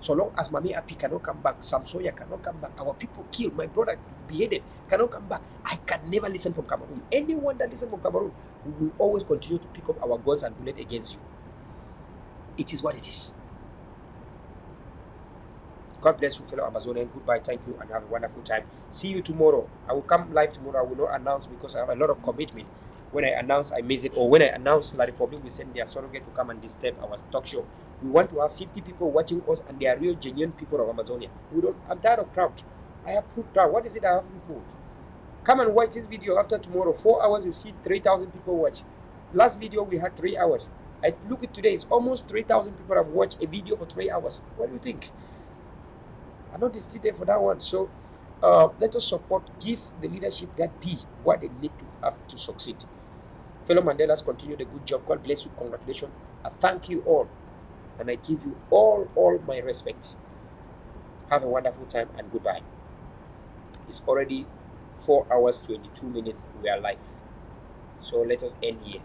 S3: So long as Mami Api cannot come back, Samsoya cannot come back, our people killed, my brother beheaded, cannot come back, I can never listen from Cameroon. Anyone that listens from Cameroon, we will always continue to pick up our guns and bullet against you. It is what it is. God bless you, fellow Amazonian. Goodbye, thank you, and have a wonderful time. See you tomorrow. I will come live tomorrow. I will not announce because I have a lot of commitment. When I announce, I miss it. Or when I announce, La Republic will send their surrogate to come and disturb our talk show. We want to have 50 people watching us, and they are real, genuine people of Amazonia. I'm tired of crowd. I have proved crowd. What is it I haven't proved? Come and watch this video after tomorrow. 4 hours, you see 3,000 people watch. Last video, we had 3 hours. I look at today, it's almost 3,000 people have watched a video for 3 hours. What do you think? I know they still there for that one. So let us support, give the leadership that be what they need to have to succeed. Fellow Mandelas, continue the good job. God bless you. Congratulations. I thank you all. And I give you all my respect. Have a wonderful time and goodbye. It's already 4 hours, 22 minutes. We are live. So let us end here.